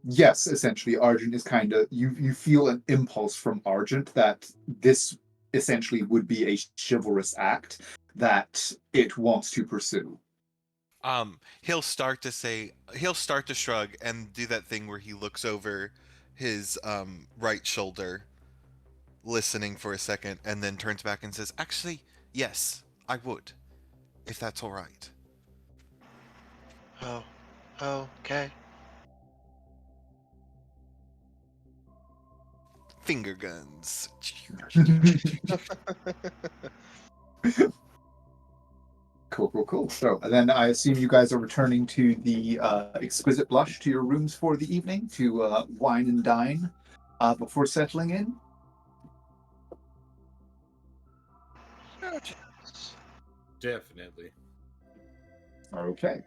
S6: Yes, essentially, Argent is kind of you feel an impulse from Argent that this essentially would be a chivalrous act that it wants to pursue.
S5: He'll start to shrug and do that thing where he looks over his right shoulder, listening for a second, and then turns back and says, "Actually, yes, I would, if that's all right."
S4: Oh, okay.
S5: finger guns.
S6: Cool. So, and then I assume you guys are returning to the Exquisite Blush to your rooms for the evening to wine and dine before settling in.
S7: Definitely.
S6: Okay.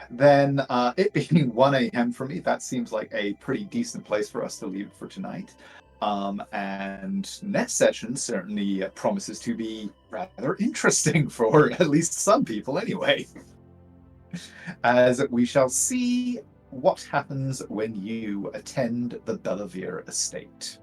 S6: Then it being 1 a.m. for me, that seems like a pretty decent place for us to leave it for tonight. And next session certainly promises to be rather interesting for at least some people anyway. As we shall see what happens when you attend the Bellavere estate.